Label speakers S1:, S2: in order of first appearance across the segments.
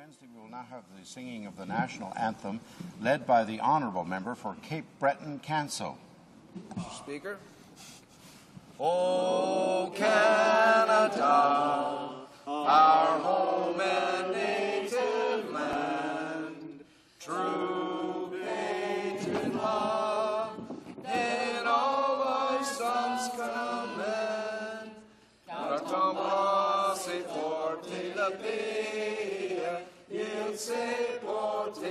S1: Wednesday, we will now have the singing of the national anthem, led by the honourable member for Cape Breton Canso.
S2: Mr. Speaker. O Canada, our home and native land, true patriot love, in all thy sons command, Cartamba se porte la paix, il se porte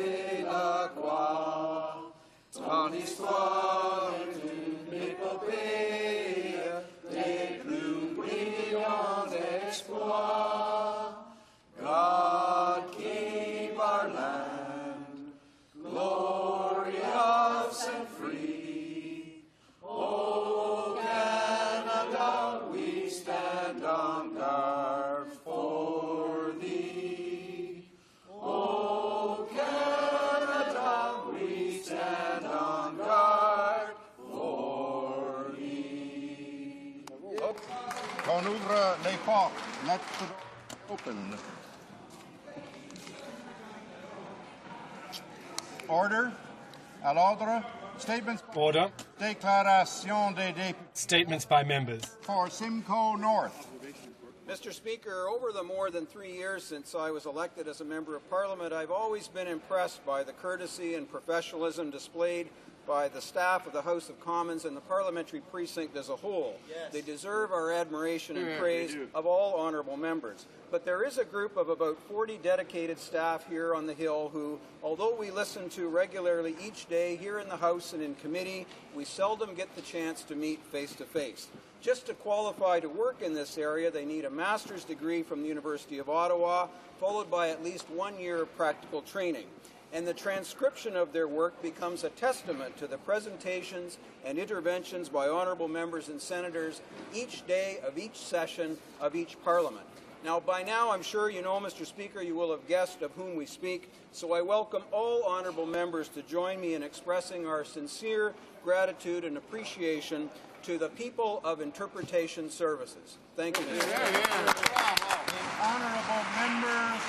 S2: la croix, ton histoire est une épopée, des plus brillants exploits. God keep our land glorious and free. O Canada, we stand on guard for thee. O Canada, we stand on guard for thee.
S1: Qu'on ouvre les portes. Let the door open. Order. À l'ordre. Statements.
S3: Order.
S1: Déclaration des députés.
S3: Statements by members.
S1: For Simcoe North.
S2: Mr. Speaker, over the more than 3 years since I was elected as a Member of Parliament, I've always been impressed by the courtesy and professionalism displayed by the staff of the House of Commons and the parliamentary precinct as a whole. Yes. They deserve our admiration and praise of all honourable members. But there is a group of about 40 dedicated staff here on the Hill who, although we listen to regularly each day here in the House and in committee, we seldom get the chance to meet face to face. Just to qualify to work in this area, they need a master's degree from the University of Ottawa, followed by at least 1 year of practical training. And the transcription of their work becomes a testament to the presentations and interventions by honourable members and senators each day of each session of each parliament. Now, by now, I'm sure you know, Mr. Speaker, you will have guessed of whom we speak, so I welcome all honourable members to join me in expressing our sincere gratitude and appreciation to the people of Interpretation Services. Thank you, Mr. Speaker.
S1: Honourable members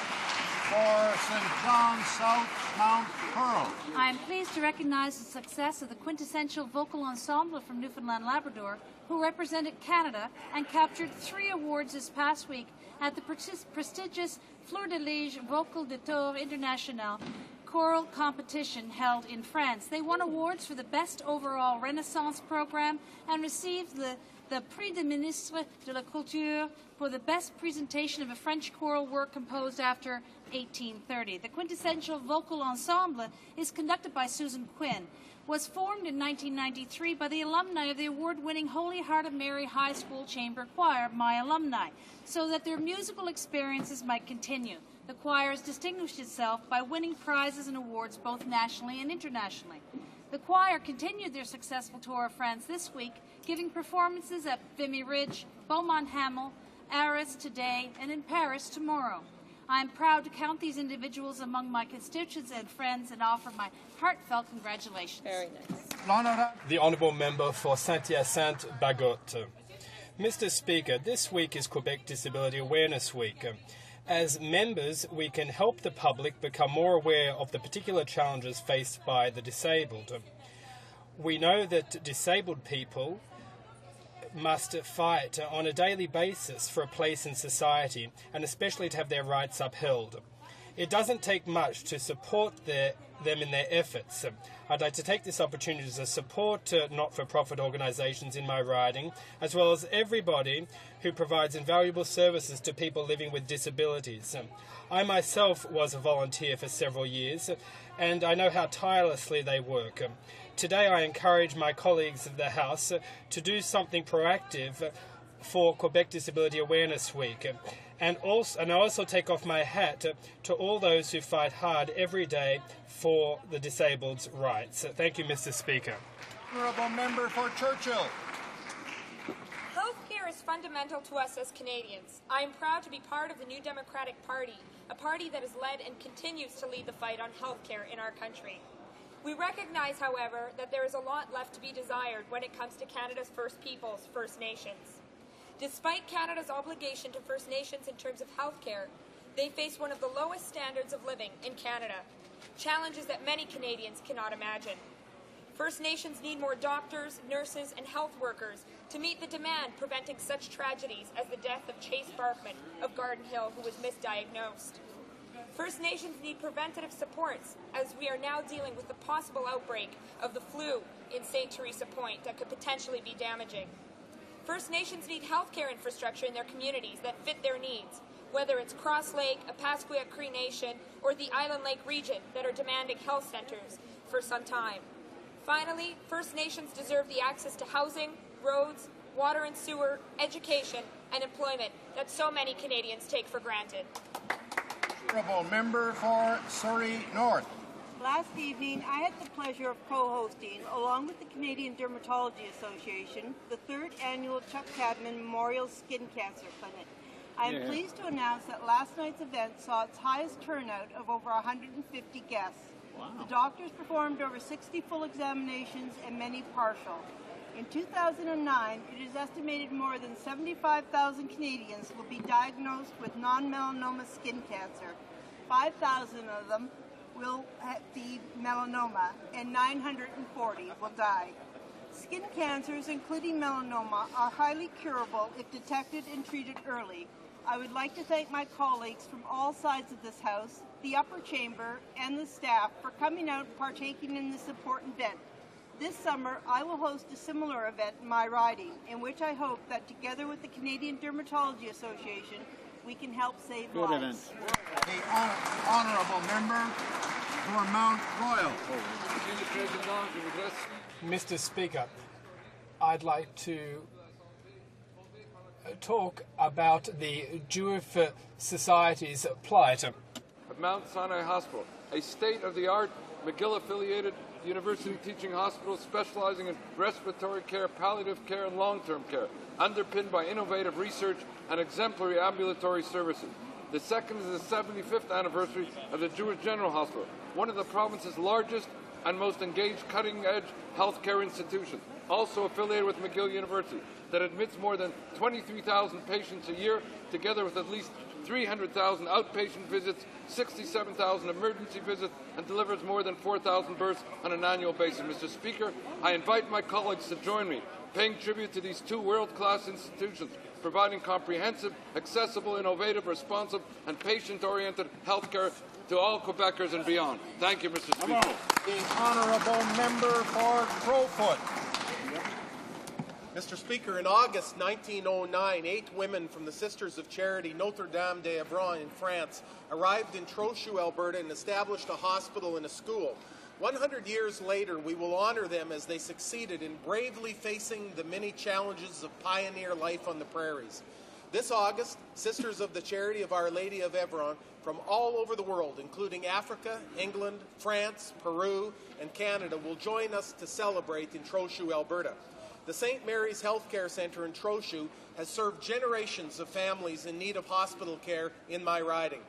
S1: for St. John's South, Mount Pearl.
S4: I am pleased to recognize the success of the quintessential vocal ensemble from Newfoundland Labrador, who represented Canada and captured 3 awards this past week at the prestigious Fleur de Lis Vocal de Tour International choral competition held in France. They won awards for the best overall Renaissance program and received the Prix de Ministre de la Culture for the best presentation of a French choral work composed after 1830. The quintessential vocal ensemble is conducted by Susan Quinn, was formed in 1993 by the alumni of the award-winning Holy Heart of Mary High School Chamber Choir, my alumni, so that their musical experiences might continue. The choir has distinguished itself by winning prizes and awards both nationally and internationally. The choir continued their successful tour of France this week, giving performances at Vimy Ridge, Beaumont Hamel, Arras today, and in Paris tomorrow. I am proud to count these individuals among my constituents and friends and offer my heartfelt congratulations.
S5: Very nice.
S3: The Honourable Member for Saint-Hyacinthe Bagotte. Mr. Speaker, this week is Quebec Disability Awareness Week. As members, we can help the public become more aware of the particular challenges faced by the disabled. We know that disabled people must fight on a daily basis for a place in society, and especially to have their rights upheld. It doesn't take much to support them in their efforts. I'd like to take this opportunity to support not-for-profit organisations in my riding, as well as everybody who provides invaluable services to people living with disabilities. I myself was a volunteer for several years, and I know how tirelessly they work. Today I encourage my colleagues of the House to do something proactive for Quebec Disability Awareness Week. And I also take off my hat to all those who fight hard every day for the disabled's rights. Thank you, Mr. Speaker.
S1: Honourable member for Churchill.
S5: Healthcare is fundamental to us as Canadians. I am proud to be part of the New Democratic Party, a party that has led and continues to lead the fight on healthcare in our country. We recognize, however, that there is a lot left to be desired when it comes to Canada's First Peoples, First Nations. Despite Canada's obligation to First Nations in terms of healthcare, They face one of the lowest standards of living in Canada, challenges that many Canadians cannot imagine. First Nations need more doctors, nurses, and health workers to meet the demand, preventing such tragedies as the death of Chase Barkman of Garden Hill, who was misdiagnosed. First Nations need preventative supports, as we are now dealing with the possible outbreak of the flu in St. Teresa Point that could potentially be damaging. First Nations need healthcare infrastructure in their communities that fit their needs, whether it's Cross Lake, Apasquiat Cree Nation, or the Island Lake region that are demanding health centres for some time. Finally, First Nations deserve the access to housing, roads, water and sewer, education, and employment that so many Canadians take for granted.
S1: Honourable Member for Surrey North.
S6: Last evening, I had the pleasure of co-hosting, along with the Canadian Dermatology Association, the 3rd annual Chuck Cadman Memorial Skin Cancer Clinic. I am pleased to announce that last night's event saw its highest turnout of over 150 guests. Wow. The doctors performed over 60 full examinations and many partial. In 2009, it is estimated more than 75,000 Canadians will be diagnosed with non-melanoma skin cancer. 5,000 of them will be melanoma, and 940 will die. Skin cancers, including melanoma, are highly curable if detected and treated early. I would like to thank my colleagues from all sides of this House, the upper chamber, and the staff for coming out and partaking in this important event. This summer, I will host a similar event in my riding, in which I hope that together with the Canadian Dermatology Association, we can help save lives.
S1: The Honourable Member for Mount Royal.
S3: Mr. Speaker, I'd like to talk about the Jewish Society's plight.
S7: At Mount Sinai Hospital, a state-of-the-art McGill-affiliated university teaching hospital specializing in respiratory care, palliative care, and long-term care, underpinned by innovative research and exemplary ambulatory services. The second is the 75th anniversary of the Jewish General Hospital, one of the province's largest and most engaged cutting-edge healthcare institutions, also affiliated with McGill University, that admits more than 23,000 patients a year, together with at least 300,000 outpatient visits, 67,000 emergency visits, and delivers more than 4,000 births on an annual basis. Mr. Speaker, I invite my colleagues to join me, paying tribute to these two world-class institutions, providing comprehensive, accessible, innovative, responsive, and patient-oriented healthcare to all Quebecers and beyond. Thank you, Mr. Speaker.
S1: The Honourable Member for Crowfoot.
S8: Mr. Speaker, in August 1909, 8 women from the Sisters of Charity Notre Dame d'Evron in France arrived in Trochu, Alberta, and established a hospital and a school. 100 years later, we will honor them as they succeeded in bravely facing the many challenges of pioneer life on the prairies. This August, Sisters of the Charity of Our Lady of Evron from all over the world, including Africa, England, France, Peru, and Canada, will join us to celebrate in Trochu, Alberta. The St. Mary's Healthcare Centre in Trochu has served generations of families in need of hospital care in my riding.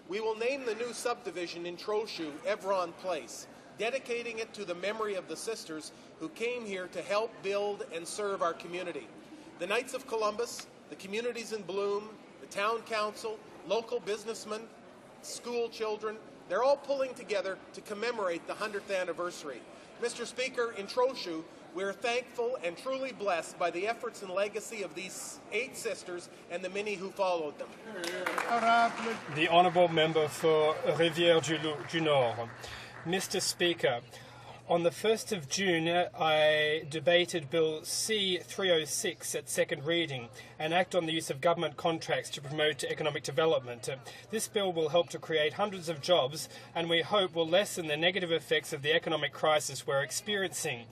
S8: We will name the new subdivision in Trochu Evron Place, dedicating it to the memory of the sisters who came here to help build and serve our community. The Knights of Columbus, the Communities in Bloom, the Town Council, local businessmen, school children, they're all pulling together to commemorate the 100th anniversary. Mr. Speaker, in Trochu, we are thankful and truly blessed by the efforts and legacy of these 8 sisters and the many who followed them.
S3: The Honourable Member for Rivière-du-Nord. Mr. Speaker, on the 1st of June, I debated Bill C-306 at second reading, an act on the use of government contracts to promote economic development. This bill will help to create hundreds of jobs and we hope will lessen the negative effects of the economic crisis we're experiencing.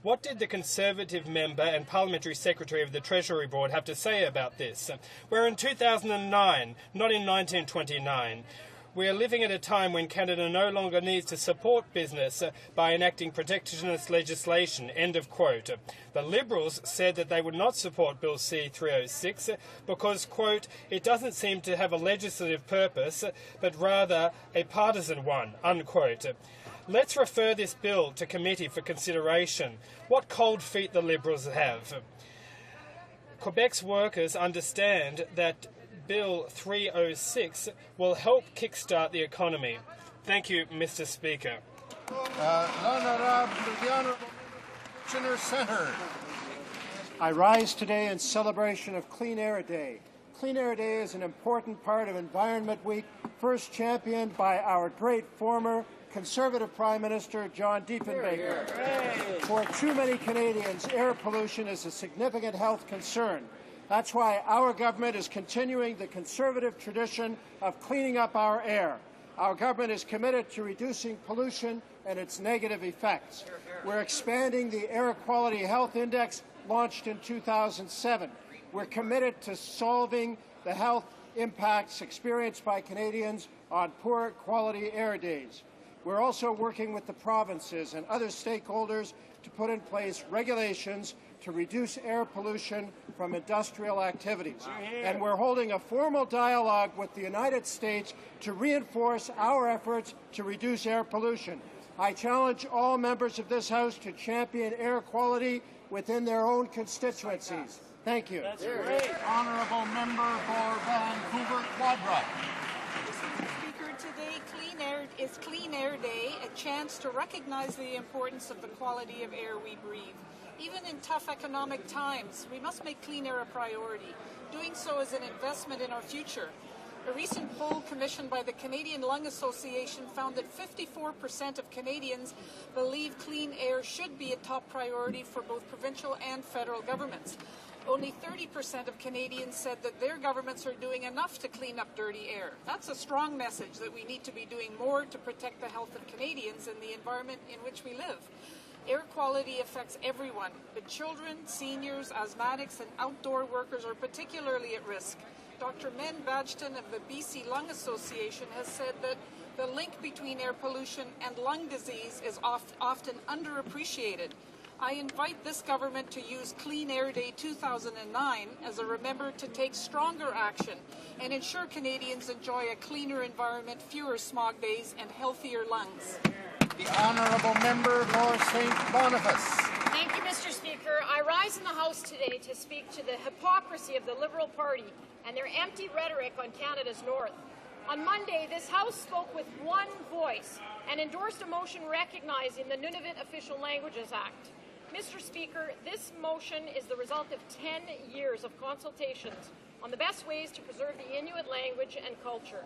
S3: What did the Conservative member and Parliamentary Secretary of the Treasury Board have to say about this? We're in 2009, not in 1929. We are living at a time when Canada no longer needs to support business by enacting protectionist legislation, end of quote. The Liberals said that they would not support Bill C-306 because, quote, it doesn't seem to have a legislative purpose, but rather a partisan one, unquote. Let's refer this bill to committee for consideration. What cold feet the Liberals have. Quebec's workers understand that Bill 306 will help kickstart the economy. Thank you, Mr. Speaker.
S1: The Honourable Commissioner Centre.
S9: I rise today in celebration of Clean Air Day. Clean Air Day is an important part of Environment Week, first championed by our great former Conservative Prime Minister John Diefenbaker. For too many Canadians, air pollution is a significant health concern. That's why our government is continuing the Conservative tradition of cleaning up our air. Our government is committed to reducing pollution and its negative effects. We're expanding the Air Quality Health Index launched in 2007. We're committed to solving the health impacts experienced by Canadians on poor quality air days. We're also working with the provinces and other stakeholders to put in place regulations to reduce air pollution from industrial activities. And we're holding a formal dialogue with the United States to reinforce our efforts to reduce air pollution. I challenge all members of this House to champion air quality within their own constituencies. Thank you.
S1: Honourable Member for Vancouver Quadra.
S10: Speaker, today is Clean Air Day, a chance to recognize the importance of the quality of air we breathe. Even in tough economic times, we must make clean air a priority. Doing so is an investment in our future. A recent poll commissioned by the Canadian Lung Association found that 54% of Canadians believe clean air should be a top priority for both provincial and federal governments. Only 30% of Canadians said that their governments are doing enough to clean up dirty air. That's a strong message that we need to be doing more to protect the health of Canadians and the environment in which we live. Air quality affects everyone, but children, seniors, asthmatics, and outdoor workers are particularly at risk. Dr. Men Badgeton of the BC Lung Association has said that the link between air pollution and lung disease is often underappreciated. I invite this government to use Clean Air Day 2009 as a reminder to take stronger action and ensure Canadians enjoy a cleaner environment, fewer smog days, and healthier lungs.
S1: The Honourable Member for St. Boniface.
S11: Thank you, Mr. Speaker. I rise in the House today to speak to the hypocrisy of the Liberal Party and their empty rhetoric on Canada's North. On Monday, this House spoke with one voice and endorsed a motion recognizing the Nunavut Official Languages Act. Mr. Speaker, this motion is the result of 10 years of consultations on the best ways to preserve the Inuit language and culture.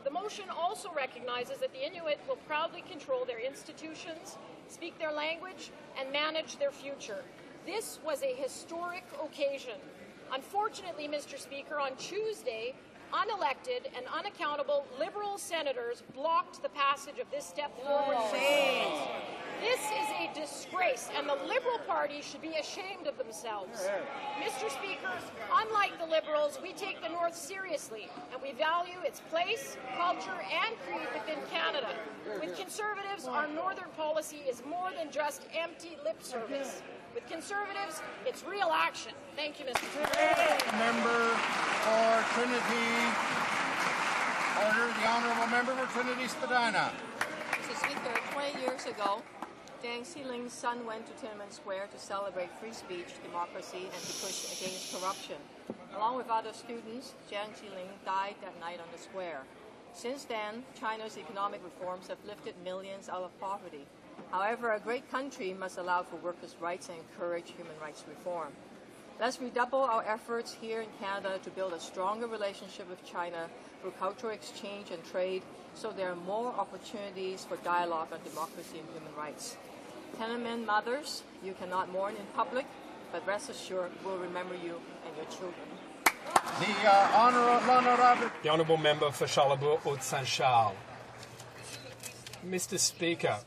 S11: The motion also recognizes that the Inuit will proudly control their institutions, speak their language, and manage their future. This was a historic occasion. Unfortunately, Mr. Speaker, on Tuesday, unelected and unaccountable Liberal senators blocked the passage of this step forward. This is a disgrace, and the Liberal Party should be ashamed of themselves. Mr. Speaker, unlike the Liberals, we take the North seriously, and we value its place, culture, and creed within Canada. With Conservatives, our Northern policy is more than just empty lip service. With Conservatives, it's real action. Thank you, Mr. Speaker.
S1: Member for Trinity. Order, the Honourable Member for Trinity Spadina.
S12: Mr. Speaker, 20 years ago, Jiang Xiling's son went to Tiananmen Square to celebrate free speech, democracy, and to push against corruption. Along with other students, Jiang Xiling died that night on the square. Since then, China's economic reforms have lifted millions out of poverty. However, a great country must allow for workers' rights and encourage human rights reform. Let's redouble our efforts here in Canada to build a stronger relationship with China through cultural exchange and trade, so there are more opportunities for dialogue on democracy and human rights. Tiananmen mothers, you cannot mourn in public, but rest assured we'll remember you and your children.
S3: The Honourable Member for Charlebourg-Haute-Saint-Charles. Mr. Speaker,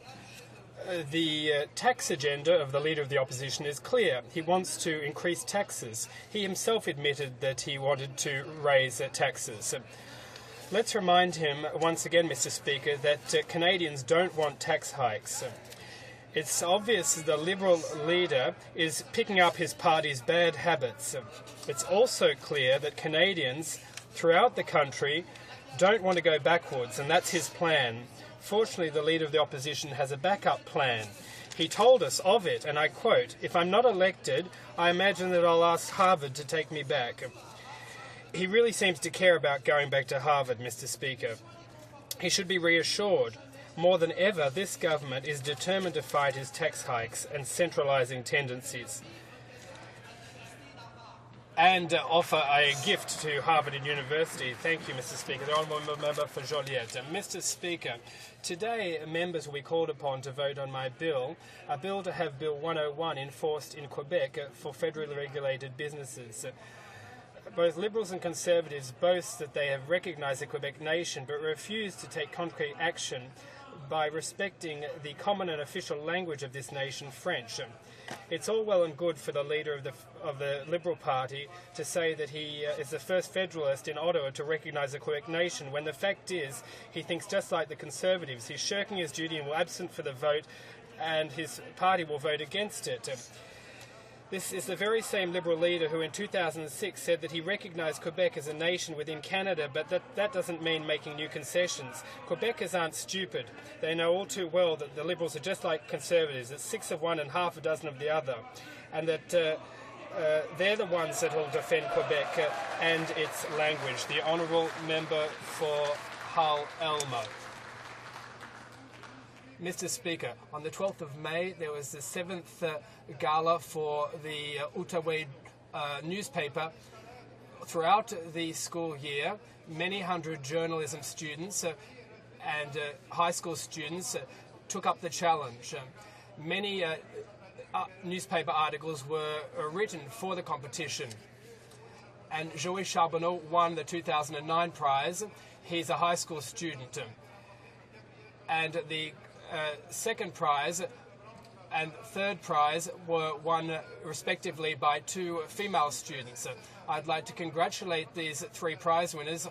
S3: the tax agenda of the Leader of the Opposition is clear. He wants to increase taxes. He himself admitted that he wanted to raise taxes. Let's remind him once again, Mr. Speaker, that Canadians don't want tax hikes. It's obvious the Liberal leader is picking up his party's bad habits. It's also clear that Canadians throughout the country don't want to go backwards, and that's his plan. Fortunately, the Leader of the Opposition has a backup plan. He told us of it, and I quote, "If I'm not elected, I imagine that I'll ask Harvard to take me back." He really seems to care about going back to Harvard, Mr. Speaker. He should be reassured. More than ever, this government is determined to fight his tax hikes and centralising tendencies, and offer a gift to Harvard University. Thank you, Mr. Speaker. The Honourable Member for Joliette. Mr. Speaker, today members will be called upon to vote on my bill, a bill to have Bill 101 enforced in Quebec for federally regulated businesses. Both Liberals and Conservatives boast that they have recognised the Quebec nation but refuse to take concrete action by respecting the common and official language of this nation, French. It's all well and good for the leader of the Liberal Party to say that he is the first federalist in Ottawa to recognise the Quebec nation, when the fact is he thinks just like the Conservatives. He's shirking his duty and will absent for the vote, and his party will vote against it. This is the very same Liberal leader who in 2006 said that he recognised Quebec as a nation within Canada, but that doesn't mean making new concessions. Quebecers aren't stupid. They know all too well that the Liberals are just like Conservatives. It's 6 of one and half a dozen of the other, and that they're the ones that will defend Quebec and its language. The Honourable Member for Hull-Elmo. Mr. Speaker, on the 12th of May, there was the 7th gala for the Outaouais newspaper. Throughout the school year, many hundred journalism students and high school students took up the challenge. Many newspaper articles were written for the competition. And Joey Charbonneau won the 2009 prize. He's a high school student. And the second prize and third prize were won respectively by 2 female students. I'd like to congratulate these 3 prize winners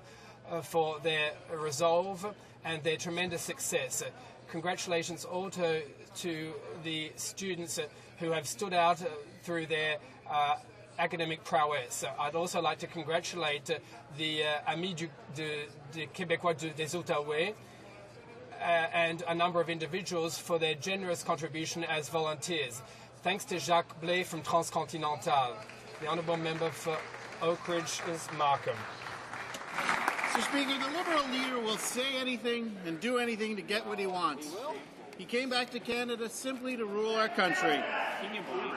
S3: for their resolve and their tremendous success. Congratulations all to the students who have stood out through their academic prowess. I'd also like to congratulate the Amis des Québécois des Outaouais and a number of individuals for their generous contribution as volunteers. Thanks to Jacques Blais from Transcontinental. The Honourable Member for Oak Ridge is Markham.
S13: Mr. Speaker, the Liberal leader will say anything and do anything to get what he wants. He came back to Canada simply to rule our country.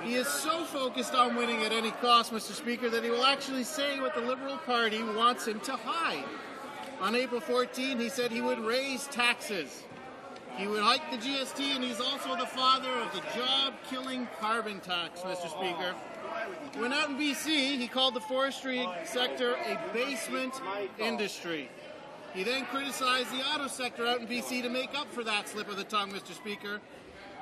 S13: He is so focused on winning at any cost, Mr. Speaker, that he will actually say what the Liberal Party wants him to hide. On April 14, he said he would raise taxes. He would hike the GST, and he's also the father of the job-killing carbon tax, Mr. Speaker. When out in BC, he called the forestry sector a basement industry. He then criticized the auto sector out in BC to make up for that slip of the tongue, Mr. Speaker.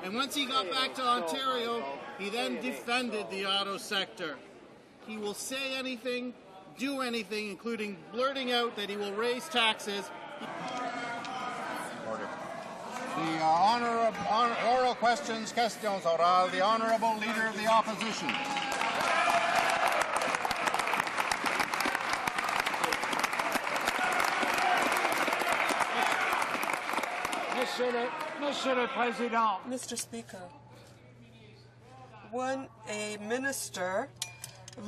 S13: And once he got back to Ontario, he then defended the auto sector. He will say anything, do anything, including blurting out that he will raise taxes.
S1: Order. The oral questions orales. The Honourable Leader of the Opposition.
S14: Monsieur le Président.
S15: Mr. Speaker, when a minister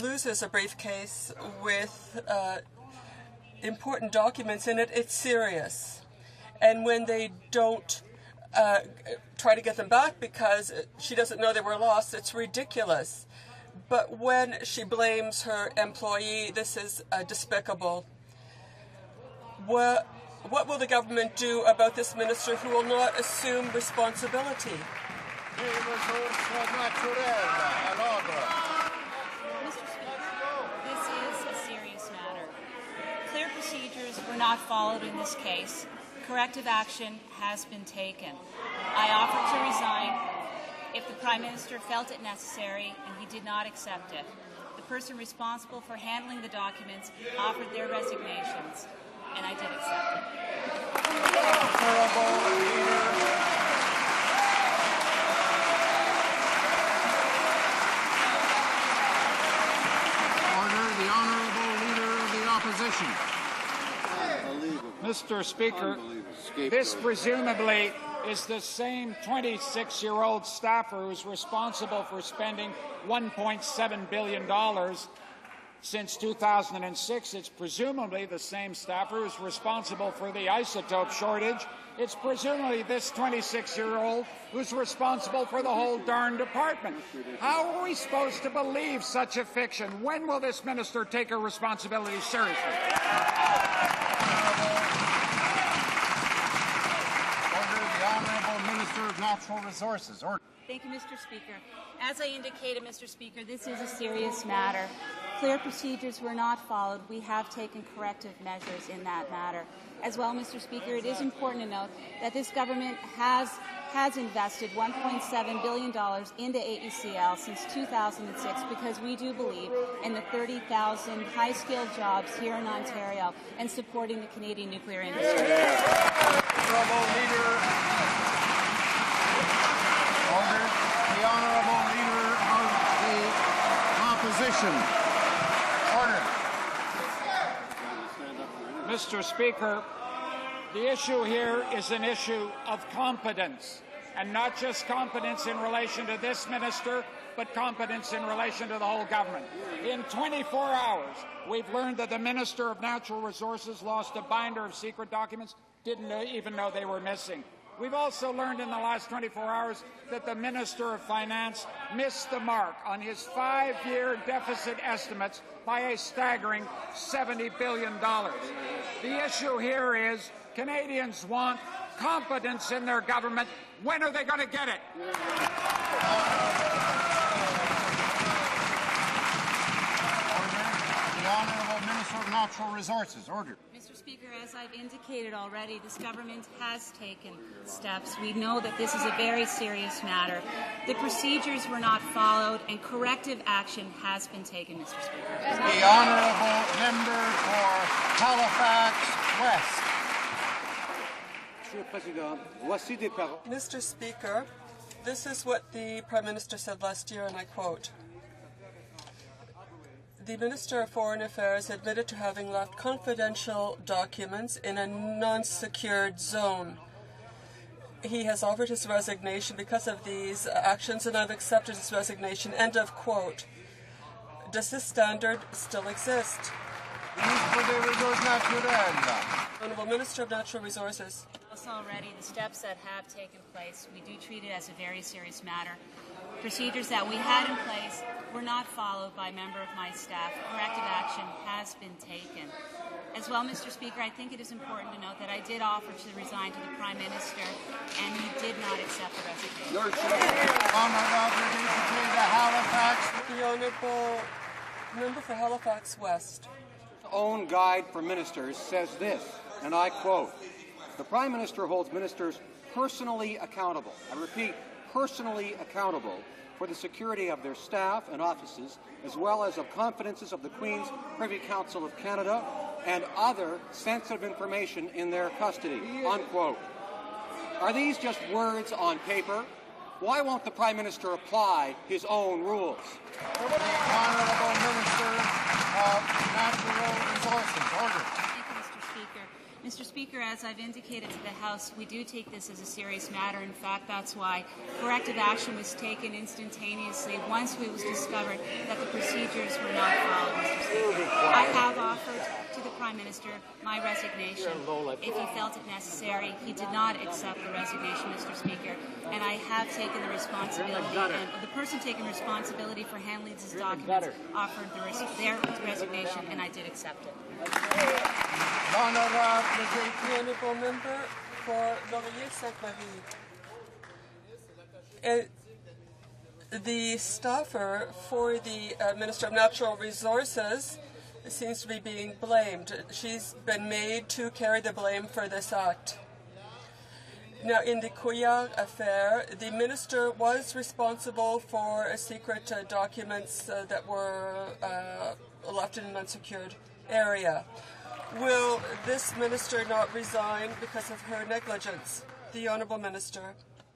S15: loses a briefcase with important documents in it, it's serious. And when they don't try to get them back because she doesn't know they were lost, it's ridiculous. But when she blames her employee, this is despicable. What will the government do about this minister who will not assume responsibility?
S4: Mr. Speaker, this is a serious matter. Clear procedures were not followed in this case. Corrective action has been taken. I offered to resign if the Prime Minister felt it necessary, and he did not accept it. The person responsible for handling the documents offered their resignations, and I did accept it.
S1: The Honourable Leader of the Opposition.
S14: Mr. Speaker, this presumably is the same 26-year-old staffer who's responsible for spending $1.7 billion Since 2006, it's presumably the same staffer who's responsible for the isotope shortage. It's presumably this 26-year-old who's responsible for the whole darn department. How are we supposed to believe such a fiction? When will this minister take her responsibility seriously?
S1: Order. The Honourable Minister of Natural Resources. Order.
S16: Thank you, Mr. Speaker. As I indicated, Mr. Speaker, this is a serious matter. Clear procedures were not followed. We have taken corrective measures in that matter. As well, Mr. Speaker, it is important to note that this government has invested $1.7 billion into AECL since 2006 because we do believe in the 30,000 high-skilled jobs here in Ontario and supporting the Canadian nuclear industry.
S1: Honourable Leader. Order. The Honourable Leader of the Opposition. Order.
S14: Mr. Speaker, the issue here is an issue of competence, and not just competence in relation to this minister, but competence in relation to the whole government. In 24 hours, we've learned that the Minister of Natural Resources lost a binder of secret documents, didn't even know they were missing. We've also learned in the last 24 hours that the Minister of Finance missed the mark on his 5-year deficit estimates by a staggering $70 billion. The issue here is Canadians want competence in their government. When are they going to get it?
S1: The Honourable Minister of Natural Resources. Order.
S16: Mr. Speaker, as I've indicated already, this government has taken steps. We know that this is a very serious matter. The procedures were not followed, and corrective action has been taken, Mr. Speaker.
S1: The Honourable Member for Halifax West.
S15: Mr. Speaker, this is what the Prime Minister said last year, and I quote, "The Minister of Foreign Affairs admitted to having left confidential documents in a non-secured zone. He has offered his resignation because of these actions, and I've accepted his resignation." End of quote. Does this standard still exist? Honourable Minister of Natural Resources.
S16: Already, the steps that have taken place, we do treat it as a very serious matter. Procedures that we had in place were not followed by a member of my staff. Corrective action has been taken. As well, Mr. Speaker, I think it is important to note that I did offer to resign to the Prime Minister, and he did not accept the resignation.
S15: The Honourable Member for Halifax West.
S17: Own guide for ministers says this, and I quote, "The Prime Minister holds ministers personally accountable," I repeat, personally accountable, "for the security of their staff and offices, as well as of confidences of the Queen's Privy Council of Canada and other sensitive information in their custody," unquote. Are these just words on paper? Why won't the Prime Minister apply his own rules?
S1: The Honourable Minister of Natural Resources. Order.
S16: Thank you, Mr. Speaker. Mr. Speaker, as I've indicated to the House, we do take this as a serious matter. In fact, that's why corrective action was taken instantaneously once it was discovered that the procedures were not followed, Mr. Speaker. I have offered to the Prime Minister my resignation if he felt it necessary. He did not accept the resignation, Mr. Speaker, and I have taken the responsibility, and the person taking responsibility for handling these documents offered their resignation, and I did accept it.
S15: The Honourable Member for Laurier-Sainte-Marie. The staffer for the Minister of Natural Resources seems to be being blamed. She's been made to carry the blame for this act. Now, in the Couillard affair, the minister was responsible for secret documents that were left in an unsecured area. Will this minister not resign because of her negligence? The Honourable Minister.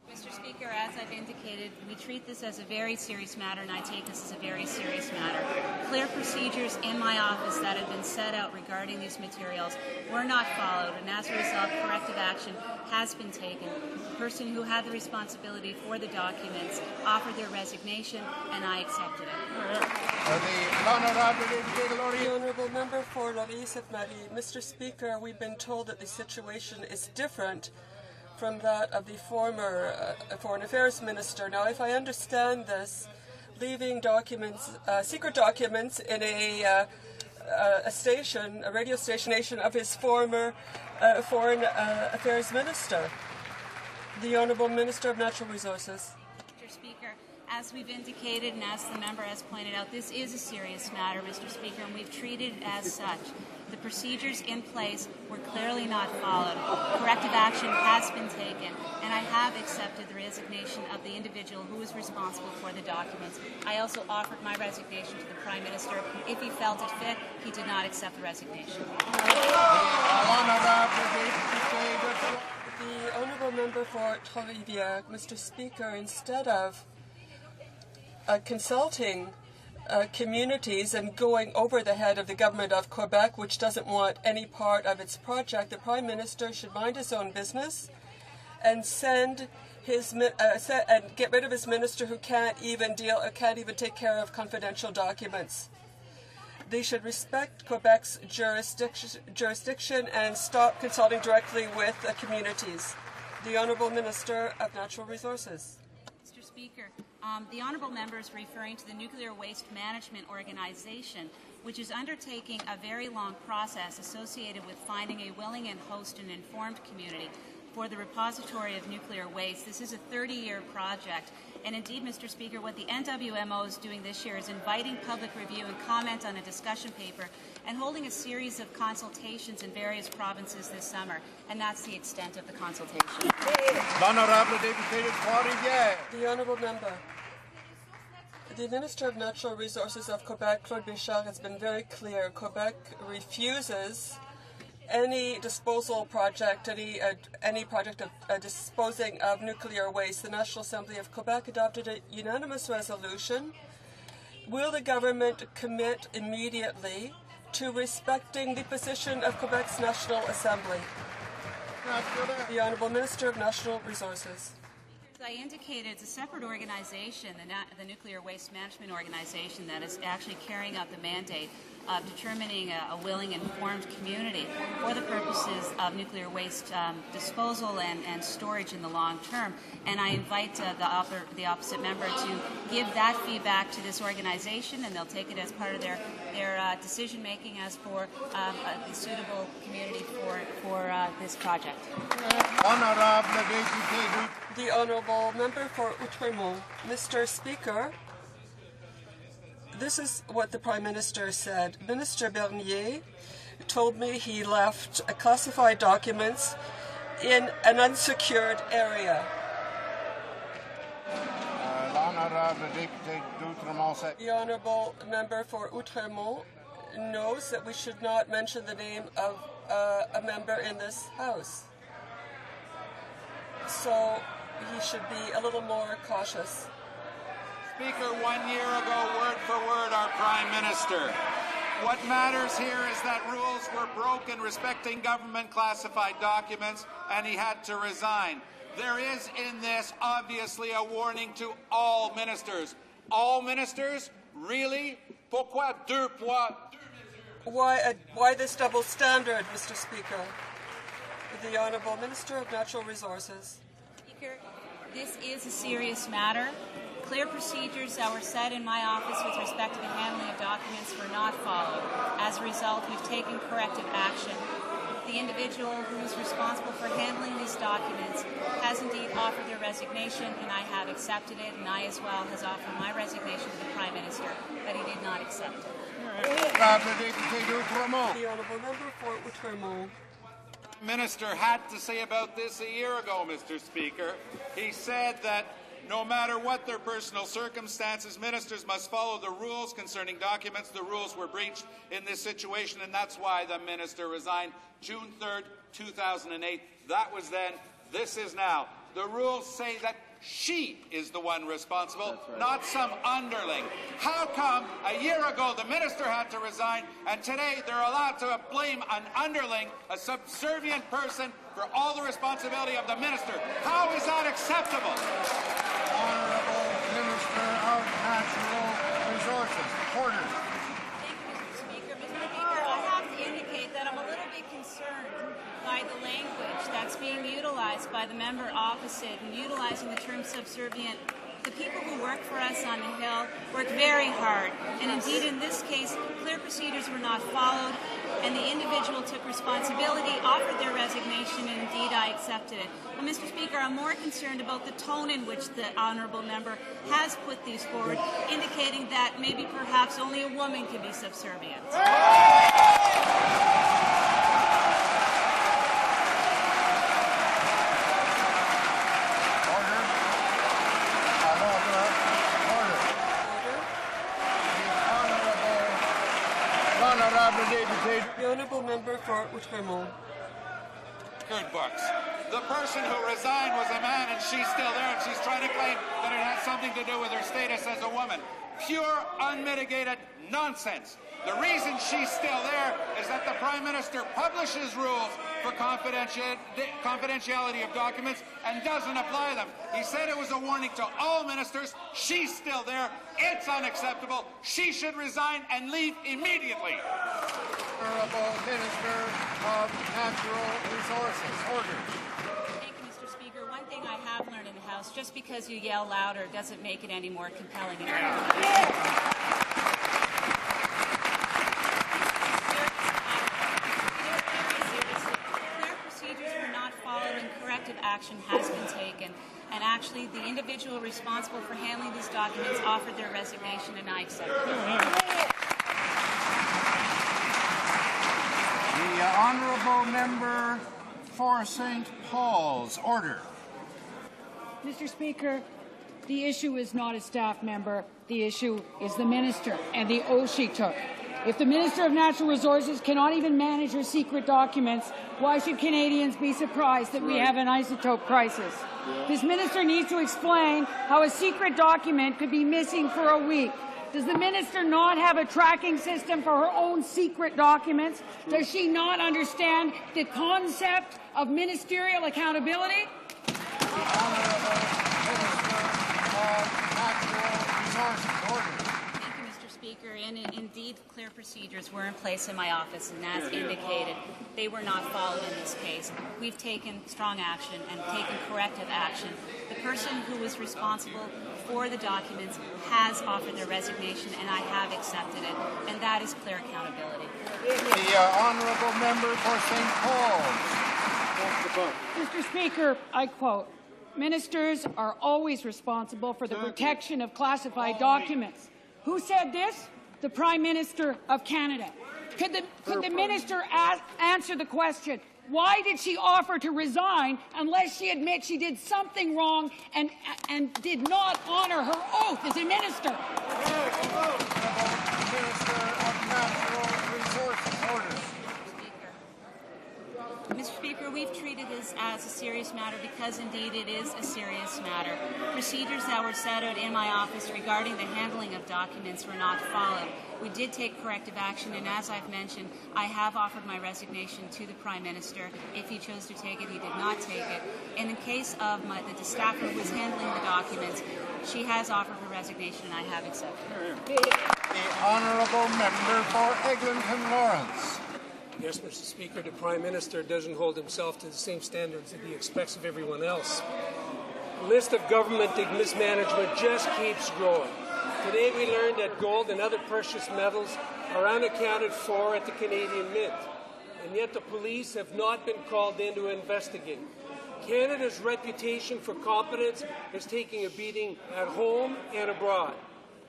S16: Mr. Mr. Speaker, as I've indicated, we treat this as a very serious matter, and I take this as a very serious matter. Clear procedures in my office that have been set out regarding these materials were not followed, and as a result, corrective action has been taken. The person who had the responsibility for the documents offered their resignation, and I accepted it.
S15: The Honourable Member for Marie. Mr. Speaker, we've been told that the situation is different from that of the former Foreign Affairs Minister. Now, if I understand this, leaving documents, secret documents in a radio station of his former Foreign Affairs Minister, the Honourable Minister of Natural Resources.
S16: Mr. Speaker, as we've indicated and as the member has pointed out, this is a serious matter, Mr. Speaker, and we've treated it as such. The procedures in place were clearly not followed. Corrective action has been taken, and I have accepted the resignation of the individual who was responsible for the documents. I also offered my resignation to the Prime Minister. If he felt it fit, he did not accept the resignation.
S15: The Honourable Member for Trois-Rivières. Mr. Speaker, instead of consulting communities and going over the head of the government of Quebec, which doesn't want any part of its project, the Prime Minister should mind his own business and send his and get rid of his minister who can't even take care of confidential documents. They should respect Quebec's jurisdiction and stop consulting directly with communities. The Honourable Minister of Natural Resources.
S16: Mr. Speaker, the Honourable Member is referring to the Nuclear Waste Management Organization, which is undertaking a very long process associated with finding a willing and host and informed community for the repository of nuclear waste. This is a 30-year project, and indeed, Mr. Speaker, what the NWMO is doing this year is inviting public review and comment on a discussion paper and holding a series of consultations in various provinces this summer, and that's the extent of the consultation.
S15: The Honourable Member. The Minister of Natural Resources of Quebec, Claude Béchard, has been very clear. Quebec refuses any disposal project, any project of disposing of nuclear waste. The National Assembly of Quebec adopted a unanimous resolution. Will the government commit immediately to respecting the position of Quebec's National Assembly? The Honourable Minister of Natural Resources.
S16: As I indicated, it's a separate organization, the Nuclear Waste Management Organization, that is actually carrying out the mandate of determining a willing and informed community for the purposes of nuclear waste disposal and storage in the long term. And I invite the opposite member to give that feedback to this organization, and they'll take it as part of their decision making as for a suitable community for this project.
S15: The Honourable Member for Outremont. Mr. Speaker, this is what the Prime Minister said. Minister Bernier told me he left classified documents in an unsecured area. The Honourable Member for Outremont knows that we should not mention the name of a member in this House. So he should be a little more cautious.
S18: Speaker, 1 year ago, word for word, our Prime Minister. What matters here is that rules were broken respecting government classified documents, and he had to resign. There is in this, obviously, a warning to all ministers. All ministers? Really? Pourquoi deux poids, deux mesures?
S15: Why this double standard, Mr. Speaker? The Honourable Minister of Natural Resources.
S16: Speaker, this is a serious matter. Clear procedures that were set in my office with respect to the handling of documents were not followed. As a result, we've taken corrective action. The individual who is responsible for handling these documents has indeed offered their resignation, and I have accepted it, and I as well has offered my resignation to the Prime Minister, but he did not accept it.
S15: The Honourable Member for Outremont.
S18: Minister had to say about this a year ago, Mr. Speaker. He said that no matter what their personal circumstances, ministers must follow the rules concerning documents. The rules were breached in this situation, and that's why the minister resigned June 3rd, 2008. That was then. This is now. The rules say that she is the one responsible, not some underling. How come a year ago the minister had to resign, and today they're allowed to blame an underling, a subservient person, for all the responsibility of the minister? How is that acceptable?
S1: Honourable Minister of Natural Resources. Order.
S16: Thank you, Mr. Speaker. Mr. Speaker, I have to indicate that I'm a little bit concerned by the language that's being utilized by the member opposite and utilizing the term subservient. The people who work for us on the Hill work very hard, and indeed in this case, clear procedures were not followed, and the individual took responsibility, offered their resignation, and indeed I accepted it. Well, Mr. Speaker, I'm more concerned about the tone in which the honourable member has put these forward, indicating that maybe perhaps only a woman can be subservient.
S15: The Honourable Member for Outremont.
S18: Good books. The person who resigned was a man, and she's still there, and she's trying to claim that it has something to do with her status as a woman. Pure, unmitigated nonsense. The reason she's still there is that the Prime Minister publishes rules for confidentiality of documents and doesn't apply them. He said it was a warning to all ministers. She's still there. It's unacceptable. She should resign and leave immediately.
S1: Honourable Minister of Natural Resources. Order.
S16: Thank you, Mr. Speaker. One thing I have learned in the House, just because you yell louder doesn't make it any more compelling. Action has been taken, and actually the individual responsible for handling these documents offered their resignation, and I accept it.
S1: The honourable member for St. Paul's. Order.
S19: Mr. Speaker, the issue is not a staff member. The issue is the minister and the oath she took. If the Minister of Natural Resources cannot even manage her secret documents, why should Canadians be surprised that we have an isotope crisis? This minister needs to explain how a secret document could be missing for a week. Does the minister not have a tracking system for her own secret documents? Does she not understand the concept of ministerial accountability?
S1: Honourable Minister of Natural Resources. Order.
S16: Speaker, and indeed clear procedures were in place in my office, and as indicated, they were not followed in this case. We've taken strong action and taken corrective action. The person who was responsible for the documents has offered their resignation, and I have accepted it, and that is clear accountability.
S1: The honourable member for St. Paul's.
S19: Mr. Speaker, I quote, "Ministers are always responsible for the protection of classified documents." Who said this? The Prime Minister of Canada. Could the minister answer the question, why did she offer to resign unless she admits she did something wrong and did not honour her oath as a minister?
S1: Minister of Natural Resources. Order.
S16: Mr. Speaker, we've treated this as a serious matter because indeed it is a serious matter. Procedures that were set out in my office regarding the handling of documents were not followed. We did take corrective action, and as I've mentioned, I have offered my resignation to the Prime Minister. If he chose to take it, he did not take it. And in case of the staffer who was handling the documents, she has offered her resignation, and I have accepted it.
S1: The honourable member for Eglinton Lawrence.
S20: Yes, Mr. Speaker, the Prime Minister doesn't hold himself to the same standards that he expects of everyone else. The list of government mismanagement just keeps growing. Today we learned that gold and other precious metals are unaccounted for at the Canadian Mint, and yet the police have not been called in to investigate. Canada's reputation for competence is taking a beating at home and abroad.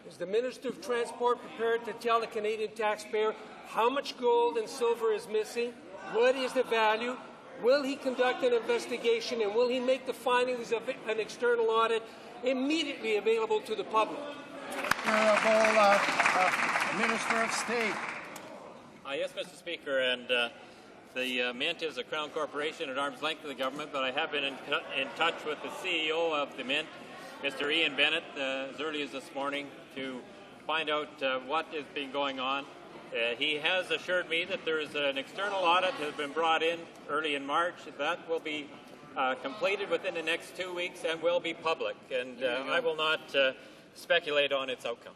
S20: Is the Minister of Transport prepared to tell the Canadian taxpayer how much gold and silver is missing? What is the value? Will he conduct an investigation, and will he make the findings of an external audit immediately available to the public?
S1: Minister of State.
S21: Yes, Mr. Speaker, and The Mint is a Crown corporation at arm's length of the government, but I have been in touch with the CEO of the Mint, Mr. Ian Bennett, as early as this morning to find out what has been going on. He has assured me that there is an external audit that has been brought in early in March. That will be completed within the next 2 weeks and will be public. And I will not speculate on its outcome.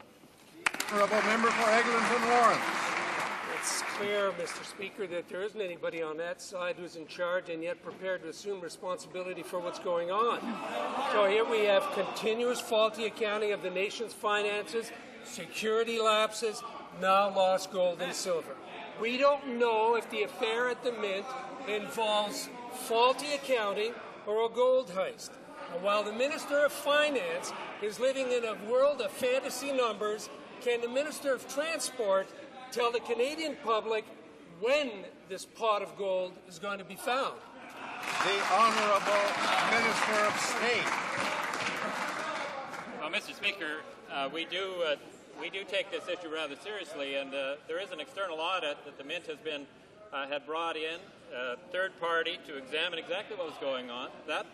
S13: Honourable Member for Eglinton Lawrence.
S20: It's clear, Mr. Speaker, that there isn't anybody on that side who's in charge and yet prepared to assume responsibility for what's going on. So here we have continuous faulty accounting of the nation's finances, security lapses, now lost gold and silver. We don't know if the affair at the Mint involves faulty accounting or a gold heist. And while the Minister of Finance is living in a world of fantasy numbers, can the Minister of Transport tell the Canadian public when this pot of gold is going to be found?
S13: The Honourable Minister of State.
S21: Well, Mr. Speaker, we do take this issue rather seriously, and there is an external audit that the Mint had brought in, a third party, to examine exactly what was going on. That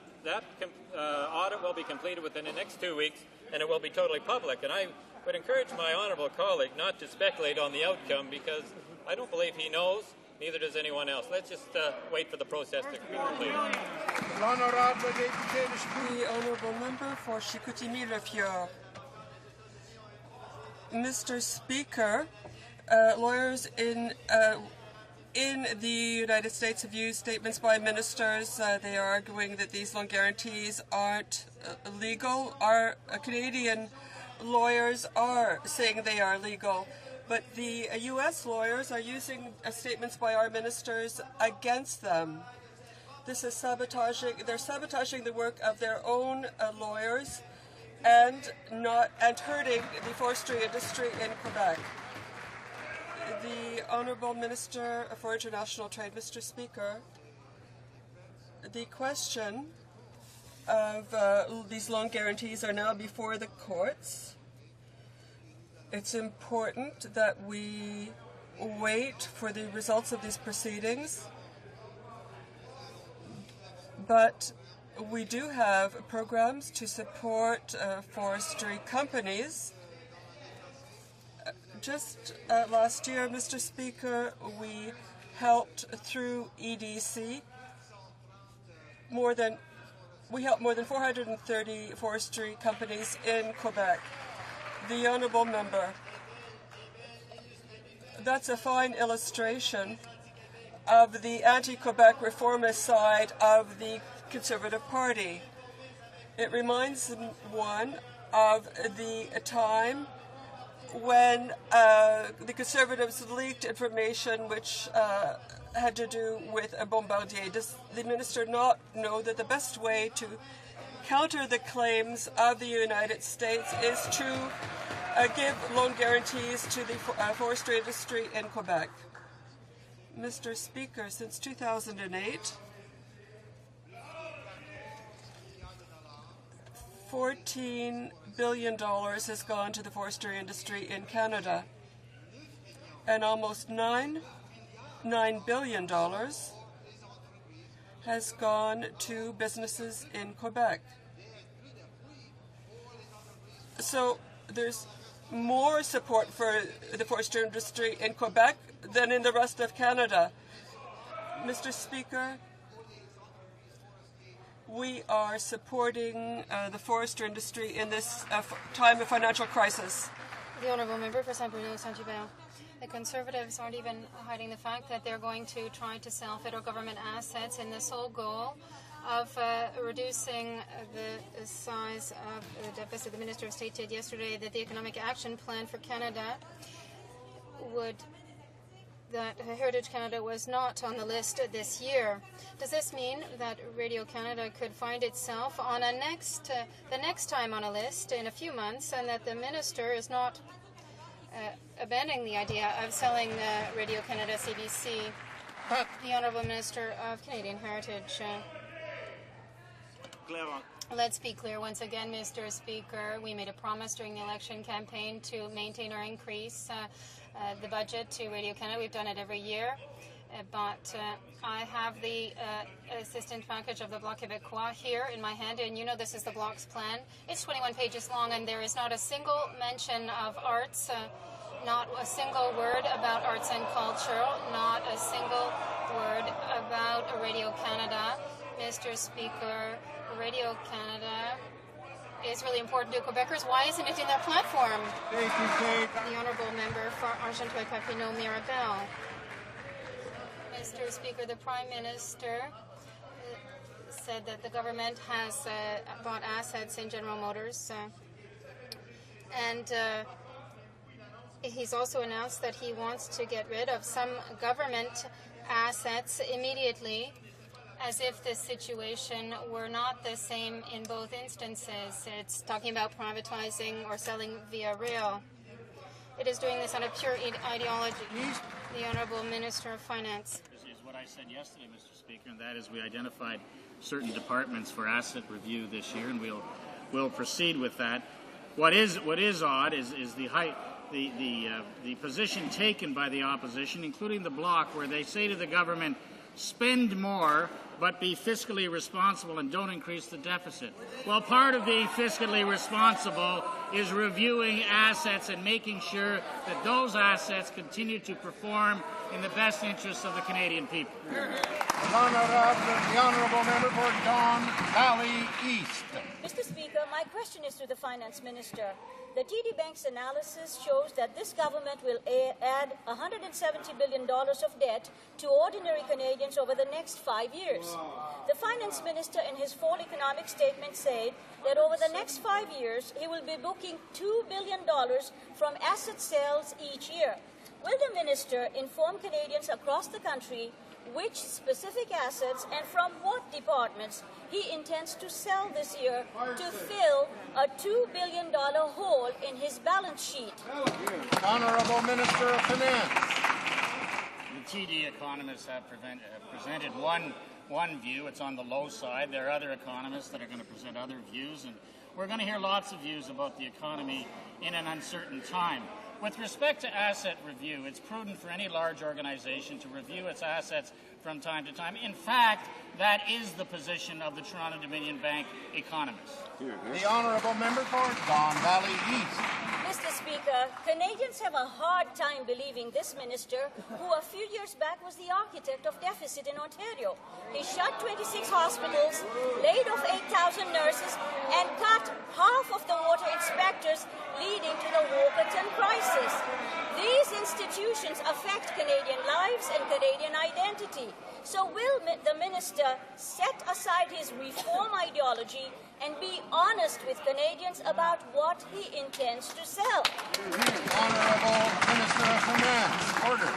S21: audit will be completed within the next 2 weeks, and it will be totally public. And I would encourage my honourable colleague not to speculate on the outcome, because I don't believe he knows, neither does anyone else. Let's just wait for the process to be completed.
S15: The Honourable Member for Chicoutimi-Le-Fjord. Mr. Speaker, lawyers in the United States have used statements by ministers. They are arguing that these loan guarantees aren't legal. Our Canadian lawyers are saying they are legal, but the U.S. lawyers are using statements by our ministers against them. This is sabotaging. They're sabotaging the work of their own lawyers and hurting the forestry industry in Quebec. The Honourable Minister for International Trade, Mr. Speaker, the question of these loan guarantees are now before the courts. It's important that we wait for the results of these proceedings, but we do have programs to support forestry companies. Just last year, Mr. Speaker, we helped through EDC we helped more than 430 forestry companies in Quebec. The Honourable Member, that's a fine illustration of the anti-Quebec reformist side of the Conservative Party. It reminds one of the time when the Conservatives leaked information which had to do with a Bombardier. Does the Minister not know that the best way to counter the claims of the United States is to give loan guarantees to the forestry industry in Quebec? Mr. Speaker, since 2008, $14 billion has gone to the forestry industry in Canada, and almost $9 billion has gone to businesses in Quebec. So there's more support for the forestry industry in Quebec than in the rest of Canada. Mr. Speaker, we are supporting the forestry industry in this time of financial crisis.
S22: The Honourable Member for Saint Bruno Saint-Hubert. The Conservatives aren't even hiding the fact that they're going to try to sell federal government assets in the sole goal of reducing the size of the deficit. The Minister of State said yesterday that the Economic Action Plan for Canada that Heritage Canada was not on the list this year. Does this mean that Radio Canada could find itself on the next time on a list in a few months, and that the Minister is not abandoning the idea of selling Radio Canada CBC? The Honourable Minister of Canadian Heritage. Let's be clear once again, Mr. Speaker. We made a promise during the election campaign to maintain or increase the budget to Radio Canada. We've done it every year. but I have the assistant package of the Bloc Québécois here in my hand, and you know this is the Bloc's plan. It's 21 pages long, and there is not a single mention of arts, not a single word about arts and culture, not a single word about Radio Canada. Mr. Speaker, Radio Canada is really important to Quebecers. Why isn't it in their platform?
S1: Thank you, Kate.
S22: The Honourable Member for Argenteuil-Papineau-Mirabel. Mr. Speaker, the Prime Minister said that the government has bought assets in General Motors, and he's also announced that he wants to get rid of some government assets immediately, as if the situation were not the same in both instances. It's talking about privatizing or selling via rail. It is doing this on a pure ideology. The Honourable Minister of Finance.
S2: This is what I said yesterday, Mr. Speaker, and that is we identified certain departments for asset review this year, and we'll proceed with that. What is odd is the position taken by the opposition, including the Bloc, where they say to the government, spend more, but be fiscally responsible and don't increase the deficit. Well, part of being fiscally responsible is reviewing assets and making sure that those assets continue to perform in the best interests of the Canadian people.
S1: The Honourable Member for Don Valley East.
S5: Mr. Speaker, my question is to the Finance Minister. The TD Bank's analysis shows that this government will add $170 billion of debt to ordinary Canadians over the next 5 years. The Finance Minister in his fall economic statement said that over the next 5 years he will be booking $2 billion from asset sales each year. Will the Minister inform Canadians across the country which specific assets and from what departments he intends to sell this year to fill a $2 billion hole in his balance sheet?
S1: Honourable Minister of Finance.
S2: The TD economists have presented one view. It's on the low side. There are other economists that are going to present other views, and we're going to hear lots of views about the economy in an uncertain time. With respect to asset review, it's prudent for any large organization to review its assets from time to time. In fact, that is the position of the Toronto Dominion Bank economists.
S1: The Honourable Member for Don Valley East.
S5: Mr. Speaker, Canadians have a hard time believing this minister, who a few years back was the architect of deficit in Ontario. He shut 26 hospitals, laid off 8,000 nurses, and cut half of the water inspectors, leading to the Walkerton crisis. These institutions affect Canadian lives and Canadian identity. So will the minister set aside his reform ideology and be honest with Canadians about what he intends to sell?
S1: Honourable Minister of Finance. Order.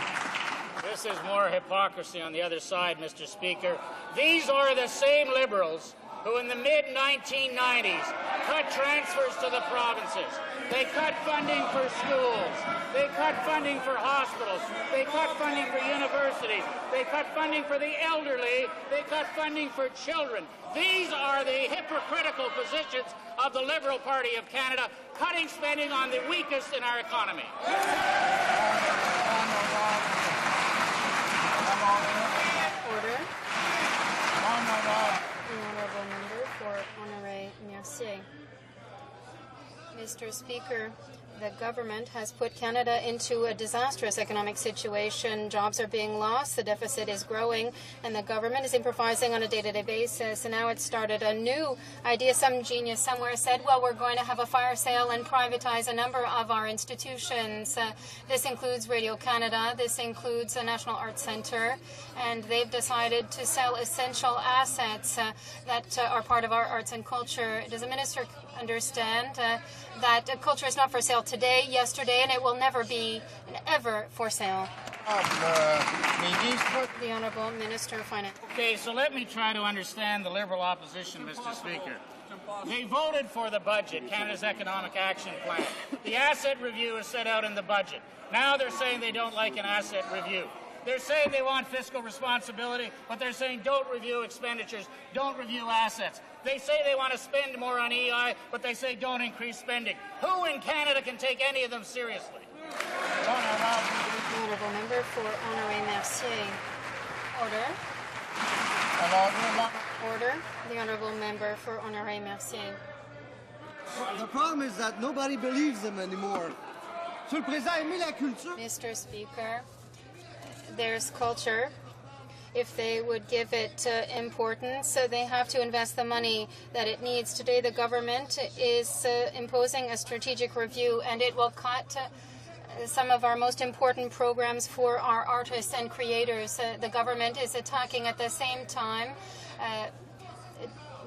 S2: This is more hypocrisy on the other side, Mr. Speaker. These are the same Liberals who in the mid-1990s cut transfers to the provinces. They cut funding for schools. They cut funding for hospitals. They cut funding for universities. They cut funding for the elderly. They cut funding for children. These are the hypocritical positions of the Liberal Party of Canada, cutting spending on the weakest in our economy.
S22: Order. Honourable Member for Honoré-Mercier. Mr. Speaker, the government has put Canada into a disastrous economic situation. Jobs are being lost, the deficit is growing, and the government is improvising on a day-to-day basis. And now it's started a new idea. Some genius somewhere said, well, we're going to have a fire sale and privatize a number of our institutions. This includes Radio Canada, this includes a National Arts Centre, and they've decided to sell essential assets that are part of our arts and culture. Does the minister understand that culture is not for sale today, yesterday, and it will never be ever for sale? The Honourable Minister of Finance.
S2: Okay, so let me try to understand the Liberal opposition, Mr. Speaker. They voted for the budget, Canada's Economic Action Plan. The asset review is set out in the budget. Now they're saying they don't like an asset review. They're saying they want fiscal responsibility, but they're saying don't review expenditures, don't review assets. They say they want to spend more on EI, but they say don't increase spending. Who in Canada can take any of them seriously?
S22: Honourable Member for Honoré-Mercier. Order. Order. The Honourable Member for Honoré-Mercier.
S6: The problem is that nobody believes them anymore. Monsieur le Président, aimez la culture.
S22: Mr. Speaker, there's culture. If they would give it importance, they have to invest the money that it needs. Today, the government is imposing a strategic review, and it will cut some of our most important programs for our artists and creators. The government is attacking at the same time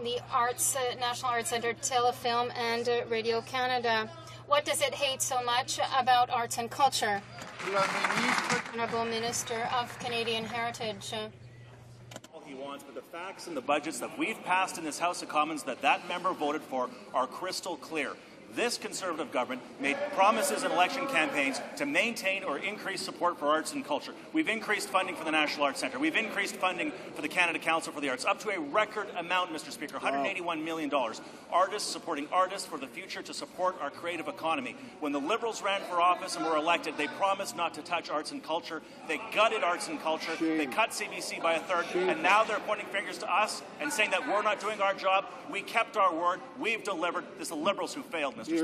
S22: the Arts, National Arts Centre, Telefilm, and Radio Canada. What does it hate so much about arts and culture? Honourable Minister of Canadian Heritage.
S7: All he wants, but the facts and the budgets that we've passed in this House of Commons that member voted for are crystal clear. This Conservative government made promises in election campaigns to maintain or increase support for arts and culture. We've increased funding for the National Arts Centre. We've increased funding for the Canada Council for the Arts, up to a record amount, Mr. Speaker, $181 million. Artists supporting artists for the future to support our creative economy. When the Liberals ran for office and were elected, they promised not to touch arts and culture. They gutted arts and culture. They cut CBC by a third, and now they're pointing fingers to us and saying that we're not doing our job. We kept our word. We've delivered. It's the Liberals who failed, Mr. Speaker.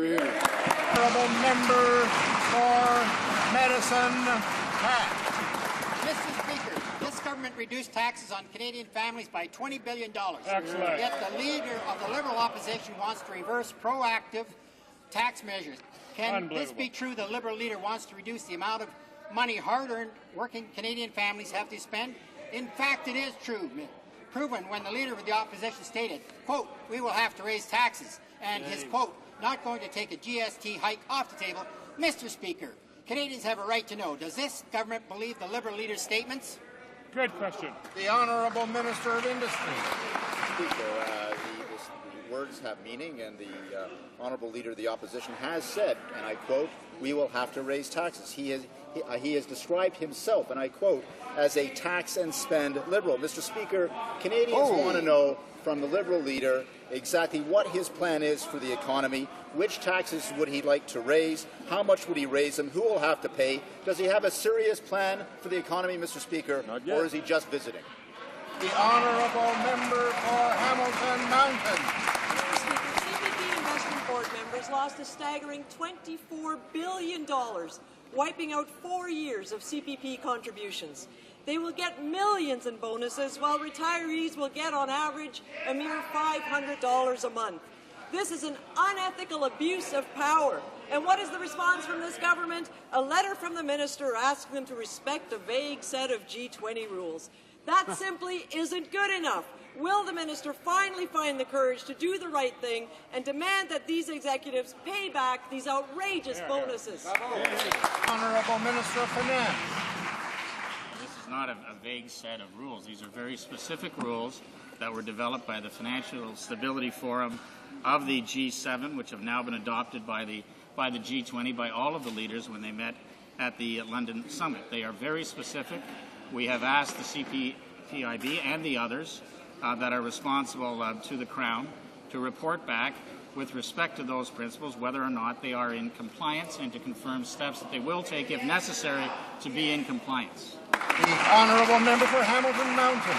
S1: Honourable Member for Medicine Hat.
S23: Mr. Speaker, this government reduced taxes on Canadian families by $20 billion.
S1: Excellent.
S23: Yet the leader of the Liberal opposition wants to reverse proactive tax measures. Can this be true? The Liberal leader wants to reduce the amount of money hard-earned working Canadian families have to spend? In fact, it is true. Proven when the leader of the opposition stated, quote, "We will have to raise taxes," and his quote, "not going to take a GST hike off the table." Mr. Speaker, Canadians have a right to know, does this government believe the Liberal leader's statements?
S1: Good question. The Honourable Minister of Industry.
S24: Speaker, the words have meaning, and the Honourable Leader of the Opposition has said, and I quote, "We will have to raise taxes." He has described himself, and I quote, as a tax and spend Liberal. Mr. Speaker, Canadians want to know from the Liberal leader exactly what his plan is for the economy, which taxes would he like to raise, how much would he raise them, who will have to pay, does he have a serious plan for the economy, Mr. Speaker, or is he just visiting?
S1: The Honourable Member for Hamilton Mountain.
S25: Mr. Speaker, CPP Investment Board members lost a staggering $24 billion, wiping out 4 years of CPP contributions. They will get millions in bonuses, while retirees will get, on average, a mere $500 a month. This is an unethical abuse of power. And what is the response from this government? A letter from the minister asking them to respect a vague set of G20 rules. That simply isn't good enough. Will the minister finally find the courage to do the right thing and demand that these executives pay back these outrageous bonuses?
S1: Honourable Minister of Finance.
S2: Not a vague set of rules. These are very specific rules that were developed by the Financial Stability Forum of the G7, which have now been adopted by the G20, by all of the leaders when they met at the London summit. They are very specific. We have asked the CPPIB and the others that are responsible to the Crown to report back with respect to those principles, whether or not they are in compliance, and to confirm steps that they will take, if necessary, to be in compliance.
S1: The Honourable Member for Hamilton Mountain.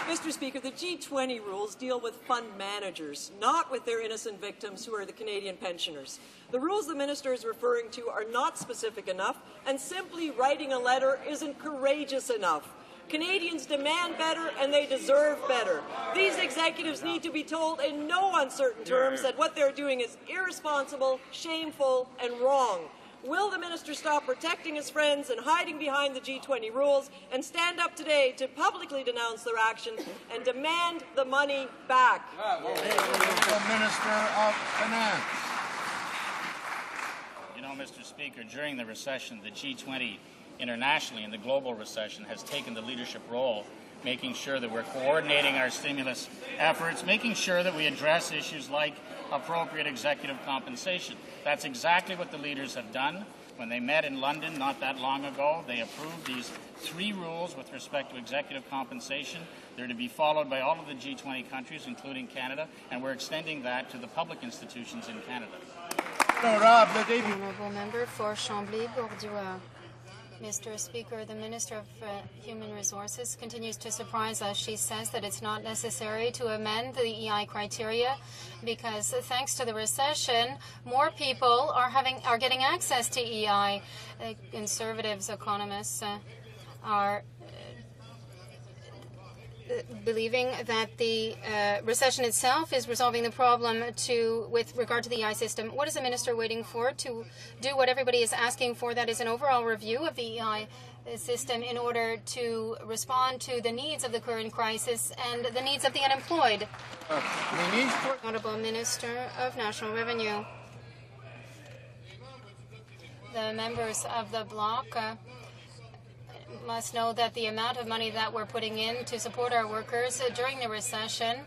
S25: Mr. Speaker, the G20 rules deal with fund managers, not with their innocent victims who are the Canadian pensioners. The rules the minister is referring to are not specific enough, and simply writing a letter isn't courageous enough. Canadians demand better, and they deserve better. These executives need to be told in no uncertain terms that what they're doing is irresponsible, shameful, and wrong. Will the minister stop protecting his friends and hiding behind the G20 rules and stand up today to publicly denounce their actions and demand the money back?
S1: The Minister of Finance.
S2: You know, Mr. Speaker, during the recession, the G20 internationally in the global recession has taken the leadership role, making sure that we're coordinating our stimulus efforts, making sure that we address issues like appropriate executive compensation. That's exactly what the leaders have done. When they met in London not that long ago, they approved these 3 rules with respect to executive compensation. They're to be followed by all of the G20 countries, including Canada, and we're extending that to the public institutions in Canada.
S22: Honourable Member for Chambly-Bourdieu. Mr. Speaker, the Minister of Human Resources continues to surprise us. She says that it's not necessary to amend the EI criteria because thanks to the recession, more people are getting access to EI. Conservatives, economists are believing that the recession itself is resolving the problem with regard to the EI system. What is the minister waiting for to do what everybody is asking for, that is an overall review of the EI system in order to respond to the needs of the current crisis and the needs of the unemployed? Honourable Minister of National Revenue. The members of the bloc must know that the amount of money that we're putting in to support our workers during the recession,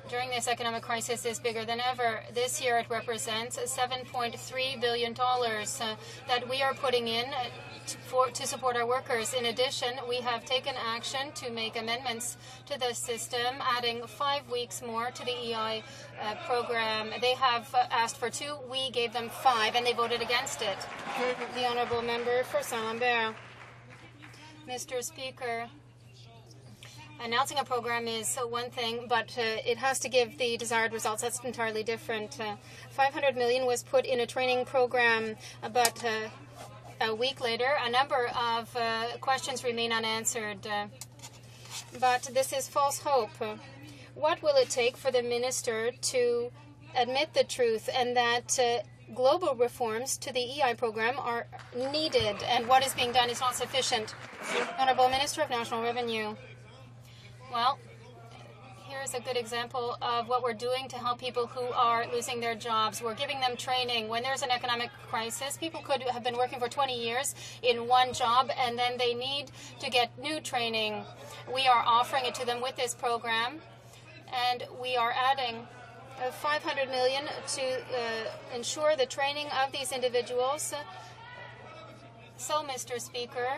S22: during this economic crisis, is bigger than ever. This year it represents $7.3 billion that we are putting in to support our workers. In addition, we have taken action to make amendments to the system, adding 5 weeks more to the EI program. They have asked for 2. We gave them 5, and they voted against it. The Honourable Member for Saint-Lambert. Mr. Speaker, announcing a program is one thing, but it has to give the desired results. That's entirely different. $500 million was put in a training program, but a week later, a number of questions remain unanswered. But this is false hope. What will it take for the minister to admit the truth and that global reforms to the EI program are needed, and what is being done is not sufficient? Honourable Minister of National Revenue. Well, here's a good example of what we're doing to help people who are losing their jobs. We're giving them training. When there's an economic crisis, people could have been working for 20 years in one job, and then they need to get new training. We are offering it to them with this program, and we are adding $500 million to ensure the training of these individuals. So, Mr. Speaker,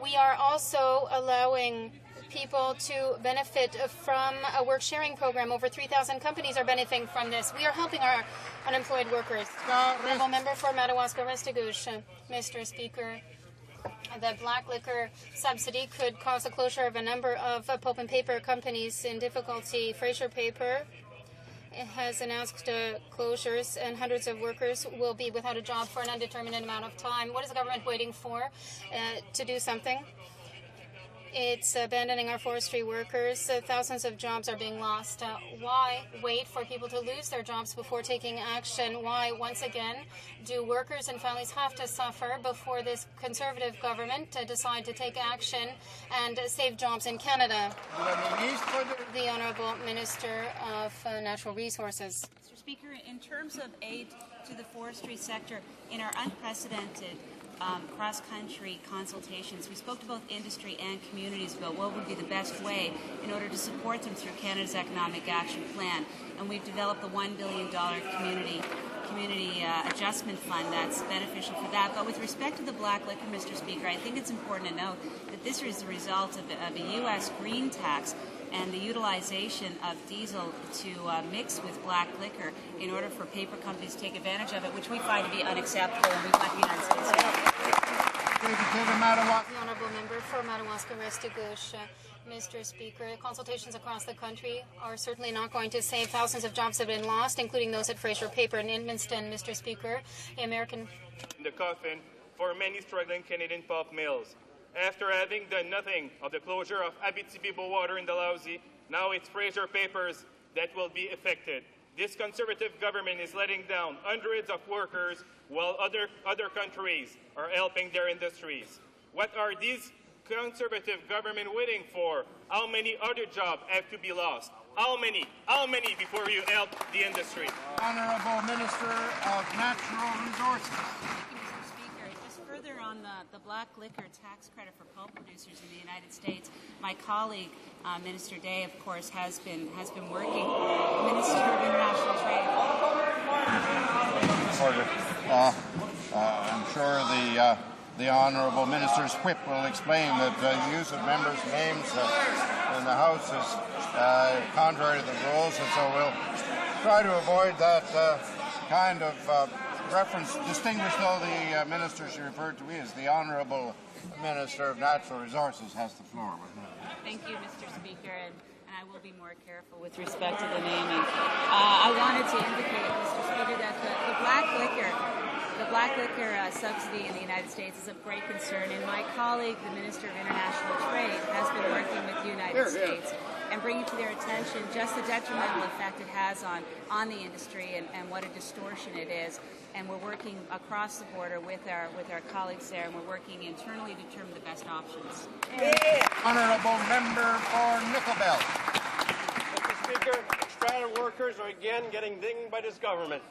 S22: we are also allowing people to benefit from a work-sharing program. Over 3,000 companies are benefiting from this. We are helping our unemployed workers. Honourable Member for Madawaska-Restigouche. Mr. Speaker, the black liquor subsidy could cause the closure of a number of pulp and paper companies in difficulty. Fraser Paper has announced closures, and hundreds of workers will be without a job for an undetermined amount of time. What is the government waiting for to do something? It's abandoning our forestry workers. Thousands of jobs are being lost. Why wait for people to lose their jobs before taking action? Why, once again, do workers and families have to suffer before this Conservative government decide to take action and save jobs in Canada? The Honourable Minister of Natural Resources.
S16: Mr. Speaker, in terms of aid to the forestry sector, in our unprecedented cross-country consultations, we spoke to both industry and communities about what would be the best way in order to support them through Canada's Economic Action Plan. And we've developed the $1 billion community adjustment fund that's beneficial for that. But with respect to the black liquor, Mr. Speaker, I think it's important to note that this is the result of a U.S. green tax and the utilization of diesel to mix with black liquor in order for paper companies to take advantage of it, which we find to be unacceptable, and we want the United States to.
S22: The Honourable Member for Madawaska-Restigouche. Mr. Speaker, consultations across the country are certainly not going to save thousands of jobs that have been lost, including those at Fraser Paper in Edmundston. Mr. Speaker, the American...
S8: In the coffin for many struggling Canadian pulp mills. After having done nothing of the closure of Abitibi-Bowater in Dalhousie, now it's Fraser Papers that will be affected. This Conservative government is letting down hundreds of workers while other countries are helping their industries. What are these Conservative government waiting for? How many other jobs have to be lost? How many before you help the industry?
S1: Honourable Minister of Natural Resources.
S16: Further on the black liquor tax credit for pulp producers in the United States, my colleague, Minister Day, of course, has been working. Minister of International Trade.
S1: I'm sure the Honourable Minister's whip will explain that the use of members' names in the House is contrary to the rules, and so we'll try to avoid that kind of reference, distinguished though the minister she referred to is, the Honourable Minister of Natural Resources has the floor.
S16: Thank you, Mr. Speaker, and I will be more careful with respect to the naming. I wanted to indicate, Mr. Speaker, that the black liquor subsidy in the United States is of great concern, and my colleague, the Minister of International Trade, has been working with the United States and bringing to their attention just the detrimental effect it has on the industry and what a distortion it is. And we're working across the border with our colleagues there, and we're working internally to determine the best options.
S1: Honourable Member for Nickel Belt.
S3: Mr. Speaker, Strata workers are again getting dinged by this government.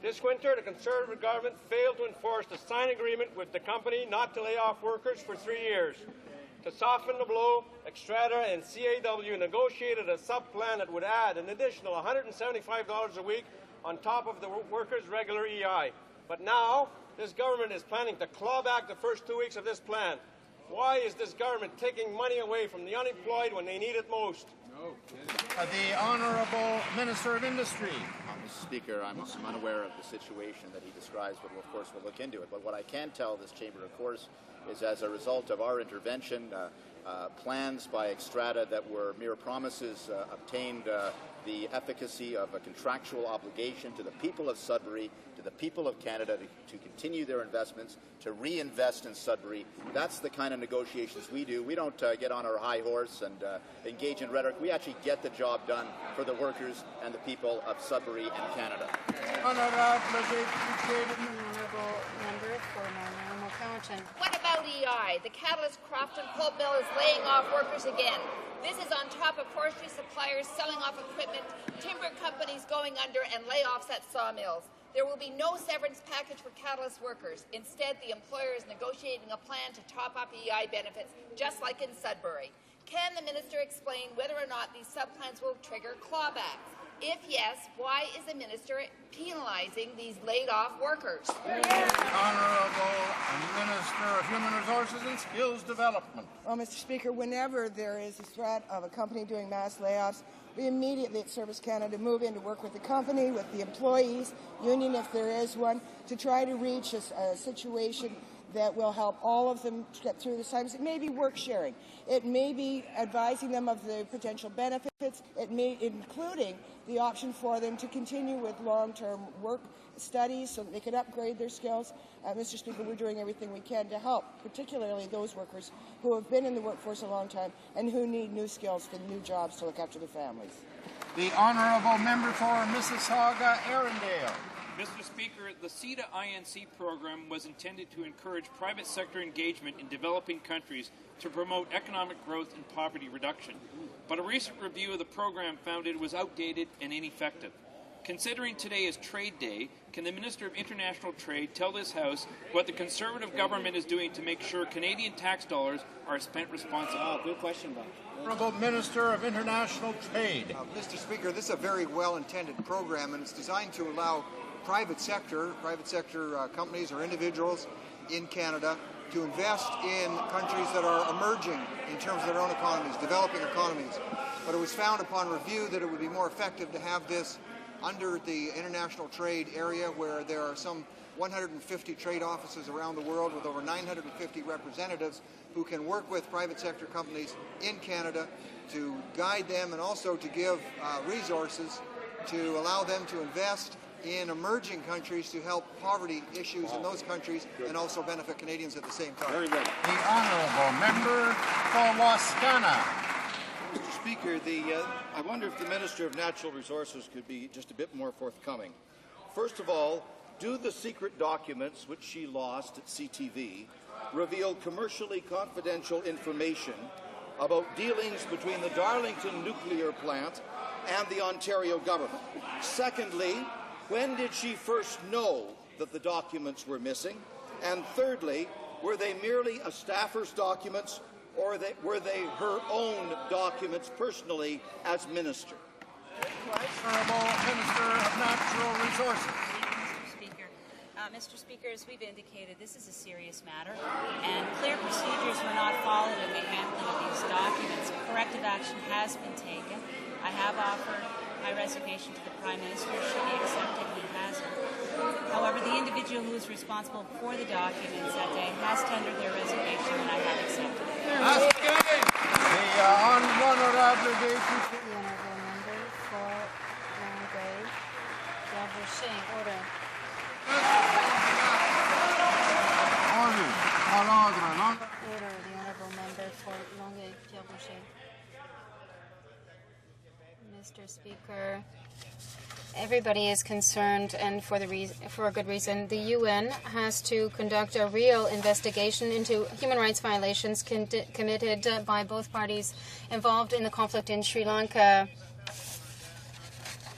S3: This winter, the Conservative government failed to enforce the signed agreement with the company not to lay off workers for 3 years. To soften the blow, Xstrata and CAW negotiated a sub-plan that would add an additional $175 a week on top of the workers' regular EI. But now, this government is planning to claw back the first 2 weeks of this plan. Why is this government taking money away from the unemployed when they need it most?
S1: The Honourable Minister of Industry.
S24: Mr. Speaker, I'm unaware of the situation that he describes, but of course we'll look into it. But what I can tell this chamber, of course, is as a result of our intervention, plans by Xstrata that were mere promises obtained the efficacy of a contractual obligation to the people of Sudbury, to the people of Canada to continue their investments, to reinvest in Sudbury. That's the kind of negotiations we do. We don't get on our high horse and engage in rhetoric. We actually get the job done for the workers and the people of Sudbury and Canada.
S9: What about EI? The Catalyst Crofton pulp mill is laying off workers again. This is on top of forestry suppliers selling off equipment, timber companies going under, and layoffs at sawmills. There will be no severance package for Catalyst workers. Instead, the employer is negotiating a plan to top up EI benefits, just like in Sudbury. Can the minister explain whether or not these subplans will trigger clawbacks? If yes, why is the minister penalizing these laid-off workers?
S1: Honourable Minister of Human Resources and Skills Development.
S10: Well, Mr. Speaker, whenever there is a threat of a company doing mass layoffs, we immediately at Service Canada move in to work with the company, with the employees, union if there is one, to try to reach a situation that will help all of them get through this time. It may be work sharing. It may be advising them of the potential benefits. It may including the option for them to continue with long-term work studies so that they can upgrade their skills. Mr. Speaker, we're doing everything we can to help, particularly those workers who have been in the workforce a long time and who need new skills for new jobs to look after their families.
S1: The Honourable Member for Mississauga, Arundel.
S11: Mr. Speaker, the CETA INC program was intended to encourage private sector engagement in developing countries to promote economic growth and poverty reduction. But a recent review of the program found it was outdated and ineffective. Considering today is Trade Day, can the Minister of International Trade tell this House what the Conservative government is doing to make sure Canadian tax dollars are spent responsibly?
S12: Good question, Bob.
S1: Honourable Minister of International Trade.
S26: Mr. Speaker, this is a very well-intended program, and it's designed to allow private sector companies or individuals in Canada to invest in countries that are emerging in terms of their own economies, developing economies. But it was found upon review that it would be more effective to have this under the international trade area, where there are some 150 trade offices around the world with over 950 representatives who can work with private sector companies in Canada to guide them and also to give resources to allow them to invest in emerging countries to help poverty issues in those countries and also benefit Canadians at the same time.
S1: Very good. The Honourable Member for Wascana.
S27: Mr. Speaker, I wonder if the Minister of Natural Resources could be just a bit more forthcoming. First of all, do the secret documents which she lost at CTV reveal commercially confidential information about dealings between the Darlington nuclear plant and the Ontario government? Secondly, when did she first know that the documents were missing? And thirdly, were they merely a staffer's documents, or were they her own documents personally as minister?
S1: Honourable Minister of Natural Resources.
S16: Mr. Speaker, as we've indicated, this is a serious matter, and clear procedures were not followed in the handling of these documents. Corrective action has been taken. I have offered my resignation to the Prime Minister. Should he accept it, he hasn't. However, the individual who is responsible for the documents that day has tendered their resignation, and I have accepted it.
S1: The honorable
S22: The honourable member for Longueuil, Gavroche. Order. Order. The honourable member for Longueuil, Gavroche. Mr. Speaker, everybody is concerned, and for a good reason. The UN has to conduct a real investigation into human rights violations committed by both parties involved in the conflict in Sri Lanka.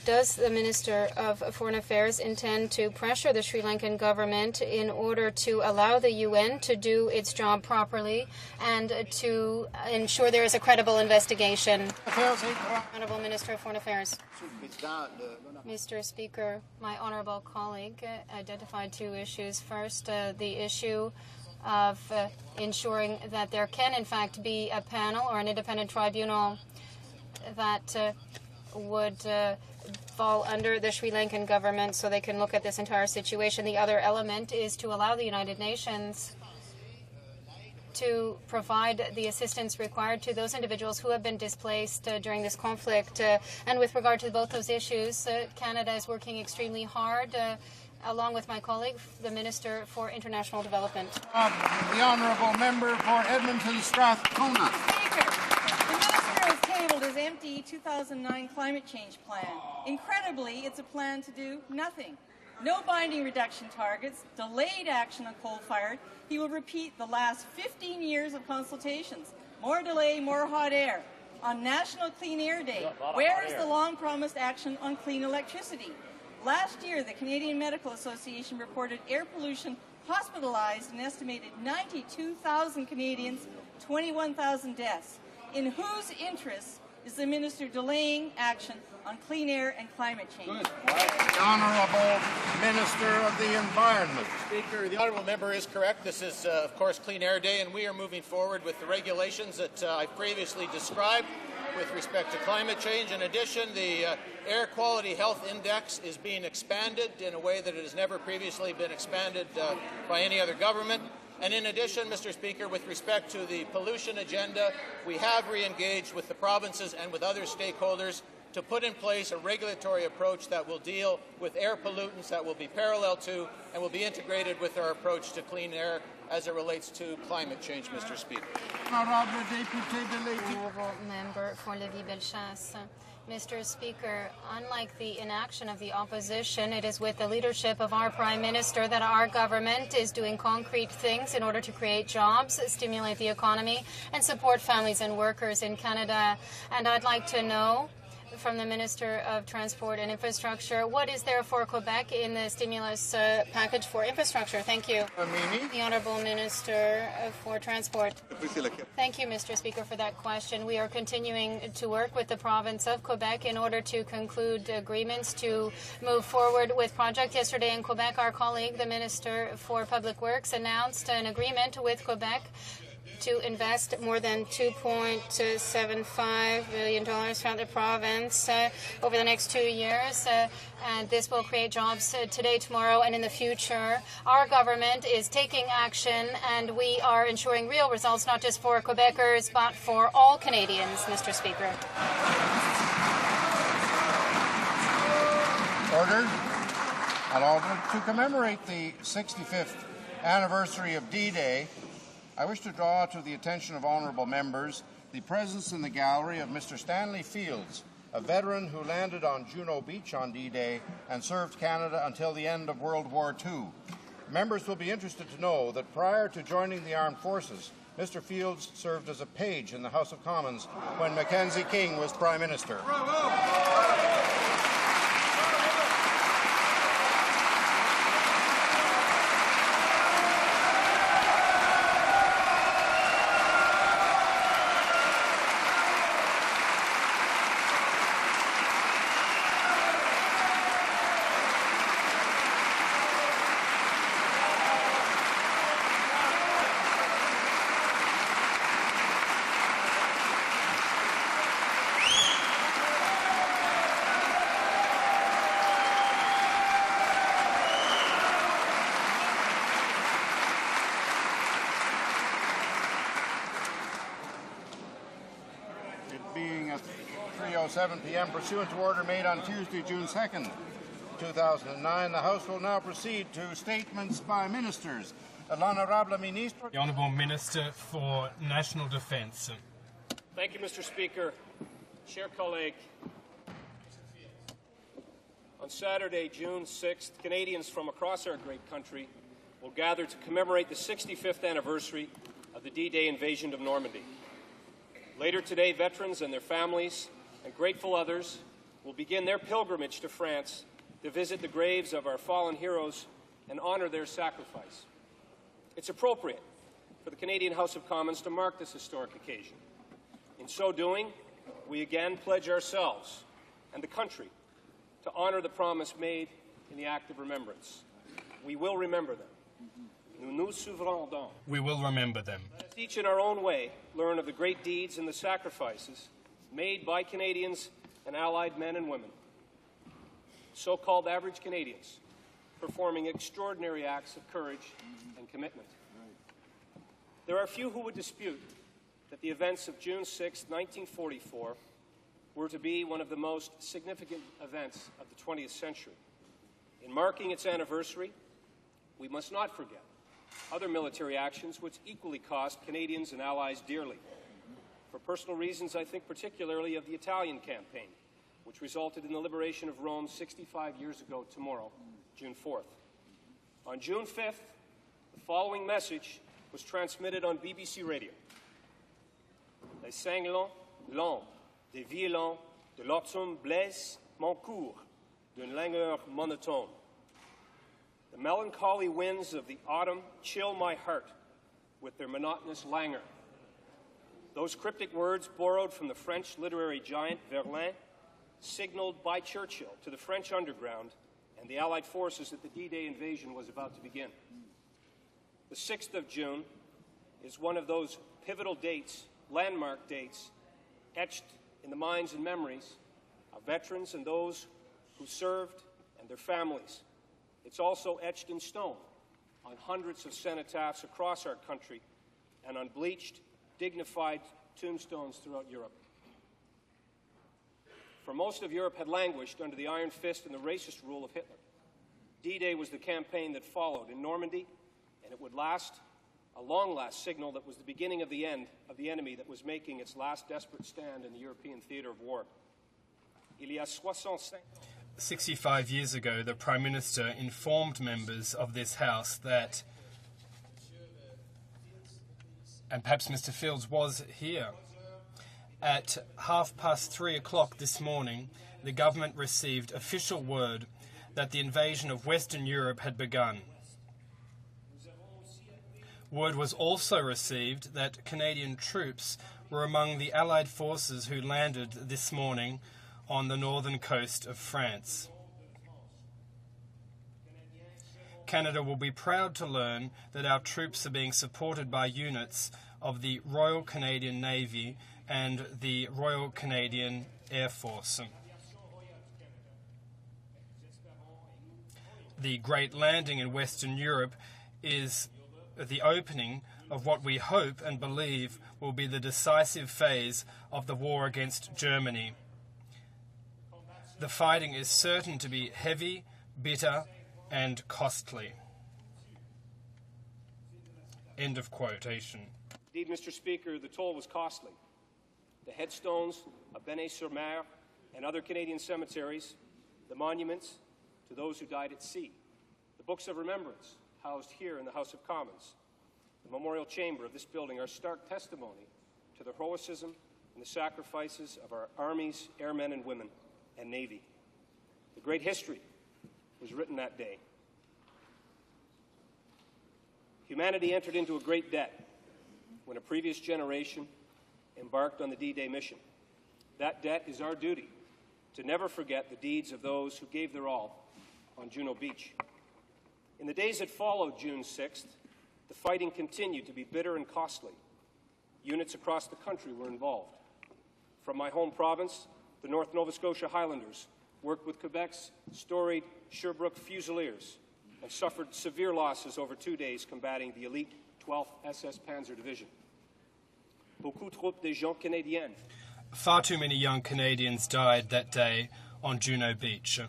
S22: Does the Minister of Foreign Affairs intend to pressure the Sri Lankan government in order to allow the UN to do its job properly and to ensure there is a credible investigation? Honourable Minister of Foreign Affairs. Mr. Speaker, my honourable colleague identified two issues. First, the issue of ensuring that there can in fact be a panel or an independent tribunal that would fall under the Sri Lankan government so they can look at this entire situation. The other element is to allow the United Nations to provide the assistance required to those individuals who have been displaced during this conflict. And with regard to both those issues, Canada is working extremely hard, along with my colleague, the Minister for International Development.
S1: The honourable member for Edmonton Strathcona.
S4: Tabled his empty 2009 climate change plan. Incredibly, it's a plan to do nothing. No binding reduction targets, delayed action on coal-fired. He will repeat the last 15 years of consultations. More delay, more hot air. On National Clean Air Day, where is the long-promised action on clean electricity? Last year, the Canadian Medical Association reported air pollution hospitalized an estimated 92,000 Canadians, 21,000 deaths. In whose interest is the minister delaying action on clean air and climate change?
S1: The Honourable Minister of the Environment.
S12: Speaker, the honourable member is correct. This is, of course, Clean Air Day, and we are moving forward with the regulations that I previously described with respect to climate change. In addition, the Air Quality Health Index is being expanded in a way that it has never previously been expanded by any other government. And in addition, Mr. Speaker, with respect to the pollution agenda, we have re-engaged with the provinces and with other stakeholders to put in place a regulatory approach that will deal with air pollutants that will be parallel to and will be integrated with our approach to clean air as it relates to climate change, Mr. Speaker.
S22: Honourable member for Lévis-Bellechasse. Mr. Speaker, unlike the inaction of the opposition, it is with the leadership of our Prime Minister that our government is doing concrete things in order to create jobs, stimulate the economy, and support families and workers in Canada. And I'd like to know from the Minister of Transport and Infrastructure, what is there for Quebec in the stimulus package for infrastructure? Thank you. The Honourable Minister for Transport. Thank you, Mr. Speaker, for that question. We are continuing to work with the province of Quebec in order to conclude agreements to move forward with projects. Yesterday in Quebec, our colleague, the Minister for Public Works, announced an agreement with Quebec to invest more than $2.75 billion throughout the province over the next 2 years. And this will create jobs today, tomorrow, and in the future. Our government is taking action, and we are ensuring real results, not just for Quebecers, but for all Canadians, Mr. Speaker.
S1: Order. To commemorate the 65th anniversary of D-Day, I wish to draw to the attention of honourable members the presence in the gallery of Mr. Stanley Fields, a veteran who landed on Juno Beach on D-Day and served Canada until the end of World War II. Members will be interested to know that prior to joining the armed forces, Mr. Fields served as a page in the House of Commons when Mackenzie King was Prime Minister. being at 3:07 p.m. pursuant to order made on Tuesday, June 2nd, 2009. The House will now proceed to statements by ministers. L'Honorable Ministre.
S13: The Honourable Minister for National Defence.
S3: Thank you, Mr. Speaker. Chers collègues, on Saturday, June 6th, Canadians from across our great country will gather to commemorate the 65th anniversary of the D-Day invasion of Normandy. Later today, veterans and their families and grateful others will begin their pilgrimage to France to visit the graves of our fallen heroes and honor their sacrifice. It's appropriate for the Canadian House of Commons to mark this historic occasion. In so doing, we again pledge ourselves and the country to honor the promise made in the act of remembrance. We will remember them. Nous nous souviendrons.
S13: We will remember them.
S3: Let us each in our own way learn of the great deeds and the sacrifices made by Canadians and allied men and women, so-called average Canadians, performing extraordinary acts of courage and commitment. There are few who would dispute that the events of June 6, 1944 were to be one of the most significant events of the 20th century. In marking its anniversary, we must not forget other military actions which equally cost Canadians and allies dearly. For personal reasons, I think particularly of the Italian campaign, which resulted in the liberation of Rome 65 years ago tomorrow, June 4th. On June 5th, the following message was transmitted on BBC Radio. Les sanglants longs des violents de l'automne blessent mon coeur d'une langueur monotone. The melancholy winds of the autumn chill my heart with their monotonous languor. Those cryptic words, borrowed from the French literary giant Verlaine, signaled by Churchill to the French underground and the Allied forces that the D-Day invasion was about to begin. The 6th of June is one of those pivotal dates, landmark dates, etched in the minds and memories of veterans and those who served and their families. It's also etched in stone on hundreds of cenotaphs across our country and on bleached, dignified tombstones throughout Europe. For most of Europe had languished under the iron fist and the racist rule of Hitler. D-Day was the campaign that followed in Normandy, and it would last a long-last signal that was the beginning of the end of the enemy that was making its last desperate stand in the European theater of war.
S13: 65 years ago, the Prime Minister informed members of this House that, and perhaps Mr. Fields was here, at 3:30 o'clock this morning, the government received official word that the invasion of Western Europe had begun. Word was also received that Canadian troops were among the Allied forces who landed this morning on the northern coast of France. Canada will be proud to learn that our troops are being supported by units of the Royal Canadian Navy and the Royal Canadian Air Force. The Great Landing in Western Europe is the opening of what we hope and believe will be the decisive phase of the war against Germany. The fighting is certain to be heavy, bitter, and costly. End of quotation.
S3: Indeed, Mr. Speaker, the toll was costly. The headstones of Bonneuil-sur-Mer and other Canadian cemeteries, the monuments to those who died at sea, the books of remembrance housed here in the House of Commons, the memorial chamber of this building are stark testimony to the heroism and the sacrifices of our armies, airmen and women, and Navy. The great history was written that day. Humanity entered into a great debt when a previous generation embarked on the D-Day mission. That debt is our duty, to never forget the deeds of those who gave their all on Juno Beach. In the days that followed June 6th, the fighting continued to be bitter and costly. Units across the country were involved. From my home province, the North Nova Scotia Highlanders worked with Quebec's storied Sherbrooke Fusiliers and suffered severe losses over 2 days combating the elite 12th SS Panzer Division. Beaucoup trop de gens canadiens.
S13: far too many young Canadians died that day on Juno Beach.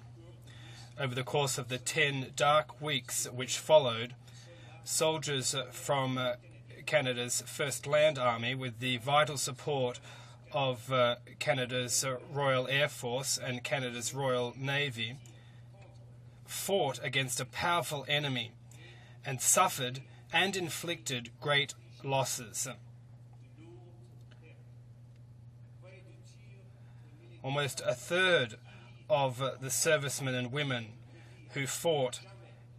S13: Over the course of the 10 dark weeks which followed, soldiers from Canada's First Land Army, with the vital support of Canada's Royal Air Force and Canada's Royal Navy, fought against a powerful enemy and suffered and inflicted great losses. Almost a third of the servicemen and women who fought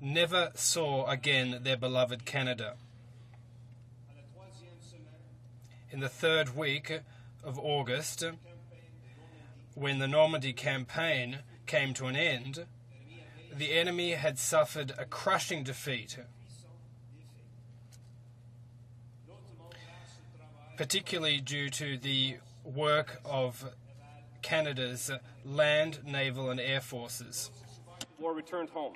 S13: never saw again their beloved Canada. In the third week of August, when the Normandy campaign came to an end, the enemy had suffered a crushing defeat, particularly due to the work of Canada's land, naval and air forces.
S14: War returned home,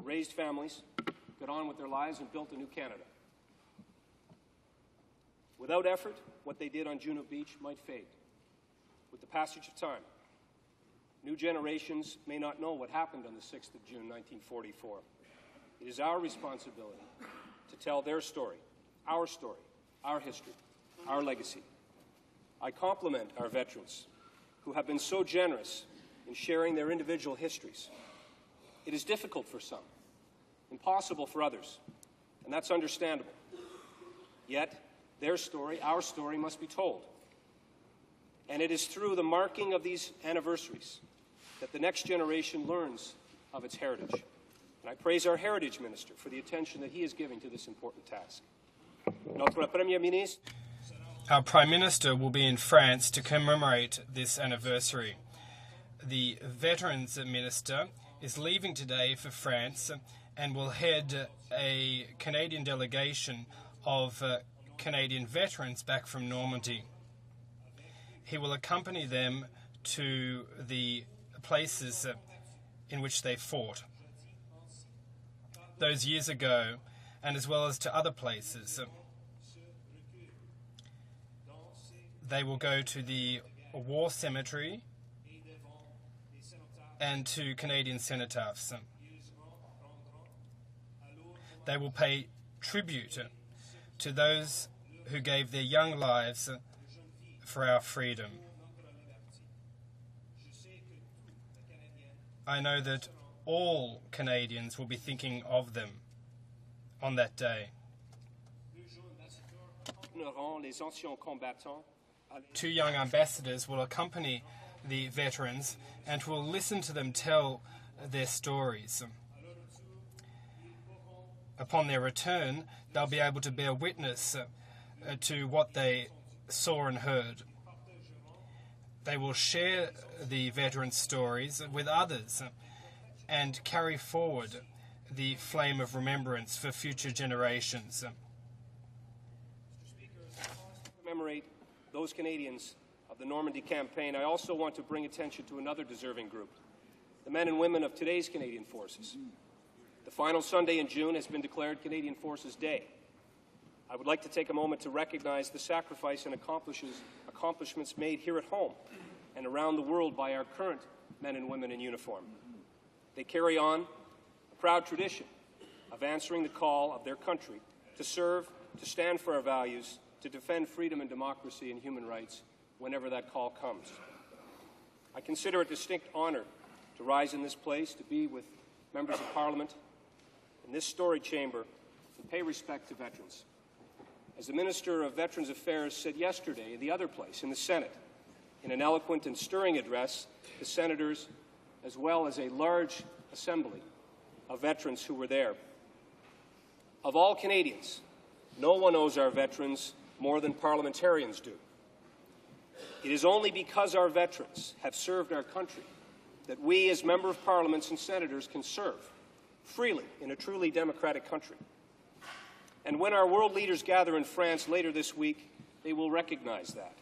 S14: raised families, got on with their lives and built a new Canada. Without effort, what they did on Juno Beach might fade. With the passage of time, new generations may not know what happened on the 6th of June, 1944. It is our responsibility to tell their story, our history, our legacy. I compliment our veterans who have been so generous in sharing their individual histories. It is difficult for some, impossible for others, and that's understandable. Yet, their story, our story, must be told. And it is through the marking of these anniversaries that the next generation learns of its heritage. And I praise our Heritage Minister for the attention that he is giving to this important task. Notre Premier Ministre.
S13: Our Prime Minister will be in France to commemorate this anniversary. The Veterans Minister is leaving today for France and will head a Canadian delegation of Canadian veterans back from Normandy. He will accompany them to the places in which they fought those years ago, and as well as to other places. They will go to the War Cemetery and to Canadian cenotaphs. They will pay tribute to those who gave their young lives for our freedom. I know that all Canadians will be thinking of them on that day. Two young ambassadors will accompany the veterans and will listen to them tell their stories. Upon their return, they'll be able to bear witness to what they saw and heard. They will share the veterans' stories with others and carry forward the flame of remembrance for future generations.
S14: Commemorate those Canadians of the Normandy campaign. I also want to bring attention to another deserving group, the men and women of today's Canadian Forces. The final Sunday in June has been declared Canadian Forces Day. I would like to take a moment to recognize the sacrifice and accomplishments made here at home and around the world by our current men and women in uniform. They carry on a proud tradition of answering the call of their country to serve, to stand for our values, to defend freedom and democracy and human rights whenever that call comes. I consider it a distinct honor to rise in this place, to be with members of Parliament in this storied chamber, and pay respect to veterans. As the Minister of Veterans Affairs said yesterday in the other place, in the Senate, in an eloquent and stirring address, the senators, as well as a large assembly of veterans who were there. Of all Canadians, no one owes our veterans more than parliamentarians do. It is only because our veterans have served our country that we, as Member of Parliaments and Senators, can serve freely in a truly democratic country. And when our world leaders gather in France later this week, they will recognize that.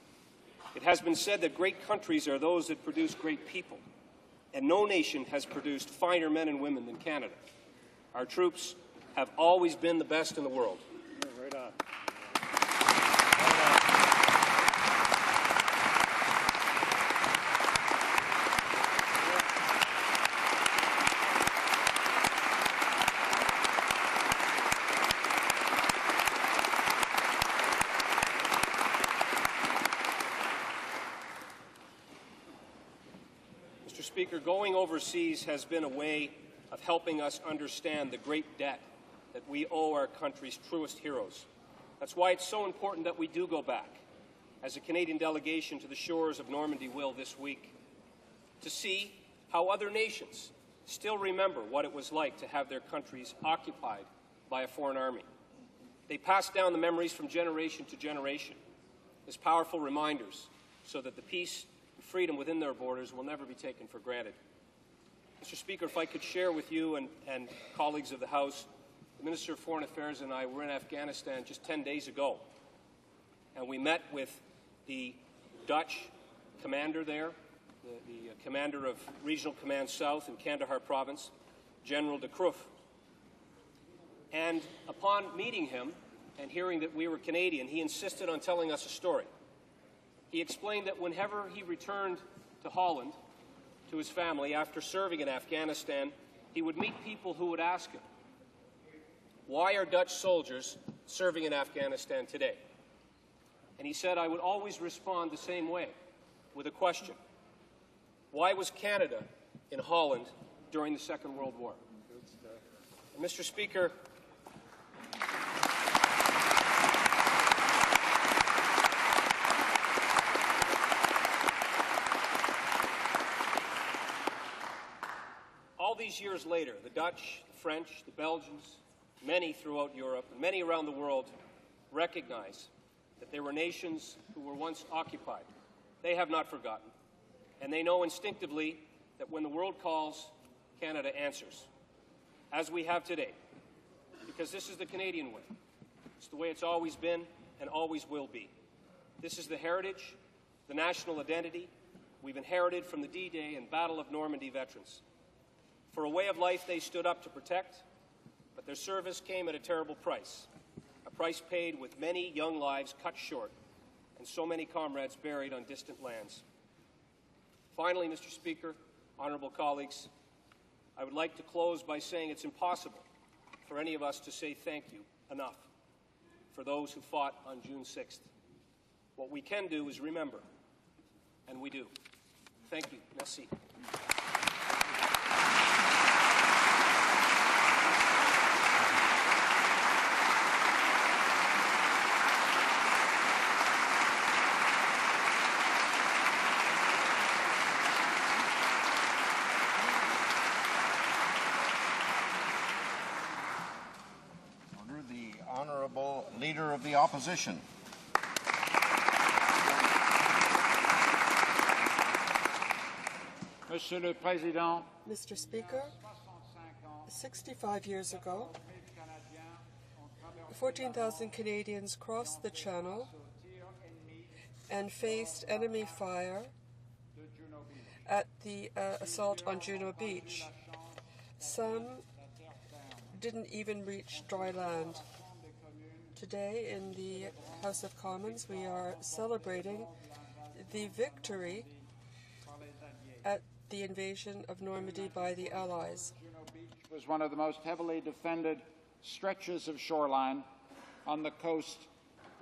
S14: It has been said that great countries are those that produce great people, and no nation has produced finer men and women than Canada. Our troops have always been the best in the world. Right on. Speaker, going overseas has been a way of helping us understand the great debt that we owe our country's truest heroes. That's why it's so important that we do go back, as a Canadian delegation to the shores of Normandy will this week, to see how other nations still remember what it was like to have their countries occupied by a foreign army. They pass down the memories from generation to generation as powerful reminders so that the peace and freedom within their borders will never be taken for granted. Mr. Speaker, if I could share with you and colleagues of the House, the Minister of Foreign Affairs and I were in Afghanistan just 10 days ago, and we met with the Dutch commander there, the commander of Regional Command South in Kandahar Province, General de Kruif. And upon meeting him and hearing that we were Canadian, he insisted on telling us a story. He explained that whenever he returned to Holland, to his family, after serving in Afghanistan, he would meet people who would ask him, "Why are Dutch soldiers serving in Afghanistan today?" And he said, "I would always respond the same way, with a question. Why was Canada in Holland during the Second World War?" And Mr. Speaker, all these years later, the Dutch, the French, the Belgians, many throughout Europe, and many around the world recognize that there were nations who were once occupied. They have not forgotten. And they know instinctively that when the world calls, Canada answers, as we have today, because this is the Canadian way. It's the way it's always been and always will be. This is the heritage, the national identity we've inherited from the D-Day and Battle of Normandy veterans. For a way of life they stood up to protect, but their service came at a terrible price, a price paid with many young lives cut short and so many comrades buried on distant lands. Finally, Mr. Speaker, honourable colleagues, I would like to close by saying it's impossible for any of us to say thank you enough for those who fought on June 6th. What we can do is remember, and we do. Thank you. Merci.
S1: Leader of the Opposition.
S5: Monsieur le Président,
S15: Mr. Speaker, 65 years ago, 14,000 Canadians crossed the Channel and faced enemy fire at the assault on Juno Beach. Some didn't even reach dry land. Today, in the House of Commons, we are celebrating the victory at the invasion of Normandy by the Allies.
S5: It was one of the most heavily defended stretches of shoreline on the coast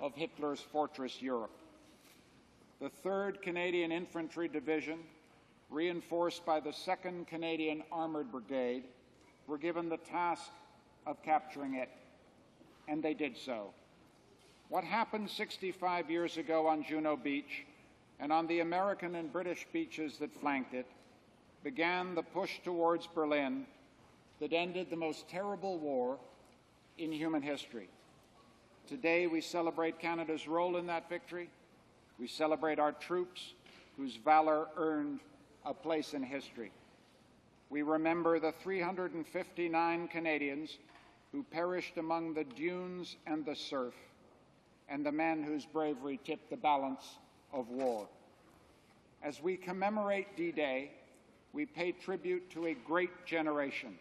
S5: of Hitler's fortress Europe. The 3rd Canadian Infantry Division, reinforced by the 2nd Canadian Armoured Brigade, were given the task of capturing it, and they did so. What happened 65 years ago on Juno Beach and on the American and British beaches that flanked it began the push towards Berlin that ended the most terrible war in human history. Today we celebrate Canada's role in that victory. We celebrate our troops whose valor earned a place in history. We remember the 359 Canadians who perished among the dunes and the surf, and the men whose bravery tipped the balance of war. As we commemorate D-Day, we pay tribute to a great generation,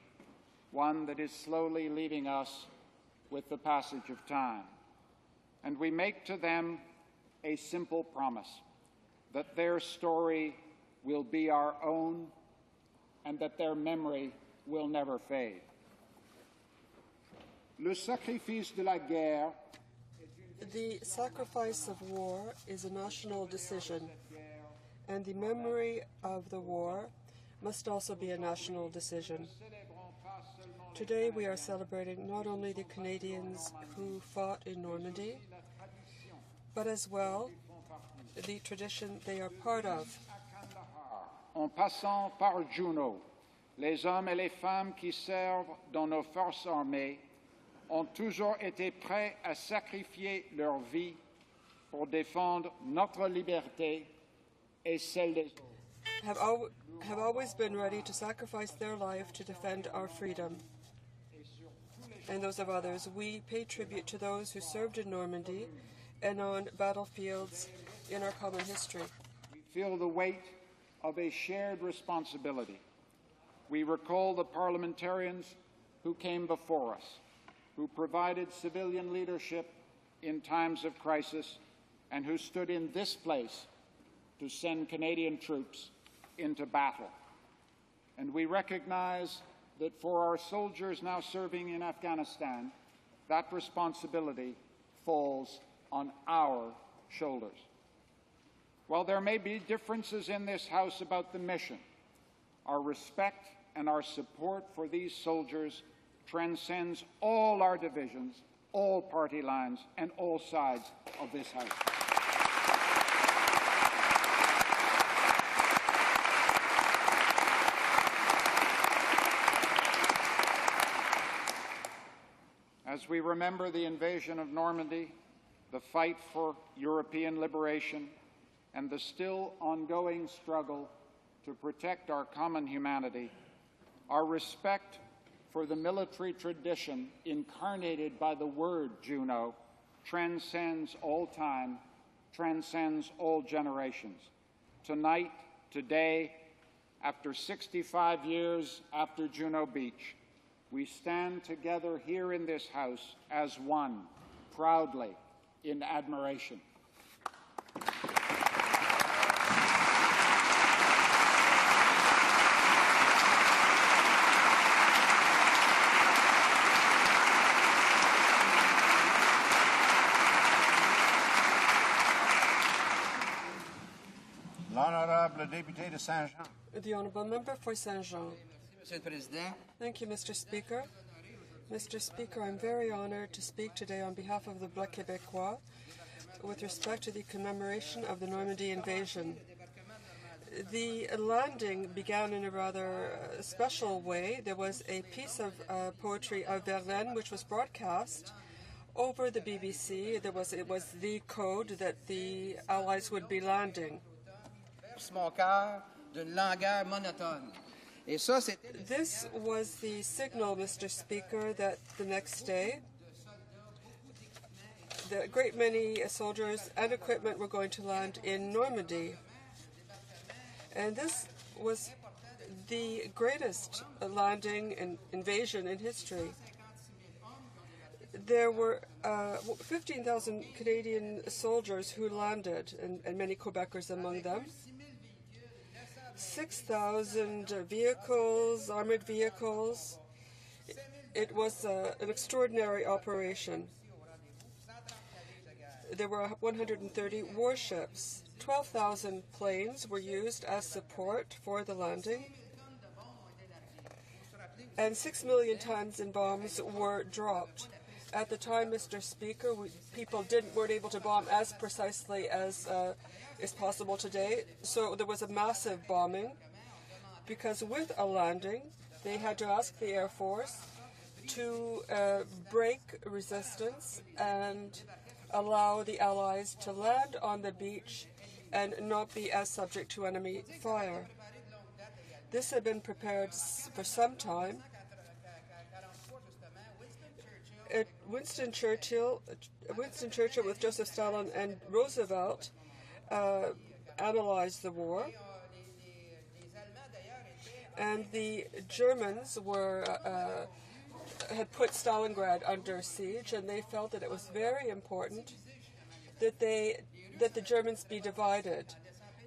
S5: one that is slowly leaving us with the passage of time. And we make to them a simple promise, that their story will be our own and that their memory will never fade. Le sacrifice de la guerre.
S15: The sacrifice of war is a national decision, and the memory of the war must also be a national decision. Today we are celebrating not only the Canadians who fought in Normandy, but as well the tradition they are part of.
S5: En passant par Juno, les hommes et les femmes qui servent dans nos forces armées ont toujours été prêts à sacrifier leur vie pour défendre notre liberté et celle des autres.
S15: Have always been ready to sacrifice their life to defend our freedom and those of others. We pay tribute to those who served in Normandy and on battlefields in our common history.
S5: We feel the weight of a shared responsibility. We recall the parliamentarians who came before us, who provided civilian leadership in times of crisis, and who stood in this place to send Canadian troops into battle. And we recognize that for our soldiers now serving in Afghanistan, that responsibility falls on our shoulders. While there may be differences in this House about the mission, our respect and our support for these soldiers transcends all our divisions, all party lines, and all sides of this House. As we remember the invasion of Normandy, the fight for European liberation, and the still ongoing struggle to protect our common humanity, our respect for the military tradition incarnated by the word Juno transcends all time, transcends all generations. Tonight, today, after 65 years after Juno Beach, we stand together here in this House as one, proudly, in admiration.
S1: L'honorable député de Saint-Jean.
S15: The Honourable Member for Saint-Jean. Thank you, Mr. Speaker. Mr. Speaker, I'm very honoured to speak today on behalf of the Bloc Québécois with respect to the commemoration of the Normandy invasion. The landing began in a rather special way. There was a piece of poetry of Verlaine which was broadcast over the BBC. It was the code that the Allies would be landing. This was the signal, Mr. Speaker, that the next day a great many soldiers and equipment were going to land in Normandy. And this was the greatest landing and invasion in history. There were 15,000 Canadian soldiers who landed, and many Quebecers among them. 6,000 vehicles, armored vehicles. It was an extraordinary operation. There were 130 warships. 12,000 planes were used as support for the landing. And 6 million tons in bombs were dropped. At the time, Mr. Speaker, people weren't able to bomb as precisely as is possible today. So there was a massive bombing because with a landing, they had to ask the Air Force to break resistance and allow the Allies to land on the beach and not be as subject to enemy fire. This had been prepared for some time. Winston Churchill with Joseph Stalin and Roosevelt analyzed the war, and the Germans had put Stalingrad under siege, and they felt that it was very important that the Germans be divided.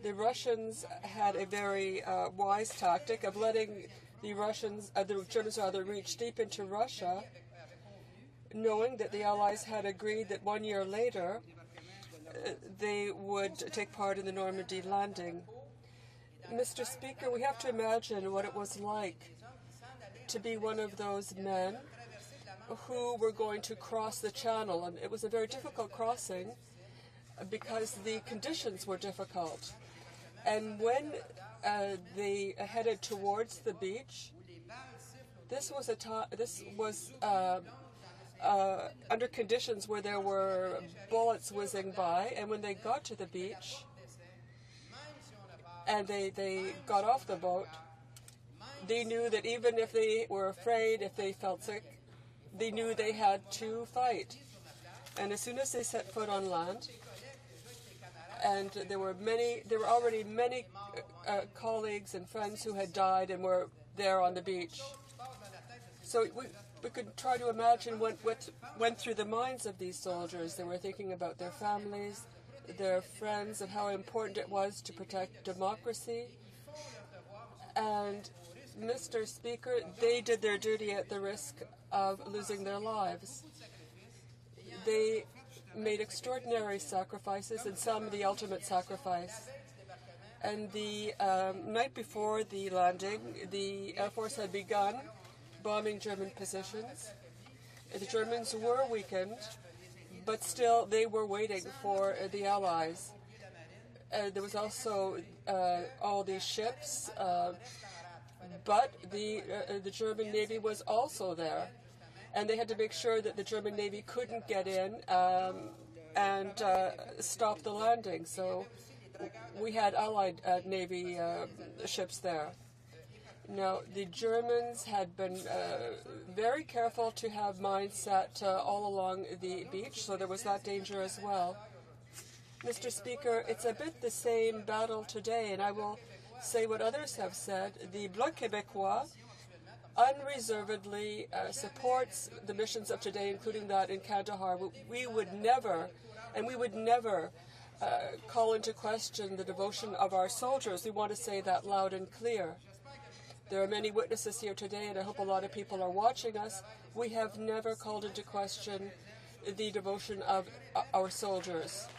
S15: The Russians had a very wise tactic of letting the Germans rather reach deep into Russia, knowing that the Allies had agreed that 1 year later they would take part in the Normandy landing. Mr. Speaker, we have to imagine what it was like to be one of those men who were going to cross the channel. And it was a very difficult crossing because the conditions were difficult. And when they headed towards the beach, this was under conditions where there were bullets whizzing by, and when they got to the beach and they got off the boat, they knew that even if they were afraid, if they felt sick, they knew they had to fight. And as soon as they set foot on land, and there were already many colleagues and friends who had died and were there on the beach. So we could try to imagine what went through the minds of these soldiers. They were thinking about their families, their friends, and how important it was to protect democracy. And, Mr. Speaker, they did their duty at the risk of losing their lives. They made extraordinary sacrifices, and some the ultimate sacrifice. And the night before the landing, the Air Force had begun bombing German positions. The Germans were weakened, but still they were waiting for the Allies. There was also all these ships, but the German Navy was also there. And they had to make sure that the German Navy couldn't get in and stop the landing. So we had Allied Navy ships there. Now, the Germans had been very careful to have mines set all along the beach, so there was that danger as well. Mr. Speaker, it's a bit the same battle today, and I will say what others have said. The Bloc Québécois unreservedly supports the missions of today, including that in Kandahar. We would never call into question the devotion of our soldiers. We want to say that loud and clear. There are many witnesses here today, and I hope a lot of people are watching us. We have never called into question the devotion of our soldiers.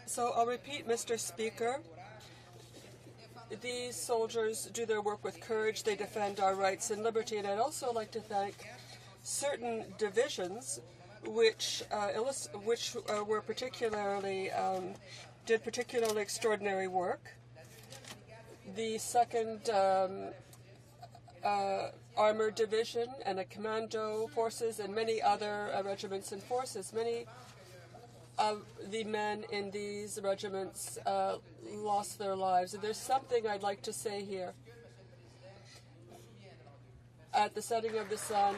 S15: So I'll repeat, Mr. Speaker. These soldiers do their work with courage. They defend our rights and liberty. And I'd also like to thank certain divisions which were particularly did particularly extraordinary work. The 2nd Armored Division and a commando forces and many other regiments and forces. Many of the men in these regiments lost their lives. And there's something I'd like to say here. At the setting of the sun,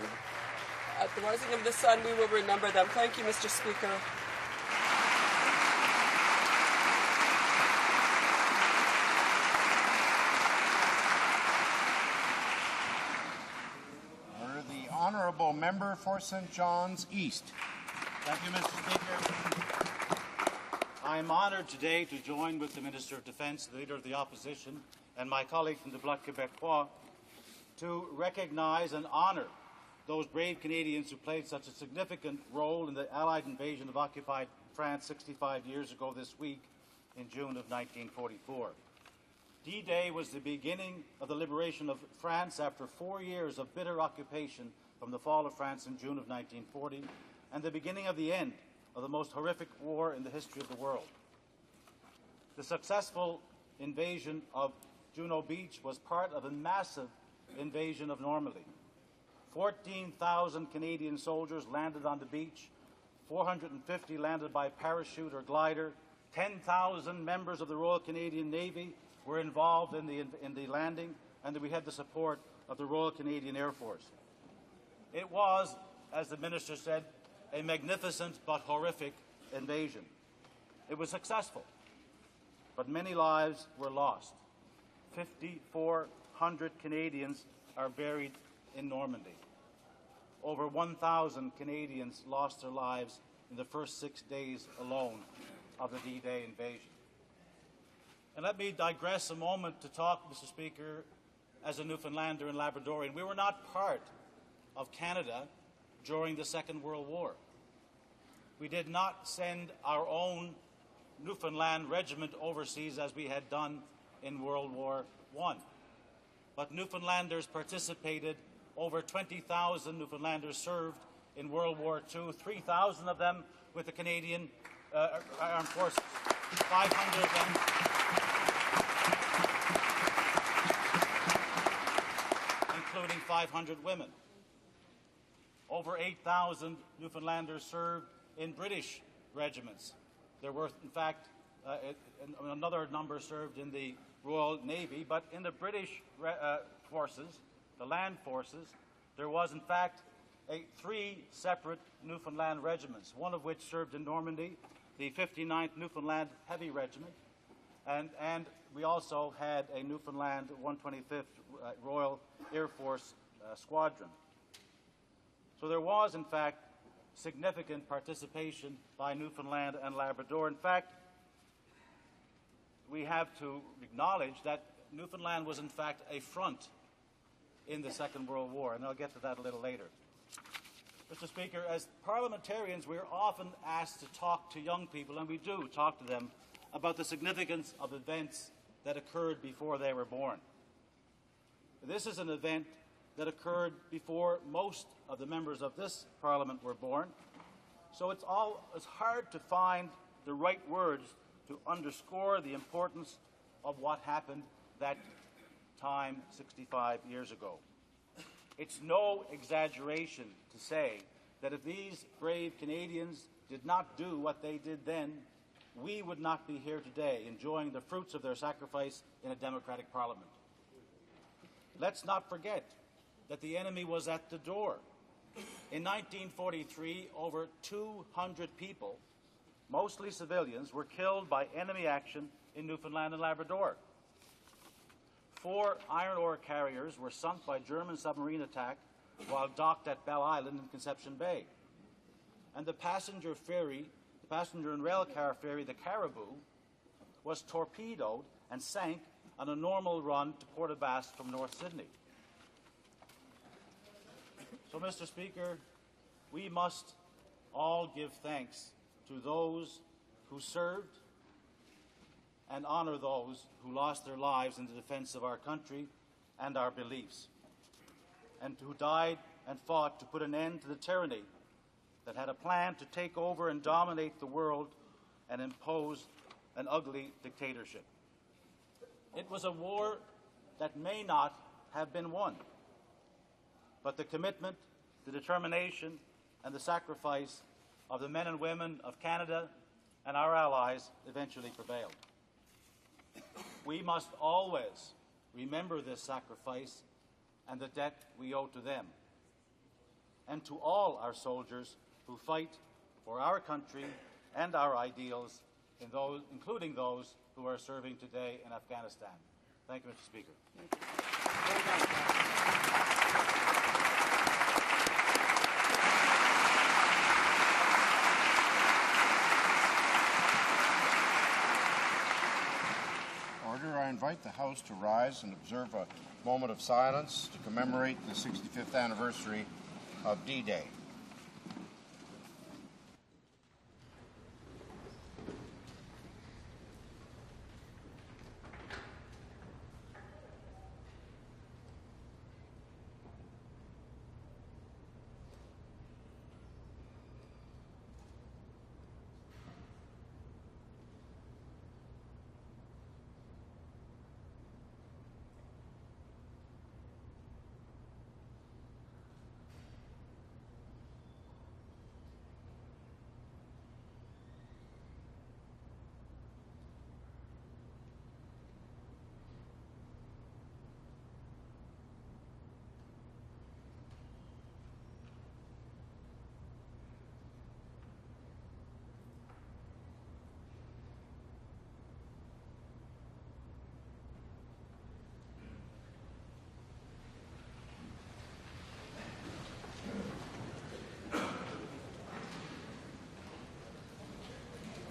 S15: at the rising of the sun, we will remember them. Thank you, Mr. Speaker.
S1: The Honourable Member for St. John's East.
S6: Thank you, Mr. Speaker. I am honoured today to join with the Minister of Defence, the Leader of the Opposition, and my colleague from the Bloc Québécois to recognise and honour those brave Canadians who played such a significant role in the Allied invasion of occupied France 65 years ago this week in June of 1944. D-Day was the beginning of the liberation of France after 4 years of bitter occupation from the fall of France in June of 1940, and the beginning of the end of the most horrific war in the history of the world. The successful invasion of Juno Beach was part of a massive invasion of Normandy. 14,000 Canadian soldiers landed on the beach, 450 landed by parachute or glider, 10,000 members of the Royal Canadian Navy were involved in the landing, and we had the support of the Royal Canadian Air Force. It was, as the Minister said, a magnificent but horrific invasion. It was successful, but many lives were lost. 5,400 Canadians are buried in Normandy. Over 1,000 Canadians lost their lives in the first 6 days alone of the D-Day invasion. And let me digress a moment to talk, Mr. Speaker, as a Newfoundlander and Labradorian. We were not part of Canada during the Second World War. We did not send our own Newfoundland regiment overseas as we had done in World War I. But Newfoundlanders participated. Over 20,000 Newfoundlanders served in World War II, 3,000 of them with the Canadian Armed Forces, 500 of them including 500 women. Over 8,000 Newfoundlanders served in British regiments. There were, in fact, another number served in the Royal Navy, but in the British forces, the land forces, there was, in fact, 3 separate Newfoundland regiments, one of which served in Normandy, the 59th Newfoundland Heavy Regiment, and we also had a Newfoundland 125th Royal Air Force Squadron. So there was, in fact, significant participation by Newfoundland and Labrador. In fact, we have to acknowledge that Newfoundland was, in fact, a front in the Second World War, and I'll get to that a little later. Mr. Speaker, as parliamentarians, we're often asked to talk to young people, and we do talk to them about the significance of events that occurred before they were born. This is an event that occurred before most of the members of this Parliament were born, so it's hard to find the right words to underscore the importance of what happened that time 65 years ago. It's no exaggeration to say that if these brave Canadians did not do what they did then, we would not be here today enjoying the fruits of their sacrifice in a democratic parliament. Let's not forget that the enemy was at the door. In 1943, over 200 people, mostly civilians, were killed by enemy action in Newfoundland and Labrador. 4 iron ore carriers were sunk by German submarine attack while docked at Belle Island in Conception Bay. And the passenger and rail car ferry, the Caribou, was torpedoed and sank on a normal run to Port aux Basques from North Sydney. So, Mr. Speaker, we must all give thanks to those who served and honor those who lost their lives in the defense of our country and our beliefs, and who died and fought to put an end to the tyranny that had a plan to take over and dominate the world and impose an ugly dictatorship. It was a war that may not have been won, but the commitment, the determination, and the sacrifice of the men and women of Canada and our allies eventually prevailed. We must always remember this sacrifice and the debt we owe to them, and to all our soldiers who fight for our country and our ideals, including those who are serving today in Afghanistan. Thank you, Mr. Speaker.
S1: Order. I invite the House to rise and observe a moment of silence to commemorate the 65th anniversary of D-Day.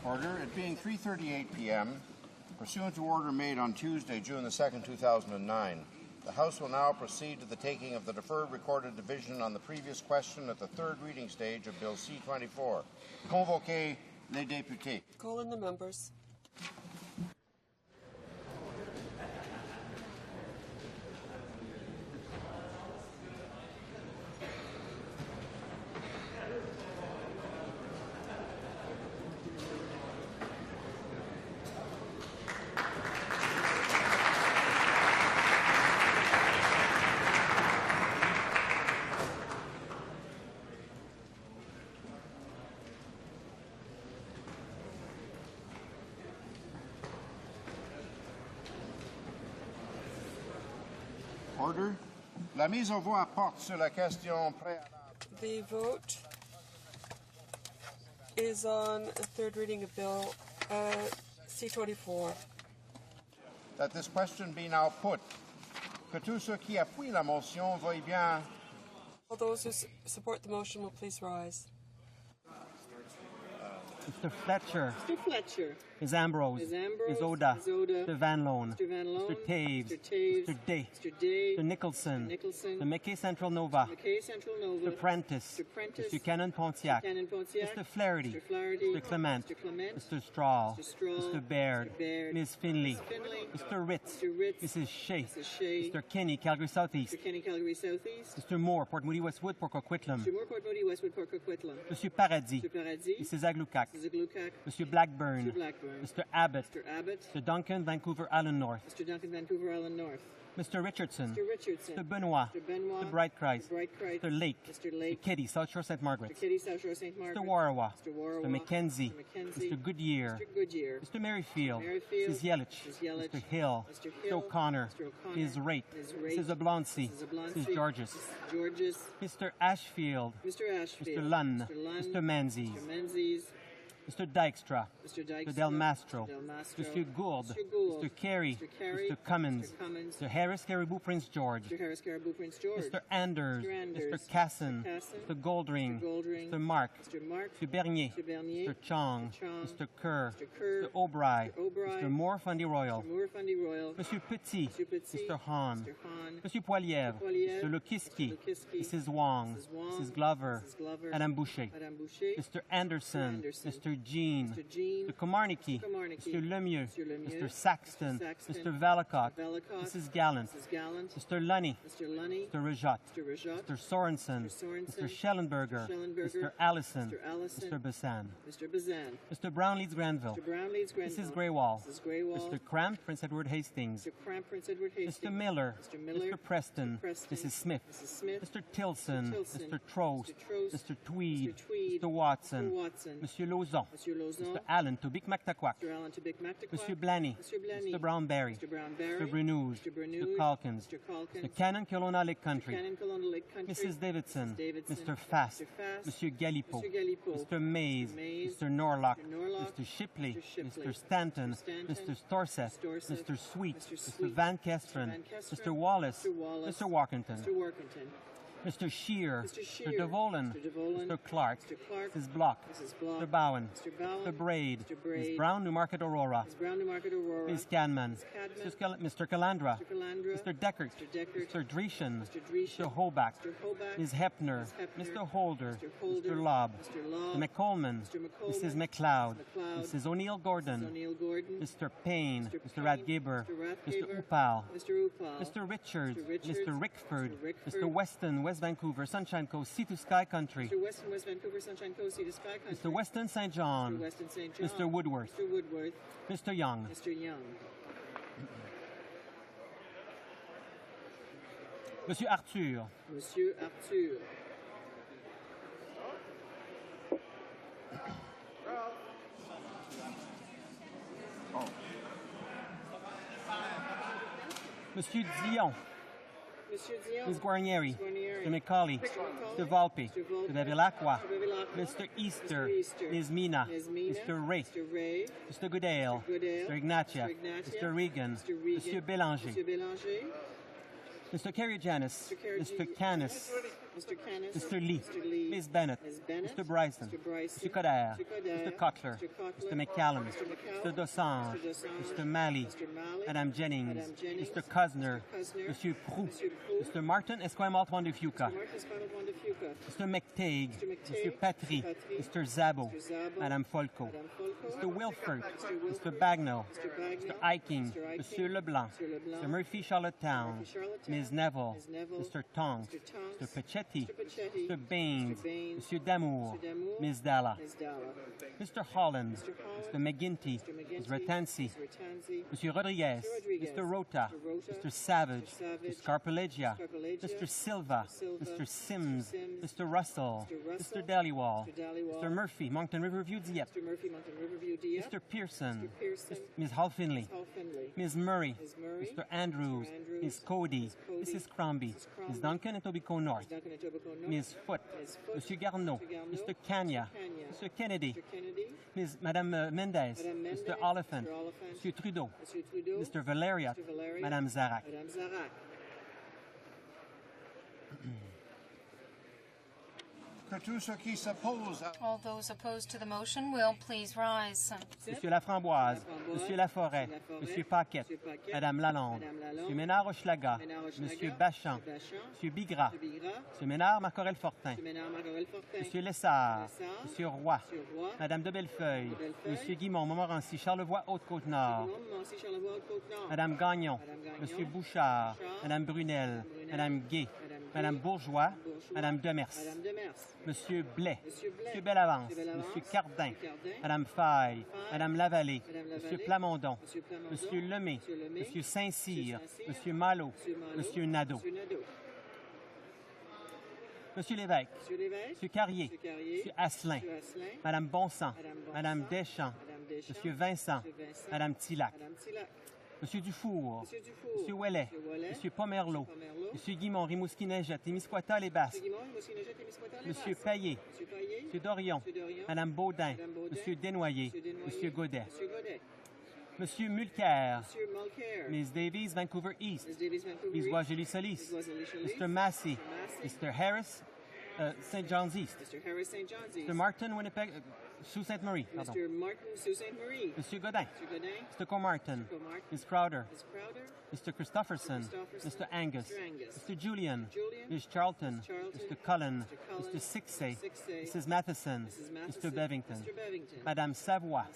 S1: Order. It being 3:38 p.m., pursuant to order made on Tuesday, June the 2nd, 2009, the House will now proceed to the taking of the deferred recorded division on the previous question at the third reading stage of Bill C-24. Convoquez les députés.
S15: Call in the members.
S1: Order. La mise aux voix porte sur la question préalable.
S15: The vote is on a third reading of Bill C-24.
S1: That this question be now put. Que tous ceux qui appuient la motion veuillent bien.
S15: All those who support the motion will please rise.
S7: Mr. Fletcher.
S25: Mr. Fletcher.
S7: Ms. Ambrose.
S25: Ms. Ambrose.
S7: Ms. Oda.
S25: Ms. Oda.
S7: Mr. Van Loan.
S25: Mr. Van Loan.
S7: Mr. Taves.
S25: Mr. Taves.
S7: Mr. Day.
S25: Mr. Day.
S7: Mr. Nicholson.
S25: Mr. Nicholson.
S7: Mr. McKay Central Nova.
S25: McKay Central Nova.
S7: Mr. Prentice.
S25: Mr. Prentice.
S7: Mr. Cannon Pontiac.
S25: Mr. Cannon Pontiac.
S7: Mr. Flaherty.
S25: Mr. Flaherty.
S7: Mr. Clement.
S25: Mr. Clement.
S7: Mr. Straw.
S25: Mr. Straw.
S7: Mr. Baird.
S25: Mr. Baird.
S7: Ms. Finley.
S25: Ms. Finley.
S7: Mr. Ritz.
S25: Mr. Ritz.
S7: Mrs. Shea.
S25: Mrs. Shea.
S7: Mr. Kenny, Calgary Southeast.
S25: Mr. Kenny, Calgary Southeast.
S7: Mr. Moore, Port Moody Westwood, Port Coquitlam.
S25: Mr. Moore, Port Moody, Westwood, Port Coquitlam.
S7: Mr. Paradis.
S25: Mr. Paradis.
S7: Mrs. Aglukac.
S25: Mrs. Aglukac.
S7: Mr. Blackburn.
S25: Mr. Blackburn.
S7: Mr. Abbott.
S25: Mr. Abbott.
S7: Mr. Duncan, Vancouver Island North.
S25: Mr. Duncan, Vancouver Island North.
S7: Mr. Richardson.
S15: Mr. Richardson.
S7: Mr. Benoit.
S15: Mr. Benoit.
S7: Mr. Brightkreis.
S15: Mr. Brightkreis.
S7: Mr. Lake.
S15: Mr. Lake.
S7: Mr. Kitty, South Shore St. Margaret.
S15: Mr. Kitty, South Shore St. Margaret.
S7: Mr. Warawa.
S15: Mr. Warawa.
S7: Mr. Mackenzie.
S15: Mr. Mackenzie.
S7: Mr. Goodyear.
S15: Mr. Goodyear.
S7: Mr. Merrifield.
S15: Merrifield.
S7: Mrs. Yelich.
S15: Mrs. Yelich.
S7: Mr. Hill.
S15: Mr.
S7: Mr.
S15: Hill.
S7: O'Connor.
S15: Mr. O'Connor.
S7: Ms. Raitt.
S15: Ms. Raitt.
S7: Mrs. Oblonsky.
S15: Mrs. Oblonsky.
S7: Mrs. Georges.
S15: Mrs. Georges.
S7: Mr. Ashfield.
S15: Mr. Ashfield.
S7: Mr. Lunn.
S15: Mr. Lunn.
S7: Mr. Menzies.
S15: Mr. Menzies.
S7: Mr. Dykstra.
S15: Mr. Dykstra.
S7: Mr. Del Mastro.
S15: Mr. Del Mastro.
S7: Mr. Gould.
S15: Mr. Gould.
S7: Mr. Carey.
S15: Mr. Carey.
S7: Mr. Cummins.
S15: Mr. Cummins.
S7: Mr. Harris Caribou Prince George.
S15: Mr. Harris Caribou Prince George.
S7: Mr. Anders.
S15: Mr. Anders.
S7: Mr. Casson.
S15: Mr. Casson.
S7: Mr. Goldring.
S15: Mr. Goldring.
S7: Mr. Mark.
S15: Mr. Mark.
S7: Mr. Bernier.
S15: Mr. Bernier.
S7: Mr. Chong.
S15: Mr. Chong.
S7: Mr. Kerr.
S15: Mr. Kerr.
S7: Mr. O'Bry.
S15: Mr. O'Bry.
S7: Mr. Moore Fundy Royal.
S15: Mr. Moore Fundy Royal.
S7: Monsieur Petit.
S15: Mr. Petit.
S7: Mr. Hahn.
S15: Mr. Hahn.
S7: Monsieur Poilievre.
S15: Mr. Poilievre.
S7: Mr. Lukiski.
S15: Mr. Lukiski.
S7: Mrs. Wong.
S15: Mrs. Wong.
S7: Mrs. Glover.
S15: Mrs. Glover.
S7: Madame Boucher.
S15: Madame Boucher.
S7: Mr. Anderson.
S15: Mr. Anderson.
S7: Mr. Jean.
S15: Mr. Jean.
S7: Mr. Komarnicki.
S15: Mr. Komarnicki.
S7: Mr. Lemieux.
S15: Mr. Lemieux.
S7: Mr. Saxton.
S15: Mr. Saxton.
S7: Mr. Valacott.
S15: Mr. Valacott.
S7: Mrs. Gallant.
S15: Mrs. Gallant.
S7: Mr. Lunny.
S15: Mr. Lunny.
S7: Mr. Rajat.
S15: Mr. Rajat.
S7: Mr. Sorensen.
S15: Mr. Sorensen.
S7: Mr. Schellenberger.
S15: Mr. Schellenberger.
S7: Mr. Allison.
S15: Mr. Allison.
S7: Mr. Bazan.
S15: Mr. Bazan.
S7: Mr. Brown Leeds Granville.
S15: Mr. Brown Leeds Grenville.
S7: Mrs. Greywall.
S15: Mrs. Greywall.
S7: Mr. Cramp, Prince Edward Hastings.
S15: Mr. Cramp, Prince Edward Hastings.
S7: Mr. Miller.
S15: Mr. Miller.
S7: Mr. Preston.
S15: Mr. Preston.
S7: Mrs. Smith.
S15: Mrs. Smith.
S7: Mr. Tilson.
S15: Mr. Tilson.
S7: Mr. Trost.
S15: Mr. Trost.
S7: Mr. Tweed.
S15: Mr. Tweed.
S7: Mr. Watson.
S15: Mr. Watson.
S7: Monsieur Lauzon.
S15: Monsieur Lauzon.
S7: Mr. Allen Tobic Mactaquac.
S15: Mr. Allen Tobic Mactaquac.
S7: Monsieur Blanny.
S15: Mr. Blanny.
S7: Mr. Brownberry.
S15: Mr. Brownberry.
S7: Mr. Brunouge.
S15: Mr. Brunouge.
S7: Mr. Calkins.
S15: Mr. Calkins.
S7: Mr. Cannon Kelowna Lake Country.
S15: Mr. Cannon Kelowna Lake Country.
S7: Mrs. Davidson.
S15: Mrs. Davidson.
S7: Mr. Fast.
S15: Mr. Fast.
S7: Monsieur Galipo.
S15: Mr. Galipo.
S7: Mr. Mays.
S15: Mr. Mays.
S7: Mr. Norlock.
S15: Mr. Norlock.
S7: Mr. Shipley.
S15: Mr. Shipley.
S7: Mr. Stanton.
S15: Mr. Stanton.
S7: Mr. Storseth.
S15: Mr. Storseth.
S7: Mr. Sweet.
S15: Mr.
S7: Mr.
S15: Sweet.
S7: Van Kesteren.
S15: Mr. Van Kesteren.
S7: Mr. Wallace.
S15: Mr. Wallace.
S7: Mr. Walkington.
S15: Mr. Workington.
S7: Mr. Shear.
S15: Mr. Shear.
S7: Mr. Devolan.
S15: Mr. Devolan.
S7: Mr. Clark.
S15: Mr. Clark.
S7: Mrs. Block.
S15: Mrs. Block.
S7: Mr. Bowen.
S15: Mr. Bowen.
S7: Mr. Braid.
S15: Mr. Braid.
S7: Ms. Brown, Newmarket Aurora.
S15: Ms. Brown, Newmarket Aurora.
S7: Ms. Canman.
S15: Ms. Cadman.
S7: Mr. Calandra.
S15: Mr. Calandra.
S7: Mr. Deckert.
S15: Mr. Deckert.
S7: Mr. Dreeshen.
S15: Mr. Dreeshen.
S7: Mr. Hoback.
S15: Mr. Hoback.
S7: Ms. Hepner.
S15: Ms. Hepner.
S7: Mr. Holder.
S15: Mr. Holder.
S7: Mr. Lobb.
S15: Mr. Lobb.
S7: Mr. McColeman.
S15: Mr. McColeman.
S7: Mrs. McLeod.
S15: Mrs. McLeod.
S7: Mrs. O'Neill Gordon.
S15: Mrs. O'Neill Gordon.
S7: Mr. Payne.
S15: Mr.
S7: Mr. Radgaber.
S15: Mr. Radgaber.
S7: Mr. Upal.
S15: Mr. Upal.
S7: Mr. Richards.
S15: Mr. Richards.
S7: Mr. Rickford.
S15: Mr. Rickford.
S7: Mr. Weston, West Vancouver, Sunshine Coast, Sea to Sky Country.
S15: Mr. Weston, West Vancouver, Sunshine Coast, Sea to Sky Country.
S7: Mr. Weston St. John.
S15: Mr. Weston St. John.
S7: Mr. Woodworth.
S15: Mr. Woodworth.
S7: Mr. Young.
S15: Mr. Young.
S7: Monsieur Arthur.
S15: Monsieur Arthur.
S7: Monsieur Dion.
S15: Monsieur Dion.
S7: Ms. Guarnieri.
S15: Ms. Guarnieri.
S7: Mr. McCauley. Mr. Volpe.
S15: Mr. Volpe.
S7: Mr. Bevilacqua.
S15: Mr. Bevilacqua.
S7: Mr. Easter.
S15: Mr. Easter.
S7: Ms. Mina.
S15: Ms. Mina.
S7: Mr. Ray.
S15: Mr. Ray.
S7: Mr. Goodale.
S15: Mr. Goodale.
S7: Mr. Ignatieff.
S15: Mr. Ignatieff.
S7: Mr. Regan.
S15: Mr. Regan.
S7: Mr. Bélanger.
S15: Mr. Bélanger.
S7: Mr. Kerry Janis.
S15: Mr. Kerry
S7: Mr. Canis.
S2: Mr. Kennis.
S7: Mr. Lee. Ms. Bennett. Mr. Bryson. Mr. Coder. Mr. Cockler. Mr. McCallum. Mr. Dosange. Mr. Malley. Madame Jennings. Mr. Cosner. Mr. Proux. Mr. Martin Esquimalt Wandefuka. Mr. McTague. Mr. Patry. Mr. Zabo. Madame Folco. Mr. Wilford. Mr. Bagnall. Mr. Eiking. Mr. Leblanc. Mr. Murphy Charlottetown. Ms. Neville. Mr. Tonk. Mr. Pachetti. Mr. Baines. Mr. Damour. Ms. Dalla. Mr. Holland. Mr. McGinty. Ms. Ratansi. Mr. Rodriguez. Mr. Rota. Mr. Savage. Mr. Scarpellegia. Mr. Silva. Mr. Sims. Mr. Russell. Mr. Dhaliwal. Mr. Murphy, Moncton Riverview Dieppe. Mr. Pearson. Ms. Hall Finley. Ms. Murray. Mr. Andrews. Ms. Cody. Mrs. Crombie. Ms. Duncan and Tobico North. Ms. Foote. Monsieur Garneau. Mr. Kanya. Mr. Kennedy. Madame Mendez. Mr. Oliphant. Monsieur Trudeau. Mr. Valeriat. Madame Zarak.
S17: All those opposed to the motion will please rise.
S7: Monsieur Laframboise, Monsieur Laforêt, Monsieur Paquette, Madame Lalonde, Monsieur Ménard-Hochelaga, Monsieur Bachan, Monsieur Bigra, Monsieur Ménard-Marcorel-Fortin, Monsieur Lessard, Monsieur Roy, Madame de Bellefeuille, Monsieur Guimond, Montmorency, Charlevoix, Haute-Côte-Nord, Madame Gagnon, Monsieur Bouchard, Madame Brunel, Madame Gay, Madame Bourgeois, Madame Demers, Monsieur Blais, Monsieur Bellavance, Monsieur Cardin, Madame Faye, Madame Lavallée, Monsieur Plamondon, Monsieur Lemay, Monsieur Saint-Cyr, Monsieur Malo, Monsieur Nadeau. Monsieur Lévesque, Monsieur Carrier, Monsieur Asselin, Madame Bonsan, Madame Deschamps, Monsieur Vincent, Madame Tillac, Monsieur Dufour, Monsieur Ouellet, Monsieur Pomerleau, Monsieur Guimond, Rimouski-Neigette, Témiscouata, les Basques, Monsieur Payet, Monsieur Dorion, Madame Baudin, Monsieur Desnoyers, Monsieur Godet, Monsieur Mulcair, Ms. Davies, Vancouver East, Ms. Guajeli-Solis, Mr. Massey, Mr. Harris, St. John's East, Mr. Martin, Winnipeg, Sault Ste. Marie, pardon.
S2: Mr. Martin, Sault Ste. Marie.
S7: Monsieur Godin, Mr. Comartin, Ms. Crowder, Mr. Christopherson, Mr. Angus, Mr. Julian, Ms. Charlton, Mr. Cullen, Mr. Sixay, Mrs. Matheson, Mr. Bevington, Madame Savoie,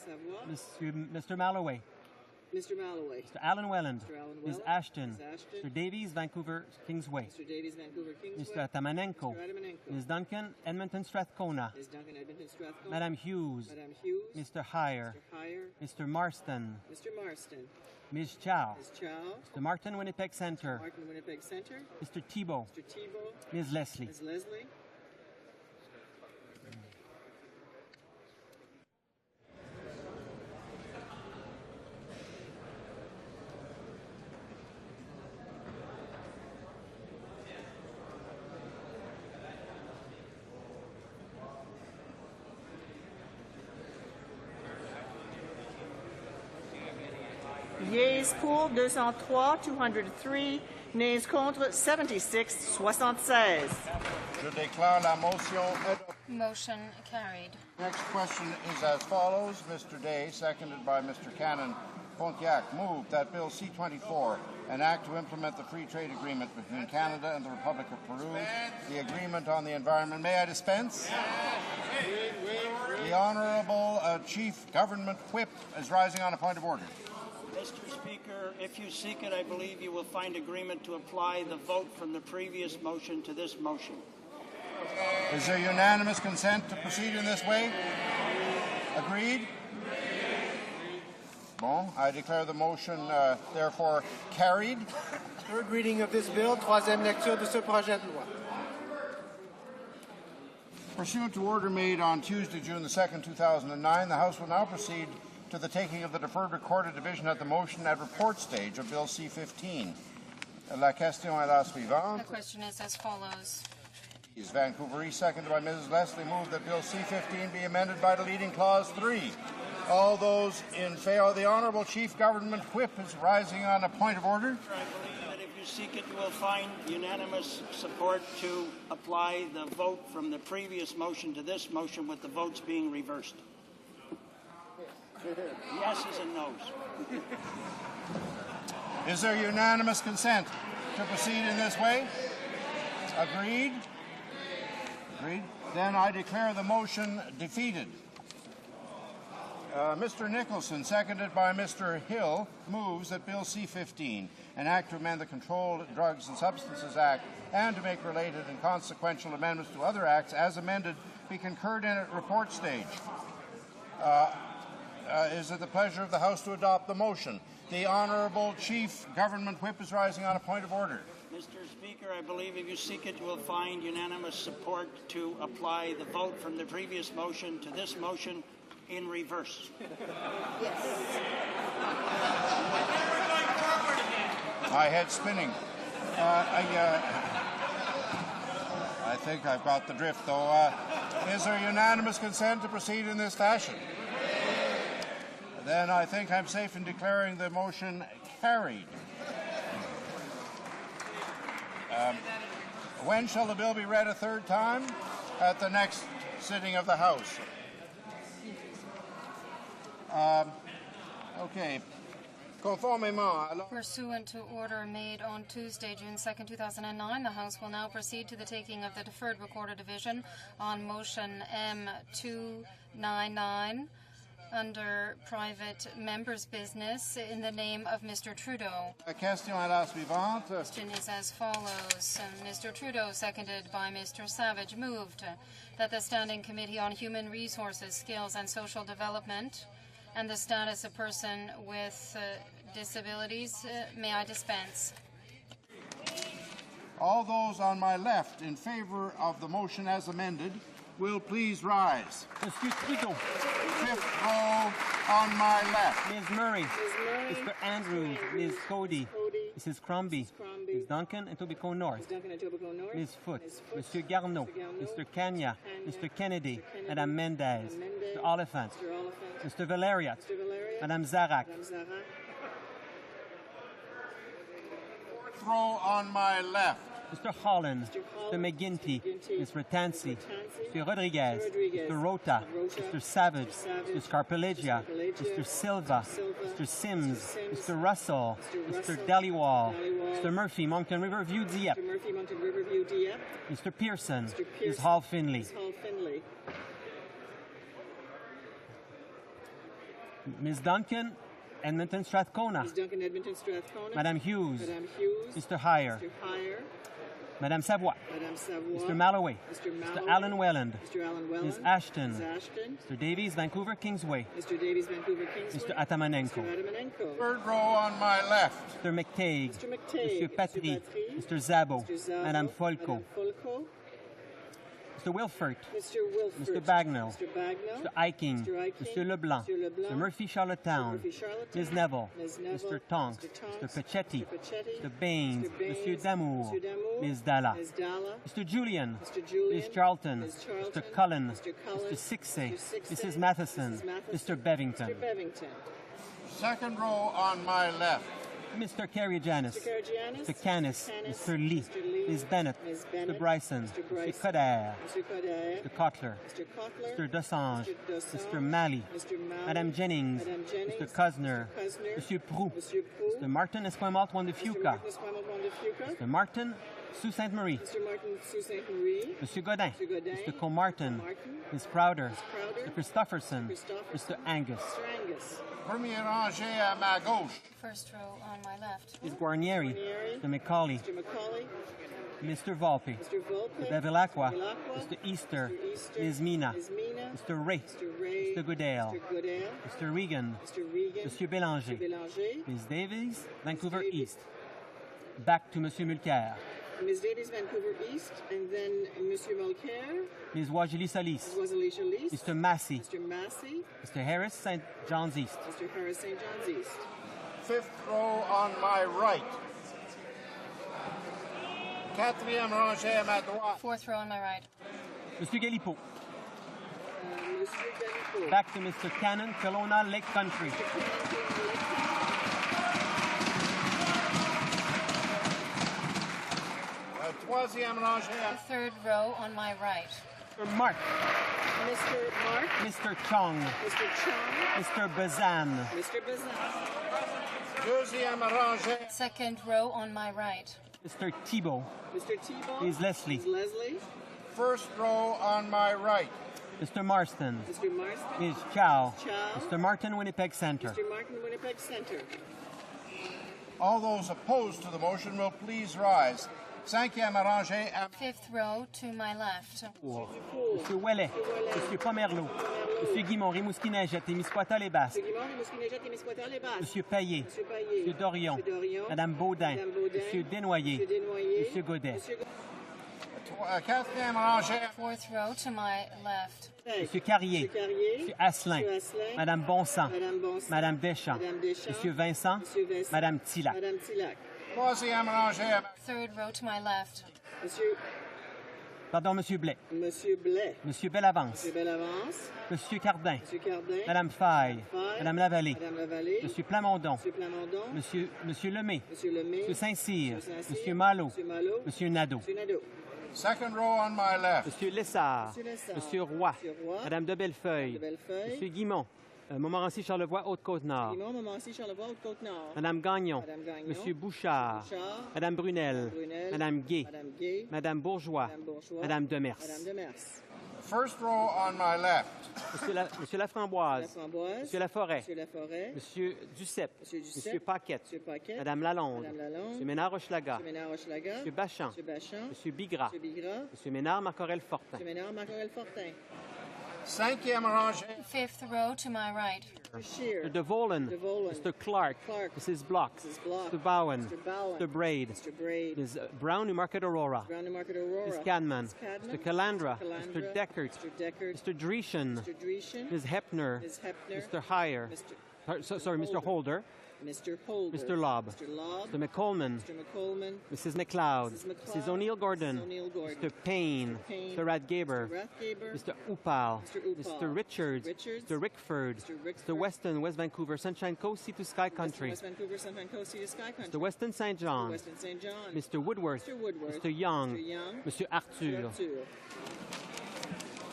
S7: Mr. Malloway,
S2: Mr. Malloway,
S7: Mr. Alan Welland, Ms. Ashton, Mr. Davies, Vancouver Kingsway, Mr. Atamanenko, Ms. Duncan, Edmonton Strathcona, Madame Hughes, Mr. Heyer, Mr. Marston, Ms. Chow, Mr. Martin, Winnipeg Centre, Mr. Thibault, Ms. Leslie.
S18: Yeas pour 203, 203. Nays contre 76, 76.
S1: Je déclare la motion adoptée.
S17: Motion carried.
S1: Next question is as follows. Mr. Day, seconded by Mr. Cannon. Pontiac moved that Bill C-24, an act to implement the free trade agreement between Canada and the Republic of Peru, the agreement on the environment. May I dispense? The Honourable Chief Government Whip is rising on a point of order.
S19: Mr. Speaker, if you seek it, I believe you will find agreement to apply the vote from the previous motion to this motion.
S1: Is there unanimous consent to proceed in this way? Agreed? Bon, I declare the motion therefore carried.
S20: Third reading of this bill, troisième lecture de ce projet de loi.
S1: Pursuant to order made on Tuesday, June the 2nd, 2009, the House will now proceed to the taking of the deferred recorded division at the motion and report stage of Bill C-15. La question est la suivante.
S17: The question is as follows.
S1: Is Vancouver East, seconded by Mrs. Leslie, moved that Bill C-15 be amended by deleting Clause 3. All those in favor, the Honourable Chief Government Whip is rising on a point of order.
S19: I believe that if you you seek it, you will find unanimous support to apply the vote from the previous motion to this motion with the votes being reversed. Yeses and noes.
S1: Is there unanimous consent to proceed in this way? Agreed? Agreed. Then I declare the motion defeated. Mr. Nicholson, seconded by Mr. Hill, moves that Bill C-15, an act to amend the Controlled Drugs and Substances Act and to make related and consequential amendments to other acts as amended, be concurred in at report stage. Is it the pleasure of the House to adopt the motion? The Honourable Chief Government Whip is rising on a point of order.
S19: Mr. Speaker, I believe if you seek it, you will find unanimous support to apply the vote from the previous motion to this motion in reverse.
S1: My head's spinning. I think I've got the drift, though. Is there unanimous consent to proceed in this fashion? Then I think I'm safe in declaring the motion carried. When shall the bill be read a third time? At the next sitting of the House. Okay.
S17: Pursuant to order made on Tuesday, June 2nd, 2009, the House will now proceed to the taking of the deferred recorder division on motion M299 under private members' business in the name of Mr. Trudeau.
S1: La question est la suivante.
S17: The question is as follows. Mr. Trudeau, seconded by Mr. Savage, moved that the Standing Committee on Human Resources, Skills and Social Development and the Status of Person with Disabilities, may I dispense?
S1: All those on my left in favor of the motion as amended will please rise.
S7: Monsieur Trudeau.
S1: Fifth row on my left.
S7: Ms. Murray. Mr. Andrews. Ms. Cody. Mrs. Crombie. Ms. Duncan and Tobico North. Ms. Foote. Monsieur Garneau. Mr. Kanya. Mr. Kennedy. Madame Mendez. Mr. Oliphant. Mr. Valeriat. Madame Zarak.
S1: Fourth row on my left.
S7: Mr. Holland, Mr. McGuinty, Ms. Ratansi, Mr. Rodriguez, Mr. Rota, Mr. Savage, Mr. Scarpellegia, Mr. Silva, Mr. Sims, Mr. Russell, Mr. Dhaliwal, Mr. Murphy, Moncton Riverview, Dieppe, Mr. Pearson, Ms. Hall Finley, Ms. Duncan, Edmonton Strathcona, Madame Hughes, Mr. Heyer, Madame Savoie, Mr. Malloway, Mr. Alan Welland, Ms. Ashton, Mr. Davies, Vancouver Kingsway, Mr. Atamanenko.
S1: Third row on my left.
S7: Mr. McTague, Mr. Patry, Mr. Zabo, Madame Folco, Mr. Wilfert, Mr. Bagnall, Mr. Eiking, Mr. Leblanc, Mr. Murphy Charlottetown, Ms. Neville, Mr. Tonks, Mr. Pachetti, Mr. Baines, Mr. Damour, Ms. Dalla, Mr. Julian, Ms. Charlton, Mr. Cullen, Mr. Sixay, Mrs. Matheson, Mr. Bevington.
S1: Second row on my left.
S7: Mr. Carey-Janis, Mr. Canis, Mr. Lee, Ms. Bennett, Mr. Bryson, Mr. Coderre, Mr. Cotler, Mr. Dosange, Mr. Malley, Madame Jennings, Mr. Cosner, Mr. Proux, Mr. Martin Esquimalt Juan de Fuca, Mr. Martin Sault Ste. Marie, Mr. Godin, Mr. Comartin, Ms. Crowder, Mr. Christopherson, Mr. Angus.
S1: Premier rangé à ma gauche.
S17: First row on my left.
S7: Ms. Guarnieri, Mr. McCauley, Mr. Volpe, Mr. Bevilacqua, Mr. Easter, Ms. Mina, Mr. Ray, Mr. Goodale, Mr. Regan, Mr. Bélanger, Ms. Davies, Vancouver East. Back to Monsieur Mulcair.
S2: Ms. Davies, Vancouver East, and then Monsieur Mulcair.
S7: Ms. Wajili Salis. Mr. Massey. Mr. Harris, St. John's East.
S2: Mr. Harris, St. John's East.
S1: Fifth row on my right. Quatrième rangée à ma droite.
S17: Fourth row on my right.
S7: Monsieur Galipo.
S2: Monsieur Galipo.
S7: Back to Mr. Cannon, Kelowna Lake Country.
S1: Troisième rangée.
S17: The third row on my right.
S7: Mr. Mark.
S2: Mr. Mark.
S7: Mr. Chong.
S2: Mr. Chong.
S7: Mr. Bazan.
S2: Mr. Bazan.
S1: Deuxième rangée.
S17: Second row on my right.
S7: Mr. Thibault.
S2: Mr. Thibault.
S7: Is Leslie.
S2: Is Leslie.
S1: First row on my right.
S7: Mr. Marston.
S2: Mr. Marston.
S7: Is Chow.
S2: Chow.
S7: Mr. Martin, Winnipeg Centre.
S2: Mr. Martin, Winnipeg Centre.
S1: All those opposed to the motion will please rise. Cinquième rangée.
S17: Fifth row to my left.
S7: Monsieur Ouellet. Monsieur Pomerleau. Monsieur Guimont, Rimouski-Neigette, Témiscouata-les-Basques.
S2: Monsieur Guimont, Rimouski-Neigette, Témiscouata-les-Basques.
S7: Monsieur Payet. Monsieur Dorion. Madame Baudin. Monsieur Desnoyers. Monsieur Godet.
S1: Quatrième rangée.
S17: Fourth row to my left.
S7: Monsieur Carrier. Monsieur Asselin. Madame Bonsan. Madame Deschamps. Monsieur Vincent. Madame Tillac.
S1: Troisième rangée.
S17: Third row to my left.
S2: Monsieur.
S7: Pardon, Monsieur Blais.
S2: Monsieur Blais.
S7: Monsieur Bellavance.
S2: Monsieur Bellavance.
S7: Monsieur Cardin.
S2: Monsieur Cardin.
S7: Madame Faye. Madame Lavallée.
S2: Madame Lavallée.
S7: Monsieur Plamondon.
S2: Monsieur Plamondon.
S7: Monsieur Lemay.
S2: Monsieur Lemay.
S7: Monsieur Saint-Cyr.
S2: Monsieur
S7: Malo.
S2: Monsieur Malo.
S7: Monsieur Nadeau.
S2: Monsieur Nadeau.
S1: Second row on my left.
S7: Monsieur Lessard.
S2: Monsieur Lessard.
S7: Monsieur Roy.
S2: Monsieur Roy.
S7: Madame de Bellefeuille. Monsieur Guimont. Montmorency-Charlevoix, Haute-Côte-Nord.
S2: Guimont, Montmorency, Charlevoix, Haute-Côte-Nord.
S7: Madame Gagnon.
S2: Madame Gagnon.
S7: Monsieur Bouchard. Madame Brunel. Madame Gay.
S2: Madame Gay.
S7: Madame Bourgeois. Madame Demers.
S2: Madame Demers.
S1: First row on my left.
S7: Monsieur Laframboise. Monsieur Laforêt.
S2: Monsieur Laforêt.
S7: Monsieur Duceppe.
S2: Monsieur
S7: Paquette.
S2: Monsieur Paquette.
S7: Madame Lalonde.
S2: Madame Lalonde.
S7: Monsieur Ménard-Hochelaga.
S2: Monsieur Ménard-Hochelaga.
S7: Monsieur Bachan.
S2: Monsieur Bachan.
S7: Monsieur Bigras.
S2: Monsieur Bigras.
S7: Monsieur Ménard-Marcorel-Fortin.
S2: Monsieur Ménard-Marcorel-Fortin.
S1: Cinquième rangée.
S17: Fifth row to my right.
S2: Shear.
S7: Mr. De Volen. Mr. Clark. Mrs. Block. Mr. Bowen. Mr. Braid.
S2: Mr. Braid.
S7: Ms. Brown, Newmarket Aurora.
S2: Brown, Newmarket Aurora.
S7: Ms. Cadman.
S2: Cadman.
S7: Mr. Calandra.
S2: Calandra.
S7: Mr. Deckert.
S2: Mr. Deckert.
S7: Mr. Dreeshen.
S2: Mr. Dreeshen.
S7: Ms. Hepner.
S2: Ms. Hepner.
S7: Mr. Heyer. Mr. Holder.
S2: Mr. Holder.
S7: Mr. Lobb.
S2: Mr. Lobb.
S7: Mr. McColeman.
S2: Mr. McColeman.
S7: Mrs. McLeod.
S2: Mrs. McLeod.
S7: Mrs. O'Neill Gordon.
S2: Mrs. O'Neill Gordon.
S7: Mr. Payne.
S2: Payne.
S7: Mr. Radgaber.
S2: Mr. Rathgaber.
S7: Mr. Upal.
S2: Mr. Upal.
S7: Mr. Richards. Mr. Rickford. Mr. Weston, West Vancouver, Sunshine Coast, Sea to Sky Country.
S2: West Vancouver, Sunshine Coast, Sea to Sky Country.
S7: Mr. Weston St. John.
S2: Weston St. John.
S7: Mr. Woodworth.
S2: Mr. Woodworth.
S7: Mr. Young.
S2: Mr. Young.
S7: Monsieur Arthur.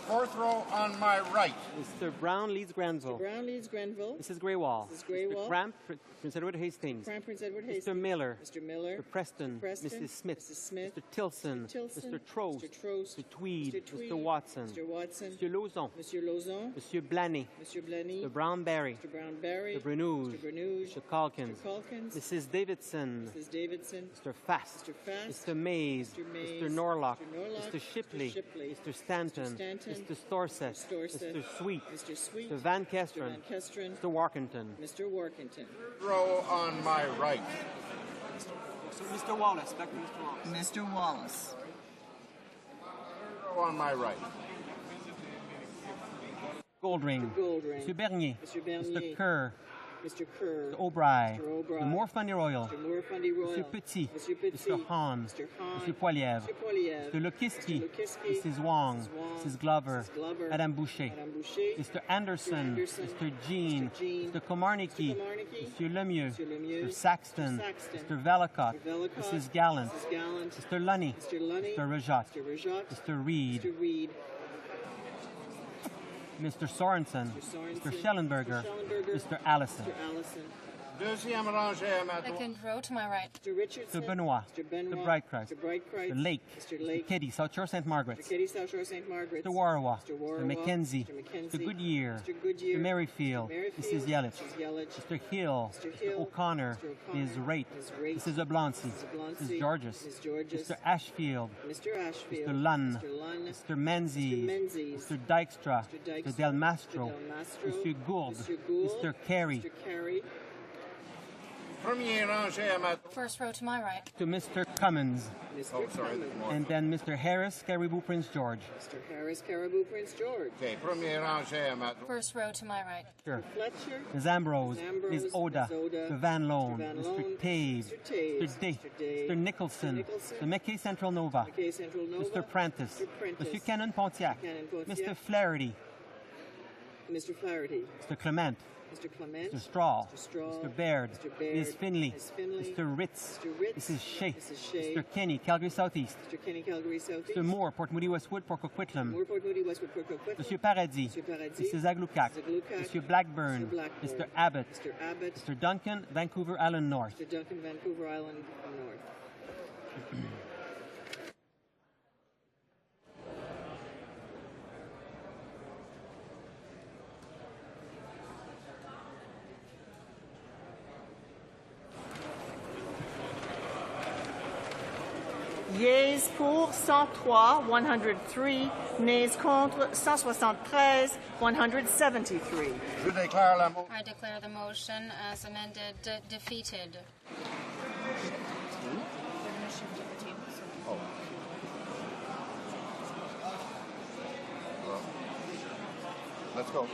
S1: Fourth row on my right.
S7: Mr. Brown leads Granville.
S2: Mr. Brown leads Grenville.
S7: Mrs. Greywall.
S2: Mrs. Greywall.
S7: Mr. Cramp, Prince Edward Hastings.
S2: Cramp, Prince Edward
S7: Mr.
S2: Hastings.
S7: Miller.
S2: Mr. Miller.
S7: Mr. Preston. Mrs. Smith.
S2: Mrs. Smith.
S7: Mr. Tilson.
S2: Mr. Tilson.
S7: Mr. Trost.
S2: Mr. Trost.
S7: Mr. Tweed.
S2: Mr. Tweed.
S7: Mr. Watson.
S2: Mr. Watson.
S7: Mr. Lauzon.
S2: Monsieur Lauzon.
S7: Monsieur Blaney.
S2: Monsieur Blaney.
S7: Mr. Brownberry.
S2: Mr. Brownberry.
S7: Mr. Brenouge.
S2: Mr. Brenouge.
S7: Mr. Calkins.
S2: Mr. Calkins.
S7: Mrs. Davidson.
S2: Mrs. Davidson.
S7: Mr. Fast.
S2: Mr. Fast.
S7: Mr. Mays.
S2: Mr. Mays.
S7: Mr. Norlock.
S2: Mr. Norlock.
S7: Mr. Shipley.
S2: Mr. Shipley.
S7: Mr. Stanton.
S2: Mr. Stanton.
S7: Mr. Storsett.
S2: Mr. Storsett.
S7: Mr. Sweet.
S2: Mr. Sweet.
S7: Mr. Van Kesteren.
S2: Mr. Van Kesteren.
S7: Mr. Warkington.
S2: Mr. Workington.
S1: Row on my right.
S7: Mr. Wallace. Back to Mr. Wallace.
S2: Mr. Wallace.
S1: Row on my right.
S7: Goldring.
S2: Goldring.
S7: Mr. Bernier.
S2: Mr. Bernier.
S7: Mr. Kerr.
S2: Mr. Kerr.
S7: Mr. O'Brien.
S2: Mr. O'Brien.
S7: Mr. Moore-Fundy Royal.
S2: Mr. Moore-Fundy Royal.
S7: Mr. Petit.
S2: Mr. Petit.
S7: Mr. Hahn.
S2: Mr. Hahn.
S7: Mr. Poilievre.
S2: Mr. Poilievre.
S7: Mr. Lukiski.
S2: Mr. Lukiski.
S7: Mrs. Wong.
S2: Mrs. Wong.
S7: Mrs. Glover.
S2: Mrs. Glover.
S7: Madame Boucher.
S2: Madame Boucher.
S7: Mr. Anderson.
S2: Mr. Anderson.
S7: Mr. Jean.
S2: Mr. Jean.
S7: Mr. Komarnicki.
S2: Mr. Komarnicki.
S7: Mr. Lemieux.
S2: Mr. Lemieux.
S7: Mr. Saxton.
S2: Mr. Saxton.
S7: Mr. Velicott.
S2: Mr. Velicott.
S7: Mrs. Gallant.
S2: Mrs. Gallant.
S7: Mr. Lunny.
S2: Mr. Lunny.
S7: Mr. Rajat.
S2: Mr. Rajat.
S7: Mr. Reed.
S2: Mr. Reed.
S7: Mr. Sorensen.
S2: Mr. Sorensen.
S7: Mr. Schellenberger.
S2: Mr. Schellenberger.
S7: Mr. Allison.
S2: Mr. Allison.
S1: Deuxième rangée à ma droite.
S17: Second row to my right.
S2: Mr. Richardson.
S7: Mr. Benoit.
S2: Mr. Benoit.
S7: Mr. Brightcrest.
S2: Mr. Brightcrest.
S7: Mr. Lake.
S2: Mr. Lake.
S7: Mr. Kitty, South Shore St. Margaret's.
S2: Mr. Kitty, South Shore St. Margaret's.
S7: Mr. Warwa.
S2: Mr. Warwa.
S7: Mr. Mackenzie.
S2: Mr. Mackenzie.
S7: Mr. Goodyear.
S2: Mr. Goodyear.
S7: Mr. Merrifield.
S2: Mr. Merrifield.
S7: Mrs. Yelich.
S2: Mrs. Yelich.
S7: Mr. Hill.
S2: Mr. Hill.
S7: Mr. O'Connor.
S2: Mr. O'Connor.
S7: Ms. Raitt.
S2: Ms. Raitt.
S7: Mrs. Oblonsky.
S2: Mrs. Oblonsky.
S7: Mrs. Georges.
S2: Ms. Georges.
S7: Mr. Ashfield.
S2: Mr. Ashfield.
S7: Mr. Lunn.
S2: Mr. Lunn.
S7: Mr. Menzies.
S2: Mr. Menzies.
S7: Mr. Dykstra.
S2: Mr. Dykstra.
S7: Mr. Del Mastro.
S2: Mr. Del Mastro.
S7: Mr. Gould.
S2: Mr. Gould.
S7: Mr. Carey.
S2: Mr. Carey.
S1: Premier rangée à ma droite.
S17: First row to my right.
S7: To Mr. Cummins.
S2: Mr.
S1: Oh, sorry.
S2: Cummins.
S7: And then Mr. Harris, Caribou Prince George.
S2: Mr. Harris, Caribou Prince George.
S1: Okay, premier rangée à ma droite.
S17: First row to my right.
S7: Sure.
S2: Fletcher.
S7: Ms. Ambrose.
S2: Ms. Ambrose.
S7: Ms. Oda.
S2: Ms. Oda.
S7: Mr. Van Loan.
S2: Mr. Van
S7: Mr.
S2: Loan.
S7: Taves.
S2: Mr. Taves.
S7: Mr. Day.
S2: Mr. Day.
S7: Mr. Nicholson.
S2: Mr. Nicholson.
S7: Mr. McKay Central Nova.
S2: McKay Central Nova.
S7: Mr. Prentice.
S2: Mr. Prentice.
S7: Mr. Cannon Pontiac.
S2: Cannon Pontiac.
S7: Mr. Flaherty.
S2: Mr. Flaherty.
S7: Mr. Clement.
S2: Mr. Clement.
S7: Mr. Straw.
S2: Mr. Straw.
S7: Mr. Baird.
S2: Mr. Baird.
S7: Ms. Finley.
S2: Ms. Finley.
S7: Mr. Ritz.
S2: Mr. Ritz.
S7: Mrs. Shea.
S2: Mrs. Shea.
S7: Mr. Kenny, Calgary Southeast.
S2: Mr. Kenny, Calgary Southeast.
S7: Mr. Moore, Port Moody Westwood, Port Coquitlam.
S2: Moore, Port Moody Westwood, Port Coquitlam.
S7: Mr. Paradis.
S2: Mr. Paradis.
S7: Mr. Zaglucak. Mr. Blackburn.
S2: Mr. Blackburn.
S7: Mr. Abbott.
S2: Mr. Abbott.
S7: Mr. Duncan, Vancouver Island North.
S2: Mr. Duncan, Vancouver Island North.
S18: Yeas pour 103, 103. Nays contre 173, 173.
S17: I declare the motion as amended defeated.
S1: Let's go.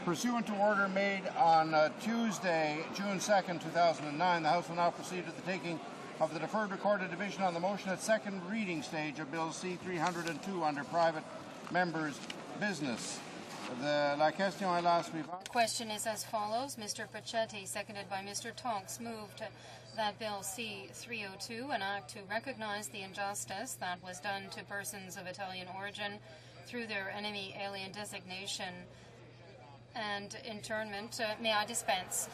S1: Pursuant to order made on Tuesday, June 2nd, 2009, the House will now proceed to the taking of the deferred recorded division on the motion at second reading stage of Bill C-302 under private members' business. La question est la suivante.
S17: The question is as follows. Mr. Pachetti, seconded by Mr. Tonks, moved that Bill C-302, an act to recognize the injustice that was done to persons of Italian origin through their enemy alien designation and internment. May I dispense?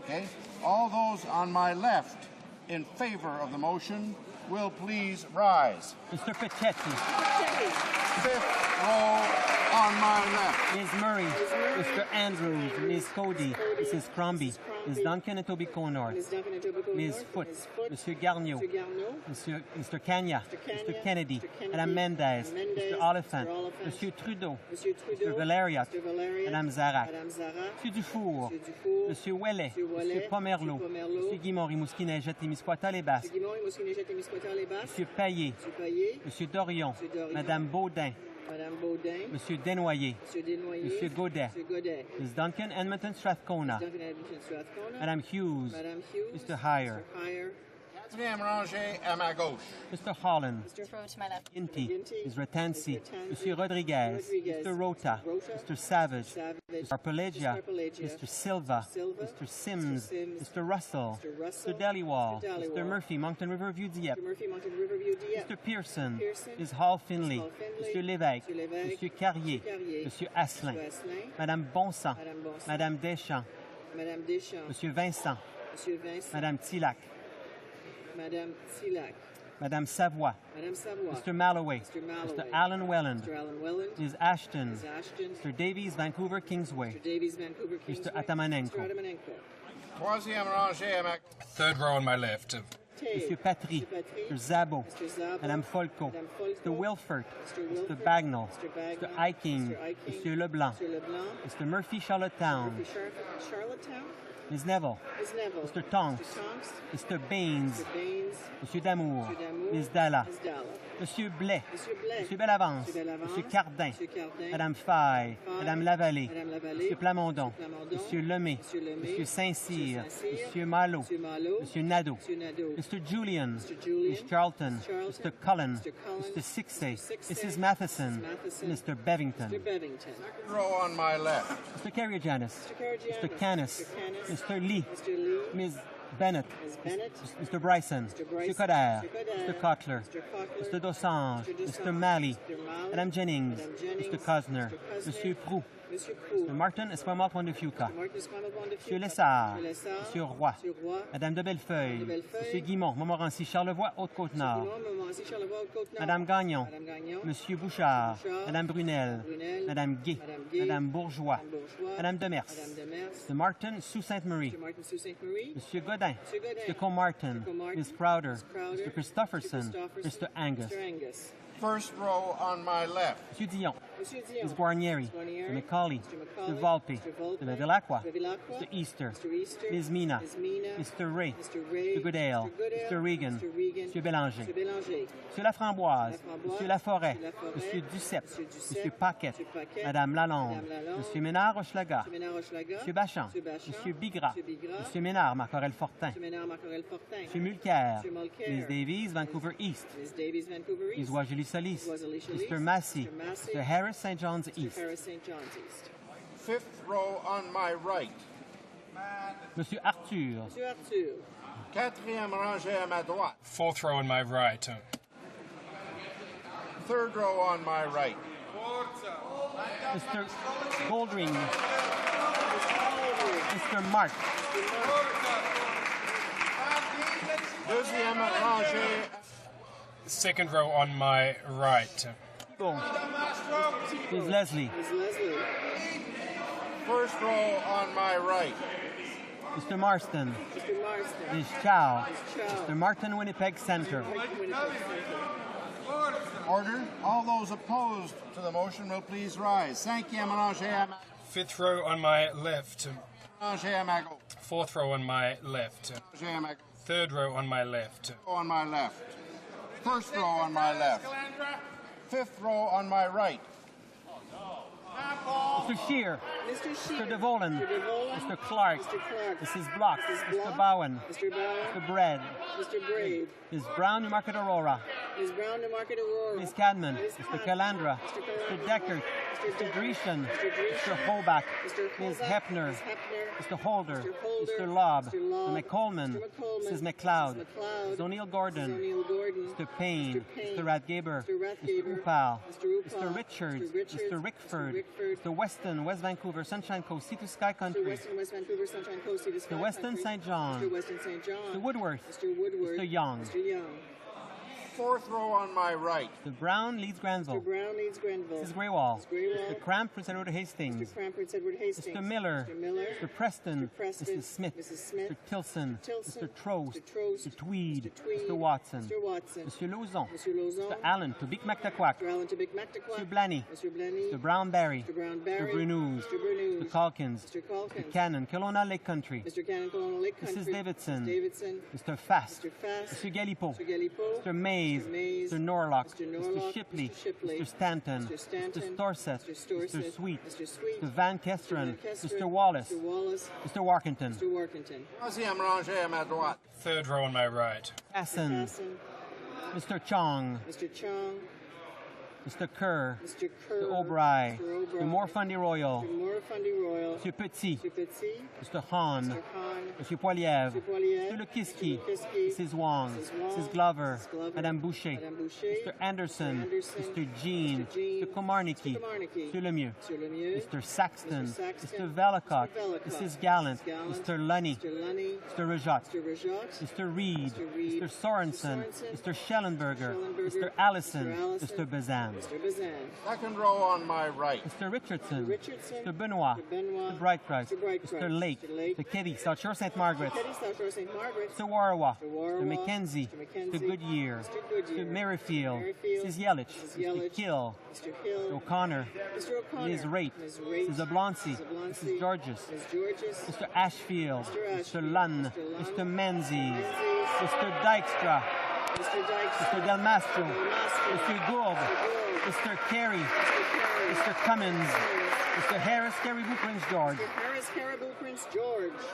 S1: Okay. All those on my left in favor of the motion will please rise.
S7: Mr. Pachetti.
S1: Fifth row on my left.
S7: Ms. Murray. Mr. Andrews. Ms. Cody. Mrs. Crombie. Ms. Duncan and Toby Conor. Ms. Foote. Monsieur Garneau. Mr. Kanya. Mr. Kennedy. Madame Mendez. Mr. Oliphant. Monsieur Trudeau. Mr. Valeriot. Madame Zarak. Monsieur Dufour. Monsieur Ouellet. Monsieur Pomerleau. Monsieur Guimont, Rimouski, Jette, Témiscouata, les Basques. Monsieur Payet. Monsieur Dorion. Madame Baudin.
S2: Madame Baudin.
S7: Monsieur Desnoyers. Monsieur Godet. Ms. Duncan, Edmonton, Strathcona. Madame Hughes. Mr. Heyer.
S1: Quatrième rangée à ma gauche.
S7: Mr. Holland.
S17: Throw to my left.
S7: Ginty. Ms. Ratansi. Monsieur Rodriguez. Mr. Rota. Mr. Savage. Mr. Pelagia. Mr. Silva. Mr. Sims. Mr. Russell. Mr. Deliwall. Mr. Murphy, Moncton Riverview Dieppe. Mr. Pearson. Ms. Hall Finley. Mr. Lévesque. Monsieur Carrier. Monsieur Asselin. Madame Bonsan. Madame Deschamps. Monsieur Vincent. Madame Tillac.
S2: Madame Tillac.
S7: Madame Savoie. Mr. Malloway. Mr. Alan Welland. Ms. Ashton. Mr. Davies, Vancouver, Kingsway. Mr. Atamanenko.
S1: Troisième rangée à ma
S13: Third row on my left.
S7: Mr. Patry. Mr. Zabo. Madame Folco. Mr. Wilford. Mr. Bagnall. Mr. Eiking. Mr. Leblanc. Mr. Murphy, Charlottetown. Ms. Neville. Mr. Tonks. Mr. Baines. Monsieur Damour. Ms. Dalla. Monsieur Blais. Monsieur Bellavance. Monsieur Cardin. Madame Faye. Madame Lavallée. Monsieur Plamondon. Monsieur Lemay. Monsieur Saint-Cyr. Monsieur Malo. Monsieur Nadeau. Mr. Julian. Ms. Charlton. Mr. Cullen. Mr. Sixay. Mrs. Matheson. Mr. Bevington.
S1: row on my left.
S7: Mr. Carrier-Janis. Mr. Canis. Mr. Lee. Ms. Bennett. Mr. Bryson. Mr. Coder. Mr. Cotler. Mr. Dosange. Mr. Malley. Madame Jennings. Mr. Cosner. Monsieur Proux. Mr. Martin Esquimalt de Fuca. Monsieur Lessard. Monsieur Roy. Madame de Bellefeuille. Monsieur Guimont, Montmorency, Charlevoix, Haute-Côte-Nord. Madame Gagnon. Monsieur Bouchard. Madame Brunel. Madame Gay. Madame Bourgeois. Madame Demers. Mr. Martin, Sault-Sainte-Marie. Monsieur Godin. Mr. Comartin. Ms. Crowder. Mr. Christopherson. Mr. Angus.
S1: First row on my left.
S7: Monsieur Dion. Ms. Guarnieri. Mr. McCauley. Mr. Volpe. Mr. Bevilacqua. Mr. Easter. Ms. Mina. Mr. Ray. Mr. Goodale. Mr. Regan. Monsieur Bélanger. Monsieur Laframboise. Monsieur Laforêt. Monsieur Duceppe. Monsieur Paquette. Madame Lalonde. Monsieur Ménard Hochelaga. Monsieur Bachand. Monsieur Bigras. Monsieur Ménard Marcorel-Fortin. Monsieur Mulcair. Ms. Davies, Vancouver East. Ms. Joie-Julie Solis. Mr. Massey. Mr. Harris St. John's East.
S1: Fifth row on my right.
S7: Monsieur Arthur.
S1: Quatrième rangée à ma droite.
S13: Fourth row on my right.
S1: Third row on my right.
S7: Mr. Goldring. Mr. Mark.
S1: Deuxième rangée.
S13: Second row on my right.
S7: Bon. Ms. Leslie.
S1: First row on my right.
S7: Mr. Marston. Ms. Chow. Mr. Martin Winnipeg Centre.
S1: Order. All those opposed to the motion will please rise. Cinquième rangée à ma...
S13: Fifth row on my left.
S1: Rangée à ma gauche.
S13: Fourth row on my left.
S1: Rangée à ma gauche.
S13: Third row on my left.
S1: On my left. First row on my left. Fifth row on my right.
S7: Mr. Scheer. Mr. De Volen. Mr. Clark. Mrs. Block. Mr. Bowen. Mr. Bread. Ms. Brown, Newmarket Aurora. Ms. Cadman. Mr. Calandra. Mr. Deckert. Mr. Grecian. Mr. Holbach. Ms. Hepner. Mr. Holder. Mr. Lobb. Mr. McColman. Mrs. McLeod. Mr. O'Neill Gordon. Mr. Payne. Mr. Radgaber. Mr. Upal. Mr. Richards. Mr. Rickford. Mr. Weston, West Vancouver, Sunshine Coast, Sea to Sky Country. Mr. Weston St. John. Mr. Woodworth. Mr. Young.
S1: Fourth row on my right.
S7: Mr. Brown, Leeds Granville. Mrs. Greywall. Mr. Cramp, Prince Edward Hastings. Mr. Miller. Mr. Preston. Mrs. Smith. Mr. Tilson. Mr. Trost. Mr. Tweed. Mr. Watson. Mr. Lauzon. Mr. Allen, to Big Mactaquac. Mr. Blaney. Mr. Brownberry. Mr. Brunews. Mr. Calkins. Mr. Cannon, Kelowna Lake Country. Mrs. Davidson. Mr. Fast. Mr. Galipo. Mr. Mays. Mr. Norlock. Mr. Shipley. Mr. Stanton. Mr. Storsett. Mr. Sweet. Mr. Van Kesteren. Mr. Wallace. Mr. Warkington.
S1: Troisième rangée à ma droite.
S13: Third row on my right.
S7: Hassan. Mr. Chong. Mr. Kerr. Mr. O'Brien. Mr. Morfundy Royal. Mr. Petit. Mr. Hahn. Mr. Poilievre. Mr. Lukiski. Mrs. Wong. Mrs. Glover. Madame Boucher. Mr. Anderson. Mr. Jean. Mr. Komarnicki. Mr. Lemieux. Mr. Saxton. Mr. Velicott. Mrs. Gallant. Mr. Lunny. Mr. Rajat. Mr. Reed. Mr. Sorensen. Mr. Schellenberger. Mr. Allison. Mr. Bazan.
S1: Second row on my right.
S7: Mr. Richardson. Mr. Benoit. Mr. Brightprice. Mr. Lake. Mr. Kitty, South Shore St. Margaret. Mr. Warawa. Mr. Mackenzie. Mr. Goodyear. Mr. Merrifield. Mrs. Yelich. Mr. Kill. Mr. O'Connor. Ms. Raitt. Mrs. Oblonsky. Mrs. Georges. Mr. Ashfield. Mr. Lunn. Mr. Menzies. Mr. Dykstra. Mr. Del Mastro. Mr. Gould. Mr. Carey. Mr. Cummins. Mr. Harris, Caribou, Prince George.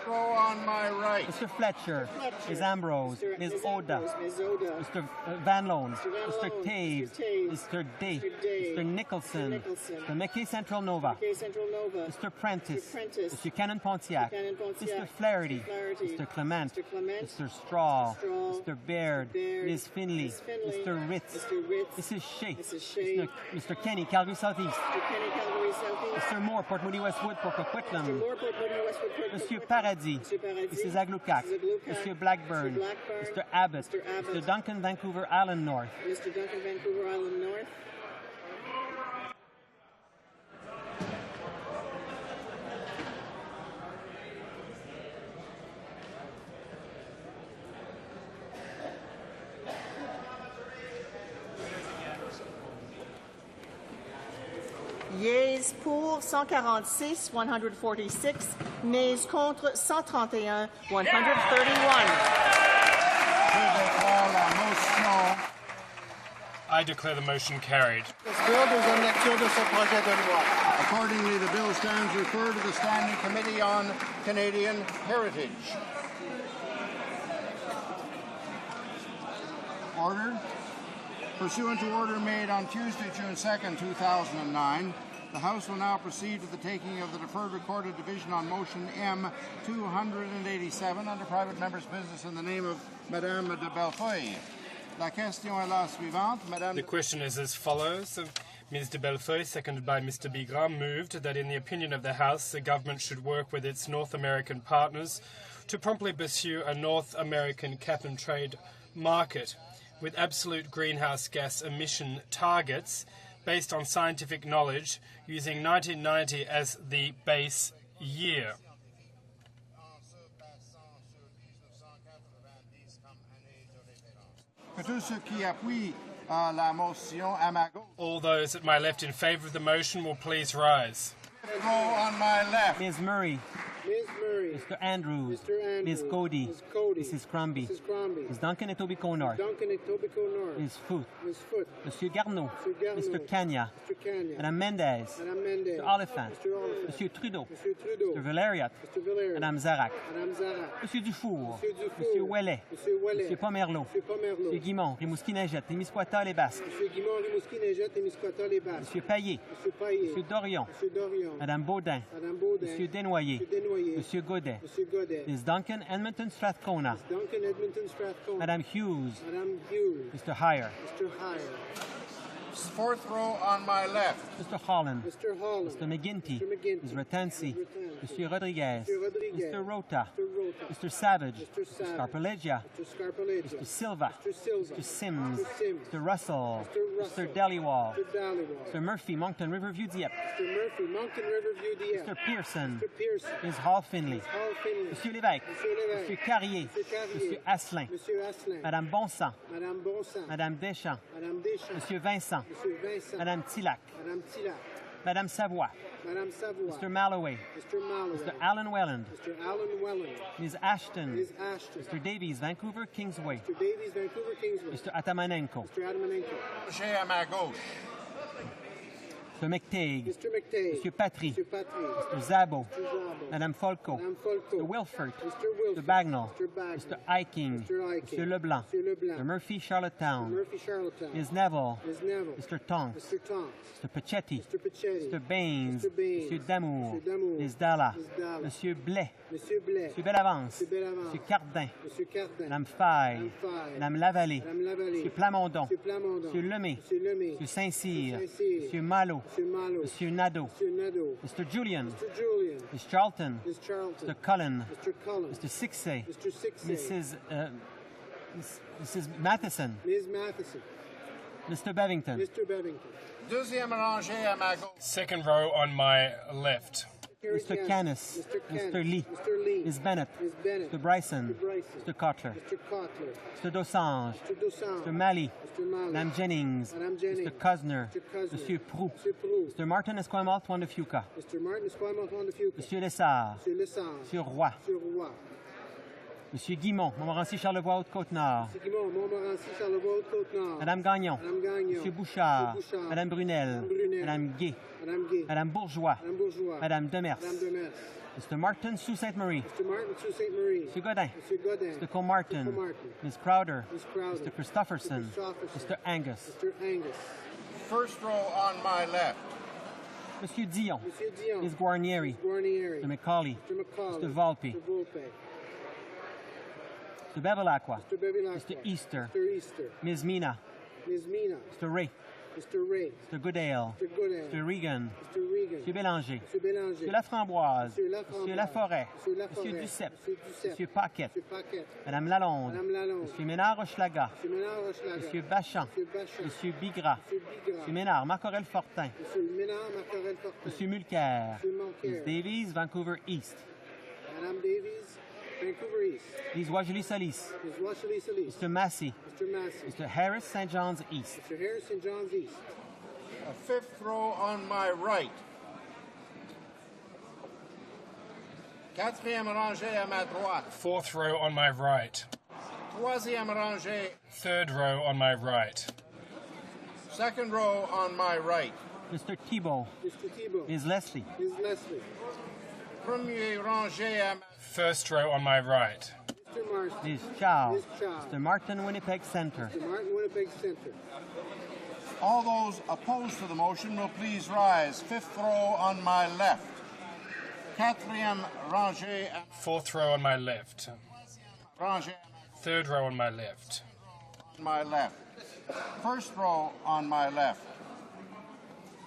S1: Row on my right.
S7: Mr. Fletcher. Ms. Ambrose. Ms. Oda. Mr. Van Loan. Mr. Taves. Mr. Day. Mr. Nicholson. Mr. McKay Central Nova. Mr. Prentice. Mr. Cannon Pontiac. Mr. Flaherty. Mr. Clement. Mr. Straw. Mr. Baird. Ms. Finley. Mr. Ritz. Mrs. Shea. Mr. Kenny, Calgary Southeast. Mr. Moore, Port Moody Westwood, Port Coquitlam. Monsieur Paradis. Mrs. Aglucac. Monsieur Blackburn. Mr. Abbott. Mr. Duncan, Vancouver Island North.
S18: Yeas pour 146, 146. Nays contre 131, 131.
S13: I declare the motion carried.
S1: Accordingly, the bill stands referred to the Standing Committee on Canadian Heritage. Order. Pursuant to order made on Tuesday, June 2nd, 2009, the House will now proceed to the taking of the deferred recorded division on motion M287 under private member's business in the name of Madame de Bellefeuille. La question est la suivante.
S13: The question is as follows. Ms. de Bellefeuille, seconded by Mr. Bigram, moved that in the opinion of the House, the government should work with its North American partners to promptly pursue a North American cap-and-trade market with absolute greenhouse gas emission targets based on scientific knowledge using 1990 as the base year. All those at my left in favour of the motion will please rise.
S1: On my left.
S7: Ms. Murray.
S2: Ms. Murray.
S7: Mr. Andrews.
S2: Mr. Andrews.
S7: Ms. Cody.
S2: Ms. Cody.
S7: Mrs. Crombie.
S2: Mrs. Crombie.
S7: Ms. Duncan Etobicoke North.
S2: Duncan Etobicoke North.
S7: Ms. Foote.
S2: Ms. Foote.
S7: Monsieur Garneau.
S2: Monsieur Garneau.
S7: Mr. Kanya.
S2: Mr. Kanya.
S7: Madame Mendez.
S2: Madame Mendez.
S7: Mr. Oliphant.
S2: Mr. Oliphant.
S7: Monsieur Trudeau.
S2: Monsieur Trudeau.
S7: Mr. Valeriot.
S2: Mr. Valeriot.
S7: Madame Zarac.
S2: Madame Zarac.
S7: Monsieur Dufour.
S2: Monsieur Dufour.
S7: Monsieur Ouellet.
S2: Monsieur Ouellet.
S7: Monsieur Pomerleau.
S2: Monsieur Pomerleau.
S7: Monsieur Guimont. Rimouski-Neigette. Témiscouata, les Basques.
S2: Monsieur Guimont, Rimouski-Neigette et Misquata, les Basques.
S7: Monsieur Payet.
S2: Monsieur Payet.
S7: Monsieur Dorion.
S2: Monsieur Dorion.
S7: Madame Baudin.
S2: Madame Baudin.
S7: Monsieur Desnoyers.
S2: Monsieur Desnoyers.
S7: Monsieur Godet.
S2: Monsieur Godet.
S7: Ms. Duncan Edmonton Strathcona.
S2: Duncan Edmonton Strathcona.
S7: Madame Hughes.
S2: Madame Hughes.
S7: Mr. Heyer.
S2: Mr. Heyer.
S1: Fourth row on my left.
S7: Mr. Holland.
S2: Mr. Holland.
S7: Mr. McGuinty.
S2: Mr. McGuinty.
S7: Ms. Ratansi. Monsieur Rodriguez.
S2: Mr. Rodriguez.
S7: Mr. Rota.
S2: Mr. Rota.
S7: Mr. Savage.
S2: Mr.
S7: Mr.
S2: Savage.
S7: Scarpaleggia.
S2: Mr. Scarpaleggia.
S7: Mr. Silva.
S2: Mr. Silva.
S7: Mr. Sims.
S2: Mr. Sims.
S7: Mr. Russell.
S2: Mr. Russell.
S7: Mr. Dhaliwal.
S2: Mr. Dhaliwal.
S7: Mr. Murphy, Moncton, Riverview, Dieppe.
S2: Mr. Murphy, Moncton, Riverview, Dieppe.
S7: Mr. Pearson.
S2: Mr. Pearson.
S7: Ms. Hall Finley.
S2: Ms. Hall Finley.
S7: Monsieur Lévesque.
S2: Monsieur Lévesque.
S7: Monsieur Carrier.
S2: Monsieur Carrier.
S7: Monsieur Asselin.
S2: Monsieur Asselin.
S7: Madame Bonsant.
S2: Madame Bonsant.
S7: Madame Deschamps.
S2: Madame Deschamps.
S7: Monsieur Vincent.
S2: Monsieur Vincent.
S7: Madame Tillac.
S2: Madame Tillac.
S7: Madame Savoie.
S2: Madame Savoie.
S7: Mr. Malloway.
S2: Mr. Malloway.
S7: Mr. Alan Welland.
S2: Mr. Alan Welland.
S7: Ms. Ashton.
S2: Ms. Ashton.
S7: Mr. Davies, Vancouver, Kingsway.
S2: Mr. Davies, Vancouver, Kingsway.
S7: Mr. Atamanenko.
S2: Mr. Adamanenko.
S1: J'ai à ma gauche.
S7: Mr. McTague.
S2: Mr. McTague.
S7: Monsieur Patry.
S2: Mr. Patry.
S7: Mr. Zabo.
S2: Mr. Zabo.
S7: Madame Folco.
S2: Madame Folco.
S7: Mr. Wilford.
S2: Mr. Wilford.
S7: Mr. Bagnall.
S2: Mr. Bagnall.
S7: Mr. Eiking.
S2: Mr. Eiking.
S7: Mr. Leblanc.
S2: Mr. Leblanc.
S7: Mr. Murphy, Charlottetown.
S2: Murphy, Charlottetown.
S7: Ms. Neville.
S2: Ms. Neville.
S7: Mr. Tonks.
S2: Mr. Tonks.
S7: Mr. Pachetti.
S2: Mr. Pachetti.
S7: Mr. Baines.
S2: Mr. Baines.
S7: Monsieur Damour.
S2: Mr. Damour.
S7: Ms. Dalla.
S2: Ms. Dalla.
S7: Monsieur Blais.
S2: Monsieur Blais.
S7: Monsieur Bellavance.
S2: Monsieur Bellavance.
S7: Monsieur Cardin.
S2: Monsieur Cardin.
S7: Madame Faye.
S2: Madame Faye.
S7: Madame Lavallée.
S2: Madame Lavallée.
S7: Monsieur Plamondon.
S2: Monsieur Plamondon.
S7: Monsieur Lemay.
S2: Monsieur Lemay.
S7: Monsieur Saint-Cyr.
S2: Monsieur Saint-Cyr.
S7: Monsieur Malo.
S2: Monsieur Malo.
S7: Monsieur Nadeau.
S2: Monsieur Nadeau.
S7: Mr. Julian.
S2: Mr. Julian.
S7: Ms. Charlton.
S2: Ms. Charlton.
S7: Mr. Cullen.
S2: Mr. Cullen.
S7: Mr. Sixay.
S2: Mr. Sixay.
S7: Mrs. Matheson.
S2: Ms. Matheson.
S7: Mr. Bevington.
S2: Mr. Bevington.
S1: Deuxième rangée à ma gauche.
S13: Second row on my left.
S7: Mr. Canis. Mr. Lee.
S2: Mr. Lee.
S7: Ms. Bennett.
S2: Ms. Bennett.
S7: Mr. Bryson.
S2: Mr. Bryson.
S7: Mr. Cotler.
S2: Mr. Cotler.
S7: Mr. Dosange.
S2: Mr. Dosange.
S7: Mr. Malley.
S2: Mr. Malley.
S7: Madame Jennings.
S2: Madame Jennings.
S7: Mr. Cosner.
S2: Mr. Cosner.
S7: Monsieur Proux.
S2: Monsieur Proux.
S7: Mr. Martin Esquimalt, Juan de Fuca.
S2: Mr. Martin Esquimalt, Juan de Fuca.
S7: Monsieur Lessard.
S2: Monsieur Lessard.
S7: Monsieur Roy.
S2: Monsieur Roy.
S7: Monsieur Guimont, Montmorency, Charlevoix, Haute-Côte-Nord.
S2: Monsieur Guimont, Montmorency, Charlevoix, Haute-Côte-Nord.
S7: Madame Gagnon.
S2: Madame Gagnon.
S7: Monsieur Bouchard.
S2: Monsieur Bouchard.
S7: Madame Brunel.
S2: Madame Brunel.
S7: Madame Gay.
S2: Madame Gay.
S7: Madame Bourgeois.
S2: Madame Bourgeois.
S7: Madame Demers.
S2: Madame Demers.
S7: Mr. Martin, Sault Ste. Marie.
S2: Mr. Martin, Sault Ste. Marie.
S7: Monsieur Godin.
S2: Monsieur Godin.
S7: Mr. Comartin.
S2: Mr. Comartin.
S7: Ms. Crowder.
S2: Ms. Crowder.
S7: Mr. Christopherson.
S2: Mr. Christopherson.
S7: Mr. Angus.
S2: Mr. Angus.
S1: First row on my left.
S7: Monsieur Dion.
S2: Monsieur Dion.
S7: Ms. Guarnieri.
S2: Ms. Guarnieri.
S7: Mr. Macaulay.
S2: Mr. Macaulay.
S7: Mr. Volpe.
S2: Mr. Volpe.
S7: Mr. Bevilacqua.
S2: Mr. Bevilacqua.
S7: Mr. Easter.
S2: Mr. Easter.
S7: Ms. Mina.
S2: Ms. Mina.
S7: Mr. Ray.
S2: Mr. Ray.
S7: Mr. Goodale.
S2: Mr. Goodale.
S7: Mr. Regan.
S2: Mr. Regan.
S7: Monsieur Bélanger.
S2: Monsieur Bélanger.
S7: Monsieur Laframboise.
S2: Monsieur Laframboise.
S7: Monsieur Laforêt.
S2: Monsieur Laforêt.
S7: Monsieur Duceppe.
S2: Monsieur Duceppe.
S7: Monsieur Paquette.
S2: Monsieur Paquette.
S7: Madame Lalonde.
S2: Madame Lalonde.
S7: Monsieur Ménard-Rochelaga.
S2: Monsieur Ménard-Rochelaga.
S7: Monsieur Bachan.
S2: Monsieur Bachan.
S7: Monsieur Bigras.
S2: Monsieur Bigras.
S7: Monsieur Ménard, Marcorel-Fortin.
S2: Monsieur Ménard, Marcorel Fortin.
S7: Monsieur Mulcair.
S2: Monsieur Mulcair.
S7: Ms. Davies, Vancouver East.
S2: Madame Davies, Vancouver East.
S7: Ms. Wajuli-Solis.
S2: Ms. Washley Solis.
S7: Mr. Massey.
S2: Mr. Massey.
S7: Mr. Harris, St. John's East.
S2: Mr. Harris, St. John's East.
S1: A fifth row on my right. Quatrième rangée à ma droite.
S13: Fourth row on my right.
S1: Troisième rangée.
S13: Third row on my right.
S1: Second row on my right.
S7: Mr. Thibault.
S2: Mr. Thibault.
S7: Ms. Leslie.
S2: Ms. Leslie.
S1: Premier rangée à ma...
S13: First row on my right.
S2: Mr. Marston.
S7: Ms. Chow.
S2: Ms. Chow.
S7: Mr. Martin, Winnipeg Centre.
S2: Mr. Martin, Winnipeg Centre.
S1: All those opposed to the motion will please rise. Fifth row on my left. Quatrième rangée.
S13: Fourth row on my left.
S1: Rangée.
S13: Third row on my left.
S1: On my left. First row on my left.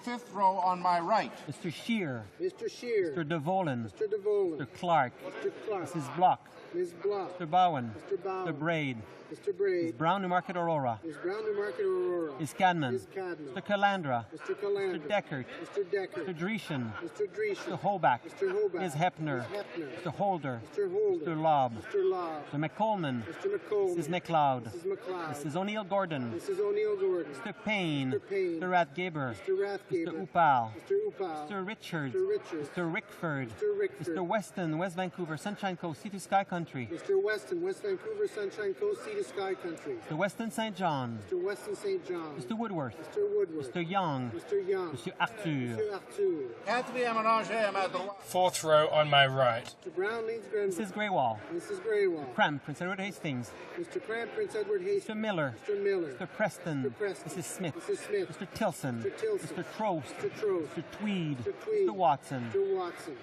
S1: Fifth row on my right.
S7: Mr. Shear.
S2: Mr. Shear.
S7: Mr. DeVolen.
S2: Mr. DeVolen.
S7: Mr. Clark.
S2: Mr. Clark.
S7: Mrs. Block.
S2: Ms. Block.
S7: Mr. Bowen.
S2: Mr. Bowen.
S7: Mr. Braid.
S2: Mr. Braid.
S7: Ms. Brown, Newmarket Aurora.
S2: Ms. Brown, Newmarket Aurora.
S7: Ms. Cadman.
S2: Ms. Cadman.
S7: Mr. Calandra.
S2: Mr. Calandra.
S7: Mr. Deckert.
S2: Mr. Deckert.
S7: Mr. Dreeshen.
S2: Mr. Dreeshen.
S7: Mr. Hoback.
S2: Mr. Hoback.
S7: Ms. Hepner.
S2: Ms. Hepner.
S7: Mr. Holder.
S2: Mr. Holder.
S7: Mr. Lobb.
S2: Mr. Lobb.
S7: Mr. McColeman.
S2: Mr. McColeman.
S7: Mrs. McLeod.
S2: Mrs. McLeod.
S7: Mrs. O'Neill Gordon.
S2: Mrs. O'Neill Gordon.
S7: Mr. Payne.
S2: Mr. Payne.
S7: Mr. Rathgaber.
S2: Mr. Rathgaber.
S7: Mr. Upal.
S2: Mr. Upal.
S7: Mr. Richards.
S2: Mr. Richards.
S7: Mr. Rickford.
S2: Mr. Rickford.
S7: Mr. Weston, West Vancouver, Sunshine Coast, Sea to Sky Country.
S2: Mr. Weston, West Vancouver, Sunshine Coast, Sea to Sky Country.
S7: Mr. Weston St. John.
S2: Mr. Weston St. John.
S7: Mr. Woodworth.
S2: Mr. Woodworth.
S7: Mr. Young.
S2: Mr. Young.
S7: Mr. Arthur.
S2: Mr. Arthur.
S1: Quatrième rangée à ma droite.
S13: Fourth row on my right.
S2: Mr. Brown, Leeds Grenville.
S7: Mrs. Greywall.
S2: Mrs. Greywall.
S7: Cramp, Prince Edward Hastings.
S2: Mr. Cramp, Prince Edward Hastings.
S7: Mr. Miller.
S2: Mr. Miller.
S7: Mr. Preston.
S2: Mr. Preston.
S7: Mrs. Smith.
S2: Mrs. Smith.
S7: Mr. Tilson.
S2: Mr. Tilson.
S7: Mr. Trost.
S2: Mr. Trost.
S7: Mr. Tweed.
S2: Mr. Tweed.
S7: Mr. Watson.
S2: Mr. Watson.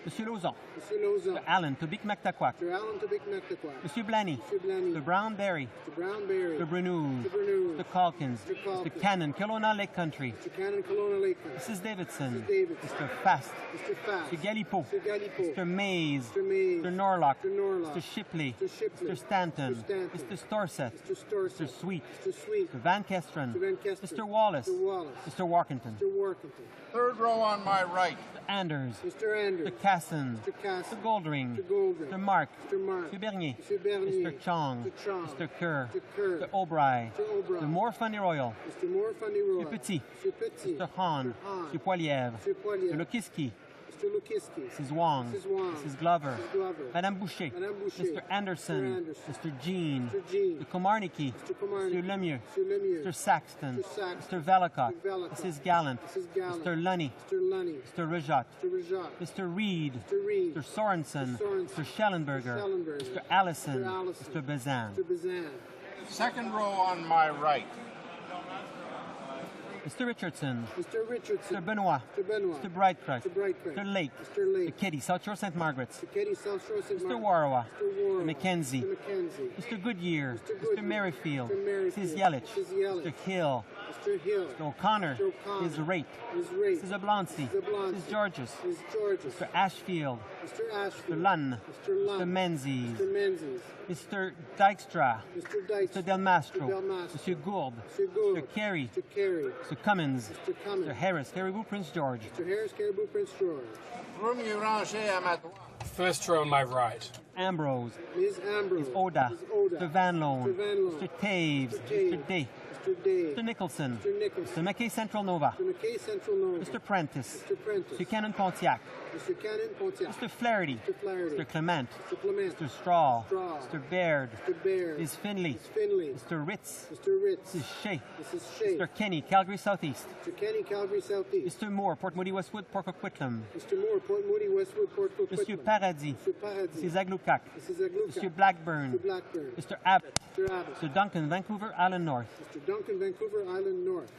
S7: Monsieur Lauzon.
S2: Mr. Lauzon.
S7: Mr. Allen, Tobic Mactaquac.
S2: Mr. Allen Tobic Mactaquac.
S7: Monsieur Blanny.
S2: Mr. Blanny.
S7: Mr. Brownberry.
S2: Mr. Brownberry.
S7: Mr. Brunous.
S2: Mr. Brunous.
S7: Mr. Calkins.
S2: Mr. Calkins.
S7: Mr. Cannon, Kelowna Lake Country.
S2: Mr. Cannon, Kelowna Lake Country.
S7: Mrs. Davidson.
S2: Mrs. Davidson.
S7: Mr. Fast.
S2: Mr. Fast.
S7: Mr. Galipo.
S2: Mr. Galipo.
S7: Mr. Mays.
S2: Mr. Mays.
S7: Mr. Norlock.
S2: Mr. Norlock.
S7: Mr. Shipley.
S2: Mr. Shipley.
S7: Mr. Stanton.
S2: Mr. Stanton.
S7: Mr. Storseth.
S2: Mr. Storseth.
S7: Mr. Sweet.
S2: Mr. Sweet.
S7: Mr. Van Kesteren.
S2: Mr. Van Kesteren.
S7: Mr. Wallace.
S2: Mr. Wallace.
S7: Mr. Warkington.
S2: Mr. Warkington.
S1: Third row on my right.
S7: Mr. Anders.
S2: Mr. Anders.
S7: Mr. Casson.
S2: Mr. Casson.
S7: Mr. Goldring.
S2: Mr. Goldring.
S7: Mr. Mark.
S2: Mr. Mark.
S7: Mr. Bernier.
S2: Mr. Bernier.
S7: Mr. Chong.
S2: Mr. Chong.
S7: Mr. Kerr.
S2: Mr. Kerr.
S7: Mr. O'Brien.
S2: Mr. O'Brien.
S7: Mr. Moore Funny Royal.
S2: Mr. Moore Funny Roy.
S7: Mr. Petit.
S2: Mr. Petit.
S7: Mr. Hahn.
S2: Mr. Hahn.
S7: Mr. Poilievre.
S2: Mr. Poilievre.
S7: Mr. Lukiski.
S2: Mr. Lukiski.
S7: Mrs. Wong.
S2: Mrs. Wong.
S7: Mrs. Glover.
S2: Mrs. Glover.
S7: Madame Boucher.
S2: Madame Boucher.
S7: Mr. Anderson.
S2: Mr. Anderson.
S7: Mr. Jean.
S2: Mr. Jean.
S7: Mr. Komarnicki.
S2: Mr. Komarnicki.
S7: Mr. Lemieux.
S2: Mr. Lemieux.
S7: Mr. Saxton.
S2: Mr. Saxton.
S7: Mr. Velicott.
S2: Mr. Velicott.
S7: Mrs. Gallant.
S2: Mrs. Gallant.
S7: Mr. Lunny.
S2: Mr. Lunny.
S7: Mr. Rajat.
S2: Mr. Rajat.
S7: Mr. Reed.
S2: Mr. Reed.
S7: Mr. Sorensen.
S2: Mr. Sorensen.
S7: Mr. Schellenberger.
S2: Mr. Schellenberger.
S7: Mr. Allison.
S2: Mr. Allison.
S7: Mr. Bazan.
S2: Mr. Bazan.
S1: Second row on my right.
S7: Mr. Richardson.
S2: Mr. Richardson.
S7: Mr. Benoit.
S2: Mr. Benoit.
S7: Mr. Brightcraft.
S2: Mr. Brightcraft.
S7: Mr. Lake.
S2: Mr. Lake.
S7: Mr. Keddy, South Shore St. Margaret's.
S2: Mr. Keddy, South Shore St.
S7: Mr.
S2: Margaret's.
S7: Warawa.
S2: Mr. Warawa.
S7: Mr. Mackenzie.
S2: Mr. Mackenzie.
S7: Mr. Goodyear.
S2: Mr.
S7: Mr.
S2: Goodyear.
S7: Merrifield.
S2: Mr. Merrifield.
S7: Mrs. Yelich.
S2: Mrs. Yelich.
S7: Mr. Hill.
S2: Mr. Hill.
S7: Mr. O'Connor.
S2: Mr. O'Connor.
S7: Mrs. Rate.
S2: Ms. Rate.
S7: Mrs. Oblonsky.
S2: Mrs. Oblonsky.
S7: Mrs. Georges.
S2: Ms. Georges.
S7: Mr. Ashfield.
S2: Mr. Ashfield.
S7: Mr. Lunn.
S2: Mr. Lunn.
S7: Mr. Menzies.
S2: Mr. Menzies.
S7: Mr. Dykstra.
S2: Mr. Dykes.
S7: Mr. Del Mastro.
S2: Mr. Del Mastro.
S7: Mr. Gould.
S2: Mr. Gould.
S7: Mr. Carey.
S2: Mr. Carey.
S7: Mr. Cummins.
S2: Mr. Cummins.
S7: Mr. Harris. Caribou Prince George.
S2: Mr. Harris, Caribou, Prince George.
S1: Premier rangée à ma droite.
S13: First row on my right.
S7: Ambrose.
S2: Ms. Ambrose.
S7: Ms. Oda.
S2: Ms. Oda.
S7: Mr. Van Loan.
S2: Mr. Van Loan.
S7: Mr. Taves.
S2: Mr. Taves.
S7: Mr. Day.
S2: Mr. Day.
S7: Mr. Nicholson.
S2: Mr. Nicholson.
S7: Mr. McKay Central Nova.
S2: Mr. McKay Central Nova.
S7: Mr. Prentice.
S2: Mr. Prentice.
S7: Mr. Cannon Pontiac.
S2: Mr. Cannon Pontiac.
S7: Mr. Flaherty.
S2: Mr. Flaherty.
S7: Mr. Clement.
S2: Mr. Clement.
S7: Mr. Straw.
S2: Straw.
S7: Mr. Baird.
S2: Mr. Baird.
S7: Ms. Finley.
S2: Ms. Finley.
S7: Mr. Ritz.
S2: Mr. Ritz.
S7: Mrs. Shea.
S2: Mrs. Shea.
S7: Mr. Kenny, Calgary Southeast.
S2: Mr. Kenny, Calgary Southeast.
S7: Mr. Moore, Port Moody Westwood, Port Coquitlam.
S2: Mr. Moore, Port Moody, Westwood, Port Coquitlam.
S7: Monsieur Paradis.
S2: Mr. Paradis.
S7: Mrs. Aglukac.
S2: Mrs. Aglukac.
S7: Mr. Blackburn.
S2: Mr. Blackburn.
S7: Mr. Abbott.
S2: Mr. Abbott.
S7: Mr. Duncan, Vancouver Island North.
S2: Mr. Duncan, Vancouver Island North.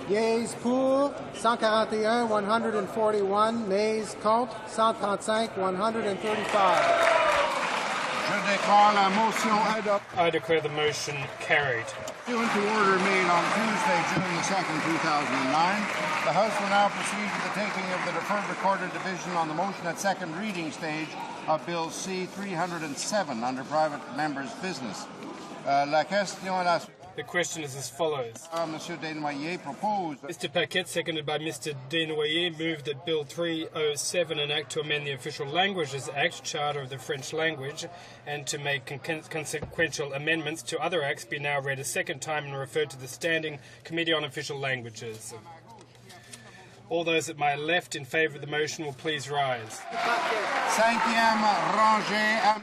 S20: Yeas pour 141, 141. Nays contre 135, 135.
S1: Je déclare la motion adoptée.
S13: I declare the motion carried.
S1: Pursuant to order made on Tuesday, June the 2nd, 2009, the House will now proceed to the taking of the deferred recorded division on the motion at second reading stage of Bill C-307 under private members' business. La question est la suivante.
S13: The question is as follows.
S1: Monsieur Desnoyers proposed.
S13: Mr. Paquette, seconded by Mr. Desnoyers, moved that Bill 307, an act to amend the Official Languages Act, Charter of the French Language, and to make consequential amendments to other acts, be now read a second time and referred to the Standing Committee on Official Languages. All those at my left in favour of the motion will please rise.
S1: Cinquième rangée.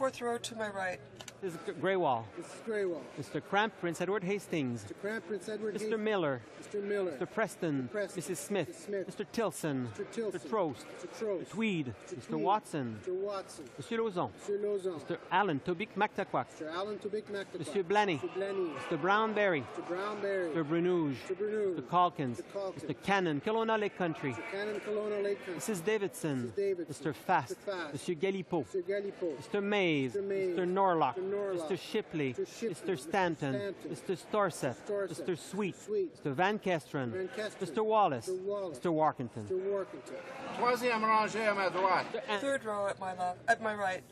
S15: fourth row to my right.
S7: This is Greywall.
S20: This is Greywall.
S7: Mr. Cramp, Prince Edward Hastings.
S20: Mr. Cramp, Prince Edward
S7: Mr.
S20: Hastings.
S7: Miller.
S20: Mr. Miller.
S7: Mr. Preston. Mrs. Smith. Mr. Tilson. Mr. Trost. Mr. Tweed. Mr. Watson.
S20: Mr. Watson.
S7: Mr. Lauzon.
S20: Mr. Lauzon.
S7: Mr. Allen Tobic Mactaquac.
S20: Mr. Allen Tobic Mactaquac.
S7: Mr. Blaney.
S20: Mr. Blaney.
S7: Mr. Brownberry.
S20: Mr. Brownberry.
S7: Mr. Brunouge.
S20: Mr. Brunouge.
S7: Mr. Calkins.
S20: Mr. Calkins.
S7: Mr. Cannon, Kelowna Lake Country.
S20: Mr. Cannon, Kelowna Lake Country.
S7: Mrs. Davidson.
S20: Mrs. Davidson.
S7: Mr. Fast.
S20: Mr. Fast.
S7: Mr. Galipo.
S20: Mr. Galipo.
S7: Mr. Mays.
S20: Mr. Mays.
S7: Mr. Norlock.
S20: Mr. Norlock.
S7: Mr. Shipley.
S20: Mr. Shipley.
S7: Mr. Stanton. Mr. Storseth. Mr. Sweet. Mr. Van Kesteren.
S20: Van Kesteren.
S7: Mr. Wallace.
S20: Mr. Wallace.
S7: Mr. Warkington.
S20: Mr. Warkington.
S1: Troisième rangée à ma droite.
S15: Third row at my left, at my right.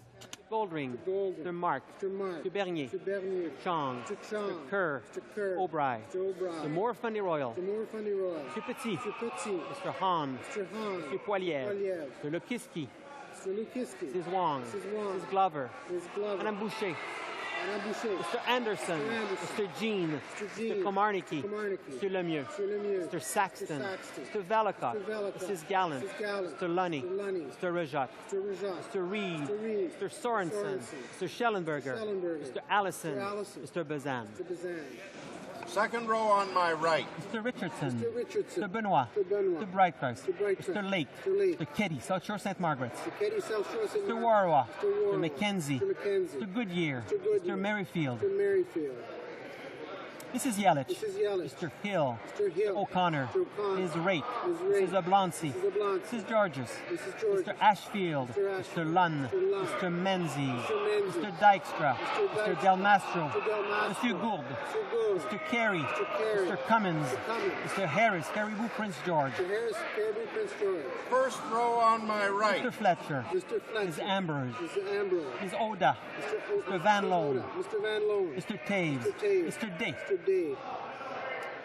S7: Goldring. Mr. Mark.
S20: Mr.
S7: Bernier.
S20: Mr. Bernier.
S7: Chong.
S20: Mr. Chong.
S7: Mr. Kerr.
S20: Mr. Kerr.
S7: O'Brien.
S20: Mr. O'Brien.
S7: Mr. Moore Fundy Royal.
S20: Mr. Moore Fundy Royal.
S7: Mr. Petit.
S20: Mr. Petit.
S7: Mr. Hahn.
S20: Mr. Hahn.
S7: Mr. Poilievre.
S20: Poilievre.
S7: Mr. Lukiski.
S20: Mr. Lukiski.
S7: Mrs. Wong.
S20: Mrs. Wong.
S7: Mrs. Glover.
S20: Ms. Glover.
S7: Madame Boucher.
S20: Madame Boucher.
S7: Mr. Anderson.
S20: Mr. Anderson.
S7: Mr. Jean.
S20: Mr. Jean.
S7: Mr. Komarnicki.
S20: Komarnicki.
S7: Mr. Lemieux.
S20: Mr. Lemieux.
S7: Mr. Saxton.
S20: Mr. Saxton.
S7: Mr. Velicott.
S20: Mr. Velicott.
S7: Mrs. Gallant.
S20: Mrs. Gallant.
S7: Mr. Lunny.
S20: Mr. Lunny.
S7: Mr. Rajat.
S20: Mr. Rajat.
S7: Mr. Reed.
S20: Mr. Reed.
S7: Mr. Sorensen. Mr. Schellenberger.
S20: Schellenberger.
S7: Mr. Allison.
S20: Mr. Allison.
S7: Mr. Bazan.
S20: Mr. Bazan.
S1: Second row on my right.
S7: Mr. Richardson.
S20: Mr. Richardson.
S7: Mr. Benoit.
S20: Mr. Benoit.
S7: Mr. Brightcross.
S20: Mr. Brightcross.
S7: Mr. Lake.
S20: Mr. Lake.
S7: Mr. Keddy, South Shore St. Margaret's.
S20: Mr. Keddy, South Shore St.
S7: Mr.
S20: Margaret's.
S7: Warwa.
S20: Mr. Warwa.
S7: Mr. Mackenzie.
S20: Mr. Mackenzie.
S7: Mr. Goodyear.
S20: Mr. Goodyear.
S7: Mr. Merrifield.
S20: Mr. Merrifield.
S7: Mrs. Yelich.
S20: Mrs. Yelich.
S7: Mr. Hill.
S20: Mr. Hill.
S7: O'Connor.
S20: Mr. O'Connor.
S7: Ms. Raitt.
S20: Ms. Raitt.
S7: Mrs. Oblonsky.
S20: Mrs. Oblonsky.
S7: Mrs. Georges.
S20: Mrs. Georges.
S7: Mr. Ashfield.
S20: Mr.
S7: Mr. Lunn.
S20: Mr. Lunn.
S7: Mr. Menzies.
S20: Mr. Menzies.
S7: Mr. Dykstra.
S20: Mr.
S7: Mr. Del Mastro.
S20: Mr. Del Mastro.
S7: Monsieur Gould.
S20: Mr. Gould.
S7: Mr. Carey.
S20: Mr. Carey.
S7: Mr. Cummins.
S20: Mr. Cummins.
S7: Mr. Harris. Caribou Prince George.
S20: Mr. Harris, Caribou Prince George.
S1: First row on my right.
S7: Mr. Fletcher.
S20: Mr. Fletcher.
S7: Ms. Ambrose.
S20: Mr. Ambrose.
S7: Ms. Oda. Mr. Van Loan.
S20: Mr. Van Loan.
S7: Mr. Taves.
S20: Mr. Taves.
S7: Mr. Day.
S20: Mr. Dave.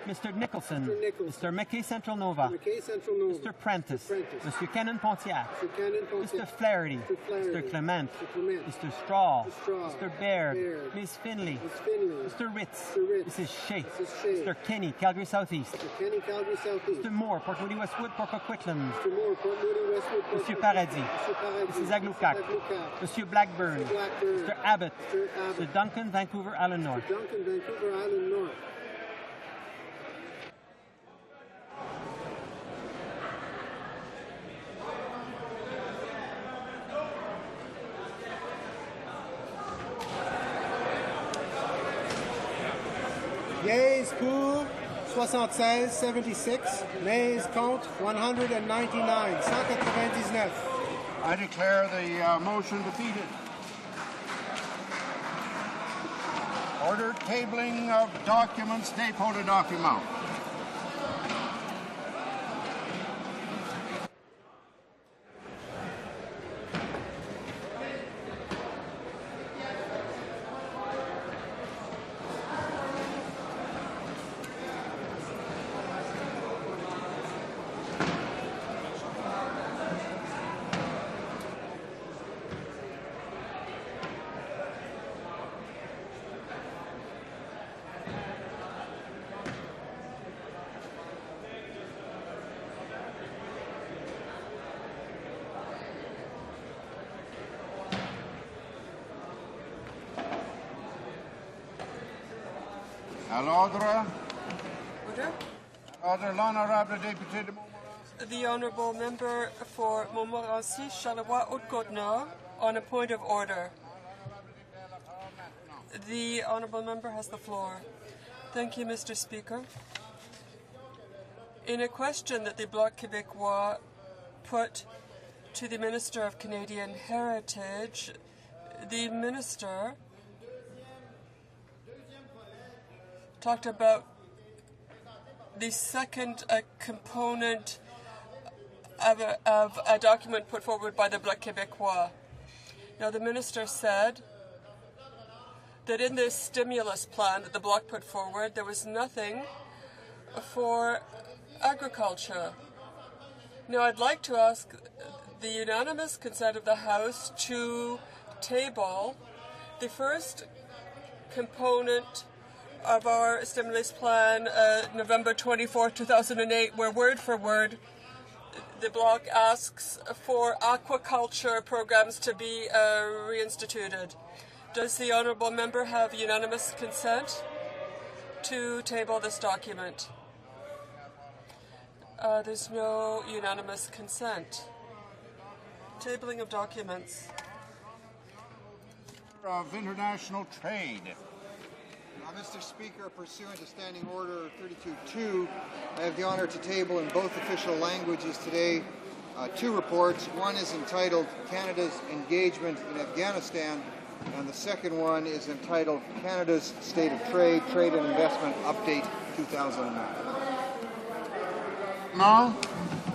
S7: Mr. Nicholson.
S20: Mr. Nicholson.
S7: Mr. McKay Central Nova.
S20: McKay Central Nova.
S7: Mr. Prentice.
S20: Mr. Prentice.
S7: Mr. Cannon Pontiac.
S20: Mr. Cannon Pontiac.
S7: Mr. Flaherty.
S20: Mr. Flaherty.
S7: Mr. Clement.
S20: Mr. Clement.
S7: Mr. Straw.
S20: Mr. Straw.
S7: Mr. Baird.
S20: Baird.
S7: Ms. Finley.
S20: Ms. Finley.
S7: Mr. Ritz.
S20: Mr. Ritz.
S7: Mrs. Shea.
S20: Mrs. Shea.
S7: Mr. Kenny, Calgary Southeast.
S20: Mr. Kenny, Calgary Southeast.
S7: Mr. Moore, Port Moody Westwood, Port Coquitlam.
S20: Mr. Moore, Port Moody Westwood. Port
S7: Monsieur Paradis.
S20: Mr. Paradis.
S7: Mrs. Aglukac. Monsieur Blackburn.
S20: Mr. Blackburn.
S7: Mr. Abbott.
S20: Mr. Abbott.
S7: Mr. Duncan, Vancouver, Island North.
S20: Mr. Duncan, Vancouver Island North. Yeas pour 76, 76. Nays contre 199, 199.
S1: I declare the motion defeated. Order tabling of documents, dépôt de documents. À l'ordre.
S15: Order.
S1: L'honorable député de Montmorency.
S15: The Honourable Member for Montmorency, Charleroi, Haute-Côte-Nord, on a point of order. The Honourable Member has the floor. Thank you, Mr. Speaker. In a question that the Bloc Québécois put to the Minister of Canadian Heritage, the Minister talked about the second component of a document put forward by the Bloc Québécois. Now, the Minister said that in this stimulus plan that the Bloc put forward, there was nothing for agriculture. Now, I'd like to ask the unanimous consent of the House to table the first component of our stimulus plan, November 24, 2008, where word for word the bloc asks for aquaculture programs to be reinstituted. Does the honourable member have unanimous consent to table this document? There's no unanimous consent. Tabling of documents.
S1: Of international trade.
S26: Mr. Speaker, pursuant to Standing Order 32.2, I have the honor to table in both official languages today two reports. One is entitled Canada's Engagement in Afghanistan, and the second one is entitled Canada's State of Trade, Trade and Investment Update 2009.
S1: Now,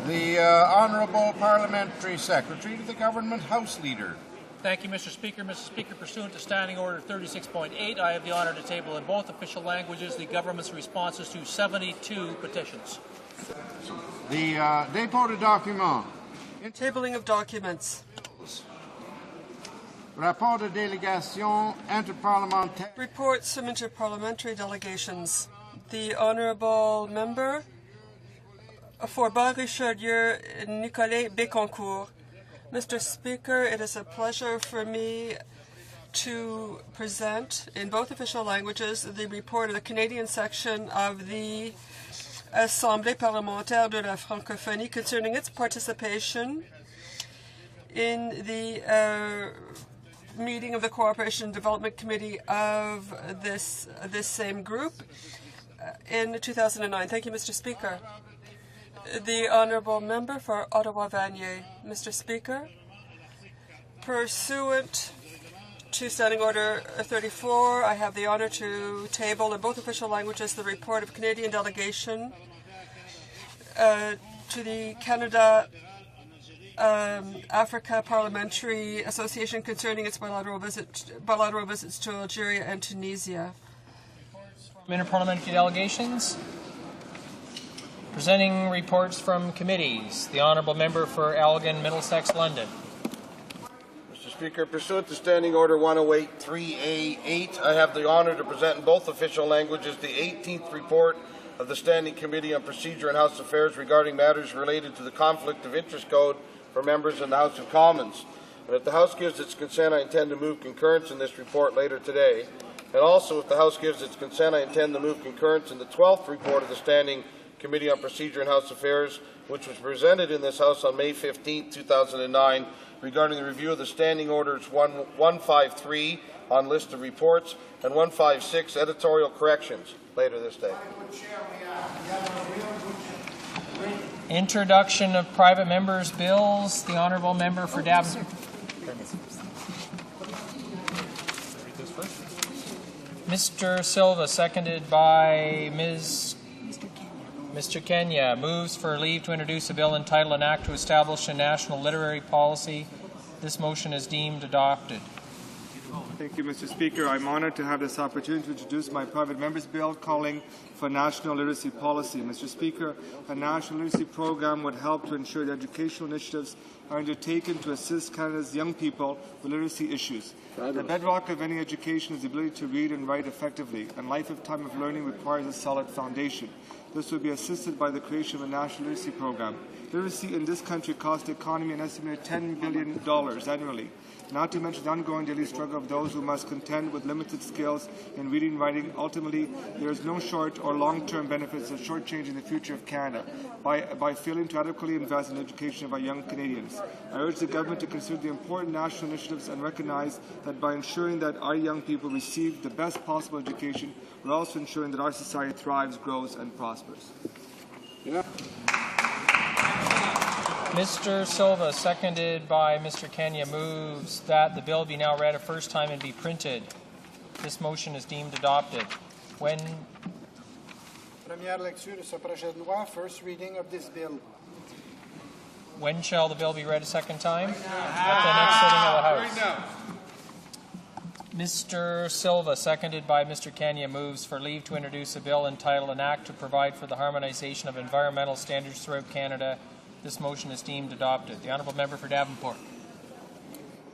S1: the Honourable Parliamentary Secretary to the Government House Leader.
S8: Thank you, Mr. Speaker. Mr. Speaker, pursuant to Standing Order 36.8, I have the honour to table in both official languages the government's responses to 72 petitions.
S1: The dépôt de documents.
S15: Tabling of documents.
S1: Rapport de délégation interparlementaire.
S15: Reports from interparliamentary delegations. The Honourable Member for Bas-Richelieu, Nicolas Bécancourt. Mr. Speaker, it is a pleasure for me to present in both official languages the report of the Canadian section of the Assemblée parlementaire de la francophonie concerning its participation in the meeting of the Cooperation and Development Committee of this same group in 2009. Thank you, Mr. Speaker. The Honourable Member for Ottawa-Vanier. Mr. Speaker, pursuant to Standing Order 34, I have the honour to table in both official languages the report of Canadian delegation to the Canada Africa Parliamentary Association concerning its bilateral visits to Algeria and Tunisia.
S9: Interparliamentary delegations. Presenting reports from committees. The Honourable Member for Elgin, Middlesex, London.
S10: Mr. Speaker, pursuant to Standing Order 108.3A.8, I have the honour to present in both official languages the 18th report of the Standing Committee on Procedure and House Affairs regarding matters related to the Conflict of Interest Code for members in the House of Commons. And if the House gives its consent, I intend to move concurrence in this report later today. And also, if the House gives its consent, I intend to move concurrence in the 12th report of the Standing Committee on Procedure and House Affairs, which was presented in this House on May 15, 2009, regarding the review of the Standing Orders 153 on list of reports and 156 editorial corrections later this day.
S9: Introduction of private members' bills. The Honourable Member for Davenport. Mr. Silva, seconded by Mr. Kenya, moves for leave to introduce a bill entitled An Act to Establish a National Literary Policy. This motion is deemed adopted.
S20: Thank you, Mr. Speaker. I'm honored to have this opportunity to introduce my private member's bill calling for national literacy policy. Mr. Speaker, a national literacy program would help to ensure that educational initiatives are undertaken to assist Canada's young people with literacy issues. The bedrock of any education is the ability to read and write effectively, and lifetime of learning requires a solid foundation. This would be assisted by the creation of a national literacy program. Literacy in this country costs the economy an estimated $10 billion annually, not to mention the ongoing daily struggle of those who must contend with limited skills in reading and writing. Ultimately, there is no short or long-term benefits of shortchanging the future of Canada by failing to adequately invest in the education of our young Canadians. I urge the government to consider the important national initiatives and recognize that by ensuring that our young people receive the best possible education, we're also ensuring that our society thrives, grows, and prospers.
S9: Mr. Silva, seconded by Mr. Kenya, moves that the bill be now read a first time and be printed. This motion is deemed adopted.
S20: Première lecture de ce projet de loi, first reading of this bill.
S9: When shall the bill be read a second time? At the next sitting of the House. Mr. Silva, seconded by Mr. Kenya, moves for leave to introduce a bill entitled An Act to Provide for the Harmonization of Environmental Standards Throughout Canada. This motion is deemed adopted. The Honourable Member for Davenport.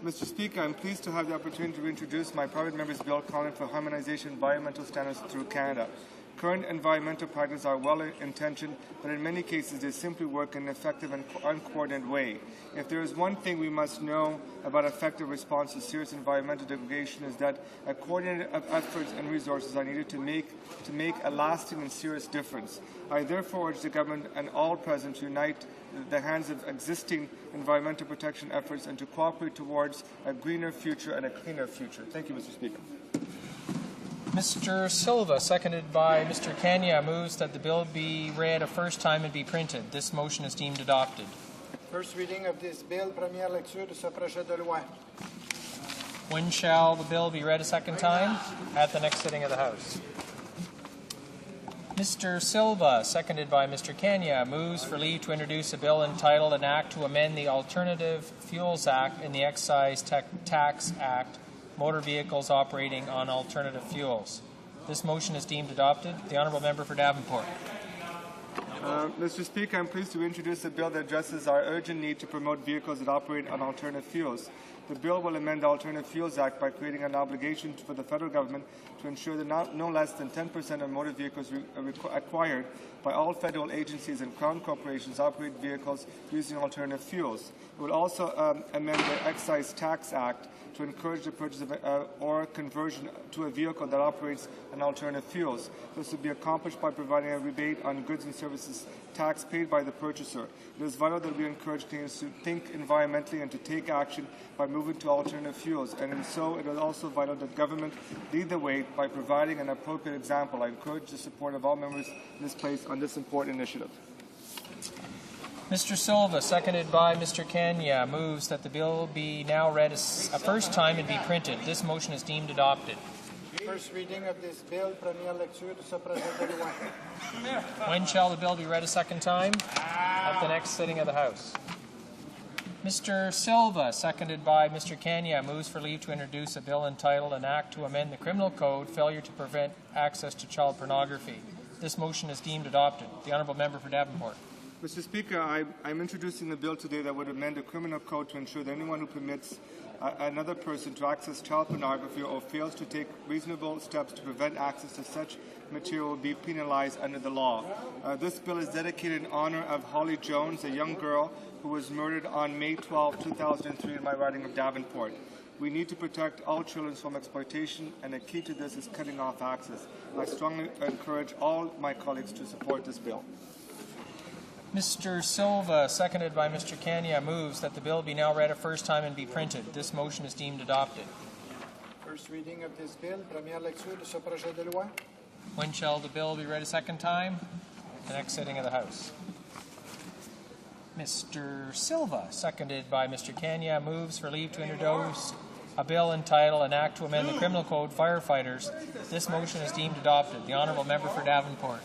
S20: Mr. Speaker, I'm pleased to have the opportunity to introduce my private member's bill calling for harmonization of environmental standards through Canada. Current environmental practices are well-intentioned, but in many cases they simply work in an effective and uncoordinated way. If there is one thing we must know about effective response to serious environmental degradation is that a coordinated efforts and resources are needed to make a lasting and serious difference. I therefore urge the government and all present to unite the hands of existing environmental protection efforts and to cooperate towards a greener future and a cleaner future. Thank you, Mr. Speaker.
S9: Mr. Silva, seconded by Mr. Kenya, moves that the bill be read a first time and be printed. This motion is deemed adopted.
S26: First reading of this bill, première lecture de ce projet de loi.
S9: When shall the bill be read a second time? At the next sitting of the House. Mr. Silva, seconded by Mr. Kenya, moves for leave to introduce a bill entitled An Act to Amend the Alternative Fuels Act and the Excise Tax Act, motor vehicles operating on alternative fuels. This motion is deemed adopted. The Honourable Member for Davenport.
S20: Mr. Speaker, I'm pleased to introduce a bill that addresses our urgent need to promote vehicles that operate on alternative fuels. The bill will amend the Alternative Fuels Act by creating an obligation for the federal government to ensure that no less than 10% of motor vehicles acquired by all federal agencies and crown corporations operate vehicles using alternative fuels. It will also amend the Excise Tax Act to encourage the purchase of or conversion to a vehicle that operates on alternative fuels. This will be accomplished by providing a rebate on goods and services tax paid by the purchaser. It is vital that we encourage Canadians to think environmentally and to take action by moving to alternative fuels. And in so, it is also vital that government lead the way by providing an appropriate example. I encourage the support of all members in this place on this important initiative.
S9: Mr. Silva, seconded by Mr. Kenya, moves that the bill be now read a first time and be printed. This motion is deemed adopted.
S26: First reading of this bill, première lecture de ce projet de loi.
S9: When shall the bill be read a second time? At the next sitting of the House. Mr. Silva, seconded by Mr. Kenya, moves for leave to introduce a bill entitled An Act to Amend the Criminal Code, Failure to Prevent Access to Child Pornography. This motion is deemed adopted. The Honourable Member for Davenport.
S20: Mr. Speaker, I'm introducing a bill today that would amend the criminal code to ensure that anyone who permits another person to access child pornography or fails to take reasonable steps to prevent access to such material will be penalized under the law. This bill is dedicated in honor of Holly Jones, a young girl who was murdered on May 12, 2003 in my riding of Davenport. We need to protect all children from exploitation, and the key to this is cutting off access. I strongly encourage all my colleagues to support this bill.
S9: Mr. Silva, seconded by Mr. Kenya, moves that the bill be now read a first time and be printed. This motion is deemed adopted.
S26: First reading of this bill, première lecture de ce projet de loi.
S9: When shall the bill be read a second time? The next sitting of the House. Mr. Silva, seconded by Mr. Kenya, moves for leave to introduce a bill entitled An Act to Amend the Criminal Code, Firefighters. This motion is deemed adopted. The Honourable Member for Davenport.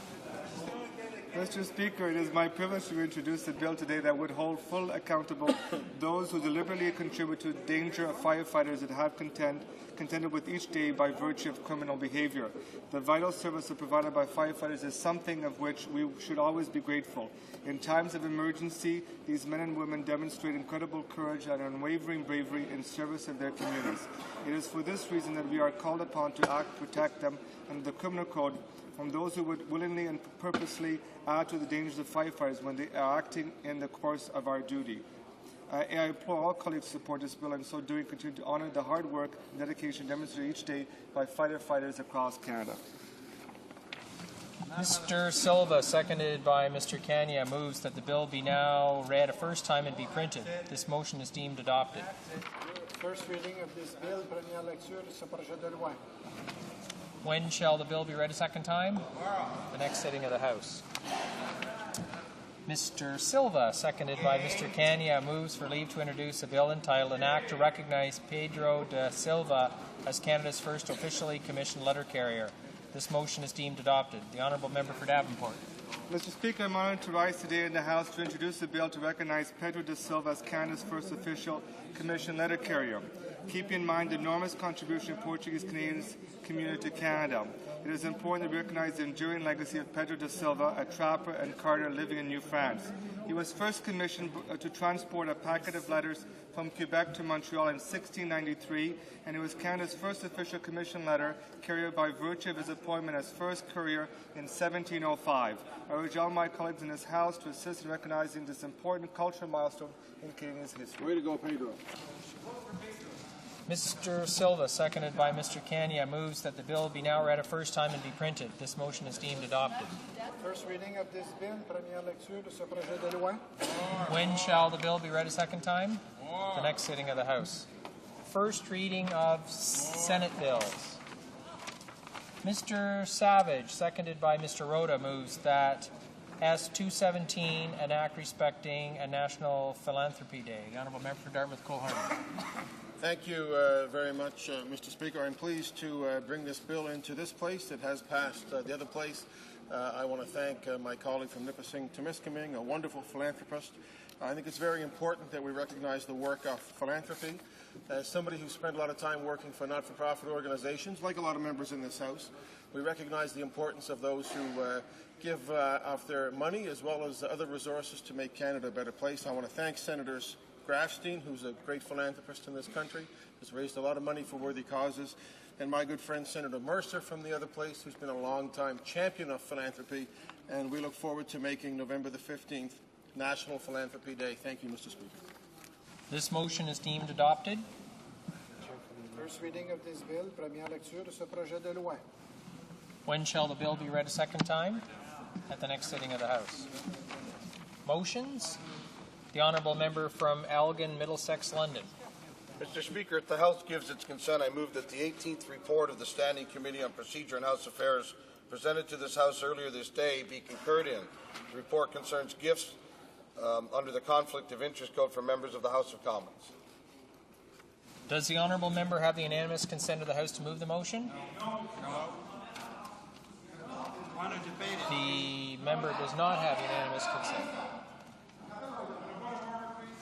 S20: Mr. Speaker, it is my privilege to introduce a bill today that would hold full accountable those who deliberately contribute to the danger of firefighters that have contended with each day by virtue of criminal behavior. The vital service provided by firefighters is something of which we should always be grateful. In times of emergency, these men and women demonstrate incredible courage and unwavering bravery in service of their communities. It is for this reason that we are called upon to protect them under the criminal code from those who would willingly and purposely add to the dangers of firefighters when they are acting in the course of our duty. I implore all colleagues to support this bill and so doing continue to honour the hard work and dedication demonstrated each day by firefighters across Canada.
S9: Mr. Silva, seconded by Mr. Kenya, moves that the bill be now read a first time and be printed. This motion is deemed adopted.
S26: First reading of this bill, première lecture de ce projet de loi.
S9: When shall the bill be read a second time? The next sitting of the House. Mr. Silva, seconded by Mr. Kenya, moves for leave to introduce a bill entitled An Act to Recognize Pedro da Silva as Canada's first officially commissioned letter carrier. This motion is deemed adopted. The Honourable Member for Davenport.
S20: Mr. Speaker, I'm honoured to rise today in the House to introduce a bill to recognize Pedro da Silva as Canada's first official commissioned letter carrier. keeping in mind the enormous contribution of Portuguese Canadians community to Canada. It is important to recognize the enduring legacy of Pedro da Silva, a trapper and carter living in New France. He was first commissioned to transport a packet of letters from Quebec to Montreal in 1693, and it was Canada's first official commission letter carrier by virtue of his appointment as first courier in 1705. I urge all my colleagues in this House to assist in recognizing this important cultural milestone in Canadian history. Way to go, Pedro.
S9: Mr. Silva, seconded by Mr. Kanya, moves that the bill be now read a first time and be printed. This motion is deemed adopted.
S4: First reading of this bill, première lecture de ce projet de loi.
S9: When shall the bill be read a second time? The next sitting of the House. First reading of Senate bills. Mr. Savage, seconded by Mr. Rhoda, moves that S-217, an act respecting a National Philanthropy Day. The Honourable Member for Dartmouth-Cole-Harbour.
S10: Thank you very much, Mr. Speaker. I'm pleased to bring this bill into this place. It has passed the other place. I want to thank my colleague from Nipissing-Temiskaming, a wonderful philanthropist. I think it's very important that we recognize the work of philanthropy. As somebody who spent a lot of time working for not-for-profit organizations, like a lot of members in this House, we recognize the importance of those who give of their money as well as other resources to make Canada a better place. I want to thank Senators Grafstein, who's a great philanthropist in this country, has raised a lot of money for worthy causes, and my good friend Senator Mercer from the other place, who's been a long-time champion of philanthropy, and we look forward to making November the 15th National Philanthropy Day. Thank you, Mr. Speaker.
S9: This motion is deemed adopted.
S4: First reading of this bill, première lecture de ce projet de loi.
S9: When shall the bill be read a second time? At the next sitting of the House. Motions? The Honourable Member from Elgin, Middlesex, London.
S10: Mr. Speaker, if the House gives its consent, I move that the 18th report of the Standing Committee on Procedure and House Affairs presented to this House earlier this day be concurred in. The report concerns gifts under the Conflict of Interest Code for members of the House of Commons.
S9: Does the Honourable Member have the unanimous consent of the House to move the motion?
S4: No.
S9: The member does not have unanimous consent.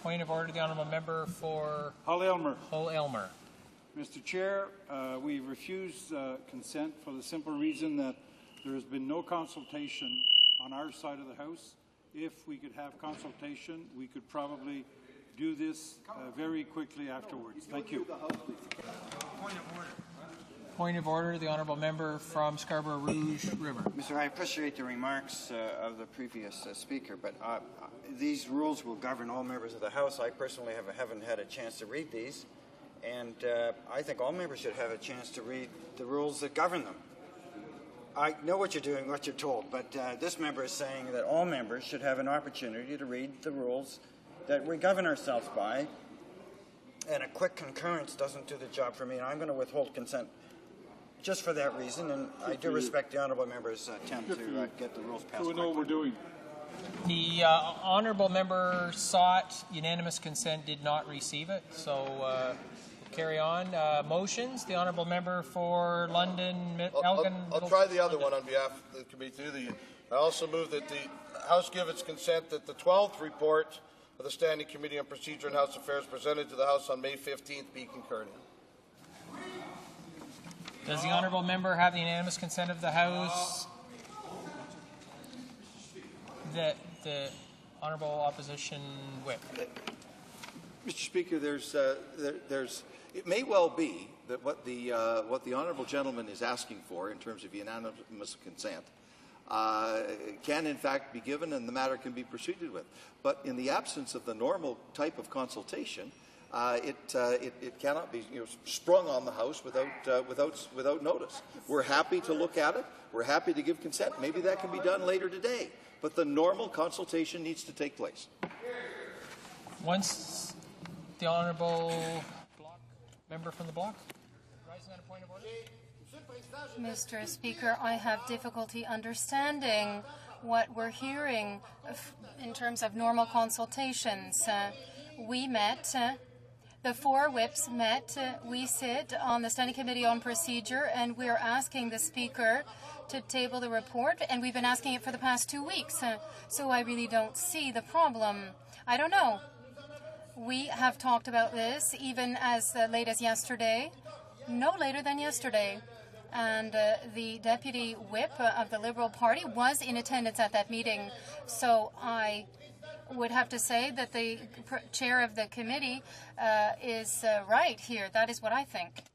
S9: Point of order, the Honourable Member for
S11: Hull-Aylmer.
S9: Hull-Aylmer.
S11: Mr. Chair, we refuse consent for the simple reason that there has been no consultation on our side of the House. If we could have consultation, we could probably do this very quickly afterwards. Thank you.
S9: Point of order, the Honourable Member from Scarborough Rouge River.
S16: Mr. I appreciate the remarks of the previous speaker, but these rules will govern all members of the House. I personally haven't had a chance to read these, and I think all members should have a chance to read the rules that govern them. I know what you're doing, what you're told, but this member is saying that all members should have an opportunity to read the rules that we govern ourselves by, and a quick concurrence doesn't do the job for me, and I'm going to withhold consent just for that reason, and I do respect the Honourable Member's attempt to get the rules passed.
S11: So we know what we're doing.
S9: The Honourable Member sought unanimous consent, did not receive it, so carry on. Motions, the Honourable Member for London, Elgin.
S10: I'll try the other one on behalf of the committee. I also move that the House give its consent that the 12th report of the Standing Committee on Procedure and House Affairs presented to the House on May 15th be concurred in.
S9: Does the Honourable Member have the unanimous consent of the House that the Honourable Opposition Whip?
S21: Mr. Speaker, it may well be that what the honourable gentleman is asking for in terms of unanimous consent can in fact be given and the matter can be proceeded with. But in the absence of the normal type of consultation, it cannot be sprung on the House without notice. We're happy to look at it. We're happy to give consent. Maybe that can be done later today. But the normal consultation needs to take place.
S9: Once the Honourable Member from the Bloc, rising on a point of order.
S17: Mr. Speaker, I have difficulty understanding what we're hearing in terms of normal consultations. We met, the four whips met, we sit on the Standing Committee on Procedure, and we're asking the Speaker to table the report, and we've been asking it for the past 2 weeks, so I really don't see the problem. I don't know. We have talked about this even as late as yesterday, no later than yesterday. And the deputy whip of the Liberal Party was in attendance at that meeting. So I would have to say that the chair of the committee is right here. That is what I think.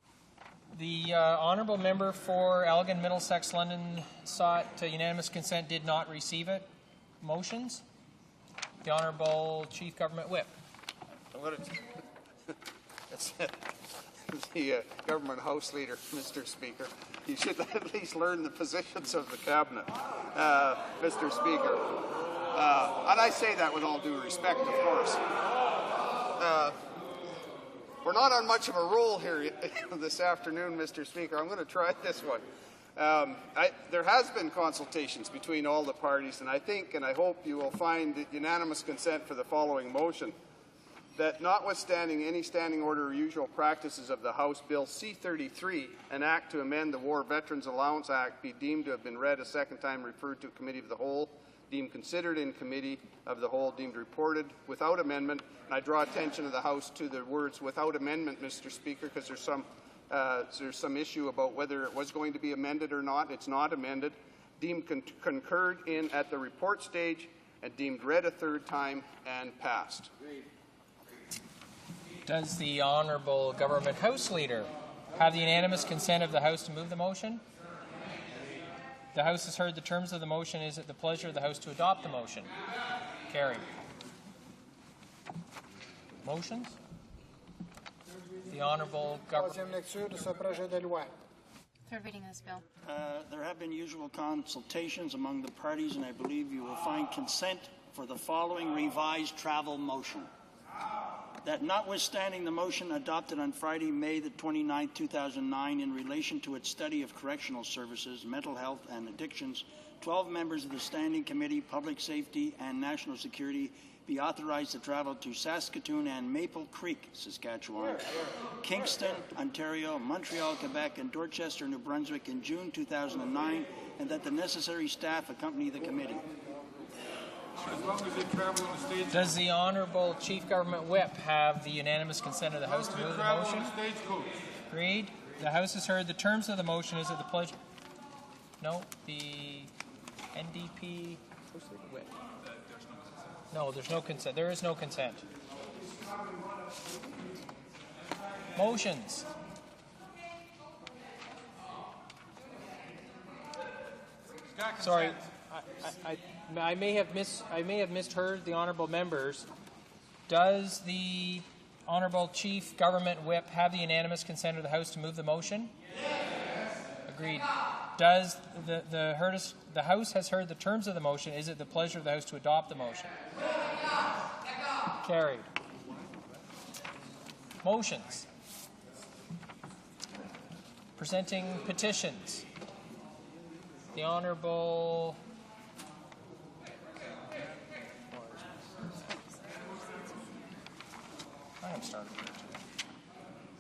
S9: The honourable member for Elgin, Middlesex, London sought unanimous consent, did not receive it. Motions? The Honourable Chief Government Whip.
S3: The government House Leader, Mr. Speaker. You should at least learn the positions of the Cabinet, Mr. Speaker. And I say that with all due respect, of course. We're not on much of a roll here this afternoon, Mr. Speaker. I'm going to try this one. There has been consultations between all the parties, and I think and I hope you will find unanimous consent for the following motion. That notwithstanding any standing order or usual practices of the House, Bill C-33, an act to amend the War Veterans Allowance Act, be deemed to have been read a second time, referred to Committee of the Whole, deemed considered in Committee of the Whole, deemed reported without amendment. And I draw attention of the House to the words without amendment, Mr. Speaker, because there's some issue about whether it was going to be amended or not. It's not amended. Deemed concurred in at the report stage and deemed read a third time and passed.
S9: Does the Honourable Government House Leader have the unanimous consent of the House to move the motion? The House has heard the terms of the motion. Is it the pleasure of the House to adopt the motion? Carried. Motions? The Honourable Government.
S4: Troisième lecture de ce projet de loi.
S17: Third reading of this bill.
S19: There have been usual consultations among the parties, and I believe you will find consent for the following revised travel motion. That notwithstanding the motion adopted on Friday, May the 29th, 2009, in relation to its study of correctional services, mental health, and addictions, 12 members of the Standing Committee, Public Safety and National Security be authorized to travel to Saskatoon and Maple Creek, Saskatchewan, Kingston, Ontario, Montreal, Quebec, and Dorchester, New Brunswick in June 2009, and that the necessary staff accompany the committee.
S9: Does the Honourable Chief Government Whip have the unanimous consent of the House to move the motion? Agreed. The House has heard the terms of the motion. Is it the pleasure? No. The NDP. Whip. No, there's no consent. There is no consent. Motions. Sorry. I may have misheard the honourable members. Does the Honourable Chief Government Whip have the unanimous consent of the House to move the motion? Yes. Agreed. Does the House has heard the terms of the motion? Is it the pleasure of the House to adopt the motion? Carried. Motions. Presenting petitions. The Honourable.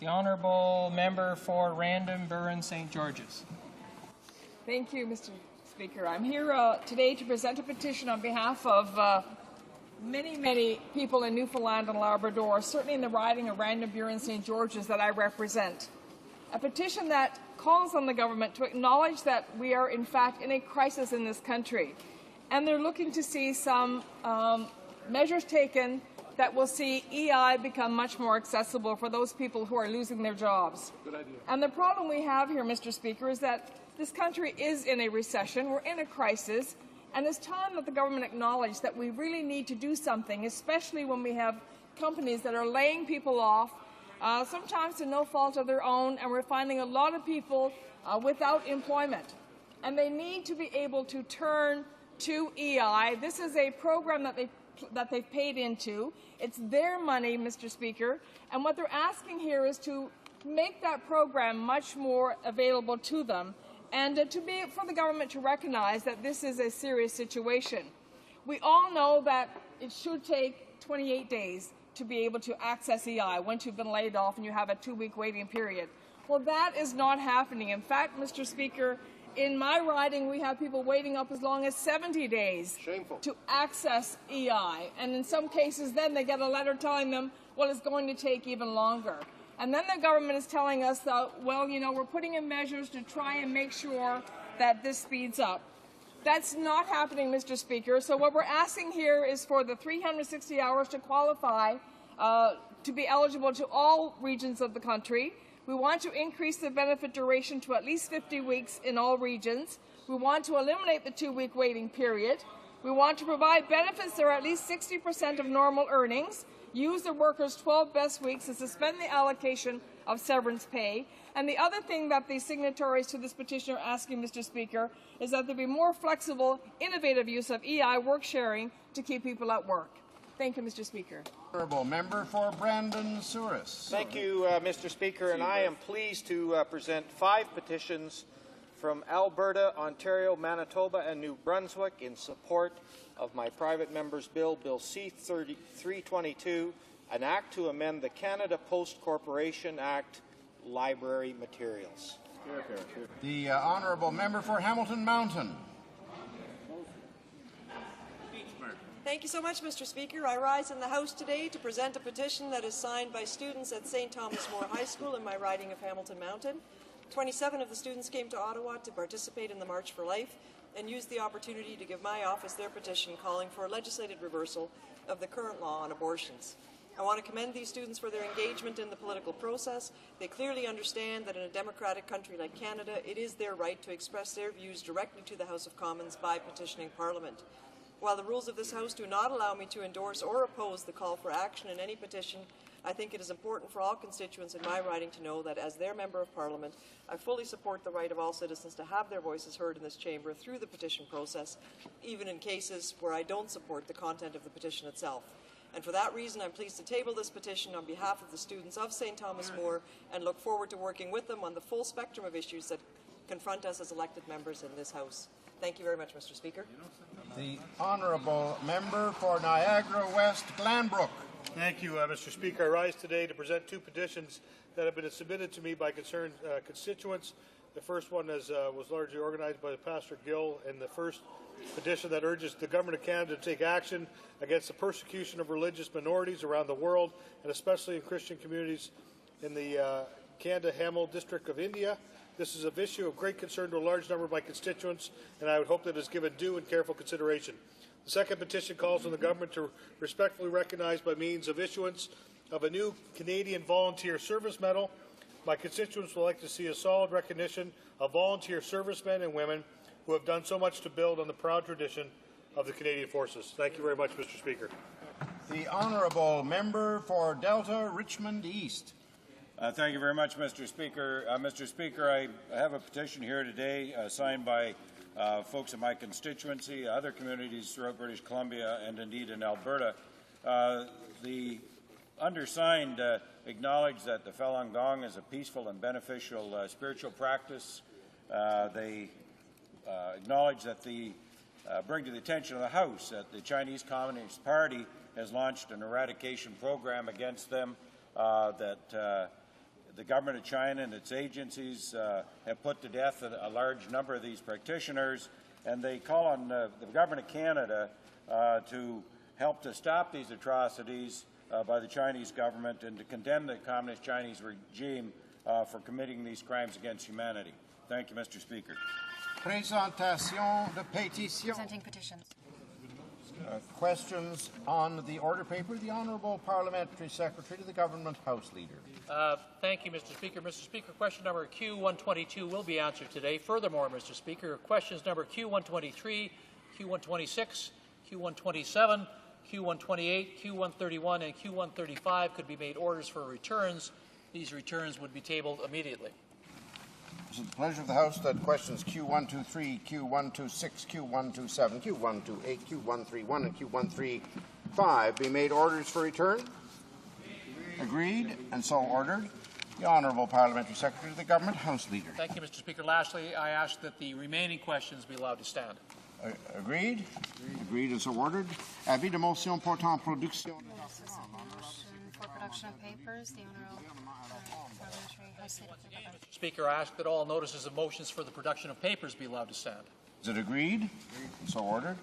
S9: The Honourable Member for Random, Burren, St. George's.
S12: Thank you, Mr. Speaker. I'm here today to present a petition on behalf of many people in Newfoundland and Labrador, certainly in the riding of Random, Burren, St. George's that I represent. A petition that calls on the government to acknowledge that we are, in fact, in a crisis in this country. And they're looking to see some measures taken that will see EI become much more accessible for those people who are losing their jobs.
S11: Good idea.
S12: And the problem we have here, Mr. Speaker, is that this country is in a recession, we're in a crisis, and it's time that the government acknowledge that we really need to do something, especially when we have companies that are laying people off, sometimes to no fault of their own, and we're finding a lot of people without employment. And they need to be able to turn to EI. This is a program that they've paid into. It's their money, Mr. Speaker, and what they're asking here is to make that program much more available to them and for the government to recognize that this is a serious situation. We all know that it should take 28 days to be able to access EI once you've been laid off and you have a 2-week waiting period. Well, that is not happening. In fact, Mr. Speaker, In my riding, we have people waiting up as long as 70 days to access EI. And in some cases, then they get a letter telling them, well, it's going to take even longer. And then the government is telling us that, well, you know, we're putting in measures to try and make sure that this speeds up. That's not happening, Mr. Speaker. So what we're asking here is for the 360 hours to qualify to be eligible to all regions of the country. We want to increase the benefit duration to at least 50 weeks in all regions. We want to eliminate the 2-week waiting period. We want to provide benefits that are at least 60% of normal earnings, use the workers' 12 best weeks, and suspend the allocation of severance pay. And the other thing that the signatories to this petition are asking, Mr. Speaker, is that there be more flexible, innovative use of EI work sharing to keep people at work. Thank you, Mr. Speaker.
S1: Honourable Member for Brandon Souris.
S5: Thank you, Mr. Speaker, and I am pleased to present 5 petitions from Alberta, Ontario, Manitoba, and New Brunswick in support of my private member's bill, Bill C-322, an act to amend the Canada Post Corporation Act library materials.
S1: The Honourable Member for Hamilton Mountain.
S25: Thank you so much, Mr. Speaker. I rise in the House today to present a petition that is signed by students at St. Thomas More High School in my riding of Hamilton Mountain. 27 of the students came to Ottawa to participate in the March for Life and used the opportunity to give my office their petition calling for a legislative reversal of the current law on abortions. I want to commend these students for their engagement in the political process. They clearly understand that in a democratic country like Canada, it is their right to express their views directly to the House of Commons by petitioning Parliament. While the rules of this House do not allow me to endorse or oppose the call for action in any petition, I think it is important for all constituents in my riding to know that as their Member of Parliament, I fully support the right of all citizens to have their voices heard in this chamber through the petition process, even in cases where I don't support the content of the petition itself. And for that reason, I'm pleased to table this petition on behalf of the students of St. Thomas More and look forward to working with them on the full spectrum of issues that confront us as elected members in this House. Thank you very much, Mr. Speaker.
S1: The Honourable Member for Niagara West, Glanbrook.
S6: Thank you, Mr. Speaker. I rise today to present 2 petitions that have been submitted to me by concerned constituents. The first one was largely organized by Pastor Gill, and the first petition that urges the Government of Canada to take action against the persecution of religious minorities around the world, and especially in Christian communities in the Canada-Hamel District of India. This is an issue of great concern to a large number of my constituents, and I would hope that it is given due and careful consideration. The second petition calls on the government to respectfully recognize by means of issuance of a new Canadian Volunteer Service Medal. My constituents would like to see a solid recognition of volunteer servicemen and women who have done so much to build on the proud tradition of the Canadian Forces. Thank you very much, Mr. Speaker.
S1: The Honourable Member for Delta Richmond East.
S14: Thank you very much, Mr. Speaker. Mr. Speaker, I have a petition here today signed by folks in my constituency, other communities throughout British Columbia, and indeed in Alberta. The undersigned acknowledge that the Falun Gong is a peaceful and beneficial spiritual practice. They acknowledge that bring to the attention of the House that the Chinese Communist Party has launched an eradication program against them, that the government of China and its agencies have put to death a large number of these practitioners, and they call on the government of Canada to help to stop these atrocities by the Chinese government and to condemn the Communist Chinese regime for committing these crimes against humanity. Thank you, Mr. Speaker.
S1: Présentation de pétition.
S17: Presenting petitions.
S1: Questions on the order paper. The Honourable Parliamentary Secretary to the Government House Leader.
S8: Thank you, Mr. Speaker. Mr. Speaker, question number Q122 will be answered today. Furthermore, Mr. Speaker, questions number Q123, Q126, Q127, Q128, Q131, and Q135 could be made orders for returns. These returns would be tabled immediately.
S1: It is the pleasure of the House that questions Q123, Q126, Q127, Q128, Q131, and Q135 be made orders for return. Agreed, and so ordered. The Honourable Parliamentary Secretary to the Government House Leader.
S8: Thank you, Mr. Speaker. Lastly, I ask that the remaining questions be allowed to stand.
S1: Agreed. Agreed, and so ordered. Avis de motion portant production.
S17: production of papers. The Honourable Parliamentary House Leader.
S8: Speaker, I ask that all notices of motions for the production of papers be allowed to stand.
S1: Is it agreed? So ordered.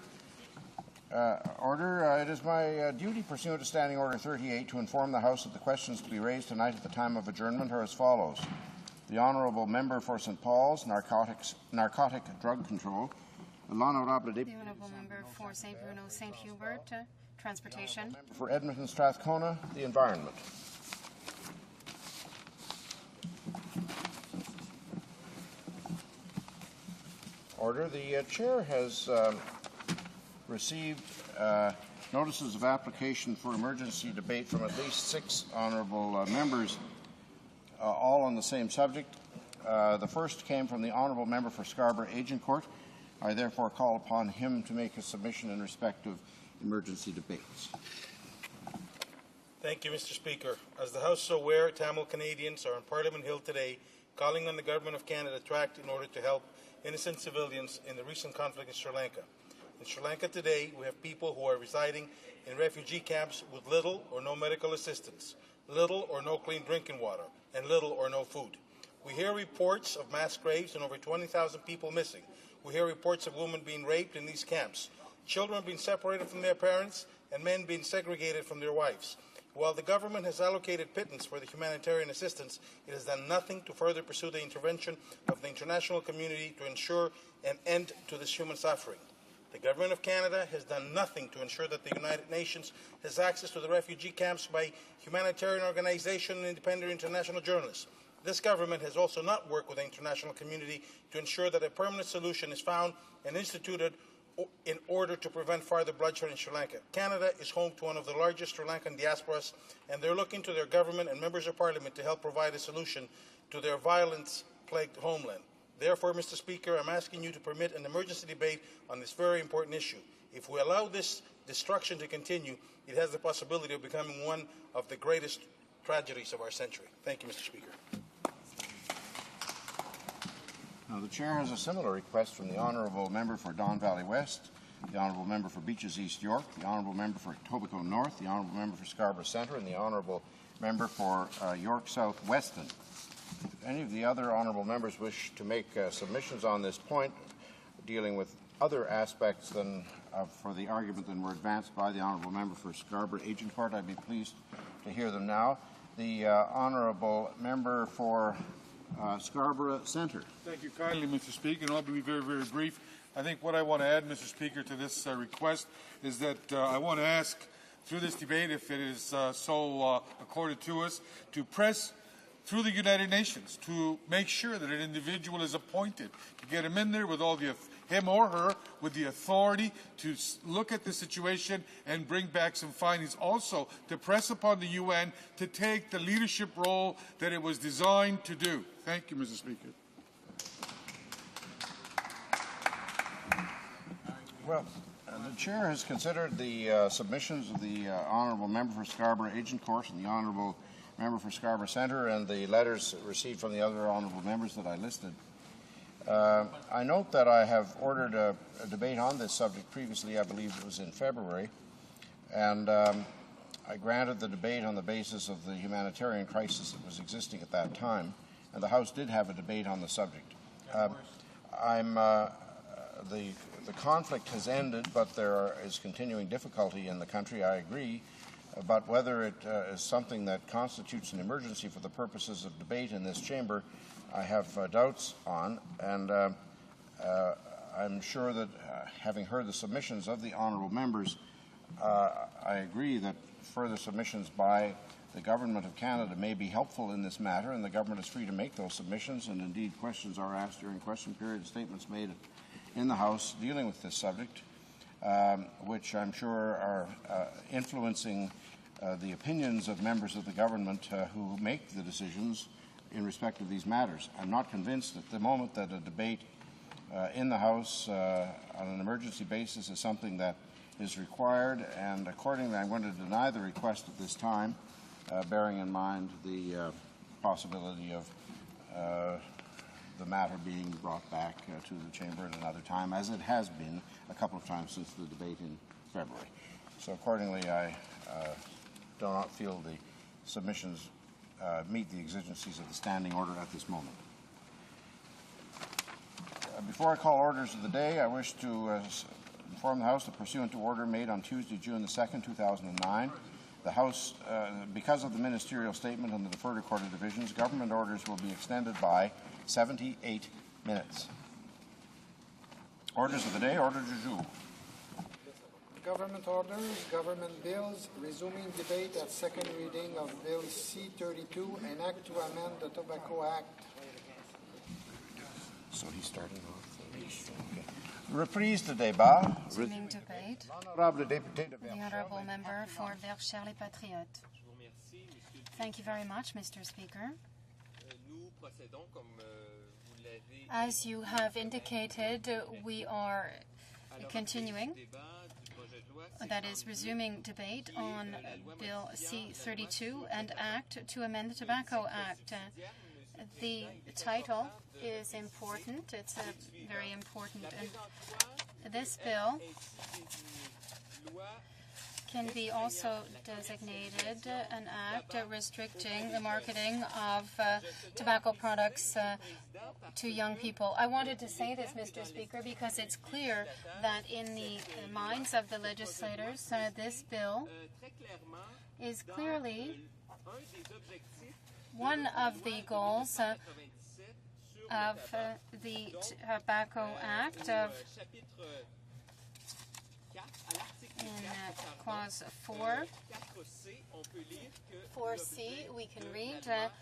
S1: It is my duty pursuant to Standing Order 38 to inform the House that the questions to be raised tonight at the time of adjournment are as follows. The Honourable Member for St. Paul's, Narcotic Drug Control.
S17: The Honourable Member for St. Bruno, St. Hubert, Transportation.
S1: For Edmonton Strathcona, the Environment. Order. The Chair has received notices of application for emergency debate from at least 6 honourable members, all on the same subject. The first came from the Honourable Member for Scarborough Agincourt. I therefore call upon him to make a submission in respect of emergency debates.
S2: Thank you, Mr. Speaker. As the House is aware, Tamil Canadians are on Parliament Hill today calling on the Government of Canada to act in order to help innocent civilians in the recent conflict in Sri Lanka. In Sri Lanka today, we have people who are residing in refugee camps with little or no medical assistance, little or no clean drinking water, and little or no food. We hear reports of mass graves and over 20,000 people missing. We hear reports of women being raped in these camps, children being separated from their parents, and men being segregated from their wives. While the government has allocated pittance for the humanitarian assistance, it has done nothing to further pursue the intervention of the international community to ensure an end to this human suffering. The Government of Canada has done nothing to ensure that the United Nations has access to the refugee camps by humanitarian organizations and independent international journalists. This government has also not worked with the international community to ensure that a permanent solution is found and instituted in order to prevent further bloodshed in Sri Lanka. Canada is home to one of the largest Sri Lankan diasporas, and they're looking to their government and members of parliament to help provide a solution to their violence-plagued homeland. Therefore, Mr. Speaker, I'm asking you to permit an emergency debate on this very important issue. If we allow this destruction to continue, it has the possibility of becoming one of the greatest tragedies of our century. Thank you, Mr. Speaker.
S1: Now, the Chair has a similar request from the Honourable Member for Don Valley West, the Honourable Member for Beaches East York, the Honourable Member for Etobicoke North, the Honourable Member for Scarborough Centre, and the Honourable Member for York South Weston. If any of the other Honourable Members wish to make submissions on this point, dealing with other aspects than for the argument than were advanced by the Honourable Member for Scarborough Agincourt, I'd be pleased to hear them now. The Honourable Member for Scarborough Centre.
S13: Thank you kindly, Mr. Speaker, and I'll be very, very brief. I think what I want to add, Mr. Speaker, to this request is that I want to ask through this debate, if it is so accorded to us, to press through the United Nations to make sure that an individual is appointed, to get him in there with all the him or her with the authority to look at the situation and bring back some findings. Also, to press upon the UN to take the leadership role that it was designed to do. Thank you, Mr. Speaker.
S1: Well, the Chair has considered the submissions of the Honourable Member for Scarborough Agincourt and the Honourable Member for Scarborough Centre and the letters received from the other Honourable Members that I listed. I note that I have ordered a debate on this subject previously. I believe it was in February, and I granted the debate on the basis of the humanitarian crisis that was existing at that time, and the House did have a debate on the subject. The conflict has ended, but there is continuing difficulty in the country, I agree, but whether it is something that constitutes an emergency for the purposes of debate in this chamber, I have doubts on, and I'm sure that having heard the submissions of the honourable members, I agree that further submissions by the Government of Canada may be helpful in this matter, and the government is free to make those submissions, and indeed questions are asked during question period, statements made in the House dealing with this subject, which I'm sure are influencing the opinions of members of the government who make the decisions in respect of these matters. I'm not convinced at the moment that a debate in the House on an emergency basis is something that is required, and accordingly I'm going to deny the request at this time, bearing in mind the possibility of the matter being brought back to the chamber at another time, as it has been a couple of times since the debate in February. So accordingly, I do not feel the submissions meet the exigencies of the standing order at this moment. Before I call orders of the day, I wish to inform the House that pursuant to order made on Tuesday, June the 2nd, 2009, the House, because of the ministerial statement on the deferred recorded divisions, government orders will be extended by 78 minutes. Orders of the day, order du jour.
S4: Government orders, government bills, resuming debate at second reading of Bill C-32, an act to amend the Tobacco Act.
S1: So he's starting off. Okay. Reprise de débat.
S17: Resuming debate.
S1: Honorable député de
S17: The Honourable Member for Verchères-les-Patriotes. Thank you very much, Mr. Speaker. As you have indicated, we are continuing, that is, resuming debate on Bill C-32 and Act to amend the Tobacco Act. The title is important. It's very important. And this bill can be also designated an act restricting the marketing of tobacco products to young people. I wanted to say this, Mr. Speaker, because it's clear that in the minds of the legislators, this bill is clearly one of the goals of the Tobacco Act in Clause 4C, we can read that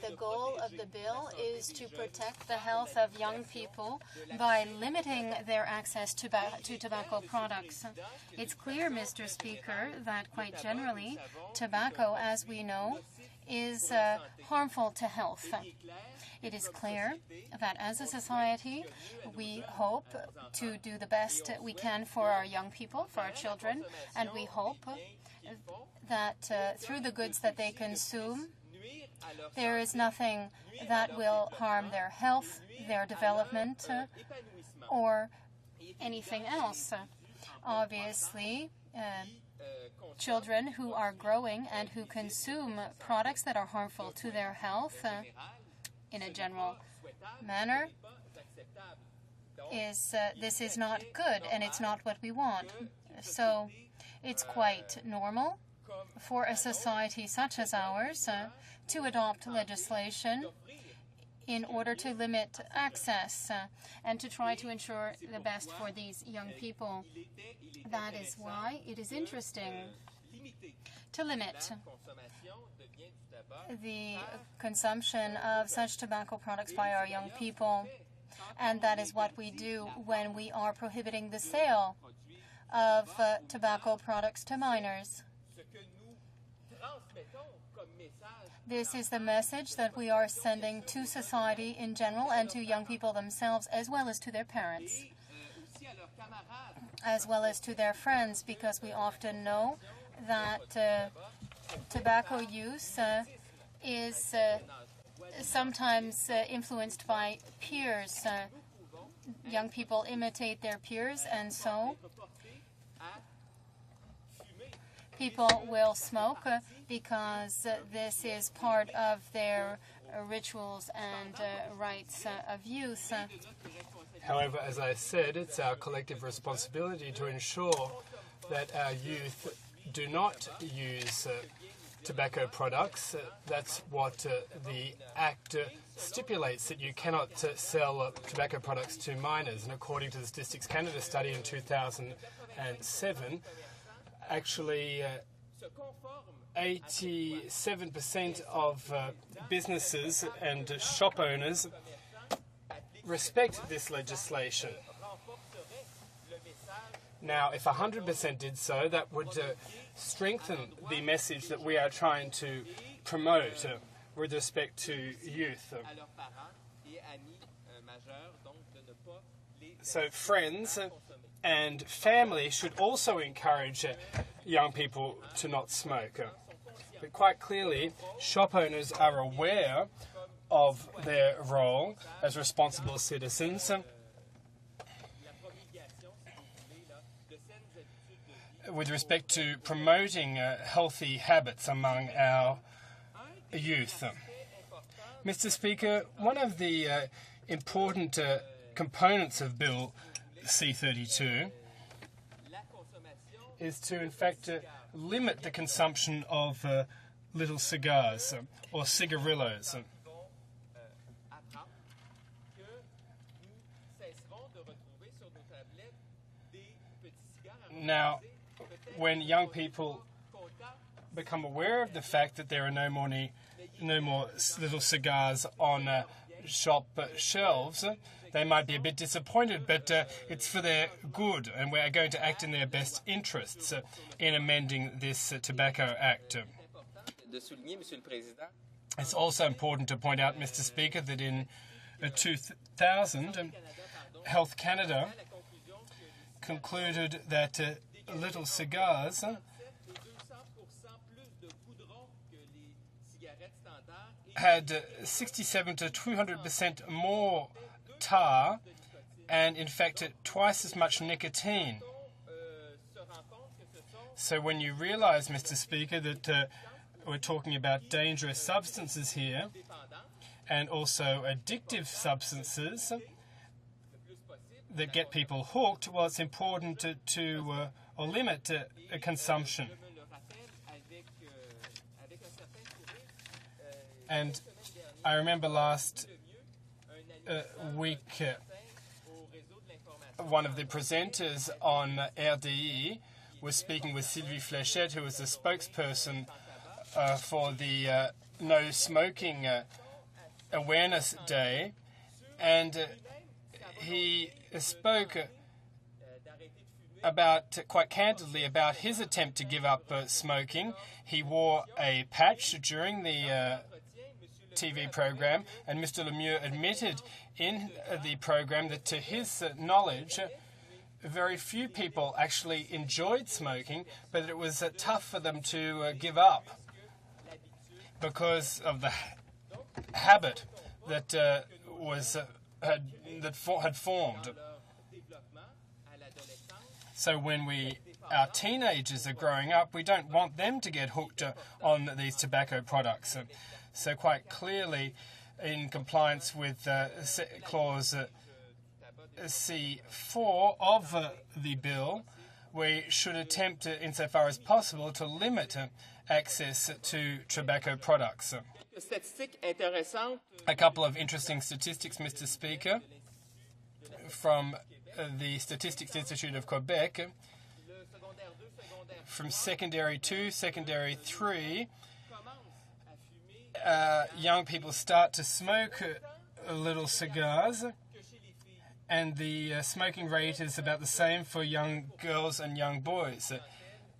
S17: the goal of the bill is to protect the health of young people by limiting their access to tobacco products. It's clear, Mr. Speaker, that quite generally, tobacco, as we know, is harmful to health. It is clear that as a society, we hope to do the best we can for our young people, for our children, and we hope that through the goods that they consume, there is nothing that will harm their health, their development, or anything else. Obviously, children who are growing and who consume products that are harmful to their health in a general manner, this is not good, and it's not what we want. So it's quite normal for a society such as ours to adopt legislation in order to limit access and to try to ensure the best for these young people. That is why it is interesting to limit the consumption of such tobacco products by our young people. And that is what we do when we are prohibiting the sale of tobacco products to minors. This is the message that we are sending to society in general and to young people themselves, as well as to their parents, as well as to their friends, because we often know that tobacco use is sometimes influenced by peers. Young people imitate their peers, and so people will smoke because this is part of their rituals and rites of youth.
S7: However, as I said, it's our collective responsibility to ensure that our youth do not use tobacco products. That's what the Act stipulates, that you cannot sell tobacco products to minors. And according to the Statistics Canada study in 2007, actually 87% of businesses and shop owners respect this legislation. Now, if 100% did so, that would strengthen the message that we are trying to promote with respect to youth. So friends and family should also encourage young people to not smoke. But quite clearly, shop owners are aware of their role as responsible citizens with respect to promoting healthy habits among our youth. Mr. Speaker, one of the important components of Bill C-32 is to, in fact, limit the consumption of little cigars or cigarillos. Now, when young people become aware of the fact that there are no more little cigars on shop shelves, they might be a bit disappointed, but it's for their good, and we are going to act in their best interests in amending this Tobacco Act. It's also important to point out, Mr. Speaker, that in 2000, Health Canada concluded that little cigars had 67 to 200% more tar and, in fact, twice as much nicotine. So when you realise, Mr. Speaker, that we're talking about dangerous substances here and also addictive substances that get people hooked, well, it's important to limit consumption. And I remember last week, one of the presenters on RDI was speaking with Sylvie Fléchette, who was the spokesperson for the No Smoking Awareness Day, and he spoke quite candidly about his attempt to give up smoking. He wore a patch during the TV program, and Mr. Lemieux admitted in the program that, to his knowledge, very few people actually enjoyed smoking, but it was tough for them to give up because of the habit that had formed. So when our teenagers are growing up, we don't want them to get hooked on these tobacco products. So quite clearly, in compliance with Clause C4 of the bill, we should attempt, insofar as possible, to limit access to tobacco products. A couple of interesting statistics, Mr. Speaker, from the Statistics Institute of Quebec. From secondary 2, secondary 3, young people start to smoke little cigars, and the smoking rate is about the same for young girls and young boys.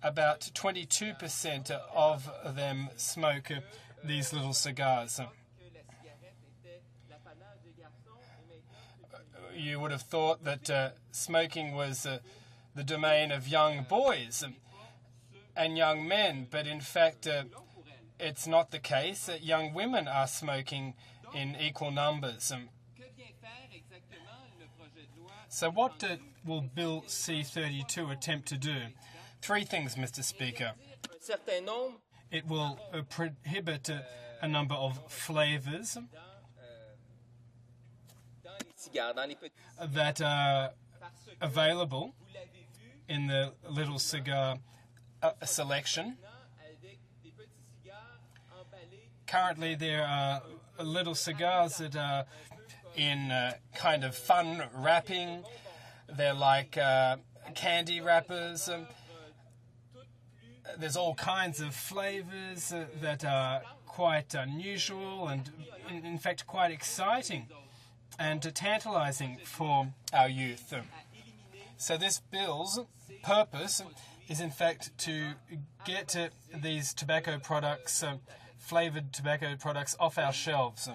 S7: About 22% of them smoke these little cigars. You would have thought that smoking was the domain of young boys and young men, but in fact it's not the case. Young women are smoking in equal numbers. So what will Bill C-32 attempt to do? Three things, Mr. Speaker. It will prohibit a number of flavours that are available in the little cigar selection. Currently, there are little cigars that are in kind of fun wrapping. They're like candy wrappers. There's all kinds of flavours that are quite unusual and, in fact, quite exciting and tantalising for our youth. So this bill's purpose is, in fact, to get these tobacco products, flavoured tobacco products, off our shelves.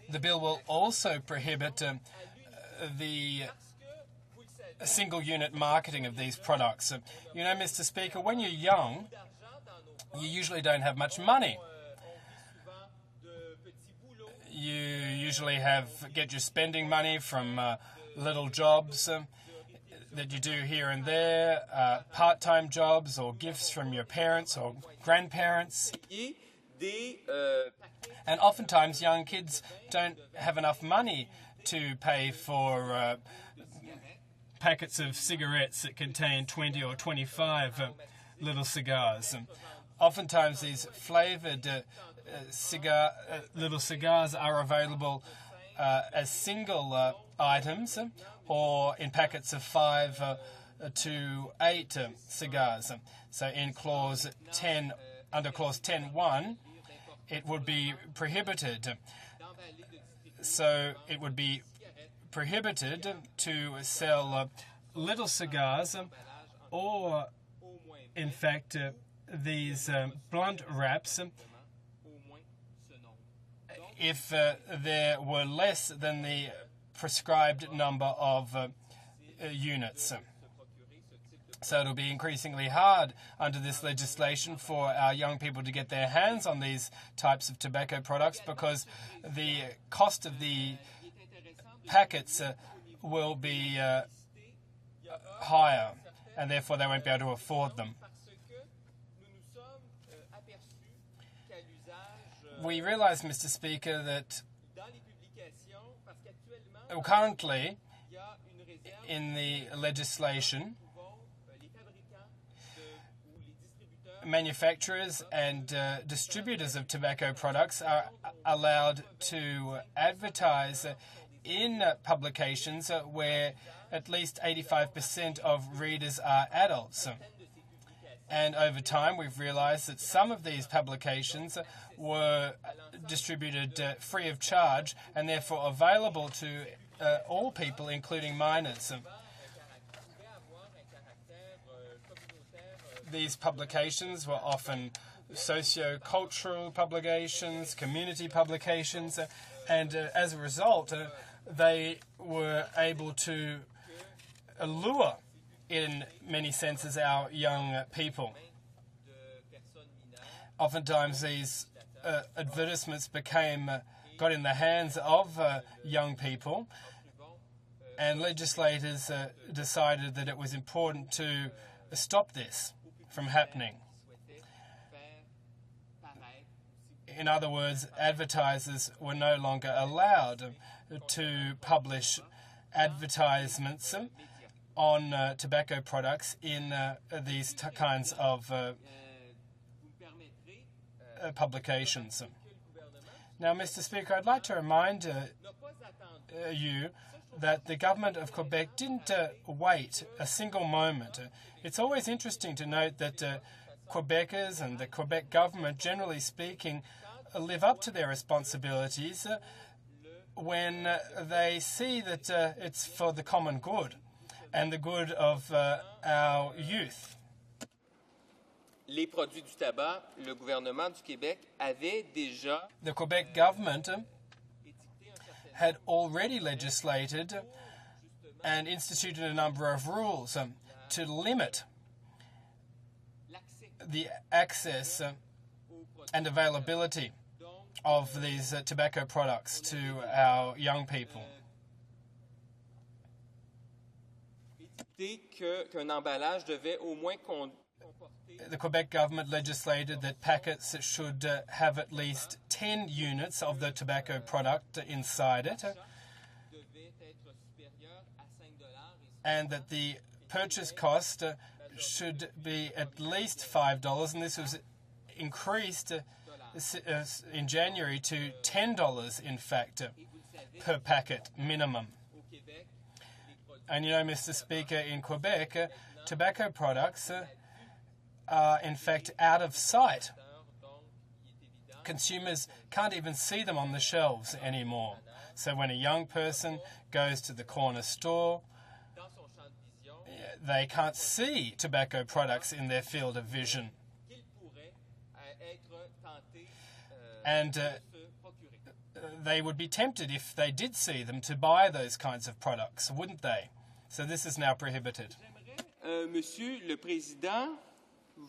S7: The bill will also prohibit the single-unit marketing of these products. You know, Mr. Speaker, when you're young, you usually don't have much money. You usually get your spending money from little jobs. that you do here and there, part-time jobs or gifts from your parents or grandparents. And oftentimes young kids don't have enough money to pay for packets of cigarettes that contain 20 or 25 little cigars. Oftentimes these flavoured little cigars are available as single items or in packets of 5 to 8 cigars. So in clause 10, under clause 10.1, it would be prohibited. So it would be prohibited to sell little cigars or, in fact, these blunt wraps if there were less than the prescribed number of units. So it'll be increasingly hard under this legislation for our young people to get their hands on these types of tobacco products because the cost of the packets will be higher and therefore they won't be able to afford them. We realise, Mr. Speaker, that currently in the legislation, manufacturers and distributors of tobacco products are allowed to advertise in publications where at least 85% of readers are adults. And over time, we've realised that some of these publications were distributed free of charge and therefore available to all people, including minors. These publications were often socio-cultural publications, community publications, and as a result, they were able to allure, in many senses, our young people. Oftentimes these advertisements got in the hands of young people, and legislators decided that it was important to stop this from happening. In other words, advertisers were no longer allowed to publish advertisements on tobacco products in these kinds of publications. Now, Mr. Speaker, I'd like to remind you that the government of Quebec didn't wait a single moment. It's always interesting to note that Quebecers and the Quebec government, generally speaking, live up to their responsibilities when they see that it's for the common good and the good of our youth.
S15: Les produits du tabac, le gouvernement du Québec avait déjà...
S7: The Quebec government had already legislated and instituted a number of rules to limit the access and availability of these tobacco products to our young people.
S15: Qu'un emballage devait au moins
S7: The Quebec government legislated that packets should have at least 10 units of the tobacco product inside it, and that the purchase cost should be at least $5, and this was increased in January to $10, in fact, per packet minimum. And you know, Mr. Speaker, in Quebec, tobacco products are in fact out of sight. Consumers can't even see them on the shelves anymore. So when a young person goes to the corner store, they can't see tobacco products in their field of vision. And they would be tempted, if they did see them, to buy those kinds of products, wouldn't they? So this is now prohibited.
S15: Monsieur le Président,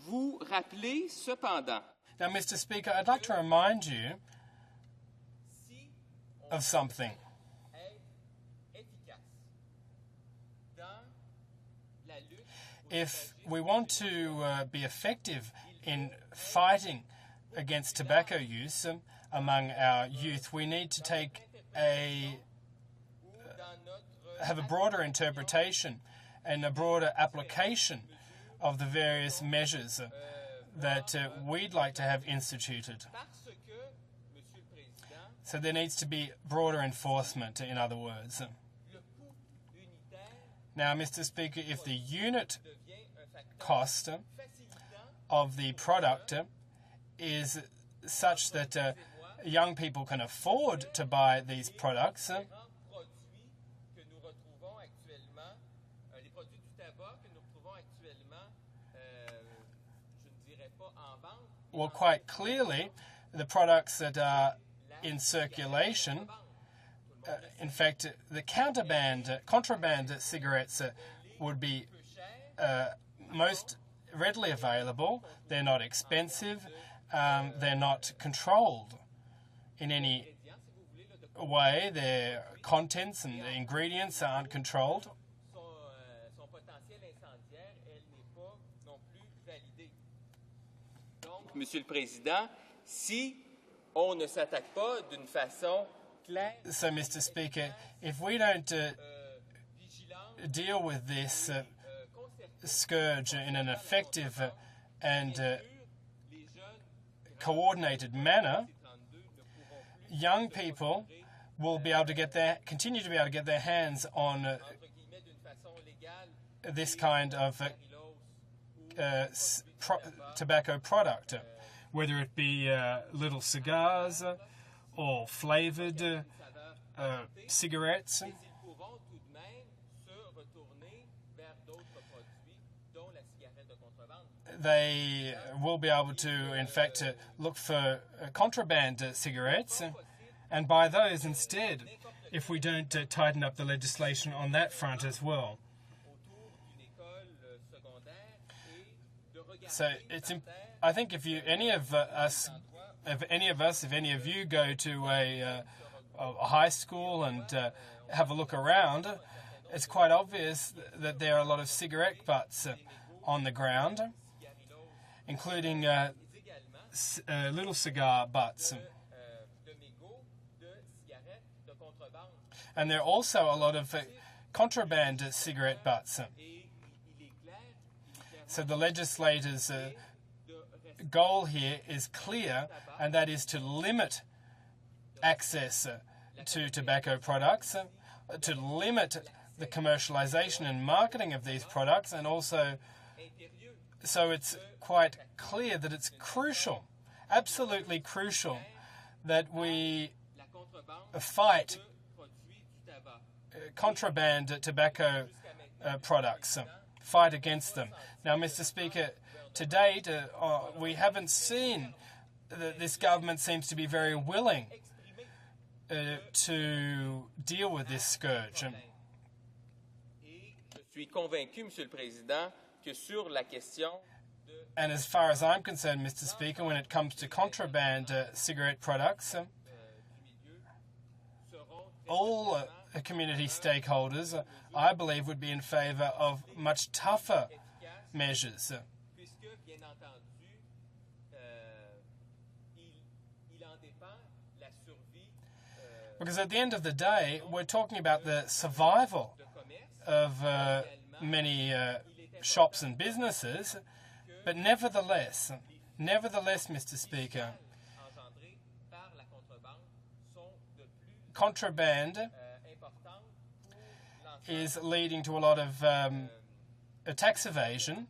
S15: vous rappelez cependant.
S7: Now, Mr. Speaker, I'd like to remind you of something. If we want to be effective in fighting against tobacco use among our youth, we need to have a broader interpretation and a broader application of the various measures that we'd like to have instituted. So there needs to be broader enforcement, in other words. Now, Mr. Speaker, if the unit cost of the product is such that young people can afford to buy these products, well, quite clearly, the products that are in circulation, in fact, the contraband cigarettes would be most readily available. They're not expensive. They're not controlled in any way. Their contents and the ingredients aren't controlled.
S15: Monsieur le Président, si on ne s'attaque pas d'une façon claire...
S7: So, Mr. Speaker, if we don't deal with this scourge in an effective and coordinated manner, young people will be able to continue to be able to get their hands on this kind of tobacco product, whether it be little cigars or flavoured cigarettes. They will be able to, in fact, look for contraband cigarettes and buy those instead if we don't tighten up the legislation on that front as well. So I think if any of you go to a high school and have a look around, it's quite obvious that there are a lot of cigarette butts on the ground, including little cigar butts. And there are also a lot of contraband cigarette butts. So the legislators' goal here is clear, and that is to limit access to tobacco products, to limit the commercialization and marketing of these products, and also so it's quite clear that it's crucial, absolutely crucial, that we fight contraband tobacco products, fight against them. Now, Mr. Speaker, to date, we haven't seen that this government seems to be very willing to deal with this scourge. And as far as I'm concerned, Mr. Speaker, when it comes to contraband cigarette products, all community stakeholders, I believe, would be in favour of much tougher measures. Because at the end of the day, we're talking about the survival of many shops and businesses, but nevertheless, Mr. Speaker, contraband is leading to a lot of tax evasion,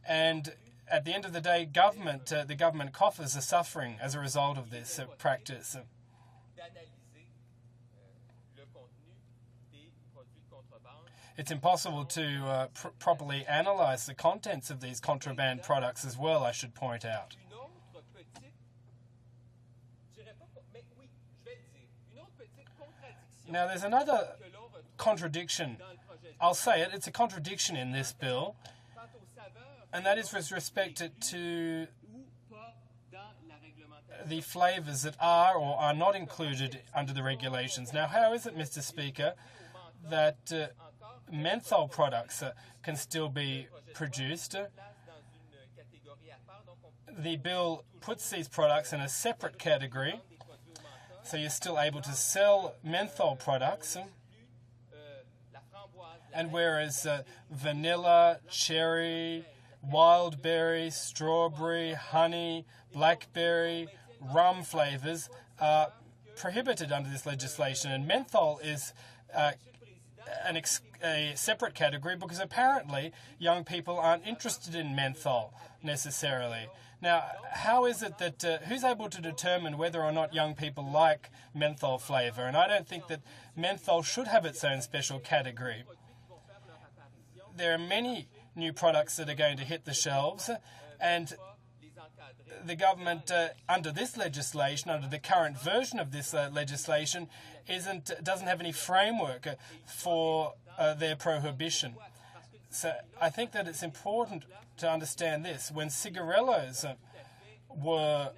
S7: and at the end of the day, the government coffers are suffering as a result of this practice. It's impossible to properly analyse the contents of these contraband products as well, I should point out. Now, there's another contradiction. I'll say it, it's a contradiction in this bill, and that is with respect to the flavours that are or are not included under the regulations. Now, how is it, Mr. Speaker, that menthol products can still be produced. The bill puts these products in a separate category, so you're still able to sell menthol products. And whereas vanilla, cherry, wild berry, strawberry, honey, blackberry, rum flavours are prohibited under this legislation, and menthol is a separate category because apparently young people aren't interested in menthol necessarily. Now, how is it that who's able to determine whether or not young people like menthol flavour? And I don't think that menthol should have its own special category. There are many new products that are going to hit the shelves, and the government, under this legislation, under the current version of this legislation, doesn't have any framework for their prohibition. So I think that it's important to understand this. When cigarillos were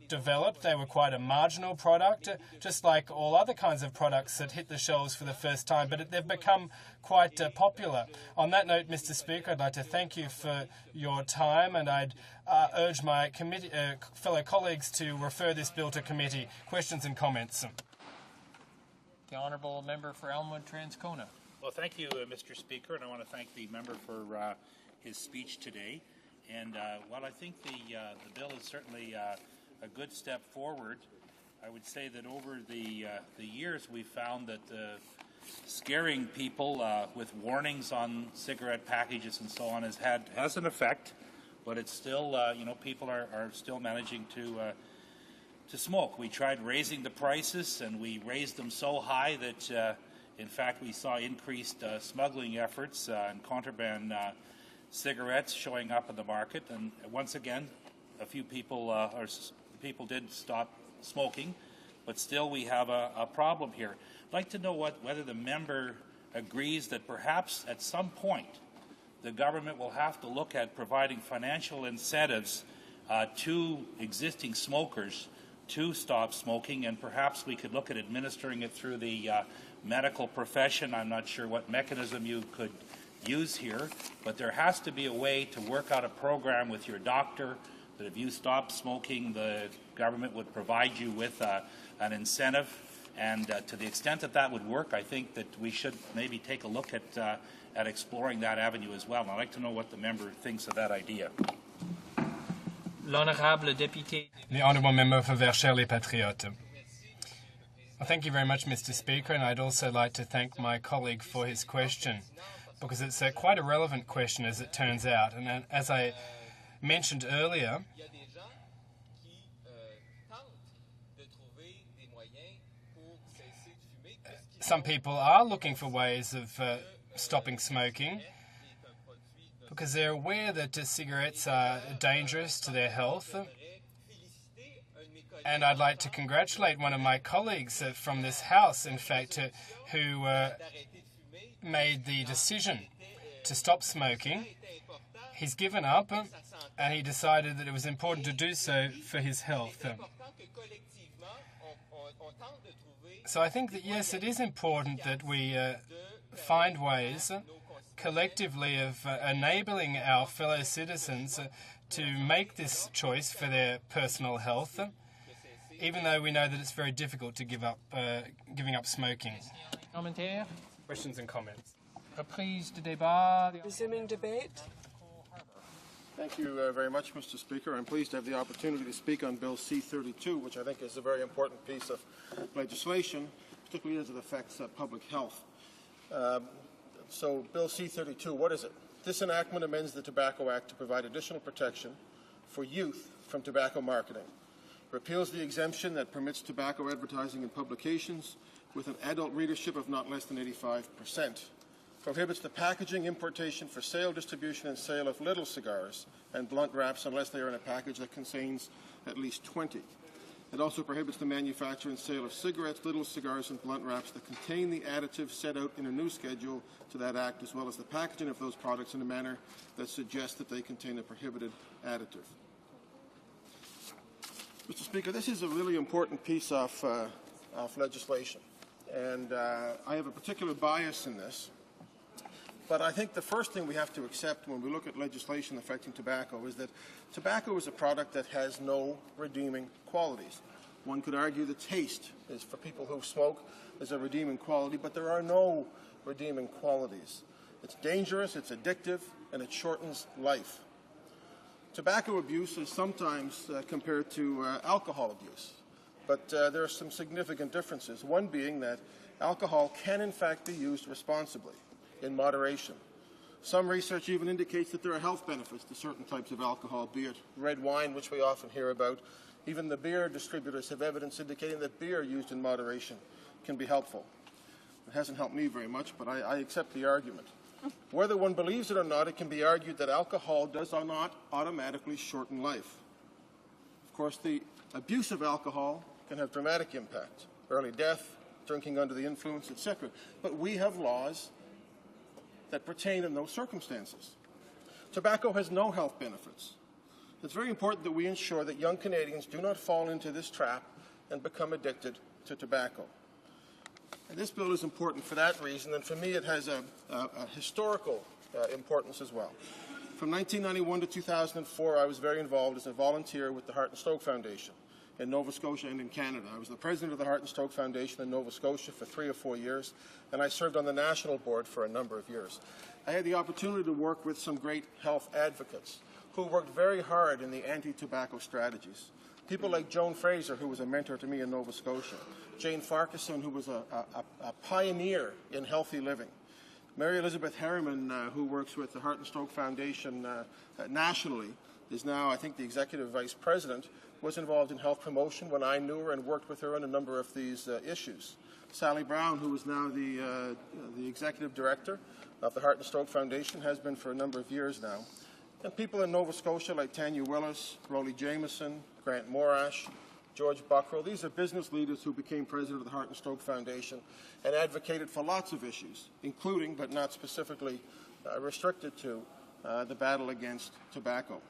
S7: developed, they were quite a marginal product, just like all other kinds of products that hit the shelves for the first time, but they've become quite popular. On that note, Mr. Speaker, I'd like to thank you for your time, and I'd urge my fellow colleagues to refer this bill to committee. Questions and comments?
S9: The Honourable Member for Elmwood-Transcona.
S18: Well, thank you, Mr. Speaker, and I want to thank the member for his speech today. And while I think the bill is certainly a good step forward, I would say that over the years we've found that scaring people with warnings on cigarette packages and so on has an effect, but it's still people are still managing to smoke. We tried raising the prices, and we raised them so high that in fact we saw increased smuggling efforts and contraband cigarettes showing up in the market, and once again a few people people did stop smoking, but still we have a problem here. I'd like to know whether the member agrees that perhaps at some point the government will have to look at providing financial incentives to existing smokers to stop smoking, and perhaps we could look at administering it through the medical profession. I'm not sure what mechanism you could use here, but there has to be a way to work out a program with your doctor that if you stop smoking, the government would provide you with an incentive. And to the extent that that would work, I think that we should maybe take a look at exploring that avenue as well. And I'd like to know what the member thinks of that idea.
S9: L'honorable député.
S7: The Honourable Member for Verchères-les-Patriotes. Well, thank you very much, Mr. Speaker, and I'd also like to thank my colleague for his question, because it's quite a relevant question as it turns out. And as I mentioned earlier, some people are looking for ways of stopping smoking because they're aware that cigarettes are dangerous to their health. And I'd like to congratulate one of my colleagues from this House, in fact, who made the decision to stop smoking. He's given up, and he decided that it was important to do so for his health. So I think that, yes, it is important that we find ways collectively of enabling our fellow citizens to make this choice for their personal health, even though we know that it's very difficult to giving up smoking.
S9: Commentaire?
S7: Questions and comments?
S9: Reprise de débat.
S25: Resuming debate.
S10: Thank you very much, Mr. Speaker. I'm pleased to have the opportunity to speak on Bill C-32, which I think is a very important piece of legislation, particularly as it affects public health. So Bill C-32, what is it? This enactment amends the Tobacco Act to provide additional protection for youth from tobacco marketing, repeals the exemption that permits tobacco advertising in publications with an adult readership of not less than 85%, prohibits the packaging, importation, for sale, distribution, and sale of little cigars and blunt wraps unless they are in a package that contains at least 20. It also prohibits the manufacture and sale of cigarettes, little cigars, and blunt wraps that contain the additives set out in a new schedule to that act, as well as the packaging of those products in a manner that suggests that they contain a prohibited additive. Mr. Speaker, this is a really important piece of legislation, and I have a particular bias in this
S16: But I think the first thing we have to accept when we look at legislation affecting tobacco is that tobacco is a product that has no redeeming qualities. One could argue the taste is, for people who smoke, is a redeeming quality, but there are no redeeming qualities. It's dangerous, it's addictive, and it shortens life. Tobacco abuse is sometimes compared to alcohol abuse, but there are some significant differences. One being that alcohol can in fact be used responsibly, in moderation. Some research even indicates that there are health benefits to certain types of alcohol, be it red wine, which we often hear about. Even the beer distributors have evidence indicating that beer used in moderation can be helpful. It hasn't helped me very much, but I accept the argument. Whether one believes it or not, it can be argued that alcohol does not automatically shorten life. Of course, the abuse of alcohol can have dramatic impact, early death, drinking under the influence, etc. But we have laws that pertain in those circumstances. Tobacco has no health benefits. It's very important that we ensure that young Canadians do not fall into this trap and become addicted to tobacco. And this bill is important for that reason, and for me it has a historical importance as well. From 1991 to 2004, I was very involved as a volunteer with the Heart and Stroke Foundation in Nova Scotia and in Canada. I was the president of the Heart and Stroke Foundation in Nova Scotia for 3 or 4 years, and I served on the national board for a number of years. I had the opportunity to work with some great health advocates who worked very hard in the anti-tobacco strategies. People like Joan Fraser, who was a mentor to me in Nova Scotia, Jane Farquharson, who was a pioneer in healthy living, Mary Elizabeth Harriman, who works with the Heart and Stroke Foundation nationally, is now, I think, the executive vice president, was involved in health promotion when I knew her and worked with her on a number of these issues. Sally Brown, who is now the executive director of the Heart and Stroke Foundation, has been for a number of years now. And people in Nova Scotia like Tanya Willis, Rolly Jameson, Grant Morash, George Buckrow, these are business leaders who became president of the Heart and Stroke Foundation and advocated for lots of issues, including, but not specifically restricted to, the battle against tobacco.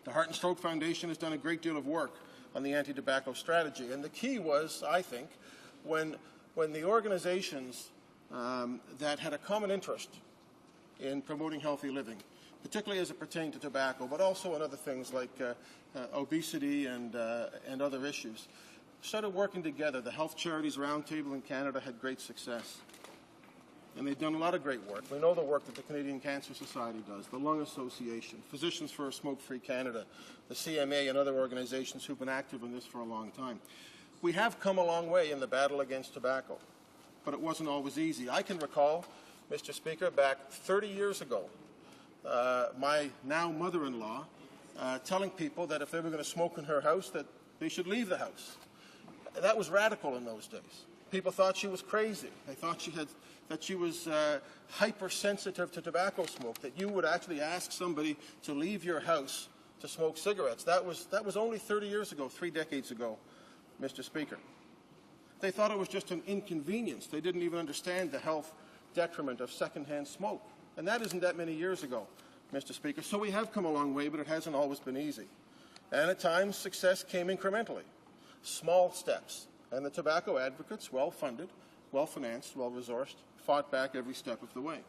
S16: The Heart and Stroke Foundation has done a great deal of work on the anti-tobacco strategy, and the key was, I think, when the organizations that had a common interest in promoting healthy living, particularly as it pertained to tobacco, but also on other things like obesity and other issues, started working together. The Health Charities Roundtable in Canada had great success. And they've done a lot of great work. We know the work that the Canadian Cancer Society does, the Lung Association, Physicians for a Smoke-Free Canada, the CMA, and other organizations who've been active in this for a long time. We have come a long way in the battle against tobacco, but it wasn't always easy. I can recall, Mr. Speaker, back 30 years ago, my now mother-in-law telling people that if they were going to smoke in her house, that they should leave the house. That was radical in those days. People thought she was crazy. They thought she was hypersensitive to tobacco smoke, that you would actually ask somebody to leave your house to smoke cigarettes. That was only 30 years ago, 3 decades ago, Mr. Speaker. They thought it was just an inconvenience. They didn't even understand the health detriment of secondhand smoke. And that isn't that many years ago, Mr. Speaker. So we have come a long way, but it hasn't always been easy. And at times, success came incrementally, small steps. And the tobacco advocates, well-funded, well-financed, well-resourced, fought back every step of the way.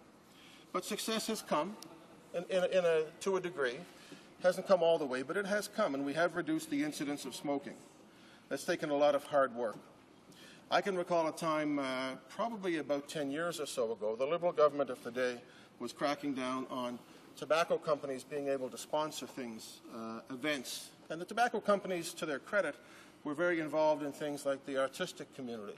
S16: But success has come, to a degree. Hasn't come all the way, but it has come, and we have reduced the incidence of smoking. That's taken a lot of hard work. I can recall a time, probably about 10 years or so ago, the Liberal government of the day was cracking down on tobacco companies being able to sponsor things, events. And the tobacco companies, to their credit, were very involved in things like the artistic community.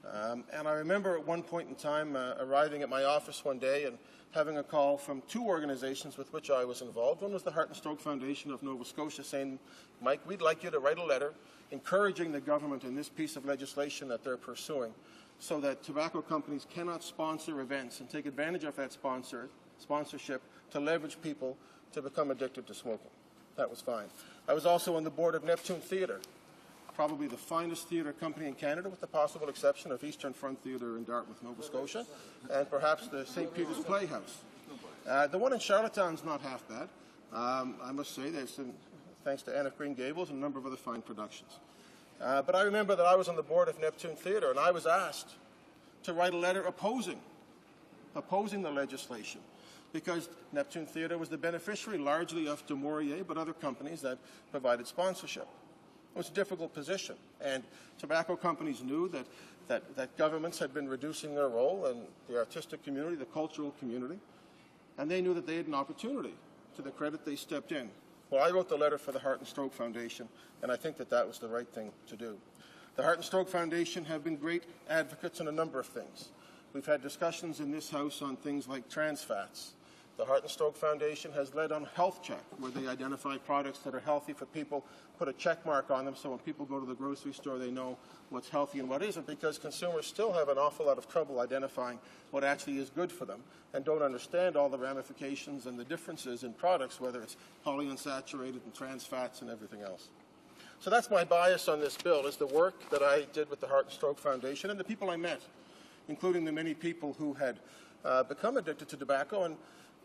S16: And I remember at one point in time arriving at my office one day and having a call from 2 organizations with which I was involved. One was the Heart and Stroke Foundation of Nova Scotia saying, Mike, we'd like you to write a letter encouraging the government in this piece of legislation that they're pursuing so that tobacco companies cannot sponsor events and take advantage of that sponsorship to leverage people to become addicted to smoking. That was fine. I was also on the board of Neptune Theatre, probably the finest theatre company in Canada, with the possible exception of Eastern Front Theatre in Dartmouth, Nova Scotia, and perhaps the St. Peter's Playhouse. The one in Charlottetown's not half bad. I must say, there's some, thanks to Anna Green Gables and a number of other fine productions. But I remember that I was on the board of Neptune Theatre, and I was asked to write a letter opposing opposing the legislation because Neptune Theatre was the beneficiary largely of Du Maurier, but other companies that provided sponsorship. It was a difficult position, and tobacco companies knew that governments had been reducing their role in the artistic community, the cultural community, and they knew that they had an opportunity. To the credit, they stepped in. Well, I wrote the letter for the Heart and Stroke Foundation, and I think that that was the right thing to do. The Heart and Stroke Foundation have been great advocates on a number of things. We've had discussions in this House on things like trans fats. The Heart and Stroke Foundation has led on Health Check, where they identify products that are healthy for people, put a check mark on them so when people go to the grocery store they know what's healthy and what isn't, because consumers still have an awful lot of trouble identifying what actually is good for them and don't understand all the ramifications and the differences in products, whether it's polyunsaturated and trans fats and everything else. So that's my bias on this bill, is the work that I did with the Heart and Stroke Foundation and the people I met, including the many people who had become addicted to tobacco. And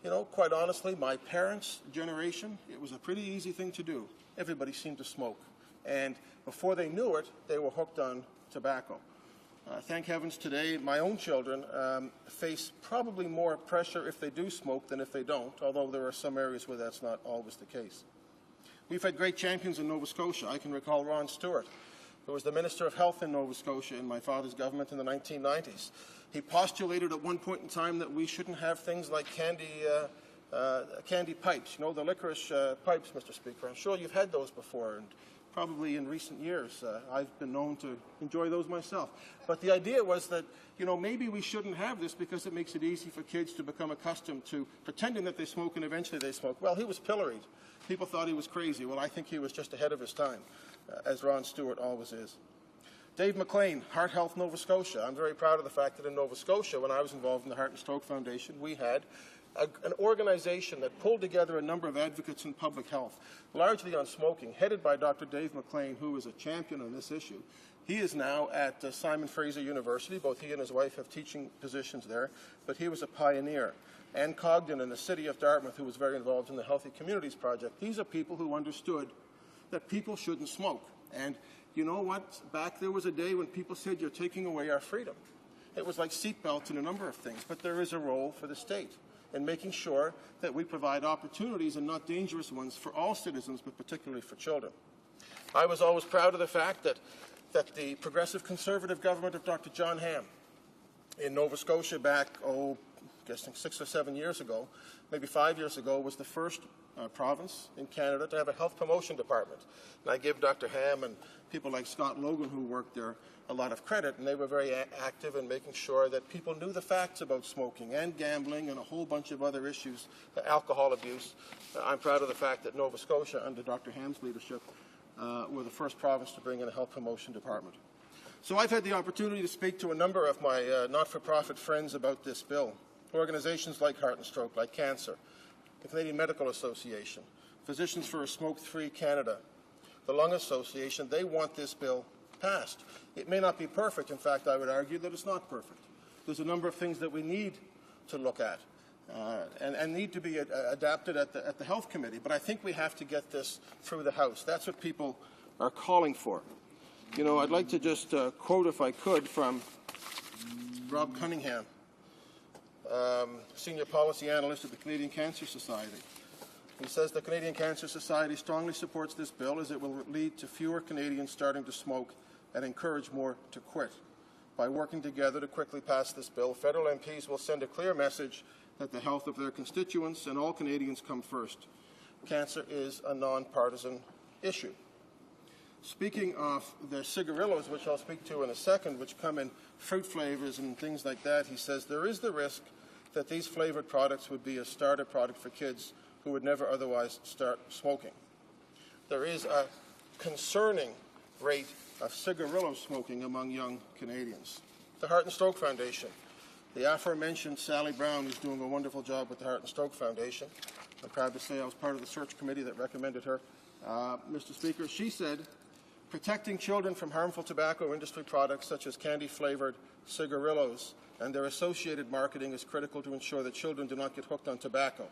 S16: you know, quite honestly, my parents' generation, it was a pretty easy thing to do. Everybody seemed to smoke. And before they knew it, they were hooked on tobacco. Thank heavens today, my own children face probably more pressure if they do smoke than if they don't, although there are some areas where that's not always the case. We've had great champions in Nova Scotia. I can recall Ron Stewart, who was the Minister of Health in Nova Scotia in my father's government in the 1990s. He postulated at one point in time that we shouldn't have things like candy pipes, you know, the licorice pipes, Mr. Speaker. I'm sure you've had those before, and probably in recent years. I've been known to enjoy those myself. But the idea was that, you know, maybe we shouldn't have this because it makes it easy for kids to become accustomed to pretending that they smoke and eventually they smoke. Well, he was pilloried. People thought he was crazy. Well, I think he was just ahead of his time, as Ron Stewart always is. Dave McLean, Heart Health Nova Scotia. I'm very proud of the fact that in Nova Scotia, when I was involved in the Heart and Stroke Foundation, we had an organization that pulled together a number of advocates in public health, largely on smoking, headed by Dr. Dave McLean, who is a champion on this issue. He is now at Simon Fraser University. Both he and his wife have teaching positions there, but he was a pioneer. Ann Cogden in the city of Dartmouth, who was very involved in the Healthy Communities Project. These are people who understood that people shouldn't smoke. And you know what? Back there was a day when people said, you're taking away our freedom. It was like seatbelts and a number of things, but there is a role for the state in making sure that we provide opportunities and not dangerous ones for all citizens, but particularly for children. I was always proud of the fact that the progressive conservative government of Dr. John Hamm in Nova Scotia back, I guess 6 or 7 years ago, maybe 5 years ago, was the first province in Canada to have a health promotion department. And I give Dr. Hamm and people like Scott Logan who worked there a lot of credit, and they were very active in making sure that people knew the facts about smoking and gambling and a whole bunch of other issues, alcohol abuse. I'm proud of the fact that Nova Scotia, under Dr. Hamm's leadership, were the first province to bring in a health promotion department. So I've had the opportunity to speak to a number of my not-for-profit friends about this bill. Organizations like Heart and Stroke, like Cancer, the Canadian Medical Association, Physicians for a Smoke-Free Canada, the Lung Association, they want this bill passed. It may not be perfect. In fact, I would argue that it's not perfect. There's a number of things that we need to look at and need to be adapted at the Health Committee. But I think we have to get this through the House. That's what people are calling for. You know, I'd like to just quote, if I could, from Rob Cunningham, Senior Policy Analyst at the Canadian Cancer Society. He says the Canadian Cancer Society strongly supports this bill as it will lead to fewer Canadians starting to smoke and encourage more to quit. By working together to quickly pass this bill, federal MPs will send a clear message that the health of their constituents and all Canadians come first. Cancer is a non-partisan issue. Speaking of the cigarillos, which I'll speak to in a second, which come in fruit flavors and things like that, he says there is the risk that these flavored products would be a starter product for kids who would never otherwise start smoking. There is a concerning rate of cigarillo smoking among young Canadians. The Heart and Stroke Foundation. The aforementioned Sally Brown is doing a wonderful job with the Heart and Stroke Foundation. I'm proud to say I was part of the search committee that recommended her. Mr. Speaker, she said, protecting children from harmful tobacco industry products such as candy-flavored cigarillos and their associated marketing is critical to ensure that children do not get hooked on tobacco.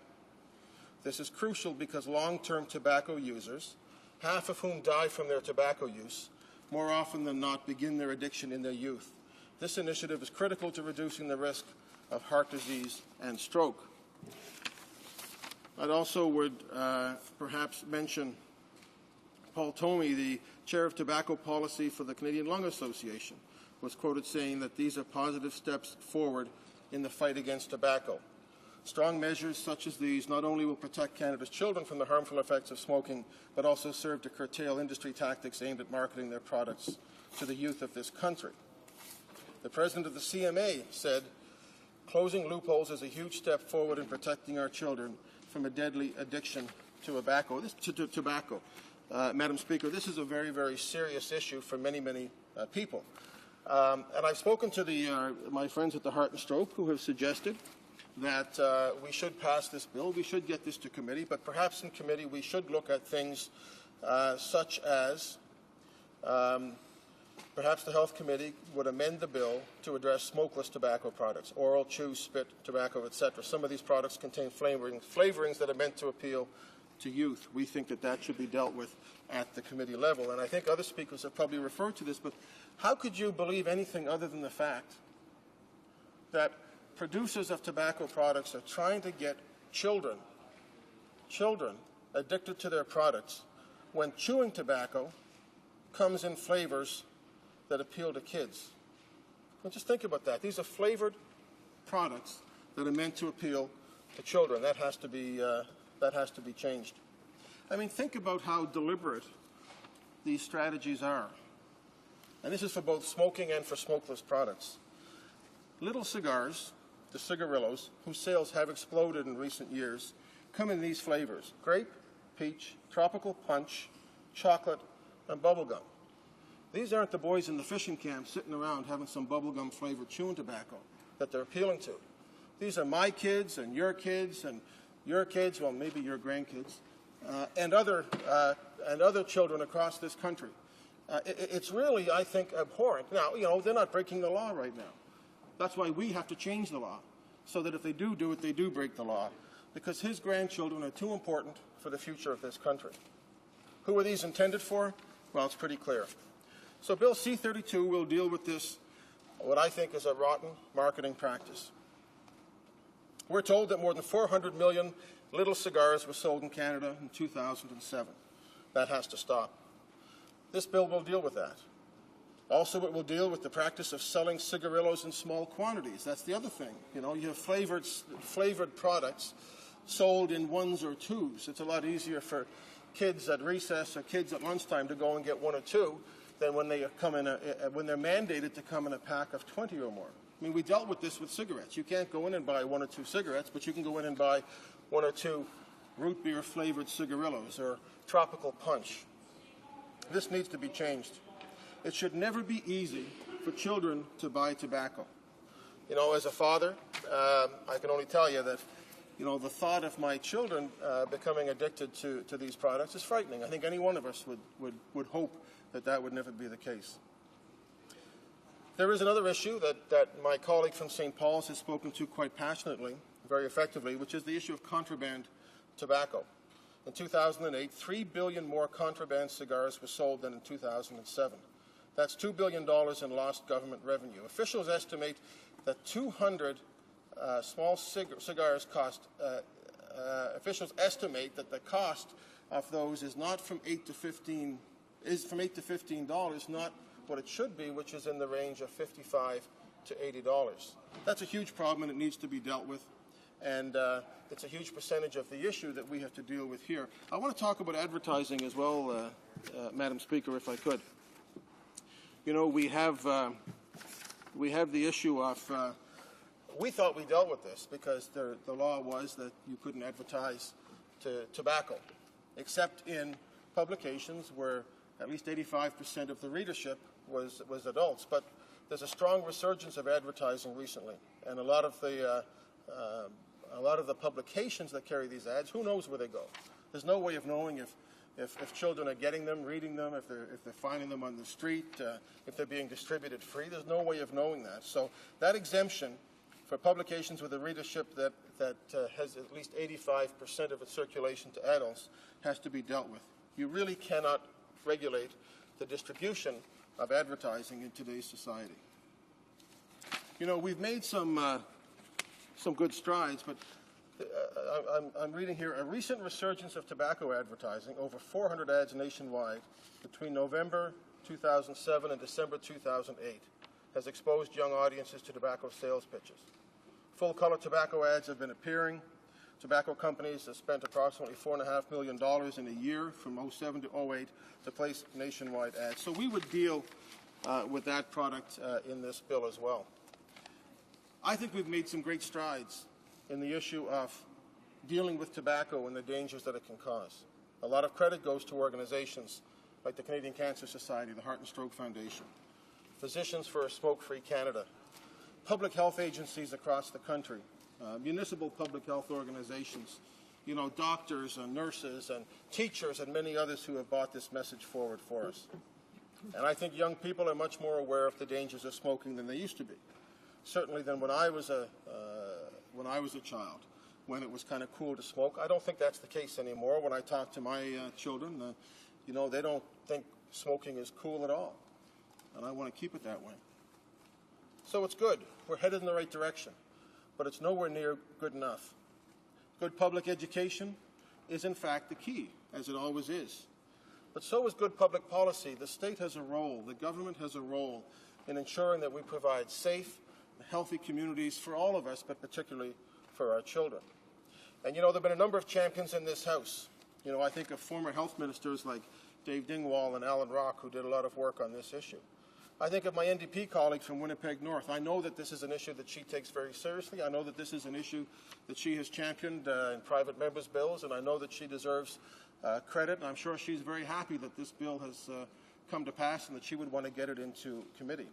S16: This is crucial because long-term tobacco users, half of whom die from their tobacco use, more often than not begin their addiction in their youth. This initiative is critical to reducing the risk of heart disease and stroke. I'd also would perhaps mention Paul Tomey, the chair of tobacco policy for the Canadian Lung Association, was quoted saying that these are positive steps forward in the fight against tobacco. Strong measures such as these not only will protect Canada's children from the harmful effects of smoking, but also serve to curtail industry tactics aimed at marketing their products to the youth of this country. The president of the CMA said, "Closing loopholes is a huge step forward in protecting our children from a deadly addiction to tobacco." Madam Speaker, this is a very, very serious issue for many, many people. And I've spoken to my friends at the Heart and Stroke who have suggested that we should pass this bill, we should get this to committee, but perhaps in committee we should look at things such as perhaps the Health Committee would amend the bill to address smokeless tobacco products, oral, chew, spit, tobacco, etc. Some of these products contain flavorings that are meant to appeal to youth. We think that that should be dealt with at the committee level. And I think other speakers have probably referred to this, but how could you believe anything other than the fact that producers of tobacco products are trying to get children addicted to their products when chewing tobacco comes in flavors that appeal to kids? Well, just think about that. These are flavored products that are meant to appeal to children. That has to be changed. I mean, think about how deliberate these strategies are. And this is for both smoking and for smokeless products. Little cigars, the cigarillos, whose sales have exploded in recent years, come in these flavors: grape, peach, tropical punch, chocolate, and bubblegum. These aren't the boys in the fishing camp sitting around having some bubblegum flavored chewing tobacco that they're appealing to. These are my kids and your kids, well, maybe your grandkids, and other children across this country. It's really, I think, abhorrent. Now, they're not breaking the law right now. That's why we have to change the law, so that if they do it, they do break the law, because his grandchildren are too important for the future of this country. Who are these intended for? Well, it's pretty clear. So Bill C-32 will deal with this, what I think is a rotten marketing practice. We're told that more than 400 million little cigars were sold in Canada in 2007. That has to stop. This bill will deal with that. Also, it will deal with the practice of selling cigarillos in small quantities. That's the other thing. You have flavored products sold in ones or twos. It's a lot easier for kids at recess or kids at lunchtime to go and get one or two than when they're mandated to come in a pack of 20 or more. I mean, we dealt with this with cigarettes. You can't go in and buy one or two cigarettes, but you can go in and buy one or two root beer flavored cigarillos or tropical punch. This needs to be changed. It should never be easy for children to buy tobacco. As a father, I can only tell you that, the thought of my children becoming addicted to these products is frightening. I think any one of us would hope that would never be the case. There is another issue that my colleague from St. Paul's has spoken to quite passionately, very effectively, which is the issue of contraband tobacco. In 2008, 3 billion more contraband cigars were sold than in 2007. That's $2 billion in lost government revenue. Officials estimate that 200 small cigars cost. Officials estimate that the cost of those is not from $8 to $15, not what it should be, which is in the range of $55 to $80. That's a huge problem, and it needs to be dealt with. And it's a huge percentage of the issue that we have to deal with here. I want to talk about advertising as well, Madam Speaker, if I could. We have the issue of, we thought we dealt with this because the law was that you couldn't advertise to tobacco, except in publications where at least 85% of the readership was adults. But there's a strong resurgence of advertising recently, and a lot of the publications that carry these ads, who knows where they go? There's no way of knowing if children are getting them, reading them, if they're finding them on the street, if they're being distributed free. There's no way of knowing that. So that exemption for publications with a readership that has at least 85% of its circulation to adults has to be dealt with. You really cannot regulate the distribution of advertising in today's society. We've made some some good strides, but I'm reading here, a recent resurgence of tobacco advertising, over 400 ads nationwide between November 2007 and December 2008, has exposed young audiences to tobacco sales pitches. Full-color tobacco ads have been appearing. Tobacco companies have spent approximately $4.5 million in a year from 07 to 08 to place nationwide ads. So we would deal with that product in this bill as well. I think we've made some great strides in the issue of dealing with tobacco and the dangers that it can cause. A lot of credit goes to organizations like the Canadian Cancer Society, the Heart and Stroke Foundation, Physicians for a Smoke-Free Canada, public health agencies across the country, municipal public health organizations, you know, doctors and nurses and teachers and many others who have brought this message forward for us. And I think young people are much more aware of the dangers of smoking than they used to be. Certainly than when I was a child, when it was kind of cool to smoke. I don't think that's the case anymore. When I talk to my children, you know, they don't think smoking is cool at all. And I want to keep it that way. So it's good. We're headed in the right direction. But it's nowhere near good enough. Good public education is, in fact, the key, as it always is. But so is good public policy. The state has a role, the government has a role in ensuring that we provide safe, healthy communities for all of us, but particularly for our children. And, you know, there have been a number of champions in this House. You know, I think of former health ministers like Dave Dingwall and Alan Rock, who did a lot of work on this issue. I think of my NDP colleague from Winnipeg North. I know that this is an issue that she takes very seriously. I know that this is an issue that she has championed in private members' bills, and I know that she deserves credit, and I'm sure she's very happy that this bill has come to pass and that she would want to get it into committee.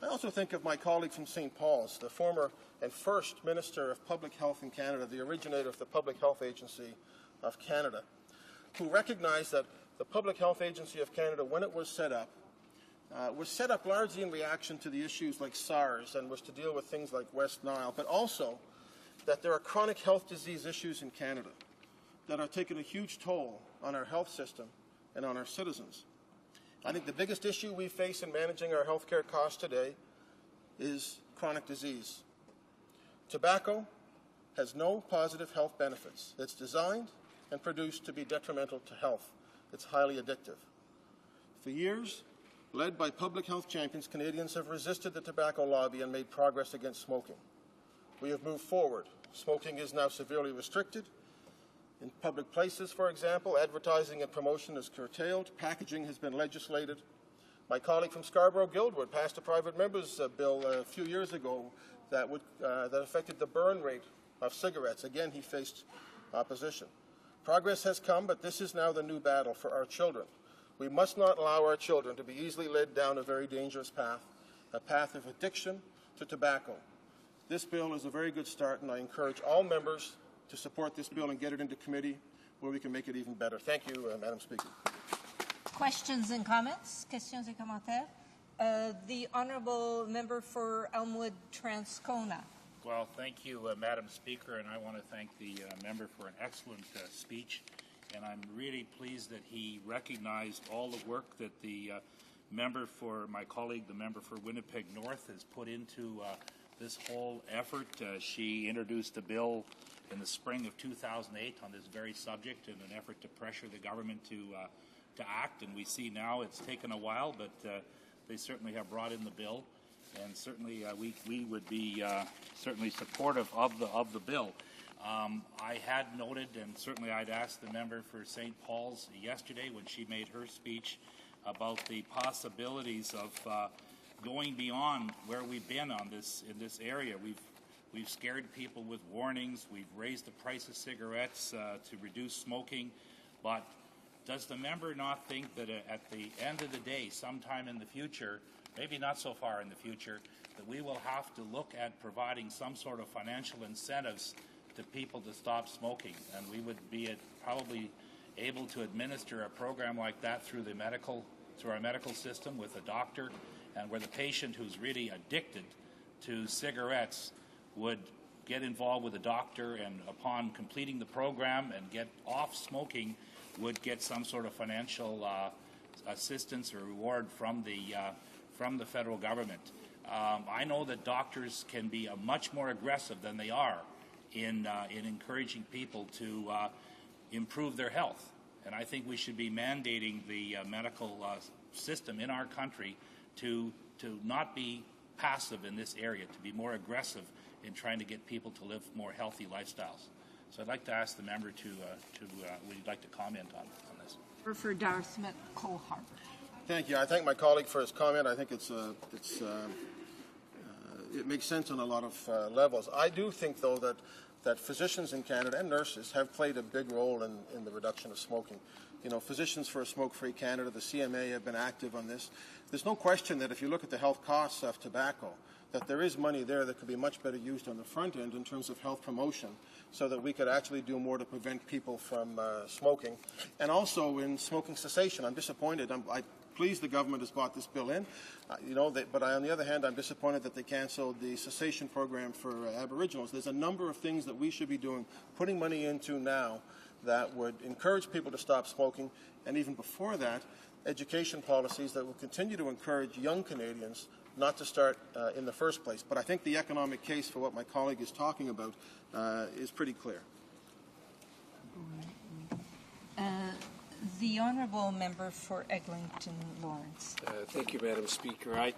S16: I also think of my colleague from St. Paul's, the former and first Minister of Public Health in Canada, the originator of the Public Health Agency of Canada, who recognized that the Public Health Agency of Canada, when it was set up largely in reaction to the issues like SARS and was to deal with things like West Nile, but also that there are chronic health disease issues in Canada that are taking a huge toll on our health system and on our citizens. I think the biggest issue we face in managing our health care costs today is chronic disease. Tobacco has no positive health benefits. It's designed and produced to be detrimental to health. It's highly addictive. For years, led by public health champions, Canadians have resisted the tobacco lobby and made progress against smoking. We have moved forward. Smoking is now severely restricted. In public places, for example, advertising and promotion is curtailed. Packaging has been legislated. My colleague from Scarborough-Guildwood passed a private member's bill a few years ago that affected the burn rate of cigarettes. Again, he faced opposition. Progress has come, but this is now the new battle for our children. We must not allow our children to be easily led down a very dangerous path, a path of addiction to tobacco. This bill is a very good start, and I encourage all members to support this bill and get it into committee where we can make it even better. Thank you, Madam Speaker.
S20: Questions and comments? Questions et commentaires? The Honourable Member for Elmwood Transcona.
S18: Well, thank you, Madam Speaker, and I want to thank the member for an excellent speech. And I'm really pleased that he recognized all the work that the member for my colleague, the member for Winnipeg North, has put into this whole effort. She introduced a bill in the spring of 2008 on this very subject in an effort to pressure the government to act. And we see now it's taken a while, but they certainly have brought in the bill. And certainly we would be certainly supportive of the bill. I had noted, and certainly I'd asked the member for St. Paul's yesterday when she made her speech about the possibilities of going beyond where we've been in this area. We've scared people with warnings. We've raised the price of cigarettes to reduce smoking. But does the member not think that at the end of the day, sometime in the future, maybe not so far in the future, that we will have to look at providing some sort of financial incentives to people to stop smoking, and we would be probably able to administer a program like that through our medical system with a doctor, and where the patient who's really addicted to cigarettes would get involved with a doctor, and upon completing the program and get off smoking, would get some sort of financial assistance or reward from the federal government. I know that doctors can be much more aggressive than they are in encouraging people to improve their health. And I think we should be mandating the medical system in our country to not be passive in this area, to be more aggressive in trying to get people to live more healthy lifestyles. So I'd like to ask the member would you like to comment on this?
S20: For Dartmouth Cole Harbour.
S16: Thank you. I thank my colleague for his comment. I think it makes sense on a lot of levels. I do think, though, that physicians in Canada and nurses have played a big role in the reduction of smoking. You know, Physicians for a Smoke-Free Canada, the CMA, have been active on this. There's no question that if you look at the health costs of tobacco, that there is money there that could be much better used on the front end in terms of health promotion, so that we could actually do more to prevent people from smoking. And also in smoking cessation. I'm disappointed. I'm pleased the government has brought this bill in, but on the other hand, I'm disappointed that they canceled the cessation program for Aboriginals. There's a number of things that we should be doing, putting money into now, that would encourage people to stop smoking, and even before that, education policies that will continue to encourage young Canadians not to start in the first place. But I think the economic case for what my colleague is talking about is pretty clear.
S20: The Honourable Member for Eglinton Lawrence.
S3: Thank you, Madam Speaker. I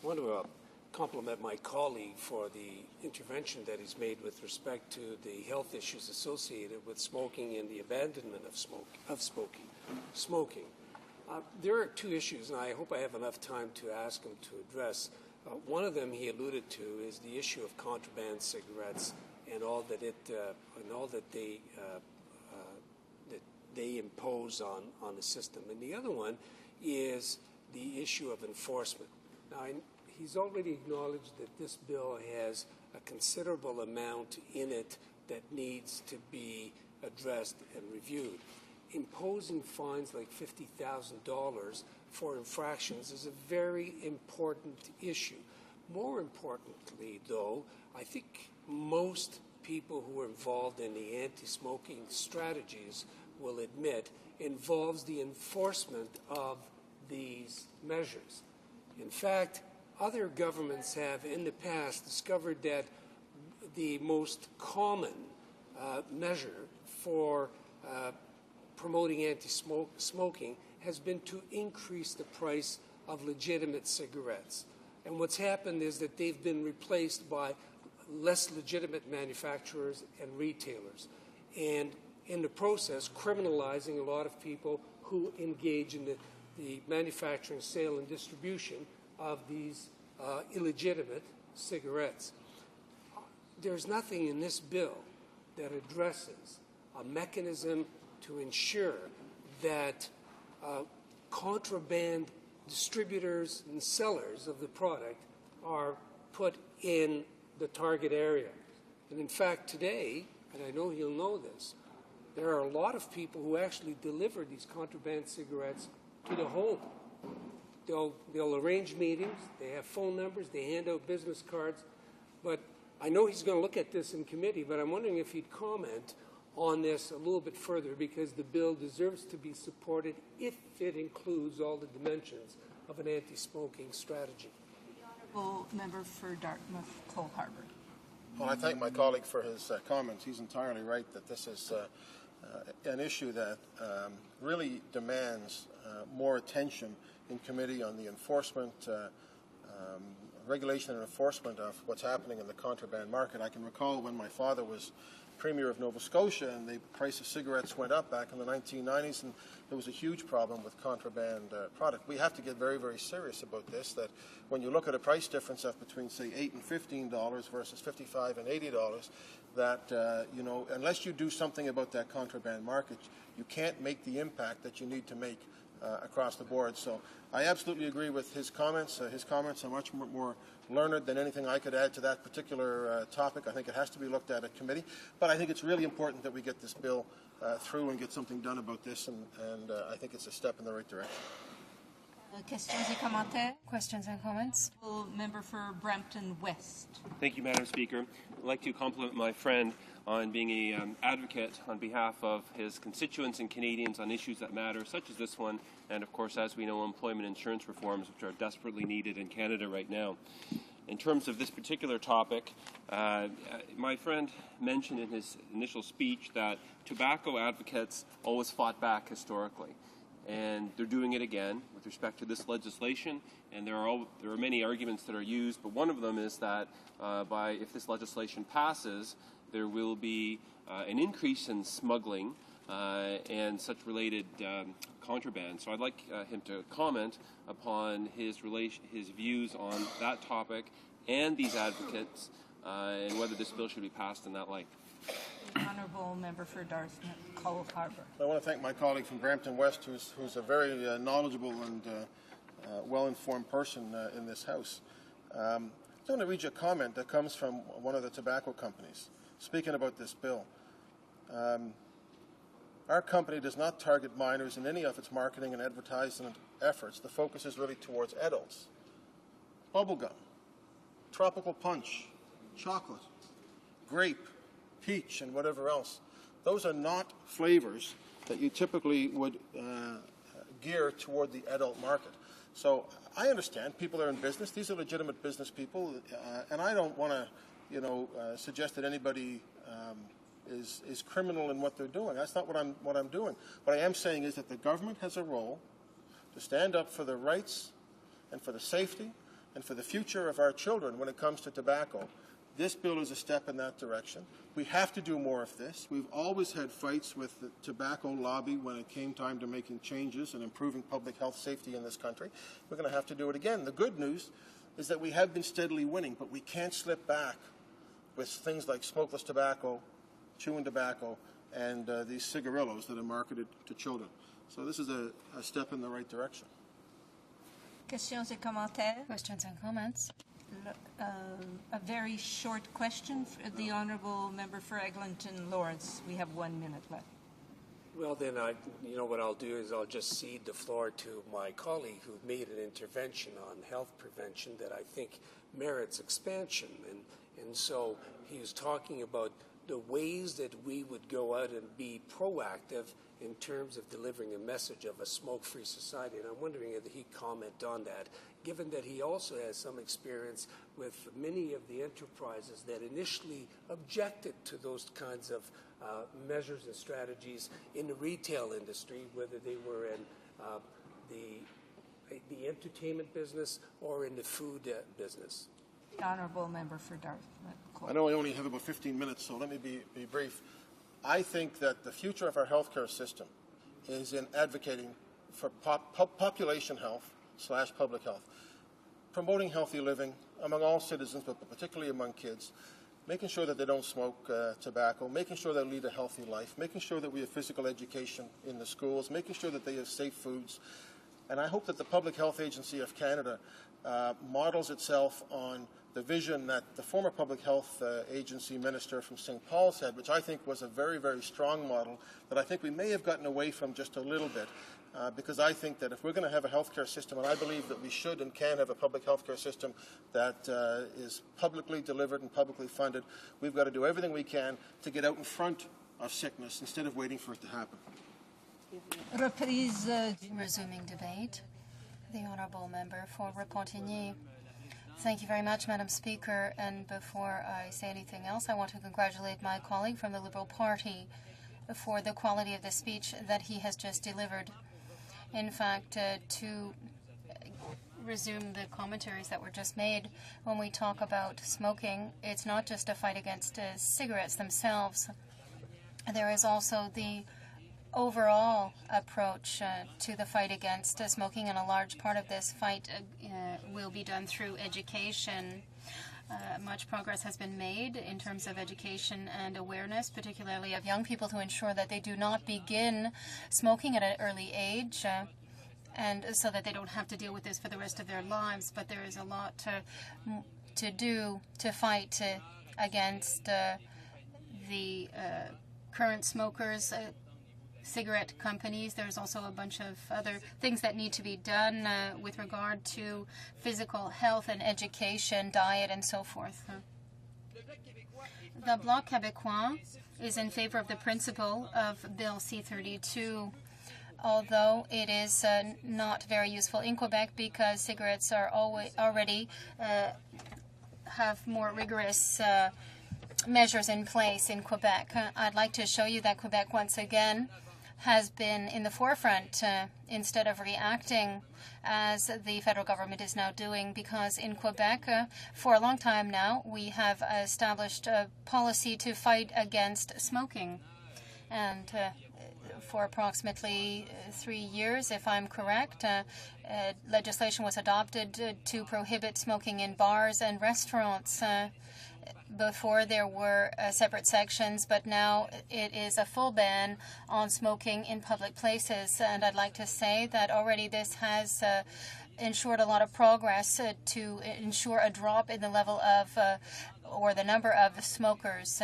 S3: want to compliment my colleague for the intervention that he's made with respect to the health issues associated with smoking and the abandonment of smoking. There are two issues, and I hope I have enough time to ask him to address. One of them he alluded to is the issue of contraband cigarettes and all that they impose on the system. And the other one is the issue of enforcement. Now, he's already acknowledged that this bill has a considerable amount in it that needs to be addressed and reviewed. Imposing fines like $50,000 for infractions is a very important issue. More importantly, though, I think most people who are involved in the anti-smoking strategies will admit involves the enforcement of these measures. In fact, other governments have in the past discovered that the most common measure for promoting anti-smoking has been to increase the price of legitimate cigarettes. And what's happened is that they've been replaced by less legitimate manufacturers and retailers. And in the process, criminalizing a lot of people who engage in the manufacturing, sale, and distribution of these illegitimate cigarettes. There's nothing in this bill that addresses a mechanism to ensure that contraband distributors and sellers of the product are put in the target area. And in fact, today, and I know he'll know this, there are a lot of people who actually deliver these contraband cigarettes to the home. They'll arrange meetings, they have phone numbers, they hand out business cards. But I know he's going to look at this in committee, but I'm wondering if he'd comment on this a little bit further, because the bill deserves to be supported if it includes all the dimensions of an anti-smoking strategy.
S20: The Honourable Member for Dartmouth Cole Harbour.
S16: Well, I thank my colleague for his comments. He's entirely right that this is an issue that really demands more attention in committee on the enforcement, regulation and enforcement of what's happening in the contraband market. I can recall when my father was Premier of Nova Scotia and the price of cigarettes went up back in the 1990s, and there was a huge problem with contraband product. We have to get very, very serious about this, that when you look at a price difference of between, say, $8 and $15 versus $55 and $80, that, unless you do something about that contraband market, you can't make the impact that you need to make across the board. So I absolutely agree with his comments. His comments are much more learned than anything I could add to that particular topic. I think it has to be looked at committee. But I think it's really important that we get this bill through and get something done about this, and I think it's a step in the right direction.
S20: Questions et commentaires?
S17: Questions and comments?
S20: Member for Brampton West.
S19: Thank you, Madam Speaker. I'd like to compliment my friend on being an advocate on behalf of his constituents and Canadians on issues that matter, such as this one, and of course, as we know, employment insurance reforms, which are desperately needed in Canada right now. In terms of this particular topic, my friend mentioned in his initial speech that tobacco advocates always fought back historically. And they're doing it again with respect to this legislation, and there are many arguments that are used, but one of them is that if this legislation passes, there will be an increase in smuggling and such related contraband. So I'd like him to comment upon his views on that topic and these advocates, and whether this bill should be passed in that light.
S20: Honourable Member for Dartmouth, Cole Harbour.
S16: I want to thank my colleague from Brampton West, who's a very knowledgeable and well-informed person in this House. I want to read you a comment that comes from one of the tobacco companies, speaking about this bill. Our company does not target minors in any of its marketing and advertisement efforts. The focus is really towards adults. Bubblegum, tropical punch, chocolate, grape, peach, and whatever else. Those are not flavors that you typically would gear toward the adult market. So I understand people are in business. These are legitimate business people, and I don't want to, suggest that anybody is criminal in what they're doing. That's not what I'm doing. What I am saying is that the government has a role to stand up for the rights and for the safety and for the future of our children when it comes to tobacco. This bill is a step in that direction. We have to do more of this. We've always had fights with the tobacco lobby when it came time to making changes and improving public health safety in this country. We're going to have to do it again. The good news is that we have been steadily winning, but we can't slip back with things like smokeless tobacco, chewing tobacco, and these cigarillos that are marketed to children. So this is a step in the right direction.
S20: Questions et commentaires?
S17: Questions and comments?
S20: A very short question for the Honourable Member for Eglinton Lawrence. We have 1 minute left.
S3: Well, then, what I'll do is I'll just cede the floor to my colleague who made an intervention on health prevention that I think merits expansion. And so he was talking about the ways that we would go out and be proactive in terms of delivering a message of a smoke-free society. And I'm wondering if he'd comment on that, given that he also has some experience with many of the enterprises that initially objected to those kinds of measures and strategies in the retail industry, whether they were in the entertainment business or in the food business.
S20: The Honourable Member for Dartmouth.
S16: I know I only have about 15 minutes, so let me be brief. I think that the future of our healthcare system is in advocating for population health / public health, promoting healthy living among all citizens, but particularly among kids, making sure that they don't smoke tobacco, making sure they lead a healthy life, making sure that we have physical education in the schools, making sure that they have safe foods. And I hope that the Public Health Agency of Canada models itself on the vision that the former Public Health Agency Minister from St. Paul's had, which I think was a very, very strong model that I think we may have gotten away from just a little bit. Because I think that if we're going to have a healthcare system, and I believe that we should and can have a public healthcare system that is publicly delivered and publicly funded, we've got to do everything we can to get out in front of sickness instead of waiting for it to happen.
S17: Resuming debate. The Honourable Member for Repentigny. Thank you very much, Madam Speaker. And before I say anything else, I want to congratulate my colleague from the Liberal Party for the quality of the speech that he has just delivered. In fact, to resume the commentaries that were just made, when we talk about smoking, it's not just a fight against cigarettes themselves. There is also the overall approach to the fight against smoking, and a large part of this fight will be done through education. Much progress has been made in terms of education and awareness, particularly of young people, to ensure that they do not begin smoking at an early age, and so that they don't have to deal with this for the rest of their lives. But there is a lot to do to fight against the current smokers. cigarette companies. There's also a bunch of other things that need to be done with regard to physical health and education, diet, and so forth. The Bloc Québécois is in favor of the principle of Bill C-32, although it is not very useful in Quebec because cigarettes are already have more rigorous measures in place in Quebec. I'd like to show you that Quebec once again has been in the forefront instead of reacting as the federal government is now doing, because in Quebec for a long time now we have established a policy to fight against smoking, and for approximately 3 years, if I'm correct, legislation was adopted to prohibit smoking in bars and restaurants. Before there were separate sections, but now it is a full ban on smoking in public places. And I'd like to say that already this has ensured a lot of progress to ensure a drop in the level of or the number of smokers.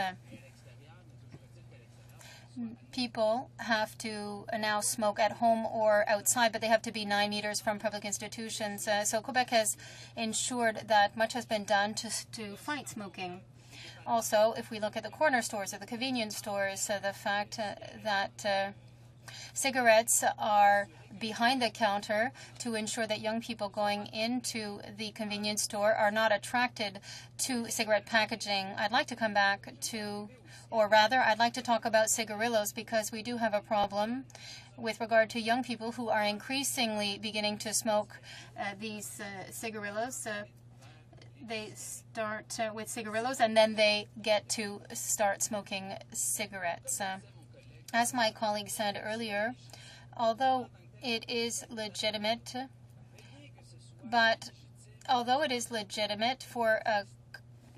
S17: People have to now smoke at home or outside, but they have to be 9 meters from public institutions. So Quebec has ensured that much has been done to fight smoking. Also, if we look at the corner stores or the convenience stores, the fact that cigarettes are behind the counter to ensure that young people going into the convenience store are not attracted to cigarette packaging. I'd like to come back to, or rather, I'd like to talk about cigarillos, because we do have a problem with regard to young people who are increasingly beginning to smoke these cigarillos. They start with cigarillos and then they get to start smoking cigarettes. As my colleague said earlier, although it is legitimate, for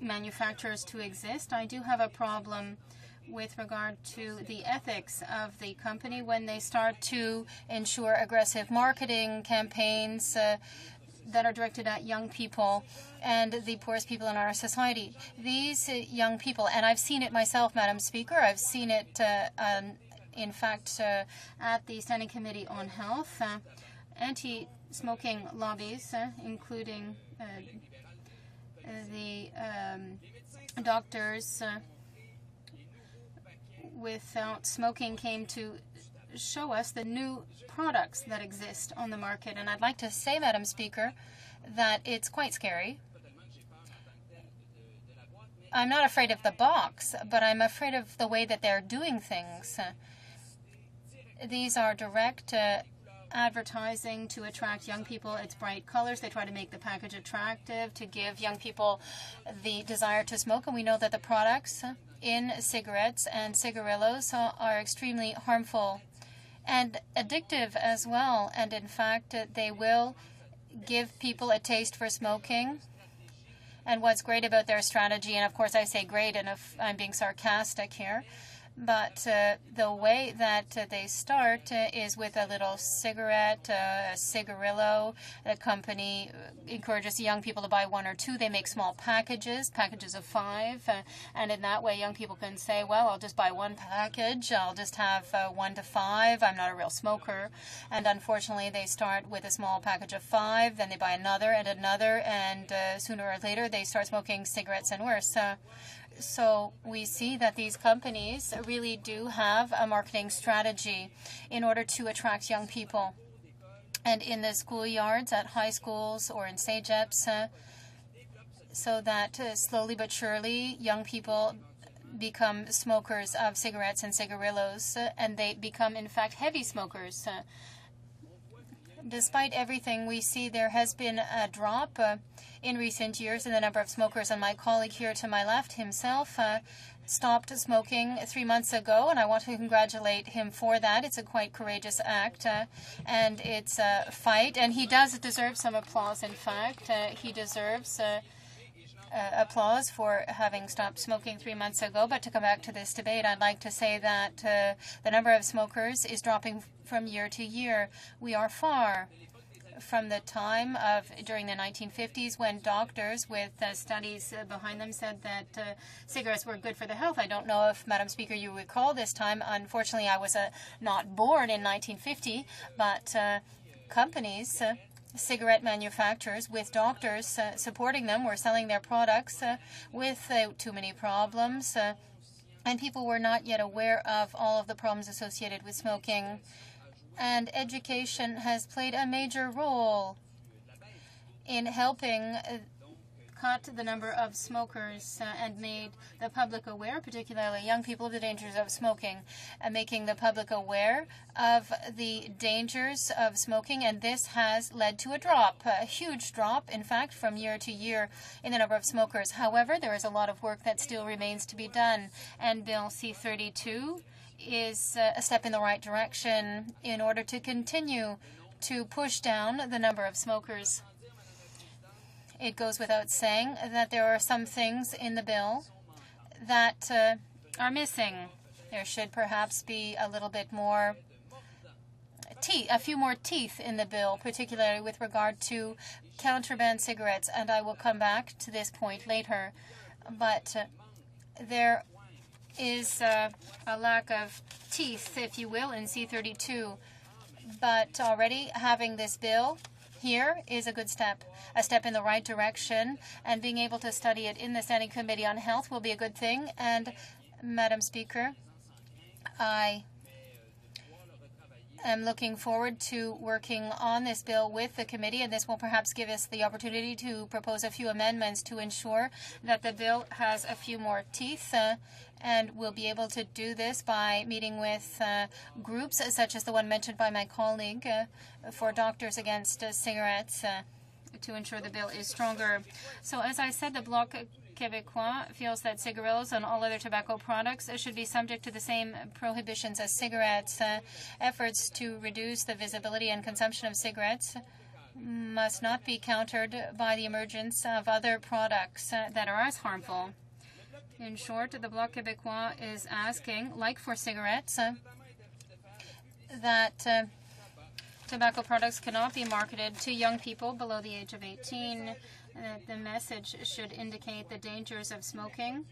S17: manufacturers to exist, I do have a problem with regard to the ethics of the company when they start to ensure aggressive marketing campaigns that are directed at young people and the poorest people in our society. These young people, and I've seen it myself, Madam Speaker, I've seen it in fact at the Standing Committee on Health, anti-smoking lobbies, including the doctors without smoking, came to show us the new products that exist on the market. And I'd like to say, Madam Speaker, that it's quite scary. I'm not afraid of the box, but I'm afraid of the way that they're doing things. These are direct advertising to attract young people. It's bright colors. They try to make the package attractive to give young people the desire to smoke. And we know that the products in cigarettes and cigarillos are extremely harmful and addictive as well. And in fact, they will give people a taste for smoking. And what's great about their strategy, and of course I say great, and if I'm being sarcastic here, but the way that they start is with a little cigarette, a cigarillo. The company encourages young people to buy 1 or 2. They make small packages of 5, and in that way young people can say, well, I'll just buy 1 package, I'll just have 1 to 5, I'm not a real smoker. And unfortunately they start with a small package of 5, then they buy another, and sooner or later they start smoking cigarettes and worse. So we see that these companies really do have a marketing strategy in order to attract young people. And in the schoolyards, at high schools or in CEGEPs, so that slowly but surely young people become smokers of cigarettes and cigarillos, and they become, in fact, heavy smokers. Despite everything, we see there has been a drop in recent years in the number of smokers, and my colleague here to my left himself stopped smoking 3 months ago, and I want to congratulate him for that. It's a quite courageous act, and it's a fight, and he does deserve some applause. In fact, he deserves applause for having stopped smoking 3 months ago. But to come back to this debate, I'd like to say that the number of smokers is dropping from year to year. We are far from the time of during the 1950s when doctors with studies behind them said that cigarettes were good for the health. I don't know if, Madam Speaker, you recall this time. Unfortunately, I was not born in 1950, but companies, cigarette manufacturers with doctors supporting them were selling their products without too many problems, and people were not yet aware of all of the problems associated with smoking. And education has played a major role in helping cut the number of smokers and made the public aware, particularly young people, of the dangers of smoking, and making the public aware of the dangers of smoking. And this has led to a huge drop, in fact, from year to year in the number of smokers. However, there is a lot of work that still remains to be done, and Bill C-32 is a step in the right direction in order to continue to push down the number of smokers. It goes without saying that there are some things in the bill that are missing. There should perhaps be a little bit more a few more teeth in the bill, particularly with regard to contraband cigarettes, and I will come back to this point later. But there is a lack of teeth, if you will, in C-32. But already having this bill here is a good step, a step in the right direction, and being able to study it in the Standing Committee on Health will be a good thing. And, Madam Speaker, I am looking forward to working on this bill with the committee, and this will perhaps give us the opportunity to propose a few amendments to ensure that the bill has a few more teeth, and we'll be able to do this by meeting with groups such as the one mentioned by my colleague for Doctors Against Cigarettes to ensure the bill is stronger. So as I said, the Bloc Québécois feels that cigarillos and all other tobacco products should be subject to the same prohibitions as cigarettes. Efforts to reduce the visibility and consumption of cigarettes must not be countered by the emergence of other products that are as harmful. In short, the Bloc Québécois is asking, like for cigarettes, that tobacco products cannot be marketed to young people below the age of 18. The message should indicate the dangers of smoking,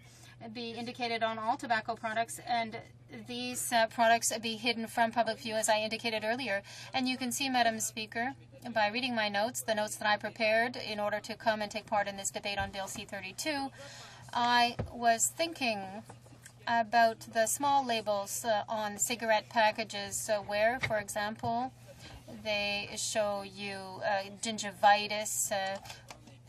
S17: be indicated on all tobacco products, and these products be hidden from public view, as I indicated earlier. And you can see, Madam Speaker, by reading my notes, the notes that I prepared in order to come and take part in this debate on Bill C-32, I was thinking about the small labels on cigarette packages where, for example, they show you gingivitis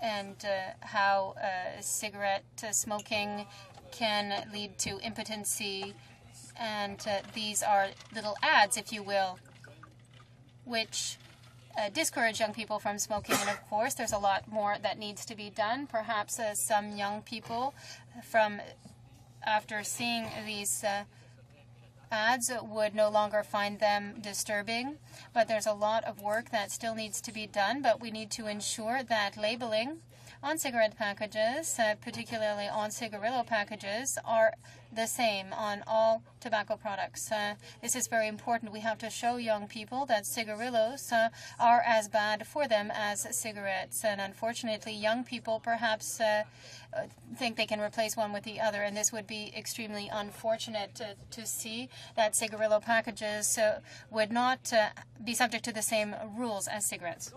S17: and how cigarette smoking can lead to impotency. And these are little ads, if you will, which discourage young people from smoking. And of course, there's a lot more that needs to be done. Perhaps some young people, after seeing these ads, would no longer find them disturbing. But there's a lot of work that still needs to be done. But we need to ensure that labeling on cigarette packages, particularly on cigarillo packages, are the same on all tobacco products. This is very important. We have to show young people that cigarillos are as bad for them as cigarettes. And unfortunately, young people perhaps think they can replace one with the other, and this would be extremely unfortunate to see that cigarillo packages would not be subject to the same rules as cigarettes.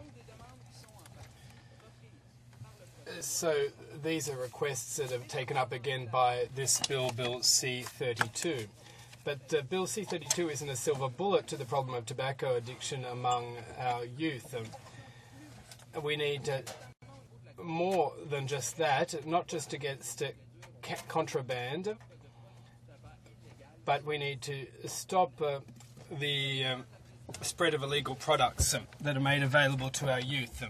S7: So these are requests that are taken up again by this bill, Bill C-32. But Bill C-32 isn't a silver bullet to the problem of tobacco addiction among our youth. We need more than just that, not just against contraband, but we need to stop the spread of illegal products that are made available to our youth.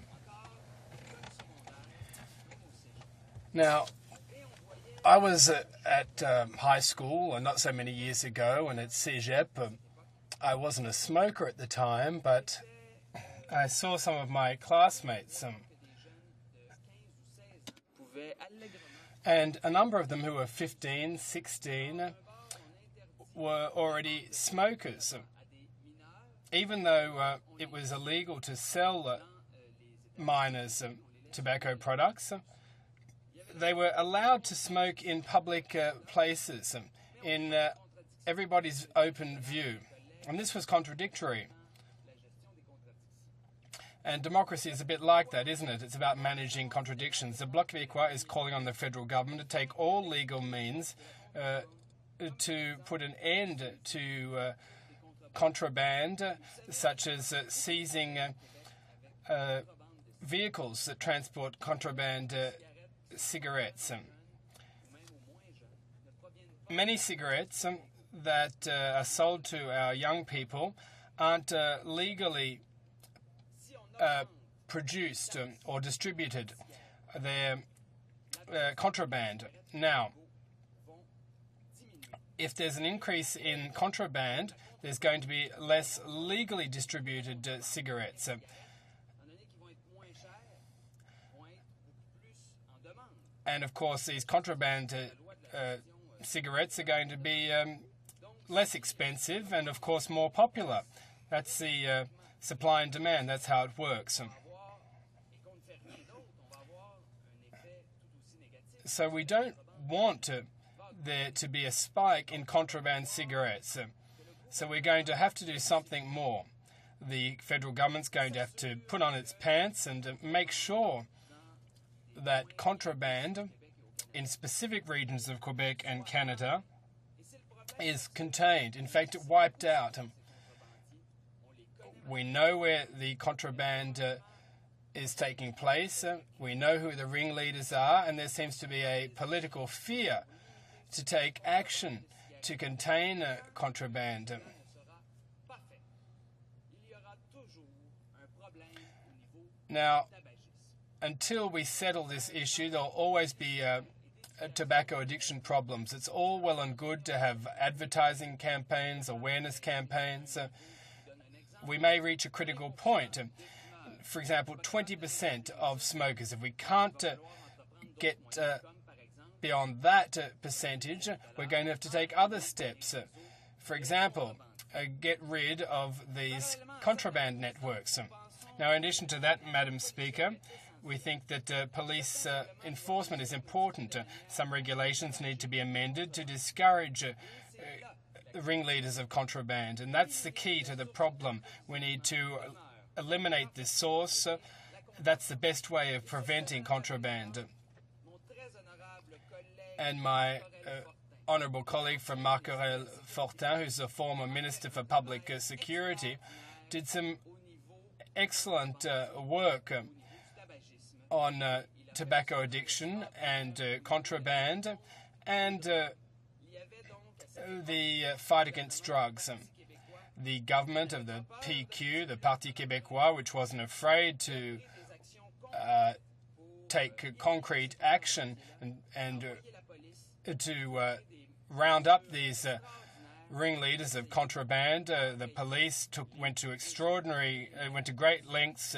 S7: Now, I was at high school, not so many years ago, and at Cégep. I wasn't a smoker at the time, but I saw some of my classmates, and a number of them who were 15, 16, were already smokers. Even though it was illegal to sell minors tobacco products. They were allowed to smoke in public places, in everybody's open view. And this was contradictory. And democracy is a bit like that, isn't it? It's about managing contradictions. The Bloc Québécois is calling on the federal government to take all legal means to put an end to contraband, such as seizing vehicles that transport contraband cigarettes. Many cigarettes that are sold to our young people aren't legally produced or distributed. They're contraband. Now, if there's an increase in contraband, there's going to be less legally distributed cigarettes. And of course, these contraband cigarettes are going to be less expensive and, of course, more popular. That's the supply and demand. That's how it works. So we don't want there to be a spike in contraband cigarettes. So we're going to have to do something more. The federal government's going to have to put on its pants and make sure that contraband in specific regions of Quebec and Canada is contained, in fact, wiped out. We know where the contraband is taking place. We know who the ringleaders are, and there seems to be a political fear to take action to contain contraband. Now, until we settle this issue, there'll always be tobacco addiction problems. It's all well and good to have advertising campaigns, awareness campaigns. We may reach a critical point. For example, 20% of smokers. If we can't get beyond that percentage, we're going to have to take other steps. For example, get rid of these contraband networks. Now, in addition to that, Madam Speaker, we think that police enforcement is important. Some regulations need to be amended to discourage the ringleaders of contraband, and that's the key to the problem. We need to eliminate this source. That's the best way of preventing contraband. And my honourable colleague from Marc-Aurèle-Fortin, who's a former Minister for Public Security, did some excellent work on tobacco addiction and contraband and the fight against drugs. The government of the PQ, the Parti Québécois, which wasn't afraid to take concrete action and to round up these ringleaders of contraband. The police went to great lengths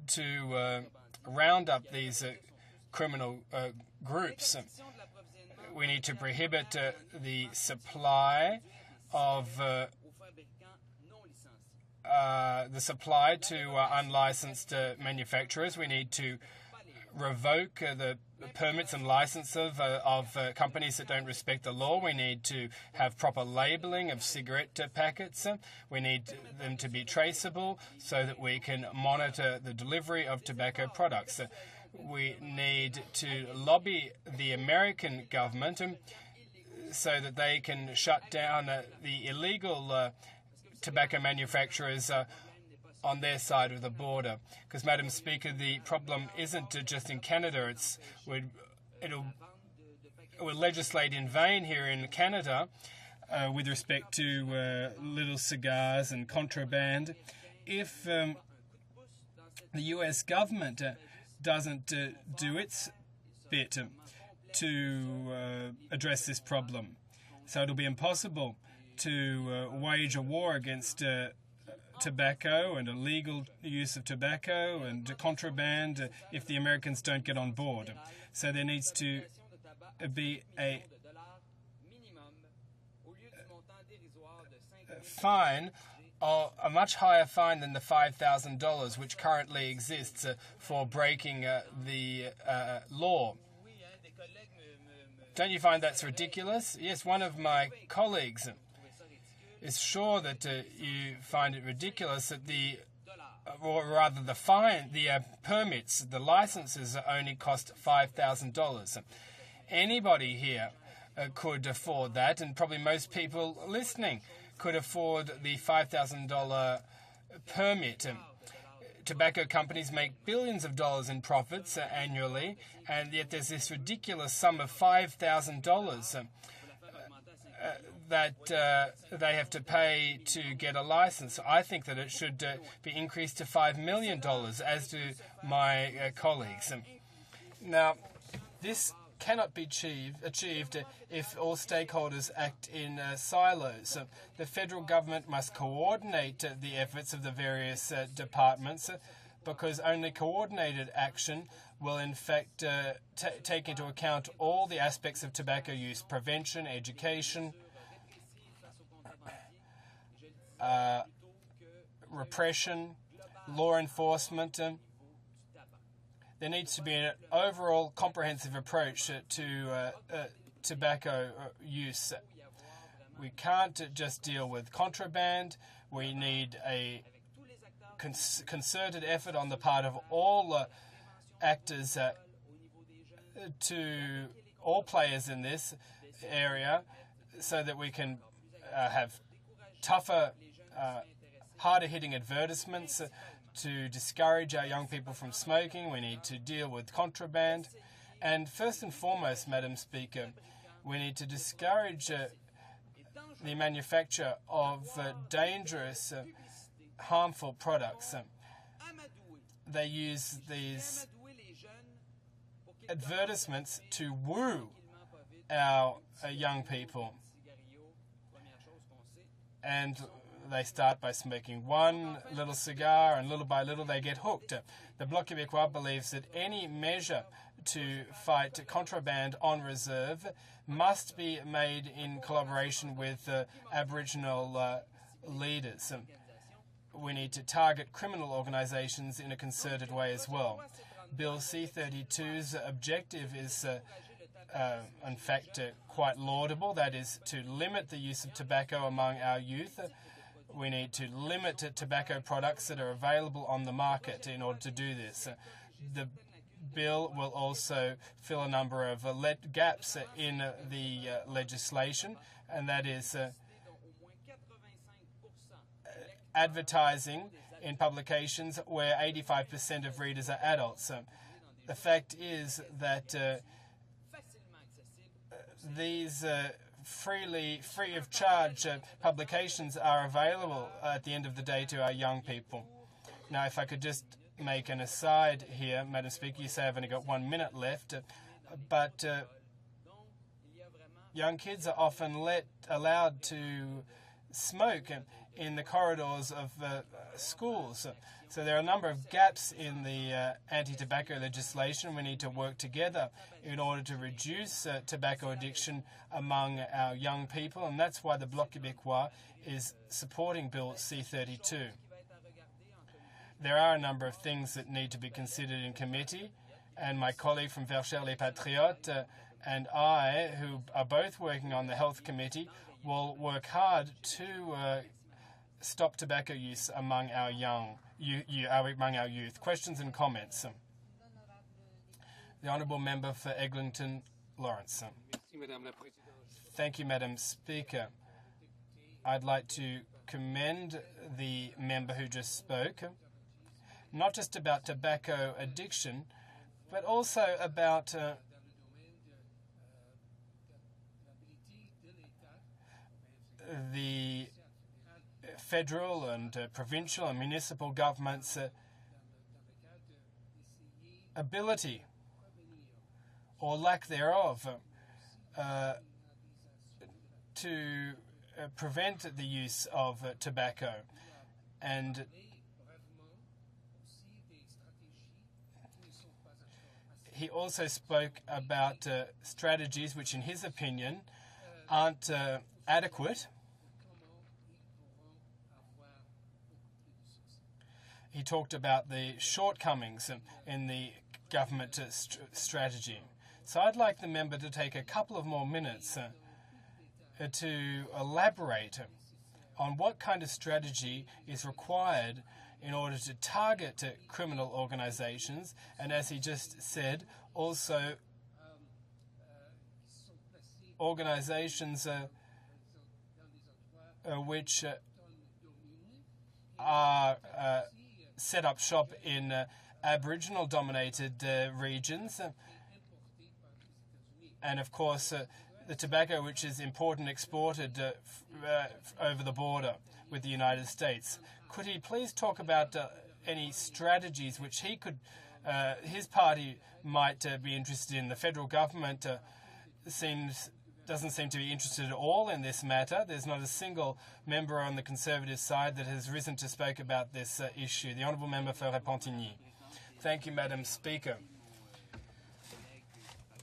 S7: to round up these criminal groups. We need to prohibit the supply of to unlicensed manufacturers. We need to revoke the permits and licenses of companies that don't respect the law. We need to have proper labelling of cigarette packets. We need them to be traceable so that we can monitor the delivery of tobacco products. We need to lobby the American government so that they can shut down the illegal tobacco manufacturers on their side of the border. Because, Madam Speaker, the problem isn't just in Canada. It will legislate in vain here in Canada with respect to little cigars and contraband if the US government doesn't do its bit to address this problem. So it'll be impossible to wage a war against tobacco and illegal use of tobacco and contraband if the Americans don't get on board. So there needs to be a fine a much higher fine than the $5,000 which currently exists for breaking the law. Don't you find that's ridiculous? Yes, one of my colleagues is sure that you find it ridiculous that or rather the fine, the permits, the licenses only cost $5,000. Anybody here could afford that, and probably most people listening could afford the $5,000 permit. Tobacco companies make billions of dollars in profits annually, and yet there's this ridiculous sum of $5,000 that they have to pay to get a license. I think that it should be increased to $5 million, as do my colleagues. Now, this cannot be achieved if all stakeholders act in silos. The federal government must coordinate the efforts of the various departments, because only coordinated action will in fact take into account all the aspects of tobacco use: prevention, education, repression, law enforcement. There needs to be an overall comprehensive approach to tobacco use. We can't just deal with contraband. We need a concerted effort on the part of all actors, to all players in this area, so that we can have tougher, harder-hitting advertisements to discourage our young people from smoking. We need to deal with contraband. And first and foremost, Madam Speaker, we need to discourage the manufacture of dangerous, harmful products. They use these advertisements to woo our young people. And they start by smoking one little cigar, and little by little they get hooked. The Bloc Québécois believes that any measure to fight contraband on reserve must be made in collaboration with Aboriginal leaders. We need to target criminal organisations in a concerted way as well. Bill C-32's objective is in fact quite laudable. That is to limit the use of tobacco among our youth. We need to limit tobacco products that are available on the market in order to do this. The bill will also fill a number of gaps in the legislation, and that is advertising in publications where 85% of readers are adults. The fact is that these free of charge publications are available at the end of the day to our young people. Now, if I could just make an aside here, Madam Speaker, you say I've only got 1 minute left, but young kids are often allowed to smoke in the corridors of schools. So there are a number of gaps in the anti-tobacco legislation. We need to work together in order to reduce tobacco addiction among our young people, and that's why the Bloc Québécois is supporting Bill C-32. There are a number of things that need to be considered in committee, and my colleague from Verchères les Patriotes and I, who are both working on the Health Committee, will work hard to stop tobacco use among our among our youth. Questions and comments? The Honourable Member for Eglinton Lawrence. Thank you, Madam Speaker. I'd like to commend the member who just spoke, not just about tobacco addiction, but also about the federal and provincial and municipal governments' ability, or lack thereof, to prevent the use of tobacco. And he also spoke about strategies which, in his opinion, aren't adequate. he talked about the shortcomings in the government strategy. So I'd like the member to take a couple of more minutes to elaborate on what kind of strategy is required in order to target criminal organizations, and as he just said, also organizations which are set up shop in Aboriginal-dominated regions, and of course the tobacco which is imported and exported over the border with the United States. Could he please talk about any strategies which he could, his party might be interested in? The federal government doesn't seem to be interested at all in this matter. There's not a single member on the Conservative side that has risen to speak about this issue. The Honourable Member for Repentigny. Thank you, Madam Speaker.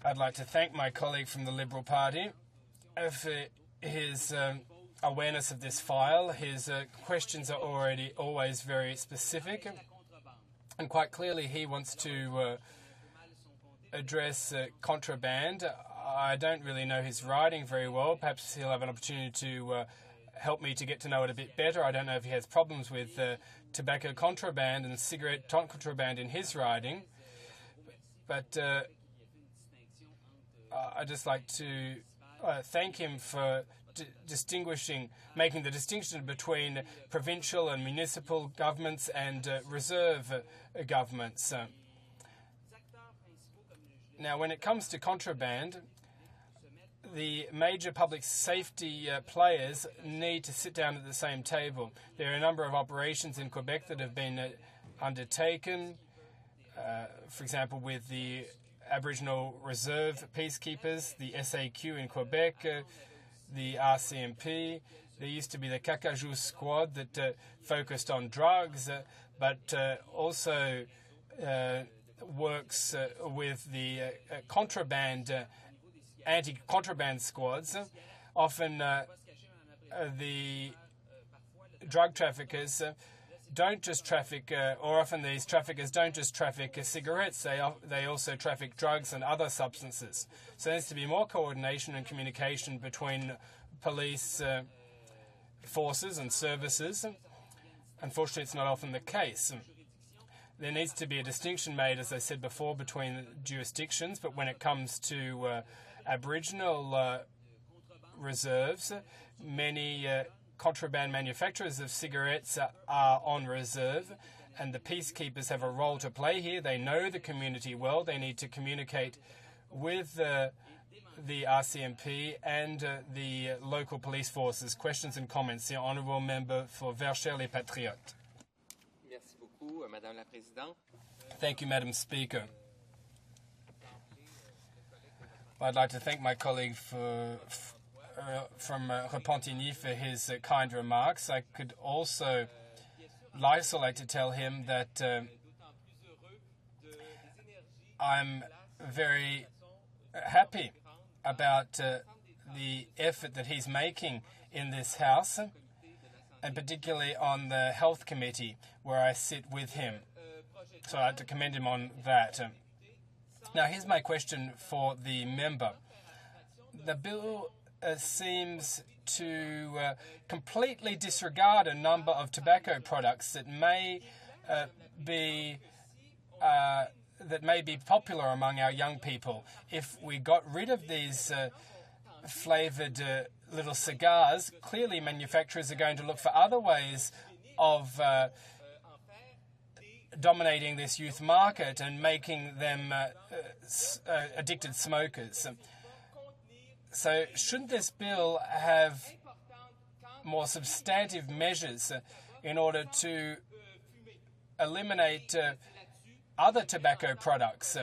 S7: I'd like to thank my colleague from the Liberal Party for his awareness of this file. His questions are always very specific, and quite clearly he wants to address contraband. I don't really know his writing very well. Perhaps he'll have an opportunity to help me to get to know it a bit better. I don't know if he has problems with tobacco contraband and cigarette contraband in his writing, but I'd just like to thank him for making the distinction between provincial and municipal governments and reserve governments. Now, when it comes to contraband, the major public safety players need to sit down at the same table. There are a number of operations in Quebec that have been undertaken, for example, with the Aboriginal Reserve Peacekeepers, the SAQ in Quebec, the RCMP. There used to be the Kakaju Squad that focused on drugs, but also works with the anti-contraband squads. Often the drug traffickers don't just traffic, or often these traffickers don't just traffic cigarettes, they also traffic drugs and other substances. So there needs to be more coordination and communication between police forces and services. Unfortunately, it's not often the case. There needs to be a distinction made, as I said before, between jurisdictions, but when it comes to Aboriginal reserves, many contraband manufacturers of cigarettes are on reserve, and the peacekeepers have a role to play here. They know the community well. They need to communicate with the RCMP and the local police forces. Questions and comments. The Honourable Member for Verchères-les-Patriotes.
S15: Merci beaucoup, Madame la Présidente.
S7: Thank you, Madam Speaker. I'd like to thank my colleague from Repentigny for his kind remarks. I could also like to tell him that I'm very happy about the effort that he's making in this House, and particularly on the Health Committee, where I sit with him. So I'd like to commend him on that. Now, here's my question for the member. The bill seems to completely disregard a number of tobacco products that may be popular among our young people. If we got rid of these flavoured little cigars, clearly manufacturers are going to look for other ways of dominating this youth market and making them addicted smokers. So shouldn't this bill have more substantive measures in order to eliminate other tobacco products?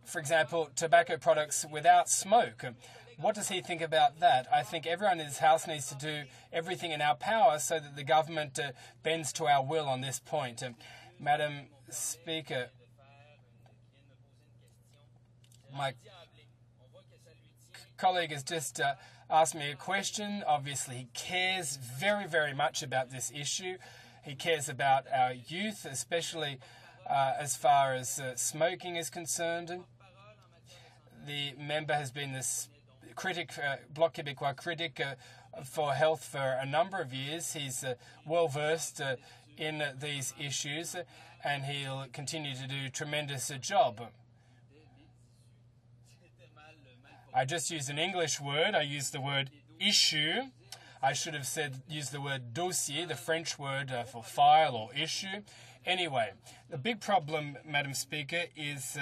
S7: For example, tobacco products without smoke. What does he think about that? I think everyone in this House needs to do everything in our power so that the government bends to our will on this point. Madam Speaker, my colleague has just asked me a question. Obviously, he cares very, very much about this issue. He cares about our youth, especially as far as smoking is concerned. The member has been this critic, Bloc Québécois critic for health for a number of years. He's well versed in these issues, and he'll continue to do a tremendous job. I just used an English word. I used the word issue. I should have used the word dossier, the French word for file or issue. Anyway, the big problem, Madam Speaker, is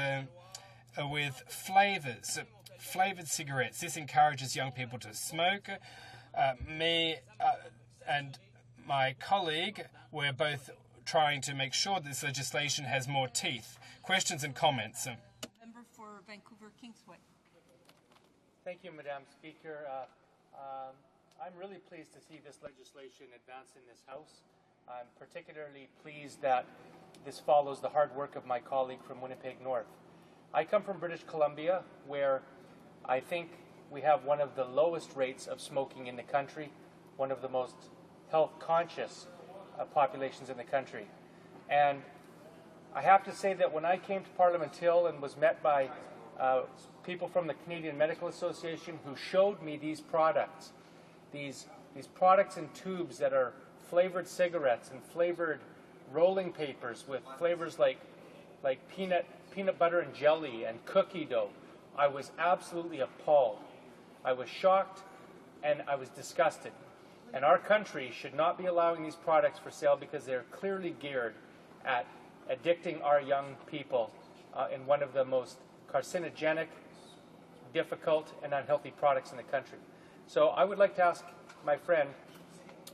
S7: with flavours. Flavoured cigarettes. This encourages young people to smoke. Me and my colleague, we're both trying to make sure this legislation has more teeth. Questions and comments?
S20: Member for Vancouver Kingsway.
S11: Thank you, Madam Speaker. I'm really pleased to see this legislation advance in this House. I'm particularly pleased that this follows the hard work of my colleague from Winnipeg North. I come from British Columbia, where I think we have one of the lowest rates of smoking in the country, one of the most health-conscious populations in the country. And I have to say that when I came to Parliament Hill and was met by people from the Canadian Medical Association who showed me these products, these products in tubes that are flavored cigarettes and flavored rolling papers with flavors like peanut butter and jelly and cookie dough, I was absolutely appalled. I was shocked and I was disgusted. And our country should not be allowing these products for sale because they're clearly geared at addicting our young people in one of the most carcinogenic, difficult, and unhealthy products in the country. So I would like to ask my friend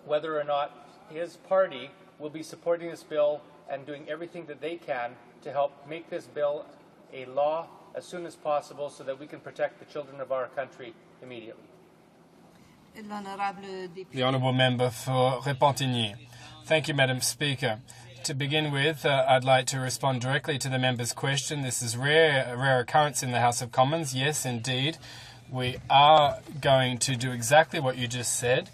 S11: whether or not his party will be supporting this bill and doing everything that they can to help make this bill a law as soon as possible so that we can protect the children of our country immediately.
S7: The Honourable Member for Repentigny. Thank you, Madam Speaker. To begin with, I'd like to respond directly to the member's question. This is a rare occurrence in the House of Commons. Yes, indeed, we are going to do exactly what you just said.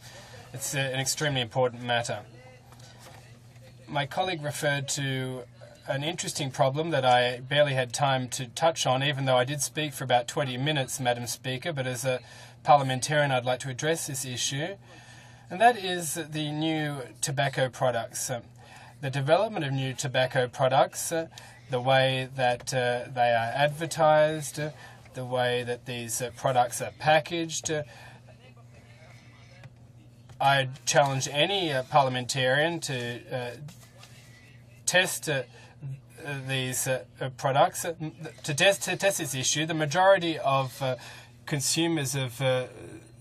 S7: It's an extremely important matter. My colleague referred to an interesting problem that I barely had time to touch on, even though I did speak for about 20 minutes, Madam Speaker, but as a parliamentarian I'd like to address this issue, and that is the new tobacco products. The development of new tobacco products, the way that they are advertised, the way that these products are packaged. I challenge any parliamentarian to test these products, to test this issue. The majority of consumers of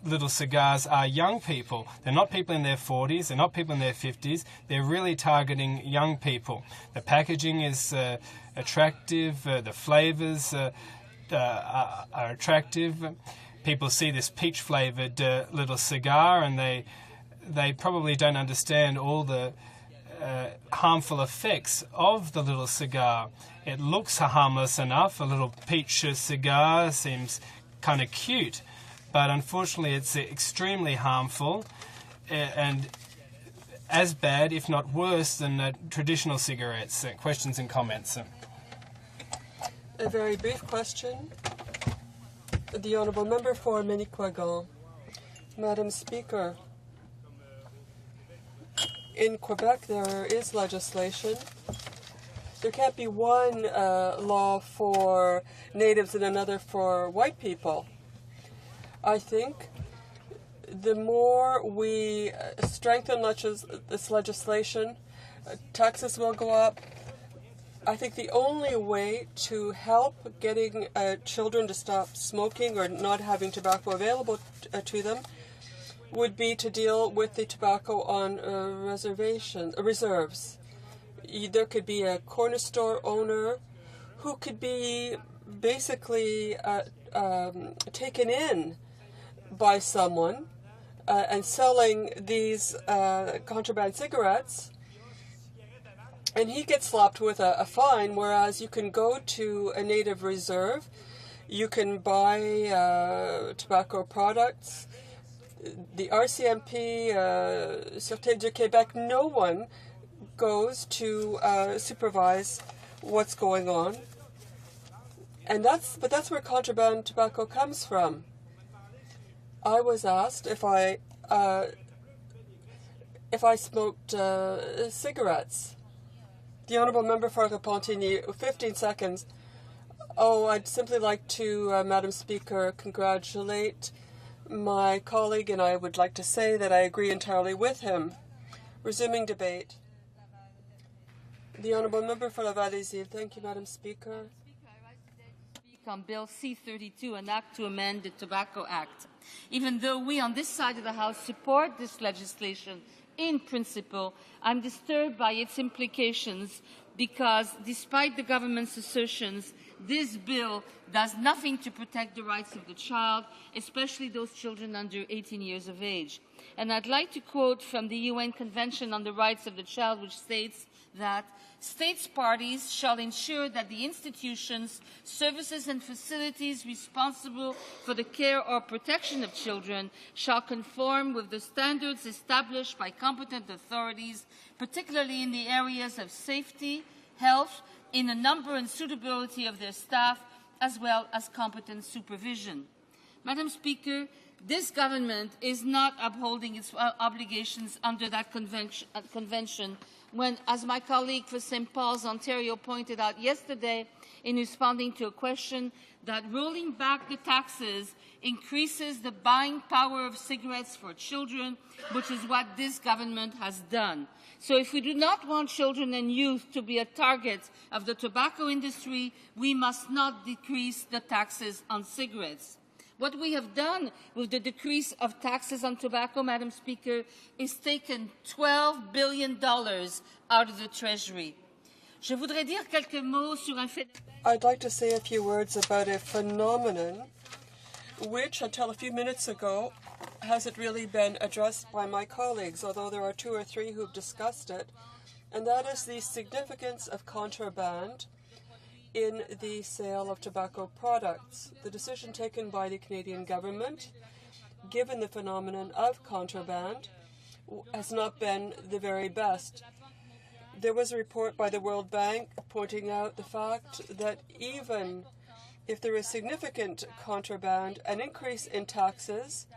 S7: little cigars are young people. They're not people in their 40s, they're not people in their 50s. They're really targeting young people. The packaging is attractive, the flavors are attractive. People see this peach-flavored little cigar and they probably don't understand all the harmful effects of the little cigar. It looks harmless enough. A little peach cigar seems kind of cute, but unfortunately it's extremely harmful and as bad, if not worse, than traditional cigarettes. Questions and comments?
S21: A very brief question. The Honourable Member for Manicouagan. Madam Speaker, in Quebec there is legislation. There can't be one law for natives and another for white people. I think the more we strengthen this legislation, taxes will go up. I think the only way to help getting children to stop smoking or not having tobacco available to them would be to deal with the tobacco on reserves. There could be a corner store owner who could be basically taken in by someone and selling these contraband cigarettes, and he gets slapped with a fine, whereas you can go to a native reserve, you can buy tobacco products. The RCMP, Sûreté du Québec, no one goes to supervise what's going on. And that's where contraband tobacco comes from. I was asked if I smoked cigarettes. The Honourable Member for Repentigny, 15 seconds. Oh, I'd simply like to, Madam Speaker, congratulate my colleague, and I would like to say that I agree entirely with him. Resuming debate. The Honourable Member for Laval-des-Îles. Thank you, Madam Speaker.
S5: On Bill C-32, an act to amend the Tobacco Act. Even though we on this side of the House support this legislation in principle, I'm disturbed by its implications because, despite the government's assertions, this bill does nothing to protect the rights of the child, especially those children under 18 years of age. And I'd like to quote from the UN Convention on the Rights of the Child, which states that states parties shall ensure that the institutions, services and facilities responsible for the care or protection of children shall conform with the standards established by competent authorities, particularly in the areas of safety, health, in the number and suitability of their staff, as well as competent supervision. Madam Speaker, this government is not upholding its obligations under that convention when, as my colleague for St. Paul's, Ontario, pointed out yesterday in responding to a question, that rolling back the taxes increases the buying power of cigarettes for children, which is what this government has done. So if we do not want children and youth to be a target of the tobacco industry, we must not decrease the taxes on cigarettes. What we have done with the decrease of taxes on tobacco, Madam Speaker, is taken $12 billion out of the Treasury. Je voudrais dire quelques mots sur un fait.
S21: I'd like to say a few words about a phenomenon which, until a few minutes ago, hasn't really been addressed by my colleagues, although there are two or three who've discussed it, and that is the significance of contraband in the sale of tobacco products. The decision taken by the Canadian government, given the phenomenon of contraband, has not been the very best. There was a report by the World Bank pointing out the fact that even if there is significant contraband, an increase in taxes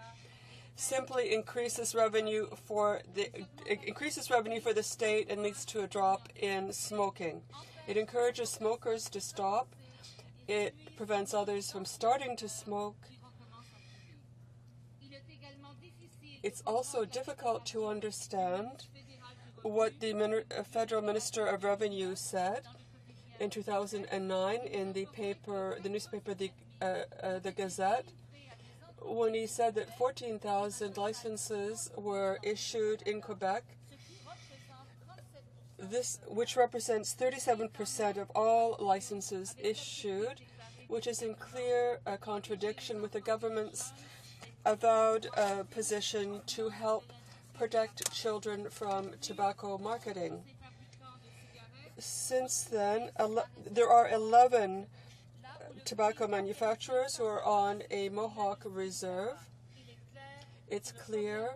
S21: simply increases revenue for the state and leads to a drop in smoking. It encourages smokers to stop. It prevents others from starting to smoke. It's also difficult to understand what the Federal Minister of Revenue said in 2009 in the newspaper, the Gazette, when he said that 14,000 licenses were issued in Quebec, which represents 37% of all licenses issued, which is in clear contradiction with the government's avowed position to help protect children from tobacco marketing. Since then, there are 11 tobacco manufacturers who are on a HoC reserve. It's clear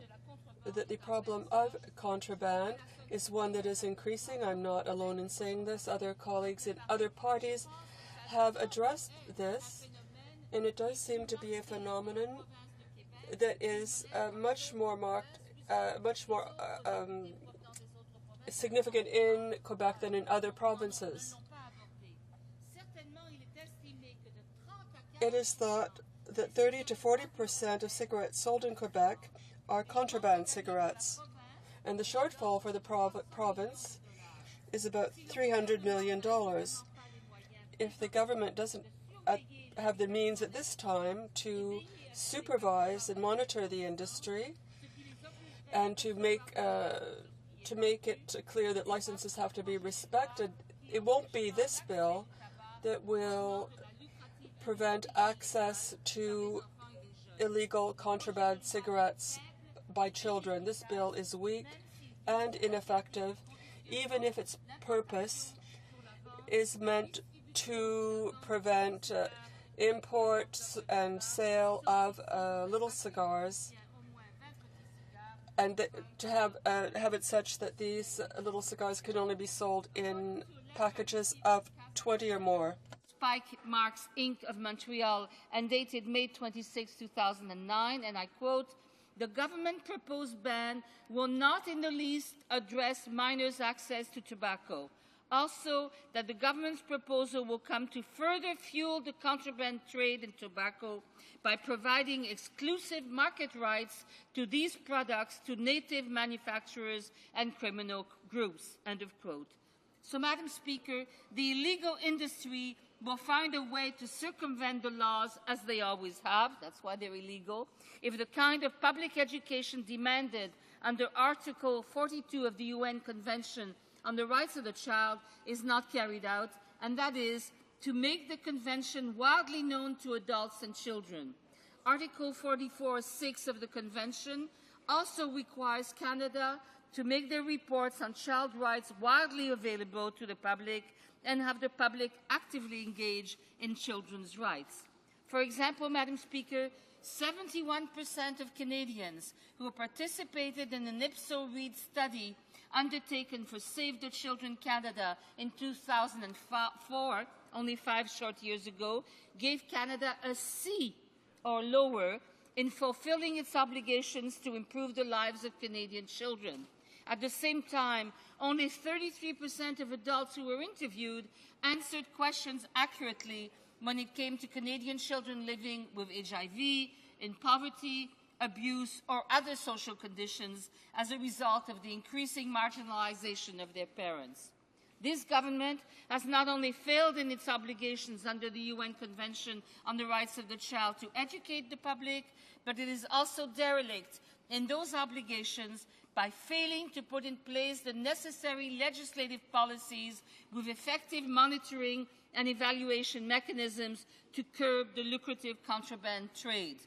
S21: that the problem of contraband is one that is increasing. I'm not alone in saying this. Other colleagues in other parties have addressed this, and it does seem to be a phenomenon that is much more significant in Quebec than in other provinces. It is thought that 30 to 40% of cigarettes sold in Quebec are contraband cigarettes, and the shortfall for the province is about $300 million. If the government doesn't have the means at this time to supervise and monitor the industry and to make it clear that licenses have to be respected, it won't be this bill that will prevent access to illegal contraband cigarettes by children. This bill is weak and ineffective, even if its purpose is meant to prevent import and sale of little cigars and to have it such that these little cigars can only be sold in packages of 20 or more.
S5: Spike Marks Inc. of Montreal and dated May 26, 2009, and I quote, "The government proposed ban will not in the least address minors' access to tobacco. Also, that the government's proposal will come to further fuel the contraband trade in tobacco by providing exclusive market rights to these products to native manufacturers and criminal groups," end of quote. So, Madam Speaker, the illegal industry will find a way to circumvent the laws, as they always have, that's why they're illegal, if the kind of public education demanded under Article 42 of the UN Convention on the Rights of the Child is not carried out, and that is to make the Convention widely known to adults and children. Article 44(6) of the Convention also requires Canada to make their reports on child rights widely available to the public and have the public actively engage in children's rights. For example, Madam Speaker, 71% of Canadians who participated in an Ipso-Reid study undertaken for Save the Children Canada in 2004, only 5 short years ago, gave Canada a C or lower in fulfilling its obligations to improve the lives of Canadian children. At the same time, only 33% of adults who were interviewed answered questions accurately when it came to Canadian children living with HIV, in poverty, abuse, or other social conditions as a result of the increasing marginalization of their parents. This government has not only failed in its obligations under the UN Convention on the Rights of the Child to educate the public, but it is also derelict in those obligations by failing to put in place the necessary legislative policies with effective monitoring and evaluation mechanisms to curb the lucrative contraband trade.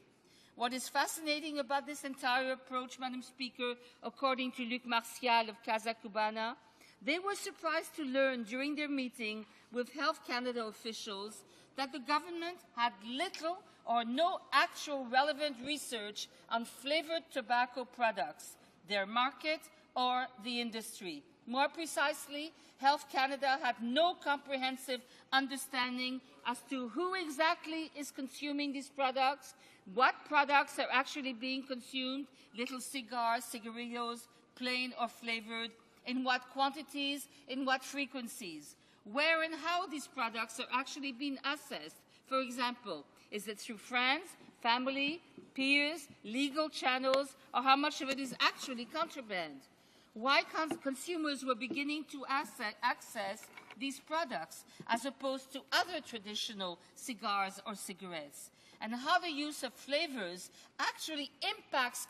S5: What is fascinating about this entire approach, Madam Speaker, according to Luc Martial of Casa Cubana, they were surprised to learn during their meeting with Health Canada officials that the government had little or no actual relevant research on flavored tobacco products, their market, or the industry. More precisely, Health Canada had no comprehensive understanding as to who exactly is consuming these products, what products are actually being consumed, little cigars, cigarillos, plain or flavored, in what quantities, in what frequencies, where and how these products are actually being assessed. For example, is it through friends, family, peers, legal channels, or how much of it is actually contraband? Why consumers were beginning to access these products as opposed to other traditional cigars or cigarettes, and how the use of flavors actually impacts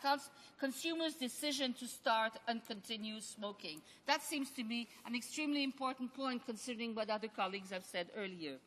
S5: consumers' decision to start and continue smoking. That seems to me an extremely important point considering what other colleagues have said earlier.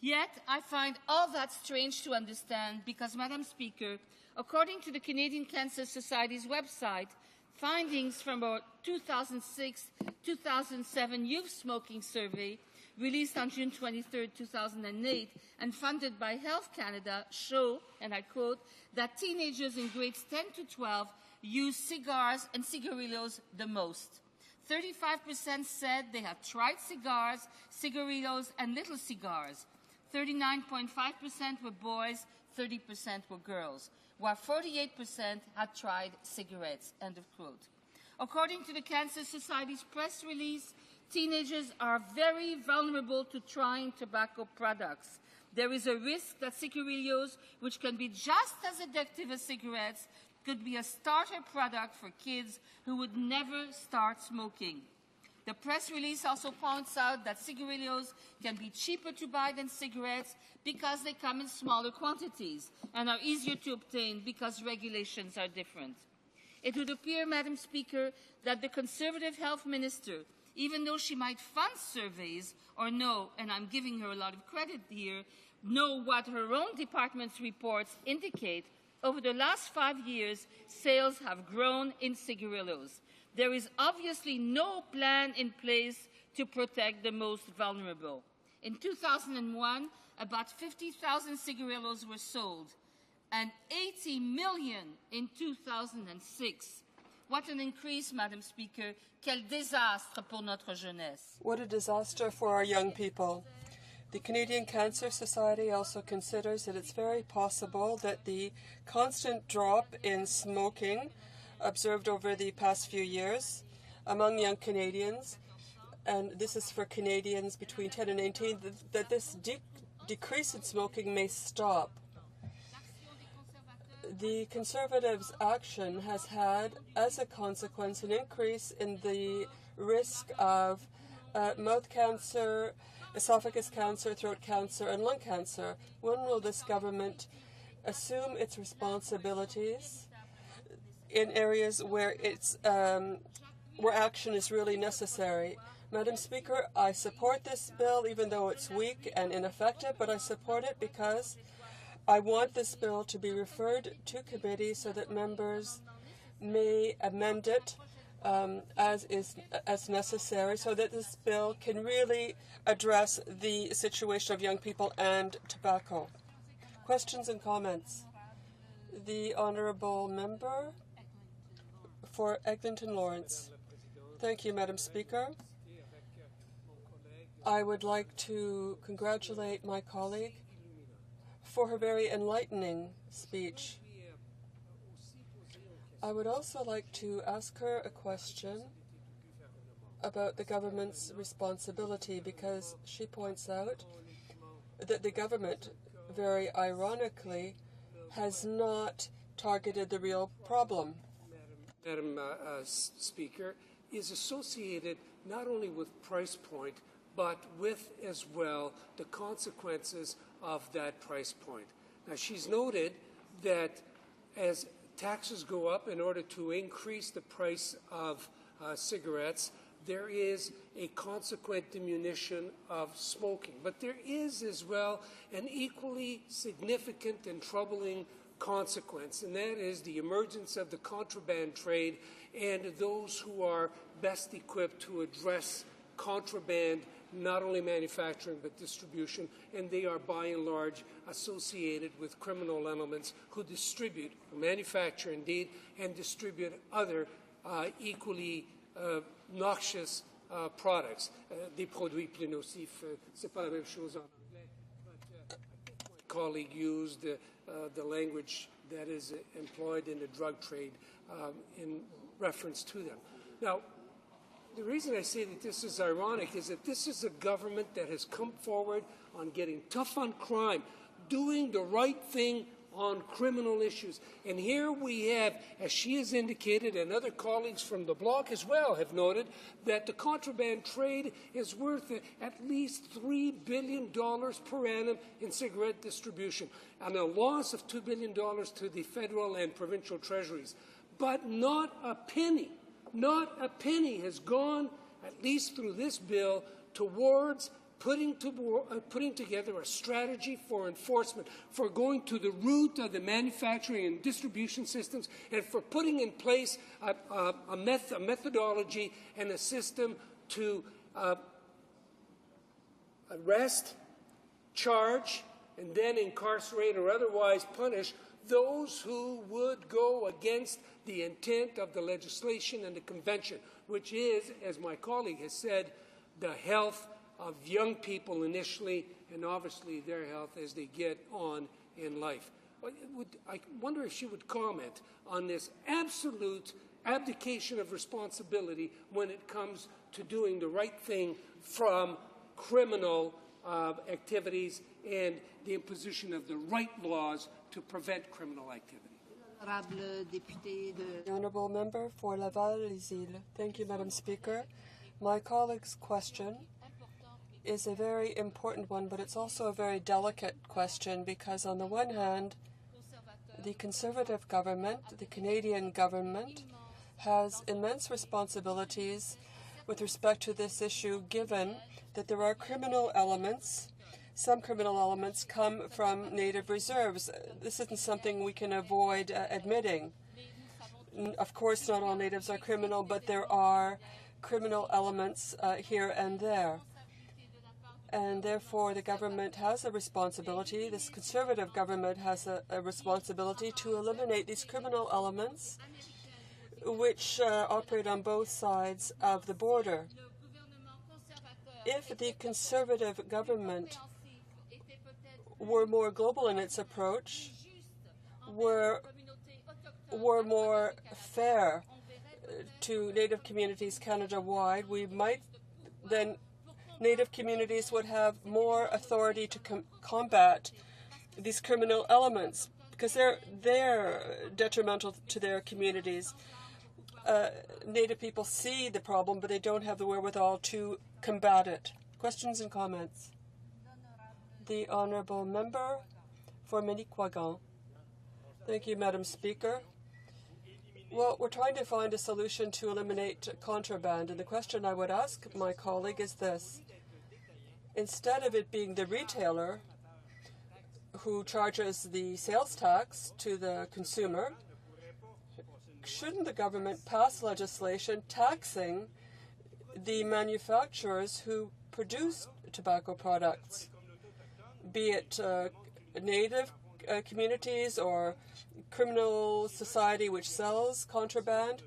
S5: Yet, I find all that strange to understand because, Madam Speaker, according to the Canadian Cancer Society's website, findings from our 2006-2007 youth smoking survey released on June 23, 2008, and funded by Health Canada show, and I quote, that teenagers in grades 10 to 12 use cigars and cigarillos the most. 35% said they had tried cigars, cigarillos, and little cigars. 39.5% were boys, 30% were girls, while 48% had tried cigarettes, end of quote. According to the Cancer Society's press release, teenagers are very vulnerable to trying tobacco products. There is a risk that cigarillos, which can be just as addictive as cigarettes, could be a starter product for kids who would never start smoking. The press release also points out that cigarillos can be cheaper to buy than cigarettes because they come in smaller quantities and are easier to obtain because regulations are different. It would appear, Madam Speaker, that the Conservative Health Minister, even though she might fund surveys or know, and I'm giving her a lot of credit here, know what her own department's reports indicate, over the last 5 years, sales have grown in cigarillos. There is obviously no plan in place to protect the most vulnerable. In 2001, about 50,000 cigarillos were sold, and 80 million in 2006. What an increase, Madam Speaker. Quel désastre pour notre jeunesse.
S21: What a disaster for our young people. The Canadian Cancer Society also considers that it's very possible that the constant drop in smoking observed over the past few years among young Canadians, and this is for Canadians between 10 and 18, that this decrease in smoking may stop. The Conservatives' action has had, as a consequence, an increase in the risk of mouth cancer, esophagus cancer, throat cancer, and lung cancer. When will this government assume its responsibilities in areas where where action is really necessary? Madam Speaker, I support this bill, even though it's weak and ineffective, but I support it because I want this bill to be referred to committee so that members may amend it as necessary, so that this bill can really address the situation of young people and tobacco. Questions and comments? The honourable member for Eglinton Lawrence. Thank you, Madam Speaker. I would like to congratulate my colleague for her very enlightening speech. I would also like to ask her a question about the government's responsibility, because she points out that the government, very ironically, has not targeted the real problem.
S3: Madam Speaker, is associated not only with price point, but with as well the consequences of that price point. Now, she's noted that as taxes go up in order to increase the price of cigarettes, there is a consequent diminution of smoking. But there is as well an equally significant and troubling consequence, and that is the emergence of the contraband trade and those who are best equipped to address contraband, not only manufacturing but distribution, and they are by and large associated with criminal elements who distribute, manufacture indeed, and distribute other equally noxious products. Des produits plus nocifs, c'est pas la même chose en anglais, but my colleague used the language that is employed in the drug trade in reference to them. Now, the reason I say that this is ironic is that this is a government that has come forward on getting tough on crime, doing the right thing on criminal issues. And here we have, as she has indicated, and other colleagues from the bloc as well have noted, that the contraband trade is worth at least $3 billion per annum in cigarette distribution, and a loss of $2 billion to the federal and provincial treasuries. But not a penny has gone, at least through this bill, towards putting together a strategy for enforcement, for going to the root of the manufacturing and distribution systems, and for putting in place a methodology and a system to arrest, charge, and then incarcerate or otherwise punish those who would go against the intent of the legislation and the convention, which is, as my colleague has said, the health of young people initially, and obviously their health as they get on in life. I wonder if she would comment on this absolute abdication of responsibility when it comes to doing the right thing from criminal activities and the imposition of the right laws to prevent criminal activity.
S21: The Honourable Member for Laval-Les-Îles. Thank you, Madam Speaker. My colleague's question is a very important one, but it's also a very delicate question because, on the one hand, the Conservative government, the Canadian government, has immense responsibilities with respect to this issue, given that there are criminal elements. Some criminal elements come from native reserves. This isn't something we can avoid admitting. Of course, not all natives are criminal, but there are criminal elements here and there. And therefore, the government has a responsibility, this Conservative government has a responsibility to eliminate these criminal elements which operate on both sides of the border. If the Conservative government were more global in its approach, were more fair to Native communities Canada-wide, then Native communities would have more authority to combat these criminal elements, because they're detrimental to their communities. Native people see the problem, but they don't have the wherewithal to combat it. Questions and comments? The Honourable Member for Manicouagan. Thank you, Madam Speaker. Well, we're trying to find a solution to eliminate contraband, and the question I would ask my colleague is this. Instead of it being the retailer who charges the sales tax to the consumer, shouldn't the government pass legislation taxing the manufacturers who produce tobacco products, be it Native communities or criminal society which sells contraband?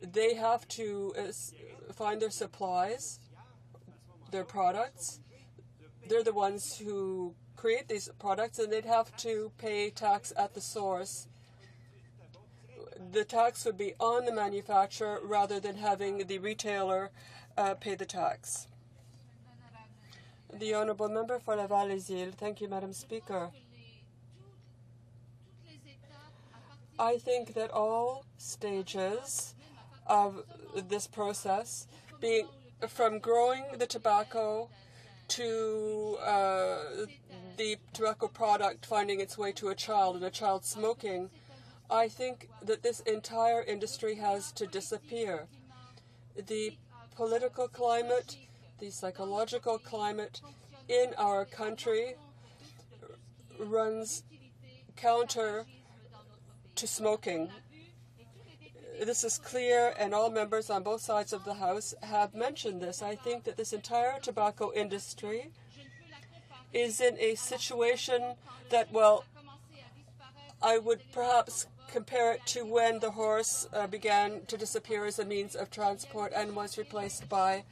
S21: They have to find their supplies, their products. They're the ones who create these products, and they'd have to pay tax at the source. The tax would be on the manufacturer rather than having the retailer pay the tax. The Honourable Member for Laval-les-Îles. Thank you, Madam Speaker. I think that all stages of this process, being from growing the tobacco to the tobacco product finding its way to a child and a child smoking, I think that this entire industry has to disappear. The political climate, the psychological climate in our country runs counter to smoking. This is clear, and all members on both sides of the House have mentioned this. I think that this entire tobacco industry is in a situation that, well, I would perhaps compare it to when the horse began to disappear as a means of transport and was replaced by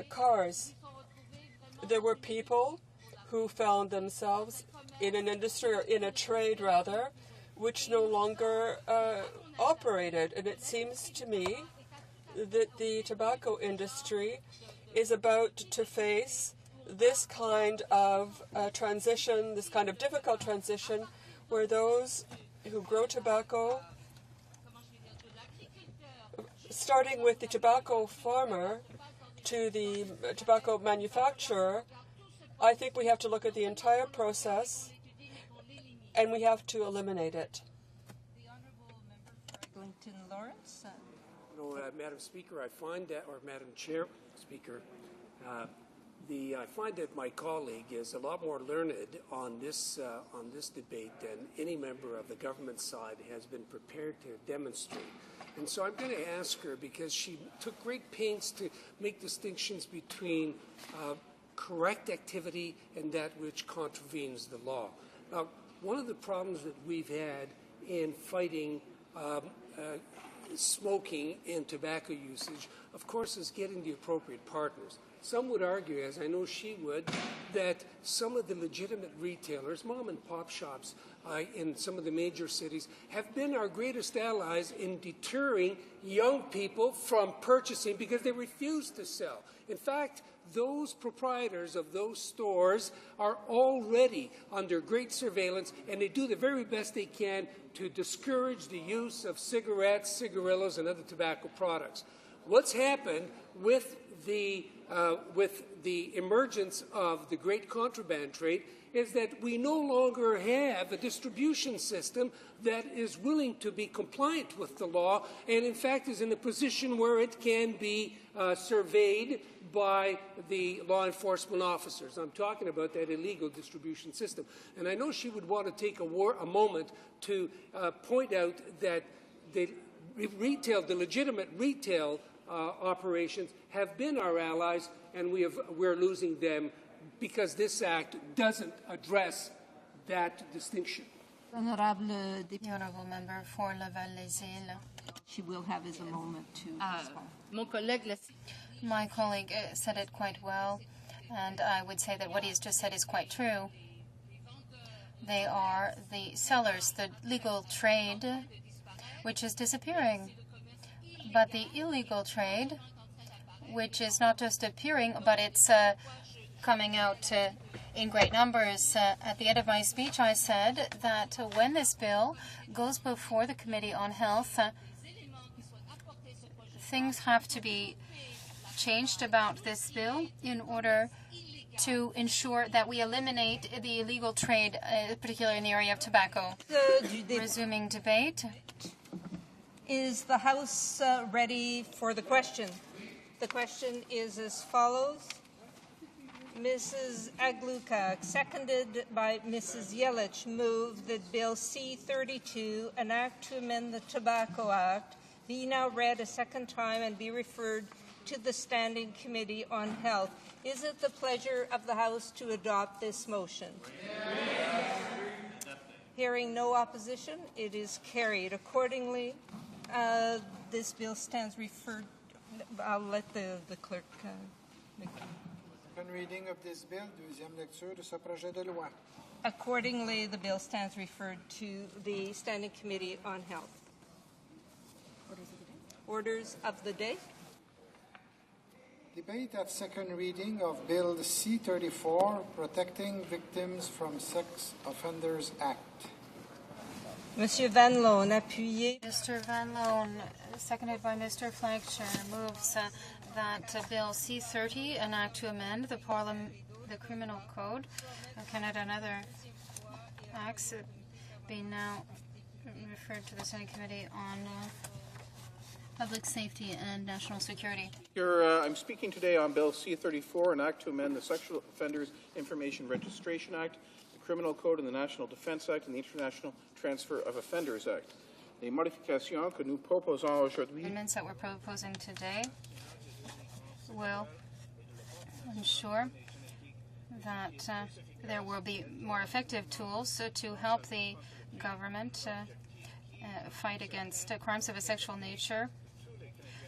S21: cars. There were people who found themselves in an industry, or in a trade rather, which no longer operated. And it seems to me that the tobacco industry is about to face this kind of transition, this kind of difficult transition, where those who grow tobacco, starting with the tobacco farmer to the tobacco manufacturer, I think we have to look at the entire process and we have to eliminate it.
S20: Lawrence.
S3: Madam Speaker, I find that, or Madam Chair, Speaker, I find that my colleague is a lot more learned on this debate than any member of the government side has been prepared to demonstrate. And so I'm going to ask her, because she took great pains to make distinctions between correct activity and that which contravenes the law. Now, one of the problems that we've had in fighting smoking and tobacco usage, of course, is getting the appropriate partners. Some would argue, as I know she would, that some of the legitimate retailers, mom and pop shops in some of the major cities, have been our greatest allies in deterring young people from purchasing because they refuse to sell. In fact, those proprietors of those stores are already under great surveillance, and they do the very best they can to discourage the use of cigarettes, cigarillos, and other tobacco products. What's happened with the emergence of the great contraband trade is that we no longer have a distribution system that is willing to be compliant with the law and, in fact, is in a position where it can be surveyed by the law enforcement officers. I'm talking about that illegal distribution system. And I know she would want to take a moment to point out that the legitimate retail operations have been our allies, and we're losing them because this act doesn't address that distinction.
S17: The honorable member for Laval-les-Îles.
S20: She will have a moment to respond.
S17: My colleague said it quite well, and I would say that what he has just said is quite true. They are the sellers, the legal trade, which is disappearing. But the illegal trade, which is not just appearing, but it's coming out in great numbers. At the end of my speech, I said that when this bill goes before the Committee on Health, things have to be changed about this bill in order to ensure that we eliminate the illegal trade, particularly in the area of tobacco. Resuming debate.
S20: Is the House ready for the question? The question is as follows. Mrs. Aglukak, seconded by Mrs. Yelich, moved that Bill C-32, an act to amend the Tobacco Act, be now read a second time and be referred to the Standing Committee on Health. Is it the pleasure of the House to adopt this motion? Yes. Hearing no opposition, it is carried. Accordingly, this bill stands referred. I'll let the clerk make it.
S4: Second reading of this bill, deuxième lecture de ce projet de loi.
S20: Accordingly, the bill stands referred to the Standing Committee on Health. Orders of the day.
S4: Debate at second reading of Bill C-34, Protecting Victims from Sex Offenders Act.
S20: Monsieur Van Loan, appuyé.
S17: Mr. Van Loan, seconded by Mr. Fleischer, moves that Bill C-30, an act to amend the Criminal Code of Canada and other acts, be now referred to the Senate Committee on Public Safety and National Security.
S6: I'm speaking today on Bill C-34, an act to amend the Sexual Offenders Information Registration Act, the Criminal Code, and the National Defense Act, and the International Transfer of Offenders Act. Les modifications que nous proposons aujourd'hui.
S17: Amendments that we're proposing today will ensure that there will be more effective tools to help the government fight against crimes of a sexual nature.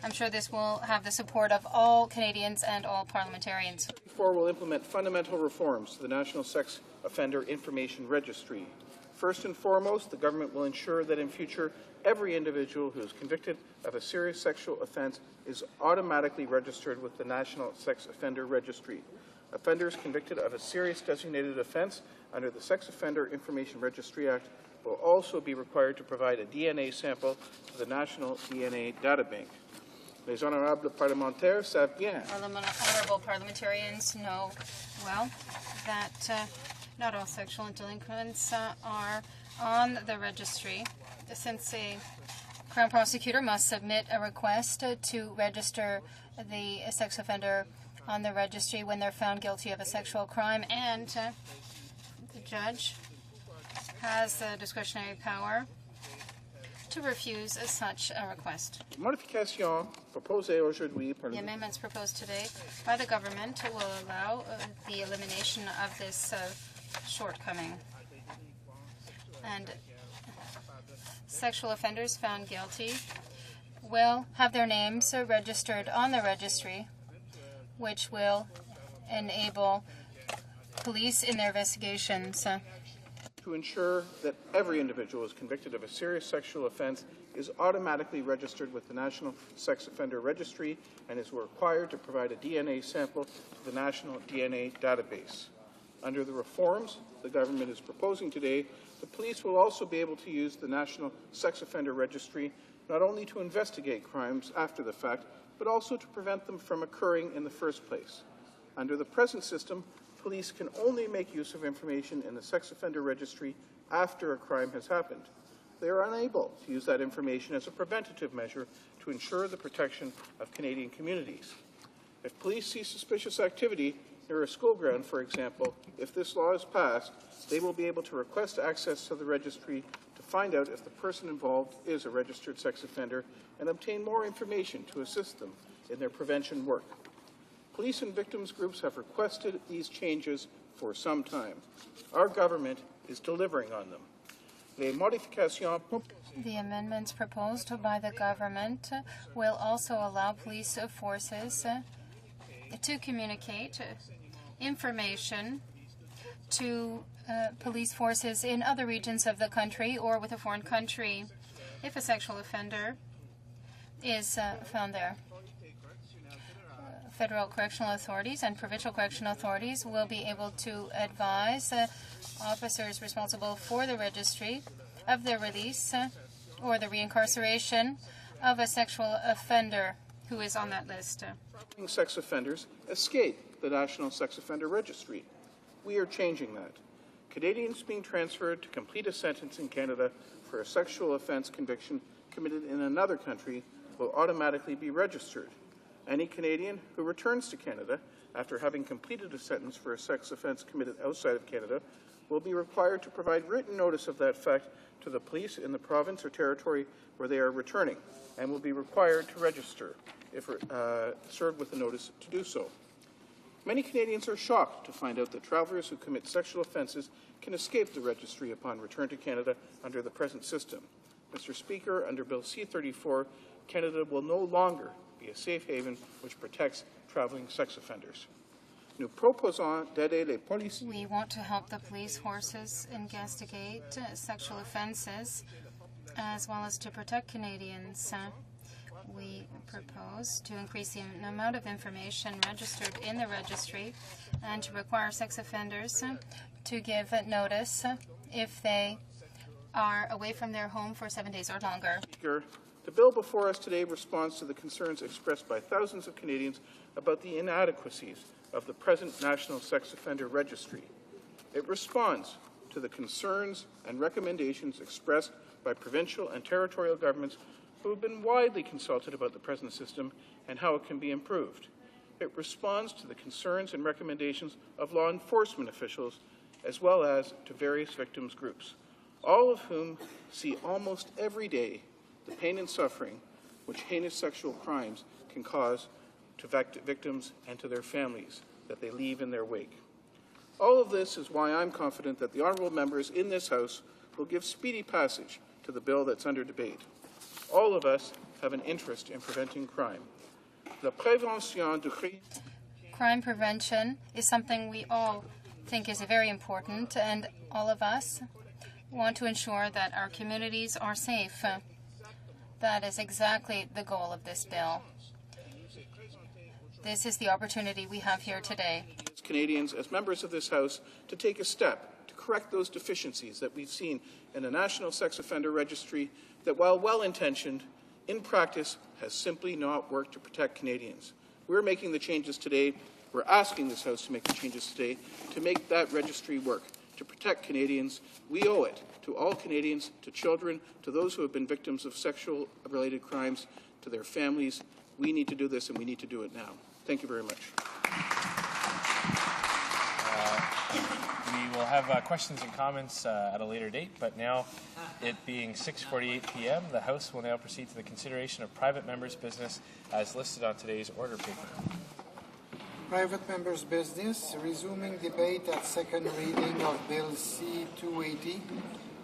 S17: I'm sure this will have the support of all Canadians and all parliamentarians.
S6: Four will implement fundamental reforms to the National Sex Offender Information Registry. First and foremost, the government will ensure that in future, every individual who is convicted of a serious sexual offence is automatically registered with the National Sex Offender Registry. Offenders convicted of a serious designated offence under the Sex Offender Information Registry Act will also be required to provide a DNA sample to the National DNA Databank. Les honorables parlementaires savent bien.
S17: Honorable parliamentarians know well that not all sexual delinquents are on the registry, since a Crown prosecutor must submit a request to register the sex offender on the registry when they're found guilty of a sexual crime, and the judge has the discretionary power to refuse such a request.
S6: Modification proposée aujourd'hui par
S17: The amendments proposed today by the government will allow the elimination of this shortcoming. And sexual offenders found guilty will have their names registered on the registry, which will enable police in their investigations
S6: to ensure that every individual who is convicted of a serious sexual offence is automatically registered with the National Sex Offender Registry and is required to provide a DNA sample to the National DNA Database. Under the reforms the government is proposing today, the police will also be able to use the National Sex Offender Registry not only to investigate crimes after the fact, but also to prevent them from occurring in the first place. Under the present system, police can only make use of information in the Sex Offender Registry after a crime has happened. They are unable to use that information as a preventative measure to ensure the protection of Canadian communities. If police see suspicious activity near a school ground, for example, if this law is passed, they will be able to request access to the registry to find out if the person involved is a registered sex offender and obtain more information to assist them in their prevention work. Police and victims groups have requested these changes for some time. Our government is delivering on them. Les modifications
S17: The amendments proposed by the government will also allow police forces to communicate information to police forces in other regions of the country or with a foreign country if a sexual offender is found there. Federal correctional authorities and provincial correctional authorities will be able to advise officers responsible for the registry of the release or the reincarceration of a sexual offender who is on that list.
S6: sex offenders escape the National Sex Offender Registry. We are changing that. Canadians being transferred to complete a sentence in Canada for a sexual offense conviction committed in another country will automatically be registered. Any Canadian who returns to Canada after having completed a sentence for a sex offense committed outside of Canada will be required to provide written notice of that fact to the police in the province or territory where they are returning and will be required to register if served with a notice to do so. Many Canadians are shocked to find out that travelers who commit sexual offences can escape the registry upon return to Canada under the present system. Mr. Speaker, under Bill C-34, Canada will no longer be a safe haven which protects traveling sex offenders. We
S17: want to help the police forces investigate sexual offences as well as to protect Canadians. We propose to increase the amount of information registered in the registry and to require sex offenders to give notice if they are away from their home for 7 days or longer.
S6: The bill before us today responds to the concerns expressed by thousands of Canadians about the inadequacies of the present National Sex Offender Registry. It responds to the concerns and recommendations expressed by provincial and territorial governments who have been widely consulted about the present system and how it can be improved. It responds to the concerns and recommendations of law enforcement officials as well as to various victims groups, all of whom see almost every day the pain and suffering which heinous sexual crimes can cause to victims and to their families that they leave in their wake. All of this is why I'm confident that the honourable members in this House will give speedy passage to the bill that's under debate. All of us have an interest in preventing crime.
S17: Crime prevention is something we all think is very important, and all of us want to ensure that our communities are safe. That is exactly the goal of this bill. This is the opportunity we have here today.
S6: Canadians, as members of this House, to take a step to correct those deficiencies that we've seen in the National Sex Offender Registry that, while well-intentioned, in practice has simply not worked to protect Canadians. We're making the changes today. We're asking this House to make the changes today to make that registry work, to protect Canadians. We owe it to all Canadians, to children, to those who have been victims of sexual-related crimes, to their families. We need to do this, and we need to do it now. Thank you very much.
S9: We will have questions and comments at a later date, but now, it being 6:48 p.m., the House will now proceed to the consideration of private members' business as listed on today's order paper.
S4: Private members' business, resuming debate at second reading of Bill C-280,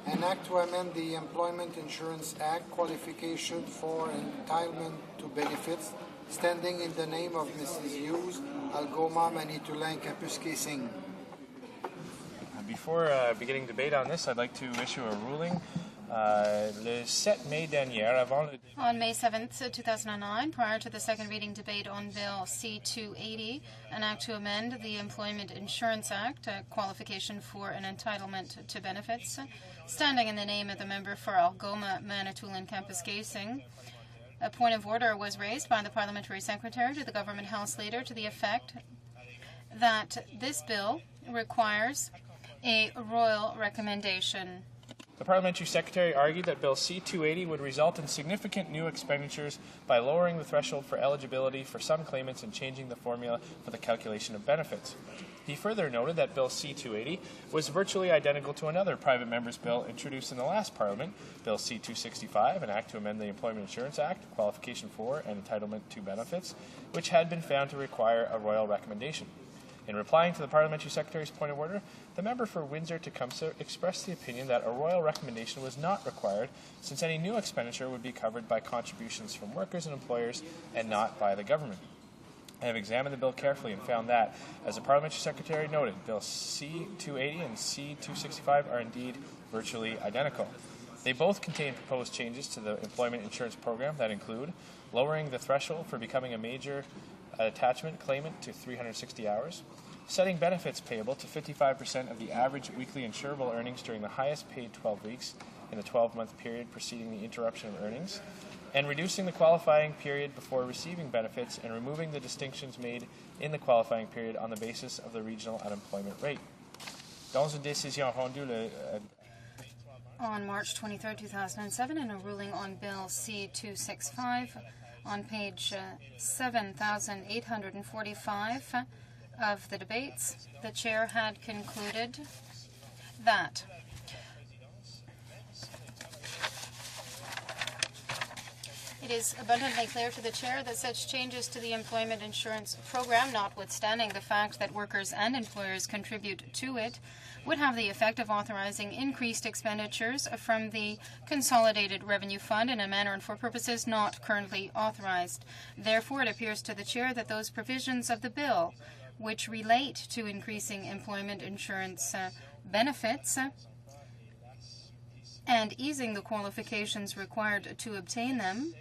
S4: an act to amend the Employment Insurance Act qualification for entitlement to benefits, standing in the name of Mrs. Hughes, Algoma, Manitoulin, Kapuskasing. Singh.
S9: Before beginning debate on this, I'd like to issue a ruling. Le 7 mai dernier, avant le...
S17: On May 7th, 2009, prior to the second reading debate on Bill C-280, an act to amend the Employment Insurance Act, a qualification for an entitlement to benefits, standing in the name of the member for Algoma, Manitoulin, Kapuskasing, a point of order was raised by the Parliamentary Secretary to the Government House Leader to the effect that this bill requires a royal recommendation.
S9: The Parliamentary Secretary argued that Bill C-280 would result in significant new expenditures by lowering the threshold for eligibility for some claimants and changing the formula for the calculation of benefits. He further noted that Bill C-280 was virtually identical to another private member's bill introduced in the last Parliament, Bill C-265, an act to amend the Employment Insurance Act, qualification for and entitlement to benefits, which had been found to require a royal recommendation. In replying to the Parliamentary Secretary's point of order, the member for Windsor-Tecumseh expressed the opinion that a royal recommendation was not required, since any new expenditure would be covered by contributions from workers and employers and not by the government. I have examined the bill carefully and found that, as the Parliamentary Secretary noted, Bill C-280 and C-265 are indeed virtually identical. They both contain proposed changes to the employment insurance program that include lowering the threshold for becoming a major attachment claimant to 360 hours, setting benefits payable to 55% of the average weekly insurable earnings during the highest paid 12 weeks in the 12-month period preceding the interruption of earnings, and reducing the qualifying period before receiving benefits and removing the distinctions made in the qualifying period on the basis of the regional unemployment rate. Dans une décision rendue
S17: on March 23, 2007, in a ruling on Bill C-265, on page 7,845 of the debates, the Chair had concluded that it is abundantly clear to the Chair that such changes to the employment insurance program, notwithstanding the fact that workers and employers contribute to it, would have the effect of authorizing increased expenditures from the Consolidated Revenue Fund in a manner and for purposes not currently authorized. Therefore, it appears to the Chair that those provisions of the bill which relate to increasing employment insurance benefits and easing the qualifications required to obtain them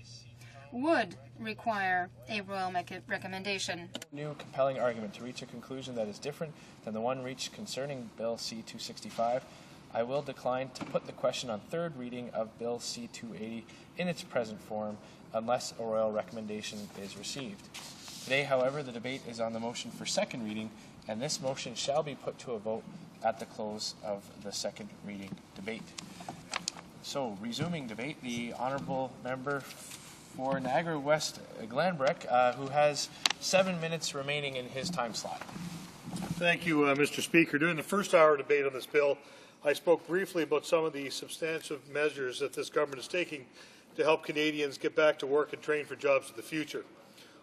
S17: would require a royal recommendation.
S9: New compelling argument to reach a conclusion that is different than the one reached concerning Bill C-265, I will decline to put the question on third reading of Bill C-280 in its present form unless a royal recommendation is received. Today, however, the debate is on the motion for second reading, and this motion shall be put to a vote at the close of the second reading debate. So, resuming debate, the honourable member for Niagara West Glanbrook, who has 7 minutes remaining in his time slot.
S2: Thank you, Mr. Speaker. During the first hour debate on this bill, I spoke briefly about some of the substantive measures that this government is taking to help Canadians get back to work and train for jobs of the future.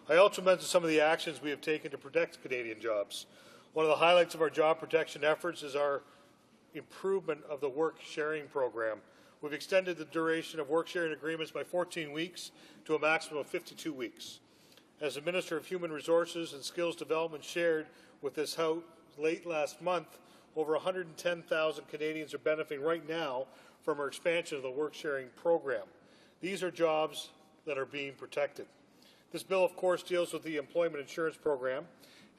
S2: I also mentioned some of the actions we have taken to protect Canadian jobs. One of the highlights of our job protection efforts is our improvement of the work sharing program. We've extended the duration of work sharing agreements by 14 weeks to a maximum of 52 weeks. As the Minister of Human Resources and Skills Development shared with this House late last month, over 110,000 Canadians are benefiting right now from our expansion of the work sharing program. These are jobs that are being protected. This bill, of course, deals with the employment insurance program.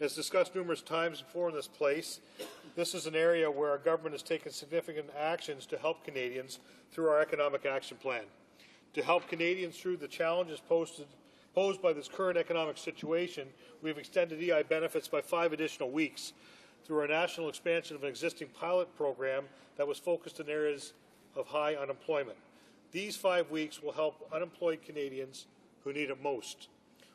S2: As discussed numerous times before in this place, this is an area where our government has taken significant actions to help Canadians through our economic action plan. To help Canadians through the challenges posed by this current economic situation, we have extended EI benefits by 5 additional weeks through our national expansion of an existing pilot program that was focused in areas of high unemployment. These 5 weeks will help unemployed Canadians who need it most.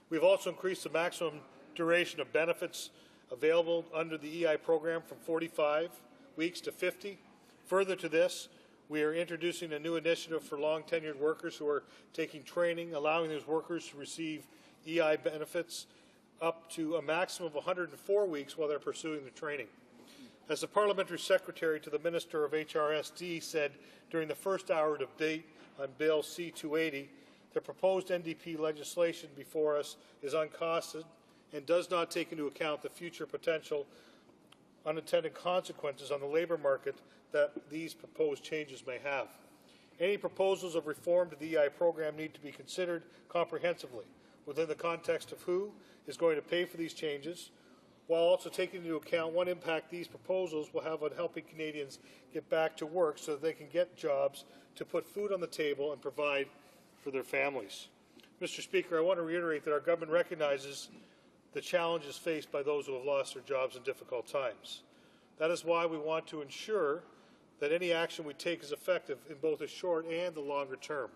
S2: We've also increased the maximum duration of benefits available under the EI program from 45 weeks to 50. Further to this, we are introducing a new initiative for long-tenured workers who are taking training, allowing those workers to receive EI benefits up to a maximum of 104 weeks while they're pursuing the training. As the Parliamentary Secretary to the Minister of HRSD said during the first hour of debate on Bill C-280, the proposed NDP legislation before us is uncosted and does not take into account the future potential unintended consequences on the labour market that these proposed changes may have. Any proposals of reform to the EI program need to be considered comprehensively within the context of who is going to pay for these changes, while also taking into account what impact these proposals will have on helping Canadians get back to work so that they can get jobs to put food on the table and provide for their families. Mr. Speaker, I want to reiterate that our government recognizes the challenges faced by those who have lost their jobs in difficult times. That is why we want to ensure that any action we take is effective in both the short and the longer term.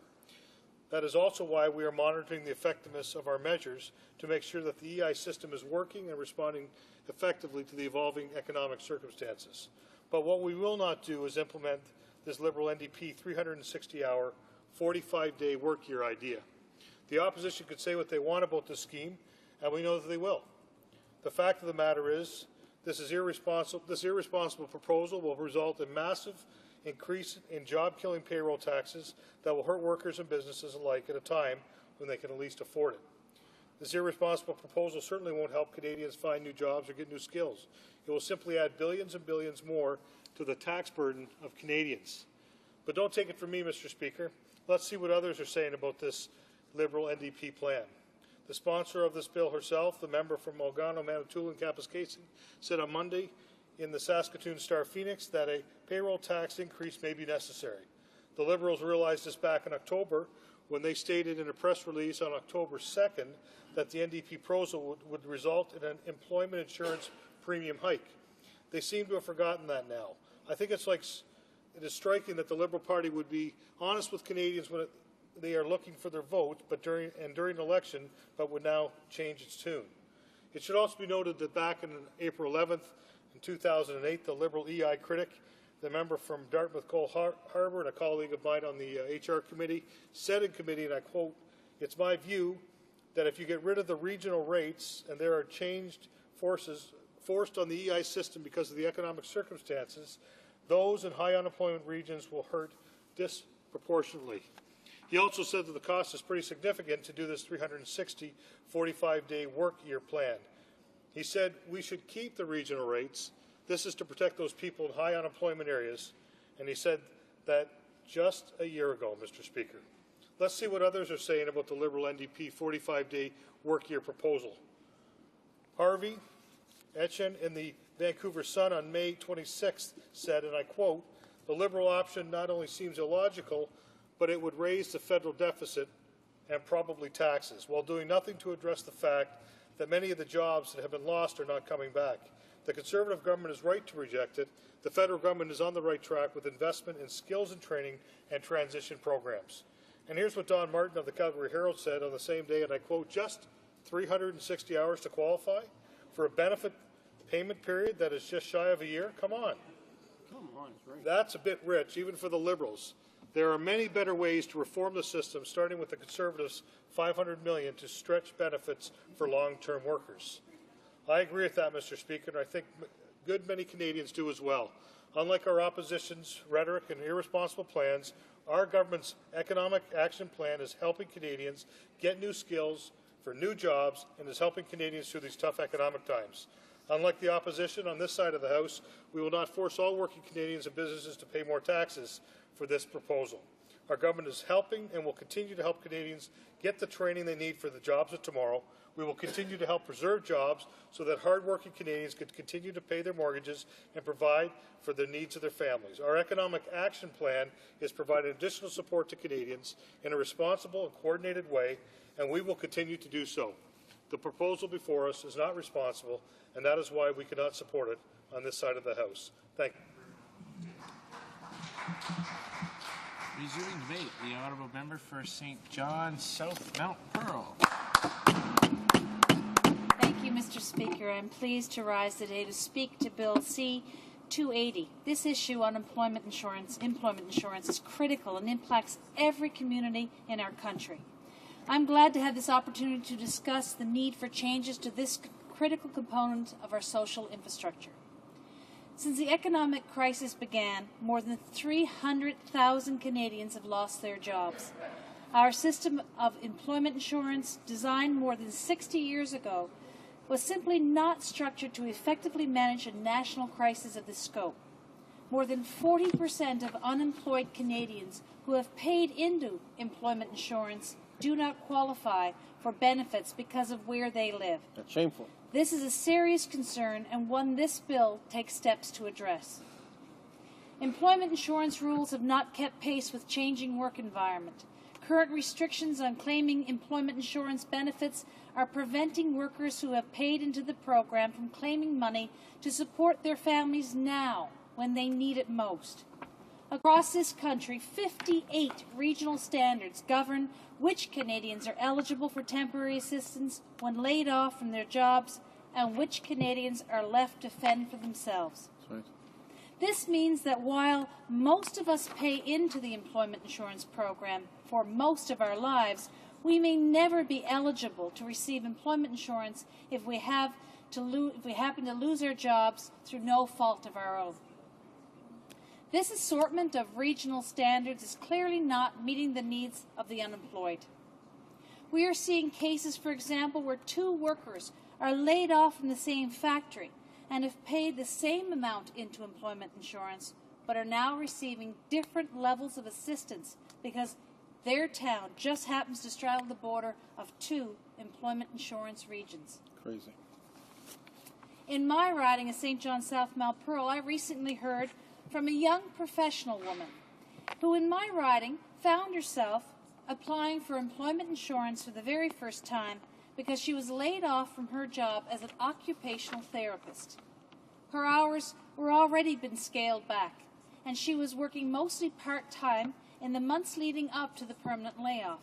S2: That is also why we are monitoring the effectiveness of our measures to make sure that the EI system is working and responding effectively to the evolving economic circumstances. But what we will not do is implement this Liberal NDP 360-hour, 45-day work year idea. The opposition could say what they want about this scheme, and we know that they will. The fact of the matter is This irresponsible proposal will result in massive increase in job-killing payroll taxes that will hurt workers and businesses alike at a time when they can at least afford it. This irresponsible proposal certainly won't help Canadians find new jobs or get new skills. It will simply add billions and billions more to the tax burden of Canadians. But don't take it from me, Mr. Speaker. Let's see what others are saying about this Liberal NDP plan. The sponsor of this bill herself, the member from Mulgano, Manitoulin, Kapuskasing, said on Monday in the Saskatoon Star-Phoenix that a payroll tax increase may be necessary. The Liberals realized this back in October when they stated in a press release on October 2nd that the NDP proposal would result in an employment insurance premium hike. They seem to have forgotten that now. I think it is striking that the Liberal Party would be honest with Canadians when they are looking for their vote, during an election, but would now change its tune. It should also be noted that back on April 11th in 2008, the Liberal EI critic, the member from Dartmouth Cole Harbour and a colleague of mine on the HR committee, said in committee, and I quote, "It's my view that if you get rid of the regional rates and there are changed forced on the EI system because of the economic circumstances, those in high unemployment regions will hurt disproportionately." He also said that the cost is pretty significant to do this 360 45-day work year plan. He said we should keep the regional rates. This is to protect those people in high unemployment areas. And he said that just a year ago, Mr. Speaker. Let's see what others are saying about the Liberal NDP 45-day work year proposal. Harvey Etchen in the Vancouver Sun on May 26th said, and I quote, "The Liberal option not only seems illogical, but it would raise the federal deficit and probably taxes, while doing nothing to address the fact that many of the jobs that have been lost are not coming back. The Conservative government is right to reject it. The federal government is on the right track with investment in skills and training and transition programs." And here's what Don Martin of the Calgary Herald said on the same day, and I quote, "Just 360 hours to qualify for a benefit payment period that is just shy of a year? Come on. That's a bit rich, even for the Liberals. There are many better ways to reform the system, starting with the Conservatives' $500 million to stretch benefits for long-term workers." I agree with that, Mr. Speaker, and I think many Canadians do as well. Unlike our opposition's rhetoric and irresponsible plans, our government's economic action plan is helping Canadians get new skills for new jobs and is helping Canadians through these tough economic times. Unlike the opposition on this side of the House, we will not force all working Canadians and businesses to pay more taxes for this proposal. Our government is helping and will continue to help Canadians get the training they need for the jobs of tomorrow. We will continue to help preserve jobs so that hard-working Canadians can continue to pay their mortgages and provide for the needs of their families. Our economic action plan is providing additional support to Canadians in a responsible and coordinated way, and we will continue to do so. The proposal before us is not responsible, and that is why we cannot support it on this side of the House. Thank you.
S12: Resuming debate, the honourable member for St. John South Mount Pearl.
S14: Thank you, Mr. Speaker. I'm pleased to rise today to speak to Bill C-280. This issue on employment insurance is critical and impacts every community in our country. I'm glad to have this opportunity to discuss the need for changes to this critical component of our social infrastructure. Since the economic crisis began, more than 300,000 Canadians have lost their jobs. Our system of employment insurance, designed more than 60 years ago, was simply not structured to effectively manage a national crisis of this scope. More than 40% of unemployed Canadians who have paid into employment insurance do not qualify for benefits because of where they live.
S10: That's shameful.
S14: This is a serious concern and one this bill takes steps to address. Employment insurance rules have not kept pace with changing work environment. Current restrictions on claiming employment insurance benefits are preventing workers who have paid into the program from claiming money to support their families now when they need it most. Across this country, 58 regional standards govern which Canadians are eligible for temporary assistance when laid off from their jobs and which Canadians are left to fend for themselves.
S10: Right.
S14: This means that while most of us pay into the employment insurance program for most of our lives, we may never be eligible to receive employment insurance if we have if we happen to lose our jobs through no fault of our own. This assortment of regional standards is clearly not meeting the needs of the unemployed. We are seeing cases, for example, where two workers are laid off from the same factory and have paid the same amount into employment insurance, but are now receiving different levels of assistance because their town just happens to straddle the border of two employment insurance regions.
S16: Crazy.
S14: In my riding of St. John South Mount Pearl, I recently heard from a young professional woman who in my riding found herself applying for employment insurance for the very first time because she was laid off from her job as an occupational therapist. Her hours were already been scaled back, and she was working mostly part-time in the months leading up to the permanent layoff.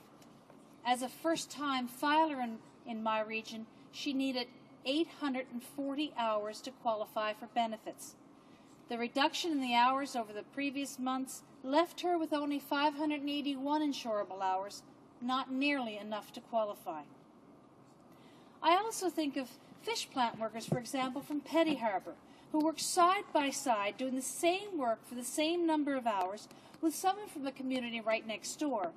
S14: As a first-time filer in my region, she needed 840 hours to qualify for benefits. The reduction in the hours over the previous months left her with only 581 insurable hours, not nearly enough to qualify. I also think of fish plant workers, for example, from Petty Harbour, who work side by side doing the same work for the same number of hours with someone from the community right next door.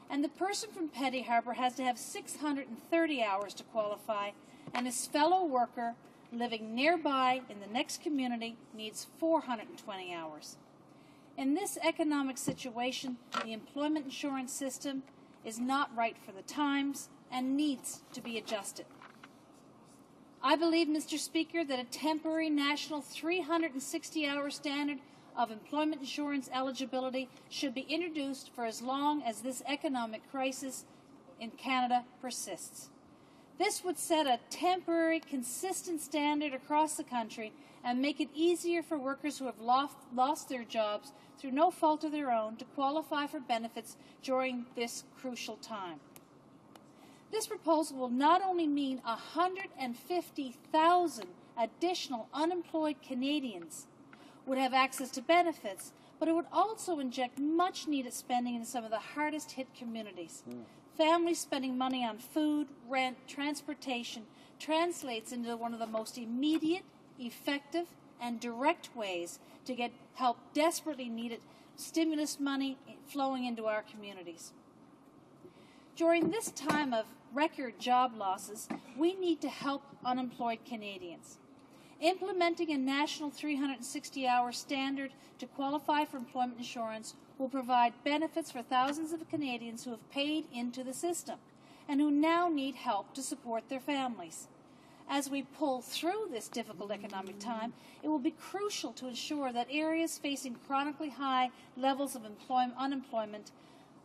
S14: And the person from Petty Harbour has to have 630 hours to qualify, and his fellow worker living nearby in the next community needs 420 hours. In this economic situation, the employment insurance system is not right for the times and needs to be adjusted. I believe, Mr. Speaker, that a temporary national 360-hour standard of employment insurance eligibility should be introduced for as long as this economic crisis in Canada persists. This would set a temporary, consistent standard across the country and make it easier for workers who have lost their jobs through no fault of their own to qualify for benefits during this crucial time. This proposal will not only mean 150,000 additional unemployed Canadians would have access to benefits, but it would also inject much-needed spending in some of the hardest-hit communities. Families spending money on food, rent, transportation translates into one of the most immediate, effective, and direct ways to get help desperately needed stimulus money flowing into our communities. During this time of record job losses, we need to help unemployed Canadians. Implementing a national 360-hour standard to qualify for employment insurance will provide benefits for thousands of Canadians who have paid into the system and who now need help to support their families. As we pull through this difficult economic time, it will be crucial to ensure that areas facing chronically high levels of unemployment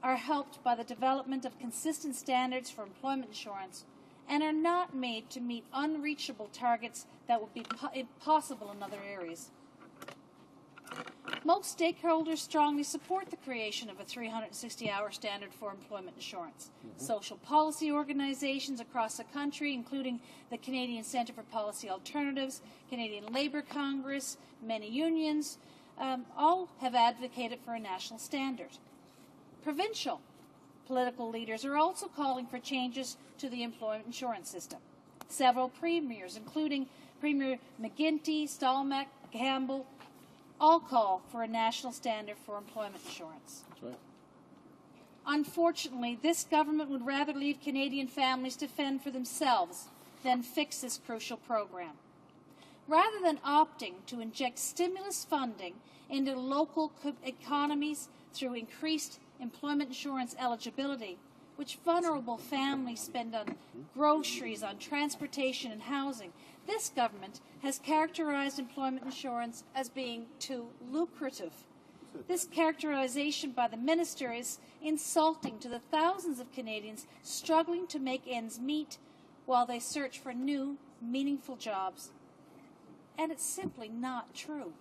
S14: are helped by the development of consistent standards for employment insurance and are not made to meet unreachable targets that would be impossible in other areas. Most stakeholders strongly support the creation of a 360-hour standard for employment insurance. Social policy organizations across the country, including the Canadian Centre for Policy Alternatives, Canadian Labour Congress, many unions, all have advocated for a national standard. Provincial political leaders are also calling for changes to the employment insurance system. Several premiers, including Premier McGuinty, Stalmack, Campbell, all call for a national standard for employment insurance.
S16: That's right.
S14: Unfortunately, this government would rather leave Canadian families to fend for themselves than fix this crucial program. Rather than opting to inject stimulus funding into local economies through increased employment insurance eligibility, which vulnerable families spend on groceries, on transportation and housing, this government has characterized employment insurance as being too lucrative. This characterization by the minister is insulting to the thousands of Canadians struggling to make ends meet while they search for new, meaningful jobs. And it's simply not true.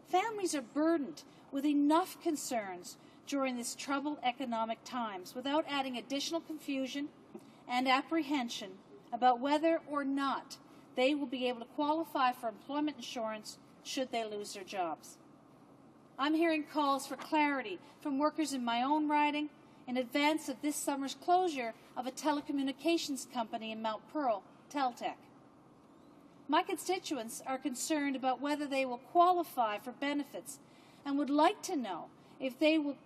S14: Families are burdened with enough concerns during this troubled economic times without adding additional confusion and apprehension about whether or not they will be able to qualify for employment insurance should they lose their jobs. I'm hearing calls for clarity from workers in my own riding in advance of this summer's closure of a telecommunications company in Mount Pearl, Teltec. My constituents are concerned about whether they will qualify for benefits and would like to know if they will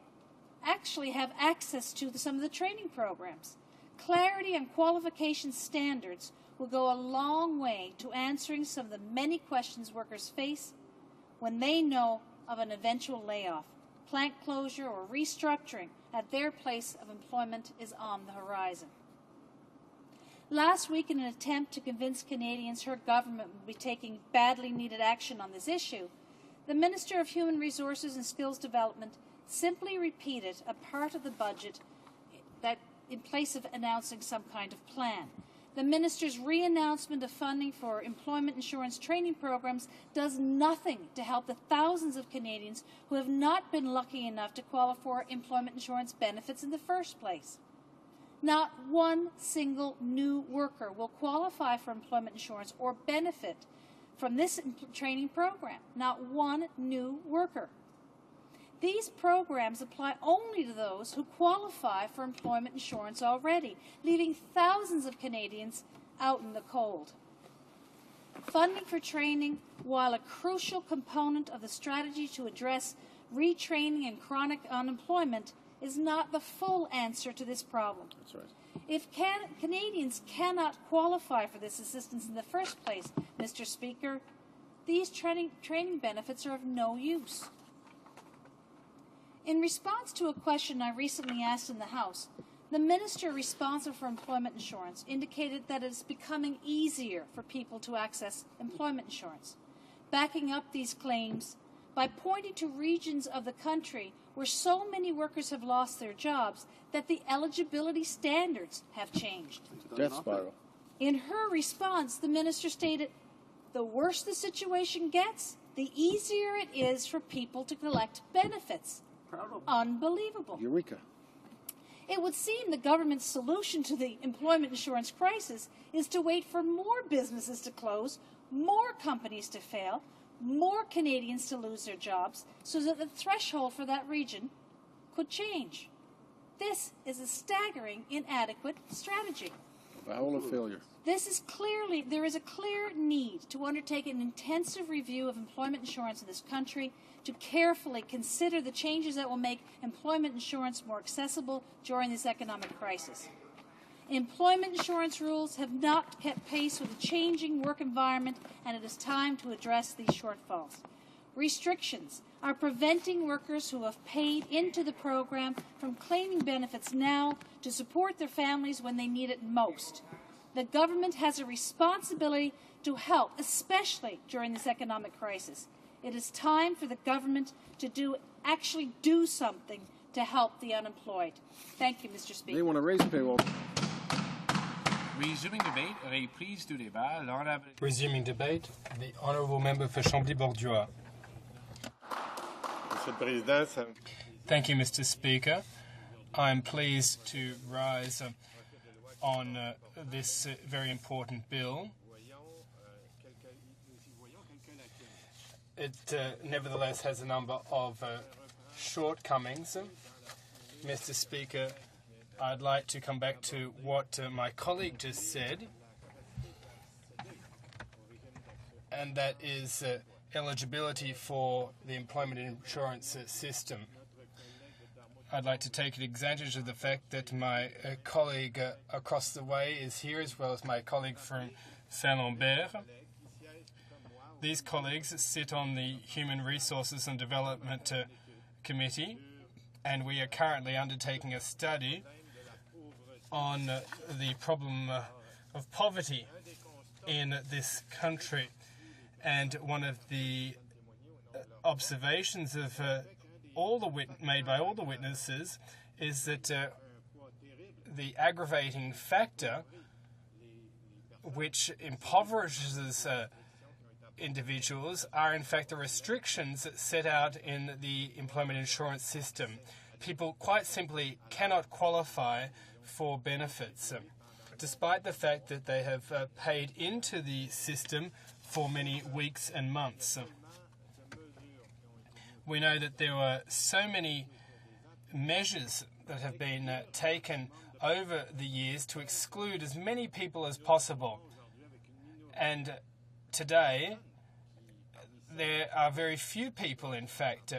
S14: actually have access to some of the training programs. Clarity on qualification standards will go a long way to answering some of the many questions workers face when they know of an eventual layoff, plant closure, or restructuring at their place of employment is on the horizon. Last week, in an attempt to convince Canadians her government would be taking badly needed action on this issue, the Minister of Human Resources and Skills Development simply repeated a part of the budget that in place of announcing some kind of plan. The Minister's re-announcement of funding for employment insurance training programs does nothing to help the thousands of Canadians who have not been lucky enough to qualify for employment insurance benefits in the first place. Not one single new worker will qualify for employment insurance or benefit from this training program. Not one new worker. These programs apply only to those who qualify for employment insurance already, leaving thousands of Canadians out in the cold. Funding for training, while a crucial component of the strategy to address retraining and chronic unemployment, is not the full answer to this problem.
S16: That's right.
S14: If Canadians cannot qualify for this assistance in the first place, Mr. Speaker, these training benefits are of no use. In response to a question I recently asked in the House, the Minister responsible for employment insurance indicated that it is becoming easier for people to access employment insurance, backing up these claims by pointing to regions of the country where so many workers have lost their jobs that the eligibility standards have changed.
S16: Death spiral.
S14: In her response, the Minister stated, "The worse the situation gets, the easier it is for people to collect benefits." Unbelievable.
S16: Eureka.
S14: It would seem the government's solution to the employment insurance crisis is to wait for more businesses to close, more companies to fail, more Canadians to lose their jobs, so that the threshold for that region could change. This is a staggering, inadequate strategy.
S16: Vowel of failure.
S14: There is a clear need to undertake an intensive review of employment insurance in this country, to carefully consider the changes that will make employment insurance more accessible during this economic crisis. Employment insurance rules have not kept pace with the changing work environment, and it is time to address these shortfalls. Restrictions are preventing workers who have paid into the program from claiming benefits now to support their families when they need it most. The government has a responsibility to help, especially during this economic crisis. It is time for the government to actually do something to help the unemployed. Thank you, Mr. Speaker.
S16: They want to raise payroll.
S12: Resuming debate, reprise du débat, l'honorable...
S7: Resuming debate, the honourable member for Chambly-Bourgeois. Thank you, Mr. Speaker. I am pleased to rise on this very important bill. It nevertheless has a number of shortcomings. Mr. Speaker, I'd like to come back to what my colleague just said, and that is eligibility for the employment insurance system. I'd like to take advantage of the fact that my colleague across the way is here, as well as my colleague from Saint-Lambert. These colleagues sit on the Human Resources and Development Committee, and we are currently undertaking a study on the problem of poverty in this country. And one of the observations of made by all the witnesses is that the aggravating factor which impoverishes individuals are in fact the restrictions set out in the employment insurance system. People quite simply cannot qualify for benefits, despite the fact that they have paid into the system for many weeks and months. We know that there were so many measures that have been taken over the years to exclude as many people as possible. And today, there are very few people, in fact,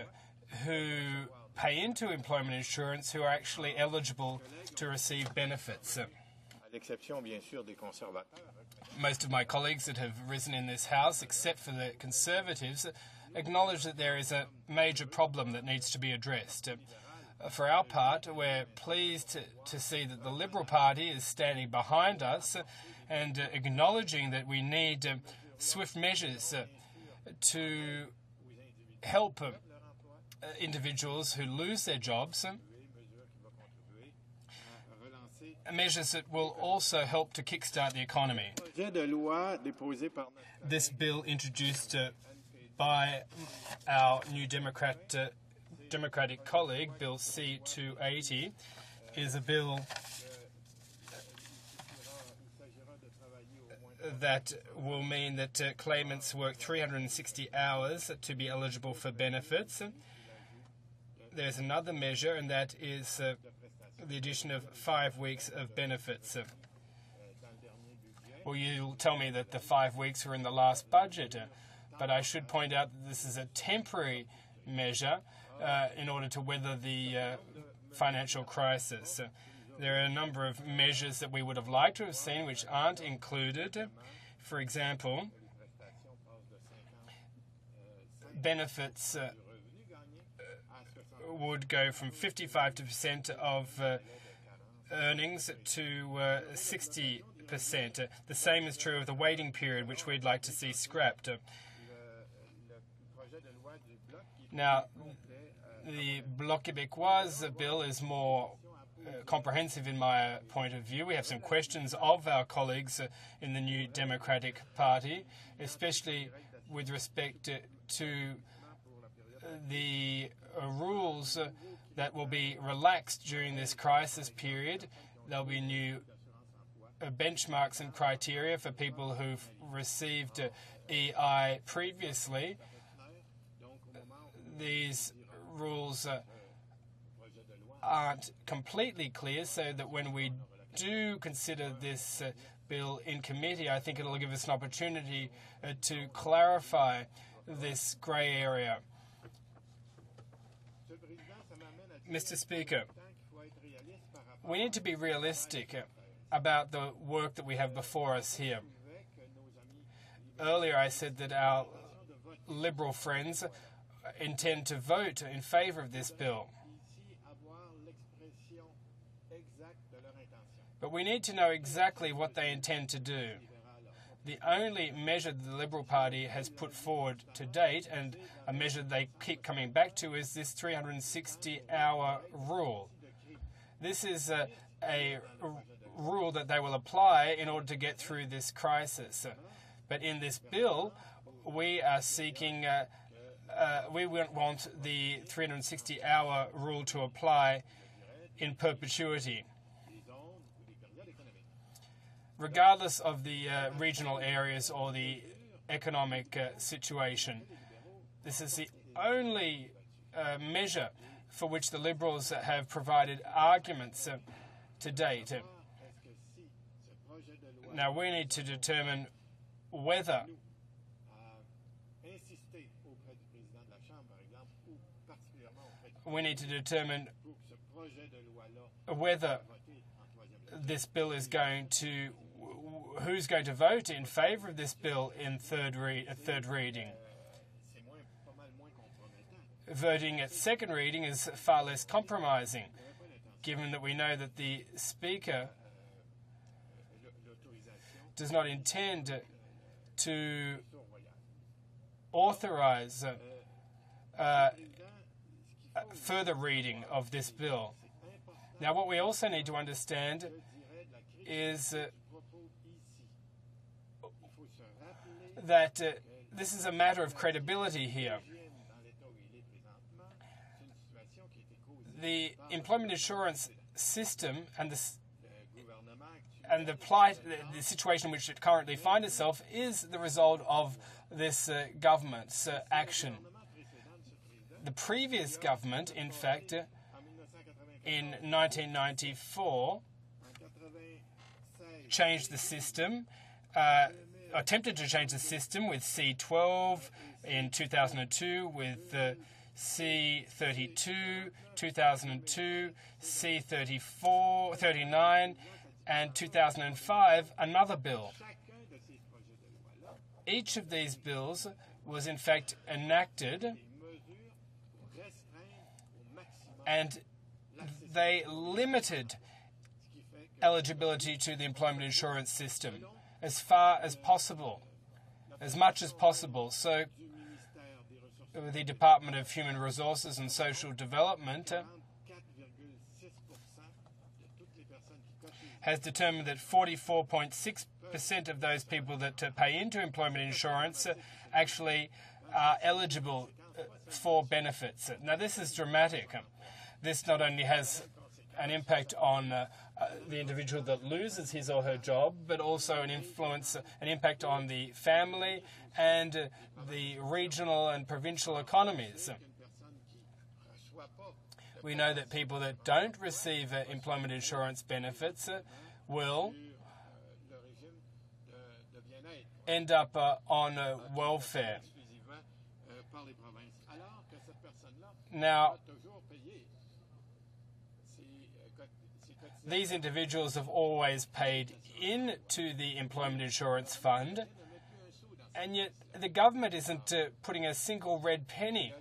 S7: who pay into employment insurance who are actually eligible to receive benefits. Most of my colleagues that have risen in this House, except for the Conservatives, acknowledge that there is a major problem that needs to be addressed. For our part, we're pleased to see that the Liberal Party is standing behind us and acknowledging that we need swift measures to help individuals who lose their jobs, measures that will also help to kickstart the economy. This bill introduced by our New Democratic colleague, Bill C-280, is a bill that will mean that claimants work 360 hours to be eligible for benefits. There's another measure, and that is the addition of 5 weeks of benefits. Well, you'll tell me that the 5 weeks were in the last budget, but I should point out that this is a temporary measure in order to weather the financial crisis. There are a number of measures that we would have liked to have seen which aren't included. For example, benefits would go from 55% of earnings to 60%. The same is true of the waiting period, which we'd like to see scrapped. Now, the Bloc Québécois bill is more comprehensive in my point of view. We have some questions of our colleagues in the New Democratic Party, especially with respect to the rules that will be relaxed during this crisis period. There'll be new benchmarks and criteria for people who've received EI previously. These rules aren't completely clear, so that when we do consider this bill in committee, I think it'll give us an opportunity to clarify this grey area. Mr. Speaker, we need to be realistic about the work that we have before us here. Earlier I said that our Liberal friends intend to vote in favour of this bill. But we need to know exactly what they intend to do. The only measure that the Liberal Party has put forward to date, and a measure they keep coming back to, is this 360-hour rule. This is a rule that they will apply in order to get through this crisis. But in this bill, we are seeking, we want the 360-hour rule to apply in perpetuity. Regardless of the regional areas or the economic situation, this is the only measure for which the Liberals have provided arguments to date. Now, we need to determine whether this bill is going to, who's going to vote in favour of this bill in third reading. Voting at second reading is far less compromising, given that we know that the Speaker does not intend to authorise further reading of this bill. Now, what we also need to understand is that this is a matter of credibility here. The employment insurance system and the situation in which it currently finds itself is the result of this government's action. The previous government, in fact, in 1994, changed the system, attempted to change the system with C12 in 2002, with C32, 2002, C34, 39, and 2005, another bill. Each of these bills was in fact enacted, and they limited eligibility to the employment insurance system as far as possible, as much as possible. So the Department of Human Resources and Social Development has determined that 44.6% of those people that pay into employment insurance actually are eligible for benefits. Now, this is dramatic. This not only has an impact on the individual that loses his or her job, but also an impact on the family and the regional and provincial economies. We know that people that don't receive employment insurance benefits will end up on welfare. Now, these individuals have always paid into the employment insurance fund, and yet the government isn't putting a single red penny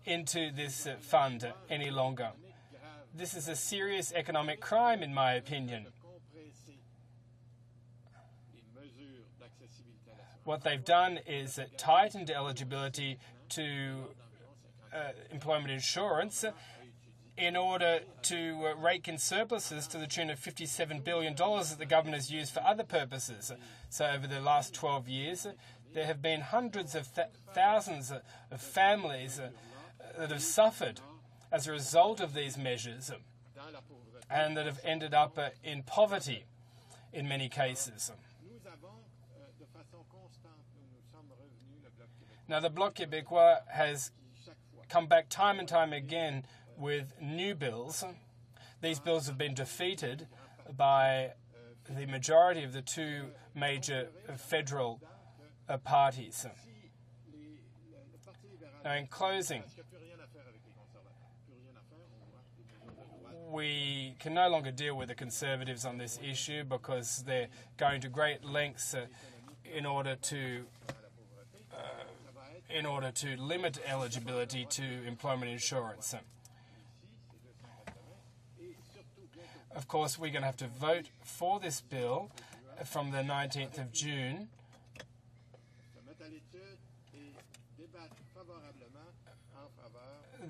S7: into this fund any longer. This is a serious economic crime, in my opinion. What they've done is tightened eligibility to employment insurance in order to rake in surpluses to the tune of $57 billion that the government has used for other purposes. So over the last 12 years, there have been hundreds of thousands of families that have suffered as a result of these measures and that have ended up in poverty in many cases. Now, the Bloc Québécois has come back time and time again with new bills. These bills have been defeated by the majority of the two major federal parties. Now, in closing, we can no longer deal with the Conservatives on this issue because they're going to great lengths in order to limit eligibility to employment insurance. Of course, we're going to have to vote for this bill from the 19th of June.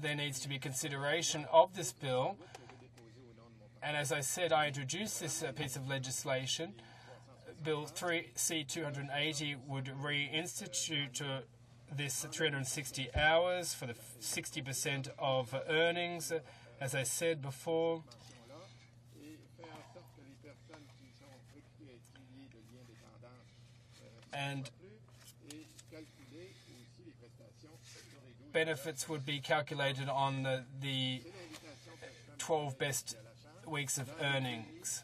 S7: There needs to be consideration of this bill. And as I said, I introduced this piece of legislation. Bill C-280 would reinstitute this 360 hours for the 60% of earnings, as I said before. And benefits would be calculated on the 12 best weeks of earnings.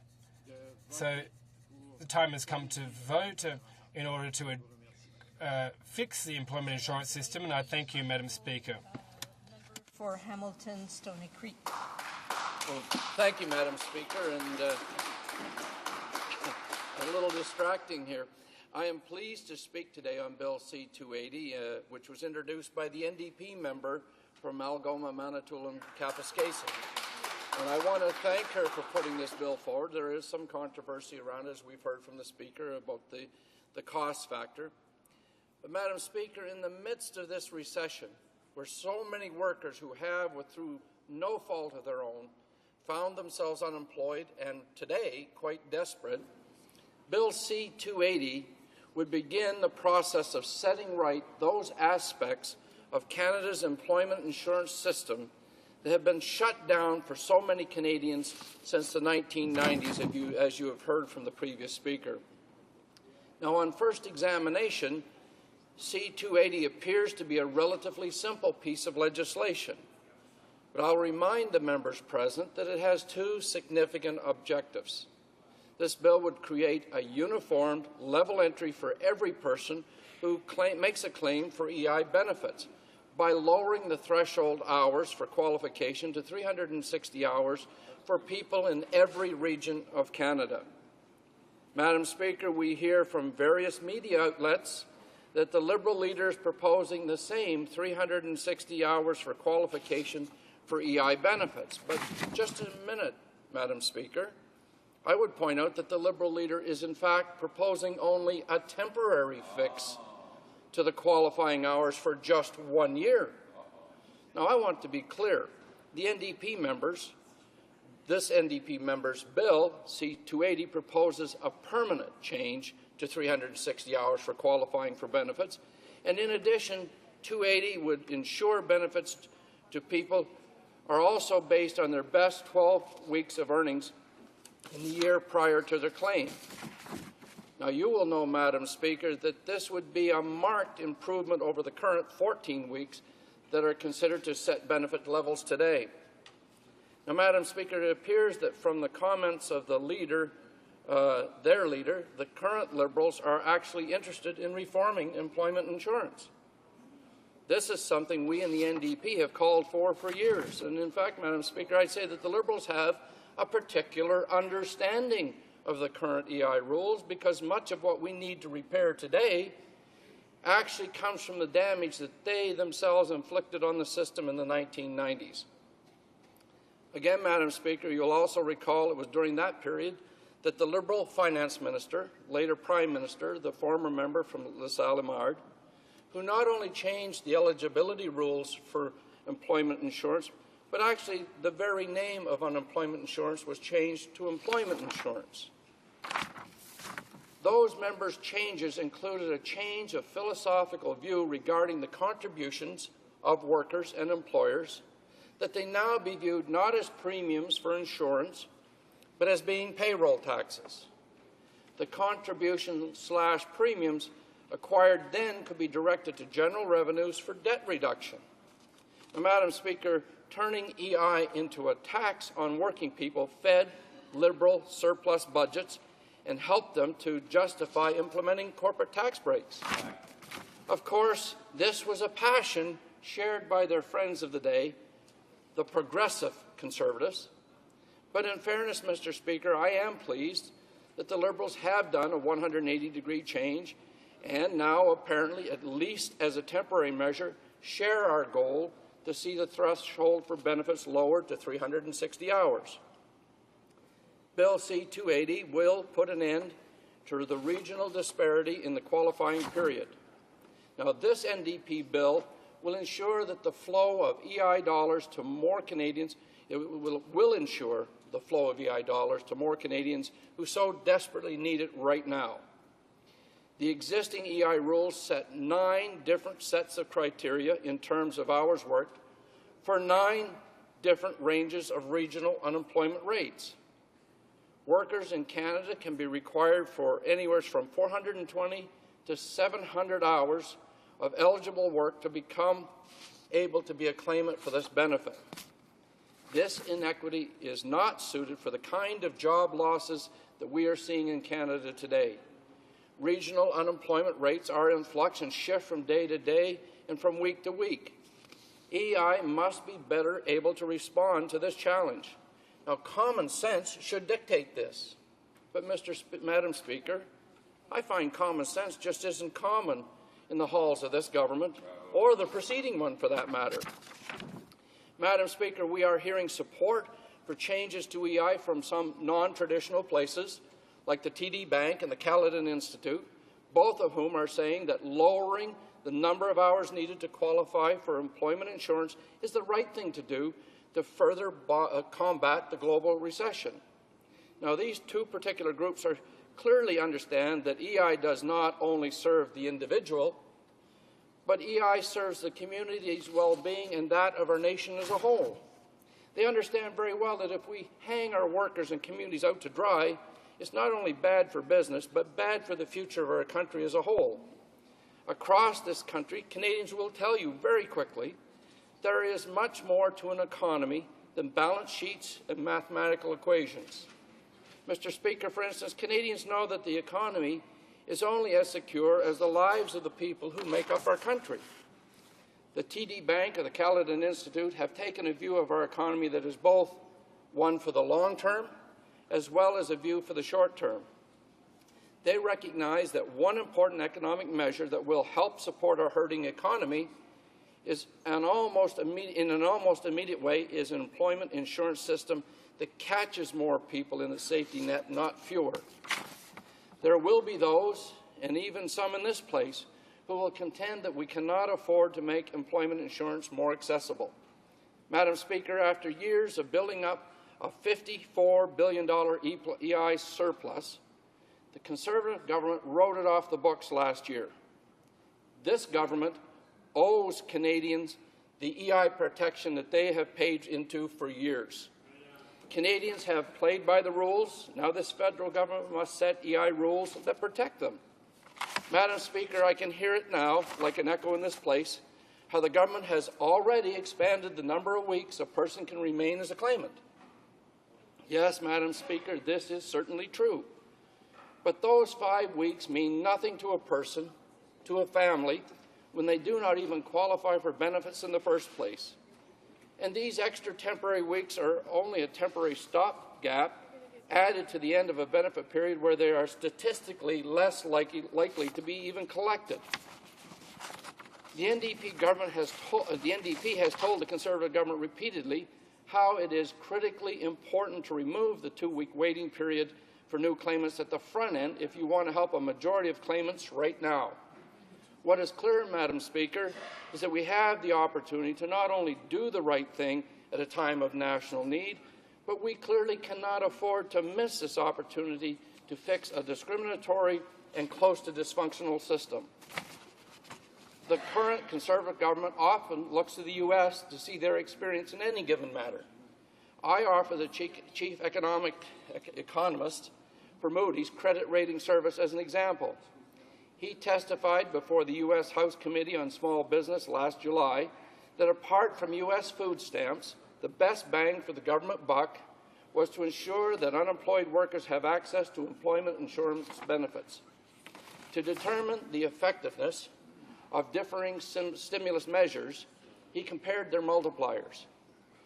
S7: So the time has come to vote in order to fix the employment insurance system, and I thank you, Madam Speaker.
S20: For Hamilton, Stony Creek.
S8: Well, thank you, Madam Speaker, and a little distracting here. I am pleased to speak today on Bill C-280, which was introduced by the NDP member from Algoma, Manitoulin, Kapuskasing. And I want to thank her for putting this bill forward. There is some controversy around it, as we've heard from the Speaker, about the cost factor. But, Madam Speaker, in the midst of this recession, where so many workers who have, through no fault of their own, found themselves unemployed and today quite desperate, Bill C-280 would begin the process of setting right those aspects of Canada's employment insurance system that have been shut down for so many Canadians since the 1990s, as you have heard from the previous speaker. Now, on first examination, C-280 appears to be a relatively simple piece of legislation, but I'll remind the members present that it has two significant objectives. This bill would create a uniformed level entry for every person who makes a claim for EI benefits by lowering the threshold hours for qualification to 360 hours for people in every region of Canada. Madam Speaker, we hear from various media outlets that the Liberal leader is proposing the same 360 hours for qualification for EI benefits. But just a minute, Madam Speaker. I would point out that the Liberal leader is in fact proposing only a temporary fix to the qualifying hours for just 1 year. Now, I want to be clear. The NDP members, this NDP member's bill, C-280, proposes a permanent change to 360 hours for qualifying for benefits. And in addition, 280 would ensure benefits to people are also based on their best 12 weeks of earnings in the year prior to their claim. Now, you will know, Madam Speaker, that this would be a marked improvement over the current 14 weeks that are considered to set benefit levels today. Now, Madam Speaker, it appears that from the comments of the leader, their leader, the current Liberals are actually interested in reforming employment insurance. This is something we in the NDP have called for years. And in fact, Madam Speaker, I'd say that the Liberals have a particular understanding of the current EI rules, because much of what we need to repair today actually comes from the damage that they themselves inflicted on the system in the 1990s. Again, Madam Speaker, you'll also recall it was during that period that the Liberal Finance Minister, later Prime Minister, the former member from LaSalle-Mard, who not only changed the eligibility rules for employment insurance, but actually the very name of unemployment insurance was changed to employment insurance. Those members' changes included a change of philosophical view regarding the contributions of workers and employers, that they now be viewed not as premiums for insurance, but as being payroll taxes. The contribution/premiums acquired then could be directed to general revenues for debt reduction. Now, Madam Speaker, turning EI into a tax on working people fed Liberal surplus budgets and helped them to justify implementing corporate tax breaks. Of course, this was a passion shared by their friends of the day, the progressive Conservatives. But in fairness, Mr. Speaker, I am pleased that the Liberals have done a 180-degree change and now apparently, at least as a temporary measure, share our goal to see the threshold for benefits lowered to 360 hours. Bill C-280 will put an end to the regional disparity in the qualifying period. Now, this NDP bill will ensure that the flow of EI dollars to more Canadians, will ensure the flow of EI dollars to more Canadians who so desperately need it right now. The existing EI rules set 9 different sets of criteria in terms of hours worked for 9 different ranges of regional unemployment rates. Workers in Canada can be required for anywhere from 420 to 700 hours of eligible work to become able to be a claimant for this benefit. This inequity is not suited for the kind of job losses that we are seeing in Canada today. Regional unemployment rates are in flux and shift from day to day and from week to week. EI must be better able to respond to this challenge. Now, common sense should dictate this. But, Madam Speaker, I find common sense just isn't common in the halls of this government, or the preceding one for that matter. Madam Speaker, we are hearing support for changes to EI from some non-traditional places, like the TD Bank and the Caledon Institute, both of whom are saying that lowering the number of hours needed to qualify for employment insurance is the right thing to do to further combat the global recession. Now, these two particular groups clearly understand that EI does not only serve the individual, but EI serves the community's well-being and that of our nation as a whole. They understand very well that if we hang our workers and communities out to dry, it's not only bad for business, but bad for the future of our country as a whole. Across this country, Canadians will tell you very quickly there is much more to an economy than balance sheets and mathematical equations. Mr. Speaker, for instance, Canadians know that the economy is only as secure as the lives of the people who make up our country. The TD Bank and the Caledon Institute have taken a view of our economy that is both one for the long term as well as a view for the short term. They recognize that one important economic measure that will help support our hurting economy is in an almost immediate way is an employment insurance system that catches more people in the safety net, not fewer. There will be those, and even some in this place, who will contend that we cannot afford to make employment insurance more accessible. Madam Speaker, after years of building up a $54 billion EI surplus, the Conservative government wrote it off the books last year. This government owes Canadians the EI protection that they have paid into for years. Canadians have played by the rules. Now this federal government must set EI rules that protect them. Madam Speaker, I can hear it now, like an echo in this place, how the government has already expanded the number of weeks a person can remain as a claimant. Yes, Madam Speaker, this is certainly true. But those 5 weeks mean nothing to a person, to a family, when they do not even qualify for benefits in the first place. And these extra temporary weeks are only a temporary stopgap added to the end of a benefit period where they are statistically less likely to be even collected. The NDP has told the Conservative government repeatedly how it is critically important to remove the 2-week waiting period for new claimants at the front end if you want to help a majority of claimants right now. What is clear, Madam Speaker, is that we have the opportunity to not only do the right thing at a time of national need, but we clearly cannot afford to miss this opportunity to fix a discriminatory and close to dysfunctional system. The current Conservative government often looks to the U.S. to see their experience in any given matter. I offer the chief economist for Moody's credit rating service as an example. He testified before the U.S. House Committee on Small Business last July that apart from U.S. food stamps, the best bang for the government buck was to ensure that unemployed workers have access to employment insurance benefits. To determine the effectiveness of differing stimulus measures, he compared their multipliers,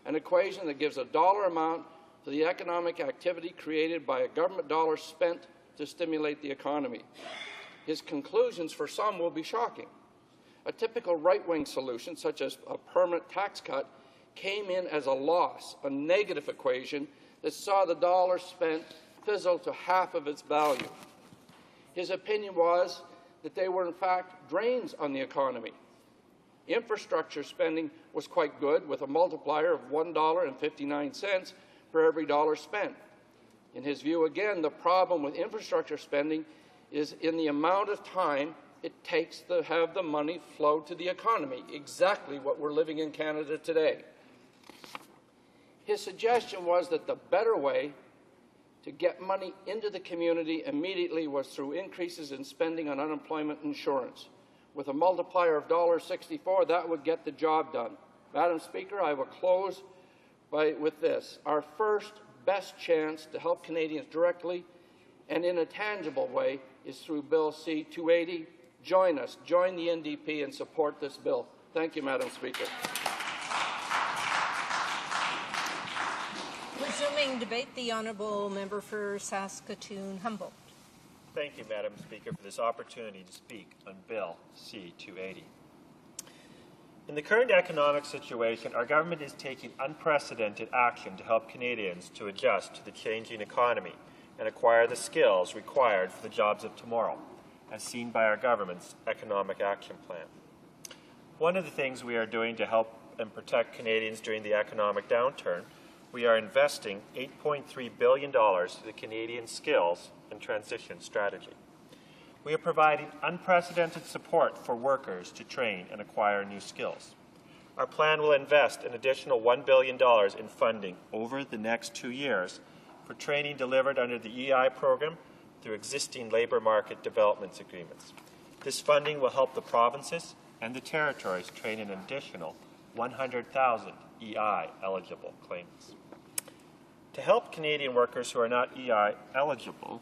S8: an equation that gives a dollar amount to the economic activity created by a government dollar spent to stimulate the economy. His conclusions for some will be shocking. A typical right-wing solution, such as a permanent tax cut, came in as a loss, a negative equation that saw the dollar spent fizzle to half of its value. His opinion was that they were in fact drains on the economy. Infrastructure spending was quite good, with a multiplier of $1.59 for every dollar spent. In his view, again, the problem with infrastructure spending is in the amount of time it takes to have the money flow to the economy, exactly what we're living in Canada today. His suggestion was that the better way to get money into the community immediately was through increases in spending on unemployment insurance. With a multiplier of $1.64, that would get the job done. Madam Speaker, I will close with this. Our first best chance to help Canadians directly and in a tangible way is through Bill C-280. Join us, join the NDP and support this bill. Thank you, Madam Speaker.
S20: Resuming debate, the honourable member for Saskatoon-Humboldt.
S1: Thank you, Madam Speaker, for this opportunity to speak on Bill C-280. In the current economic situation, our government is taking unprecedented action to help Canadians to adjust to the changing economy and acquire the skills required for the jobs of tomorrow, as seen by our government's Economic Action Plan. One of the things we are doing to help and protect Canadians during the economic downturn, we are investing $8.3 billion to the Canadian Skills and Transition Strategy. We are providing unprecedented support for workers to train and acquire new skills. Our plan will invest an additional $1 billion in funding over the next 2 years for training delivered under the EI program through existing labour market development agreements. This funding will help the provinces and the territories train an additional 100,000 EI-eligible claimants. To help Canadian workers who are not EI eligible,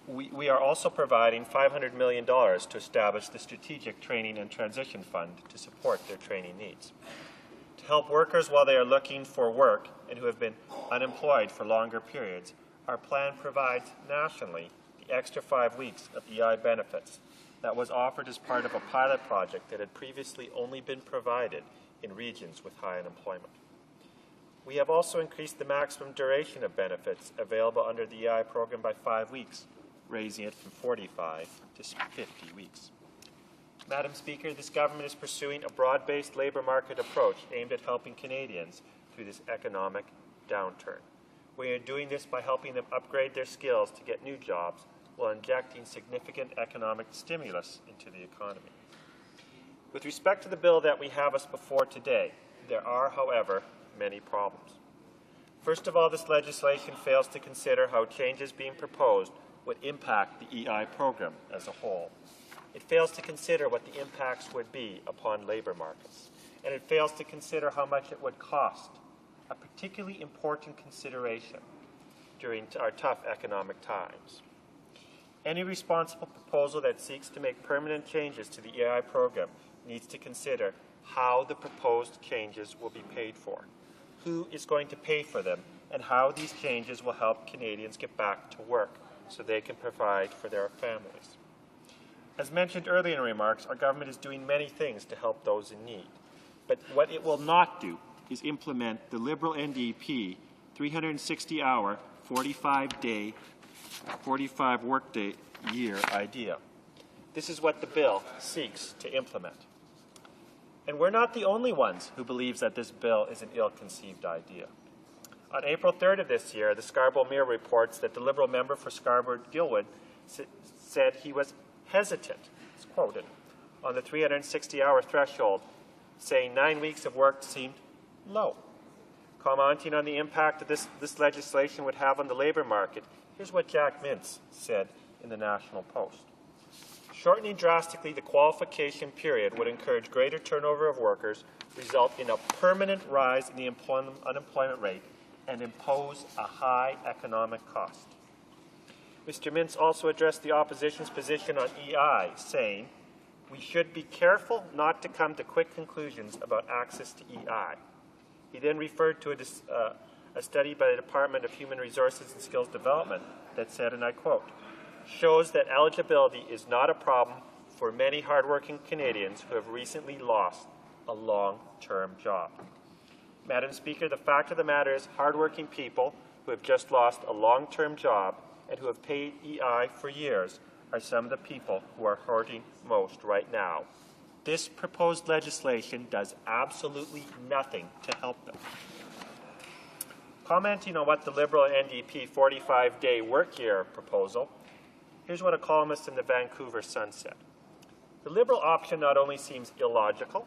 S1: we are also providing $500 million to establish the Strategic Training and Transition Fund to support their training needs. To help workers while they are looking for work and who have been unemployed for longer periods, our plan provides nationally the extra 5 weeks of EI benefits that was offered as part of a pilot project that had previously only been provided in regions with high unemployment. We have also increased the maximum duration of benefits available under the EI program by 5 weeks, raising it from 45 to 50 weeks. Madam Speaker, this government is pursuing a broad-based labour market approach aimed at helping Canadians through this economic downturn. We are doing this by helping them upgrade their skills to get new jobs while injecting significant economic stimulus into the economy. With respect to the bill that we have us before today, there are, however, many problems. First of all, this legislation fails to consider how changes being proposed would impact the EI program as a whole. It fails to consider what the impacts would be upon labour markets, and it fails to consider how much it would cost, a particularly important consideration during our tough economic times. Any responsible proposal that seeks to make permanent changes to the EI program needs to consider how the proposed changes will be paid for, who is going to pay for them, and how these changes will help Canadians get back to work so they can provide for their families. As mentioned earlier in remarks, our government is doing many things to help those in need. But what it will not do is implement the Liberal NDP 360-hour, 45-day, 45-workday year idea. This is what the bill seeks to implement. And we're not the only ones who believes that this bill is an ill-conceived idea. On April 3rd of this year, the Scarborough Mirror reports that the Liberal member for Scarborough-Gilwood said he was hesitant, it's quoted, on the 360-hour threshold, saying 9 weeks of work seemed low. Commenting on the impact that this legislation would have on the labour market, here's what Jack Mintz said in the National Post. Shortening drastically the qualification period would encourage greater turnover of workers, result in a permanent rise in the unemployment rate, and impose a high economic cost. Mr. Mintz also addressed the opposition's position on EI, saying, "We should be careful not to come to quick conclusions about access to EI." He then referred to a study by the Department of Human Resources and Skills Development that said, and I quote, "shows that eligibility is not a problem for many hardworking Canadians who have recently lost a long-term job." Madam Speaker, the fact of the matter is hardworking people who have just lost a long-term job and who have paid EI for years are some of the people who are hurting most right now. This proposed legislation does absolutely nothing to help them. Commenting on what the Liberal NDP 45-day work year proposal, here's what a columnist in the Vancouver Sun said. The Liberal option not only seems illogical,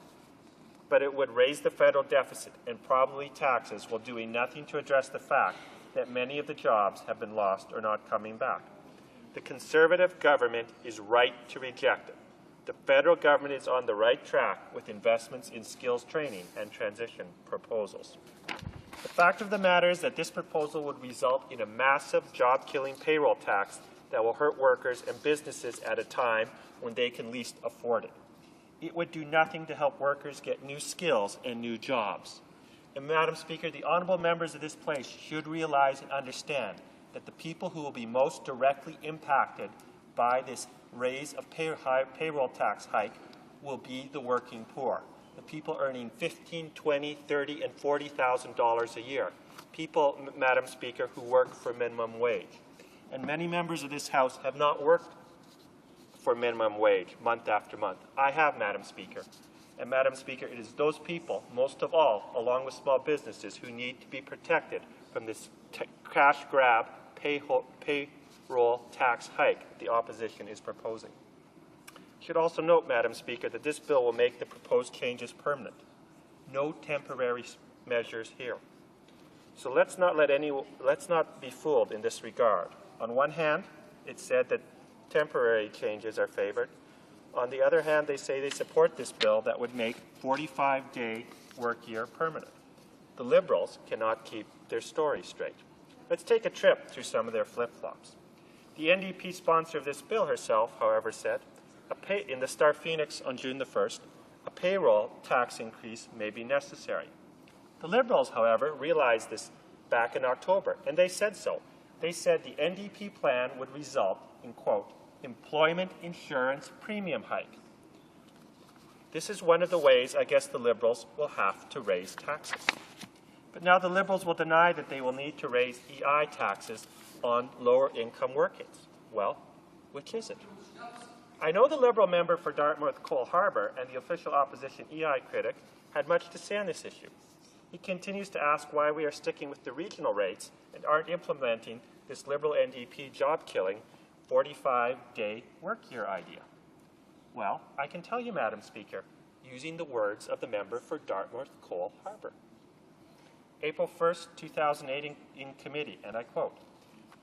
S1: but it would raise the federal deficit and probably taxes while doing nothing to address the fact that many of the jobs have been lost or not coming back. The Conservative government is right to reject it. The federal government is on the right track with investments in skills training and transition proposals. The fact of the matter is that this proposal would result in a massive job-killing payroll tax that will hurt workers and businesses at a time when they can least afford it. It would do nothing to help workers get new skills and new jobs. And Madam Speaker, the honourable members of this place should realize and understand that the people who will be most directly impacted by this raise of payroll tax hike will be the working poor, the people earning $15,000, $20,000, $30,000 and $40,000 a year, people, Madam Speaker, who work for minimum wage. And many members of this House have not worked for minimum wage month after month. I have, Madam Speaker. And Madam Speaker, it is those people, most of all, along with small businesses, who need to be protected from this cash grab payroll tax hike the opposition is proposing. I should also note, Madam Speaker, that this bill will make the proposed changes permanent. No temporary measures here. So let's not be fooled in this regard. On one hand, it's said that temporary changes are favored. On the other hand, they say they support this bill that would make 45-day work year permanent. The Liberals cannot keep their story straight. Let's take a trip through some of their flip-flops. The NDP sponsor of this bill herself, however, said in the Star Phoenix on June the 1st, a payroll tax increase may be necessary. The Liberals, however, realized this back in October, and they said so. They said the NDP plan would result in, quote, employment insurance premium hike. This is one of the ways I guess the Liberals will have to raise taxes. But now the Liberals will deny that they will need to raise EI taxes on lower-income workers. Well, which is it? I know the Liberal member for Dartmouth Cole Harbour and the official opposition EI critic had much to say on this issue. He continues to ask why we are sticking with the regional rates and aren't implementing this Liberal NDP job-killing 45-day work year idea. Well, I can tell you, Madam Speaker, using the words of the member for Dartmouth Cole Harbour. April 1st, 2008 in committee, and I quote,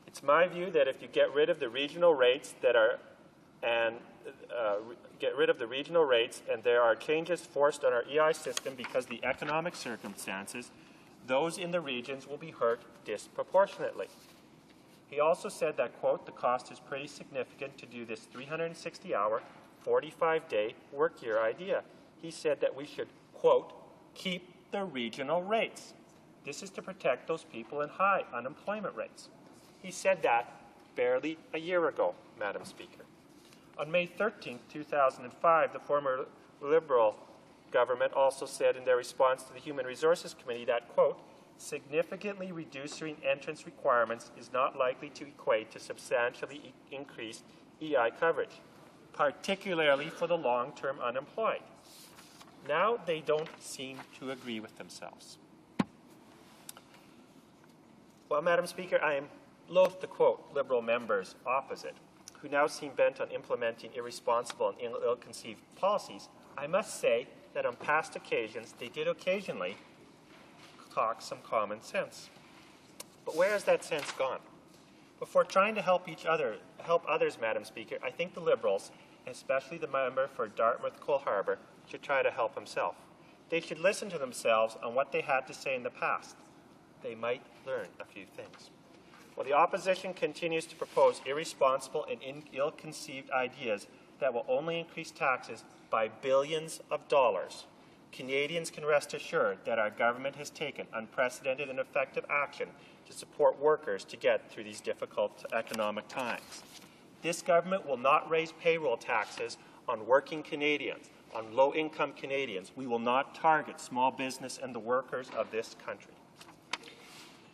S1: "It's my view that if you get rid of the regional rates that are and there are changes forced on our EI system because the economic circumstances, those in the regions will be hurt disproportionately." He also said that, quote, "the cost is pretty significant to do this 360-hour, 45-day work year idea." He said that we should, quote, "keep the regional rates." This is to protect those people in high unemployment rates. He said that barely a year ago, Madam Speaker. On May 13, 2005, the former Liberal government also said in their response to the Human Resources Committee that, quote, "significantly reducing entrance requirements is not likely to equate to substantially increased EI coverage, particularly for the long-term unemployed." Now they don't seem to agree with themselves. Well, Madam Speaker, I am loath to quote Liberal members opposite, who now seem bent on implementing irresponsible and ill-conceived policies. I must say that on past occasions, they did occasionally talk some common sense. But where has that sense gone? Before trying to help others, Madam Speaker, I think the Liberals, especially the member for Dartmouth Cole Harbour, should try to help himself. They should listen to themselves on what they had to say in the past. They might learn a few things. While the opposition continues to propose irresponsible and ill-conceived ideas that will only increase taxes by billions of dollars, Canadians can rest assured that our government has taken unprecedented and effective action to support workers to get through these difficult economic times. This government will not raise payroll taxes on working Canadians, on low-income Canadians. We will not target small business and the workers of this country.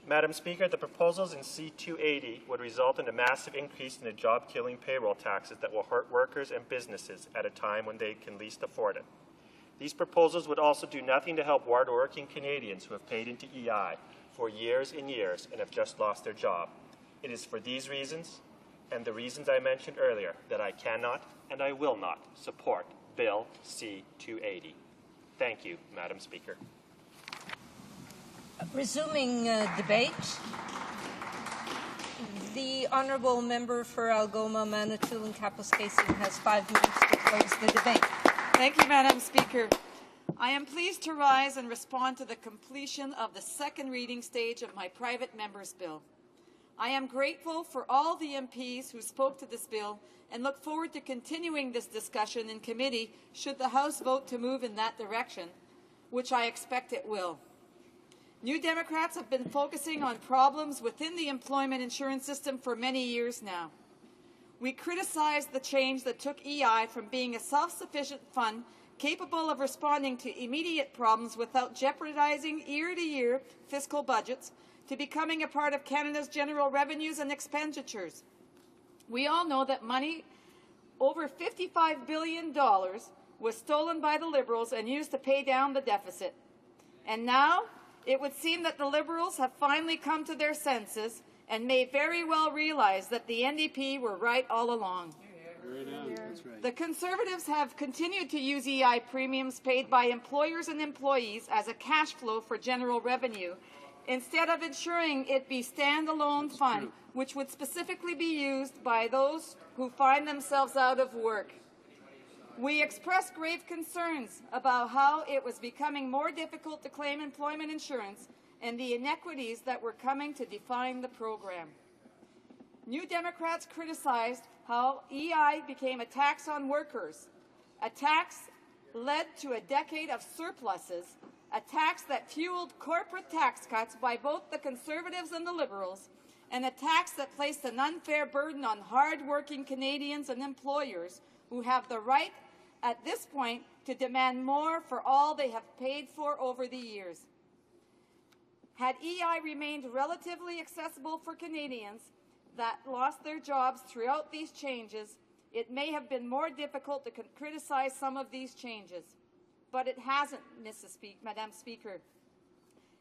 S1: Madam Speaker, the proposals in C-280 would result in a massive increase in the job-killing payroll taxes that will hurt workers and businesses at a time when they can least afford it. These proposals would also do nothing to help hard-working Canadians who have paid into EI for years and years and have just lost their job. It is for these reasons and the reasons I mentioned earlier that I cannot and I will not support Bill C-280. Thank you, Madam Speaker.
S20: Resuming debate, the honourable member for Algoma, Manitoulin, Kapuskasing has 5 minutes to close the debate.
S13: Thank you, Madam Speaker. I am pleased to rise and respond to the completion of the second reading stage of my private member's bill. I am grateful for all the MPs who spoke to this bill and look forward to continuing this discussion in committee should the House vote to move in that direction, which I expect it will. New Democrats have been focusing on problems within the employment insurance system for many years now. We criticized the change that took EI from being a self-sufficient fund capable of responding to immediate problems without jeopardizing year-to-year fiscal budgets to becoming a part of Canada's general revenues and expenditures. We all know that money, over $55 billion, was stolen by the Liberals and used to pay down the deficit. And now, it would seem that the Liberals have finally come to their senses and may very well realize that the NDP were right all along. The Conservatives have continued to use EI premiums paid by employers and employees as a cash flow for general revenue, instead of ensuring it be standalone fund, which would specifically be used by those who find themselves out of work. We expressed grave concerns about how it was becoming more difficult to claim employment insurance and the inequities that were coming to define the program. New Democrats criticized how EI became a tax on workers, a tax led to a decade of surpluses, a tax that fueled corporate tax cuts by both the Conservatives and the Liberals, and a tax that placed an unfair burden on hard-working Canadians and employers who have the right at this point to demand more for all they have paid for over the years. Had EI remained relatively accessible for Canadians that lost their jobs throughout these changes, it may have been more difficult to criticize some of these changes. But it hasn't, Madam Speaker.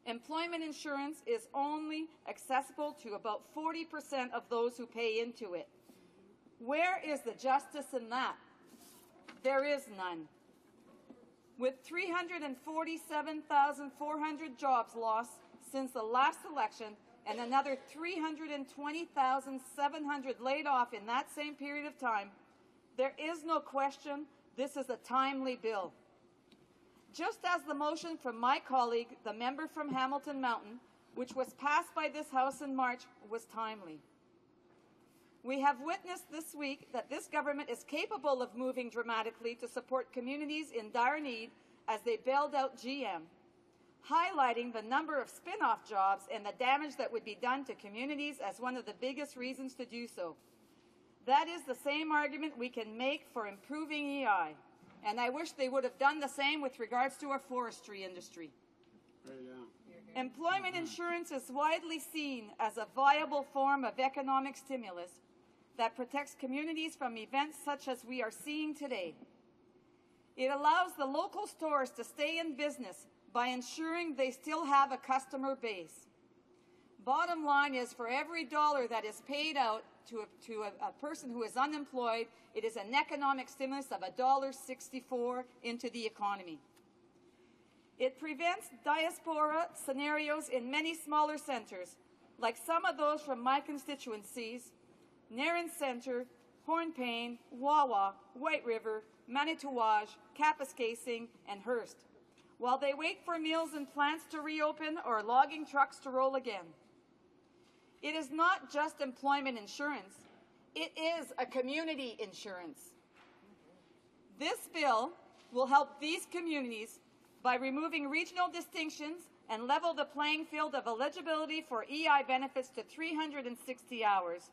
S13: Employment insurance is only accessible to about 40% of those who pay into it. Where is the justice in that? There is none. With 347,400 jobs lost since the last election and another 320,700 laid off in that same period of time, there is no question this is a timely bill. Just as the motion from my colleague, the member from Hamilton Mountain, which was passed by this House in March, was timely. We have witnessed this week that this government is capable of moving dramatically to support communities in dire need as they bailed out GM, highlighting the number of spin-off jobs and the damage that would be done to communities as one of the biggest reasons to do so. That is the same argument we can make for improving EI, and I wish they would have done the same with regards to our forestry industry. Employment insurance is widely seen as a viable form of economic stimulus that protects communities from events such as we are seeing today. It allows the local stores to stay in business by ensuring they still have a customer base. Bottom line is, for every dollar that is paid out to a person who is unemployed, it is an economic stimulus of $1.64 into the economy. It prevents diaspora scenarios in many smaller centres, like some of those from my constituencies, Nairn Centre, Hornpain, Wawa, White River, Manitouwadge, Kapuskasing, and Hearst, while they wait for mills and plants to reopen or logging trucks to roll again. It is not just employment insurance. It is a community insurance. This bill will help these communities by removing regional distinctions and level the playing field of eligibility for EI benefits to 360 hours.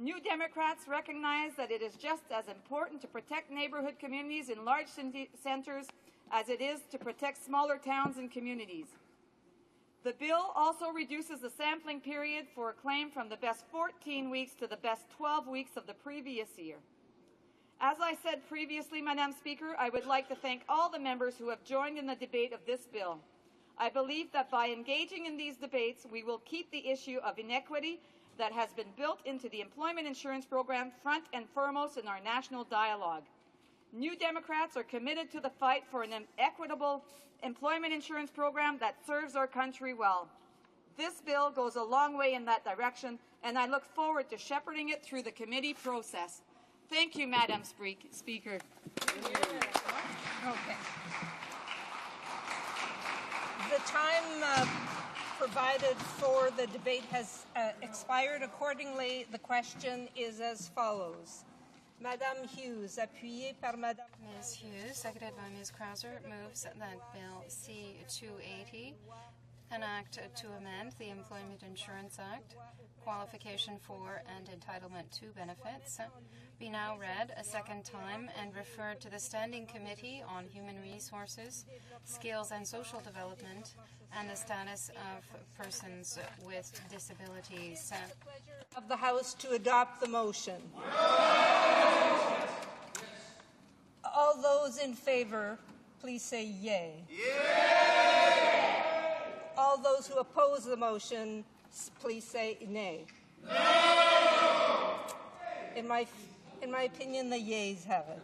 S13: New Democrats recognize that it is just as important to protect neighborhood communities in large centres as it is to protect smaller towns and communities. The bill also reduces the sampling period for a claim from the best 14 weeks to the best 12 weeks of the previous year. As I said previously, Madam Speaker, I would like to thank all the members who have joined in the debate of this bill. I believe that by engaging in these debates, we will keep the issue of inequity that has been built into the employment insurance program front and foremost in our national dialogue. New Democrats are committed to the fight for an equitable employment insurance program that serves our country well. This bill goes a long way in that direction, and I look forward to shepherding it through the committee process. Thank you, Madam Speaker.
S20: Okay. The time provided for the debate has expired. Accordingly, the question is as follows. Madame Hughes, appuyée par Madame...
S17: Ms. Hughes, seconded by Ms. Krauser, moves that Bill C-280, an act to amend the Employment Insurance Act, qualification for and entitlement to benefits, be now read a second time and referred to the Standing Committee on Human Resources, Skills and Social Development, and the Status of Persons with Disabilities.
S20: Of the House to adopt the motion. All those in favor, please say yay. Yay! All those who oppose the motion, please say nay. No! In my opinion, the yeas have it.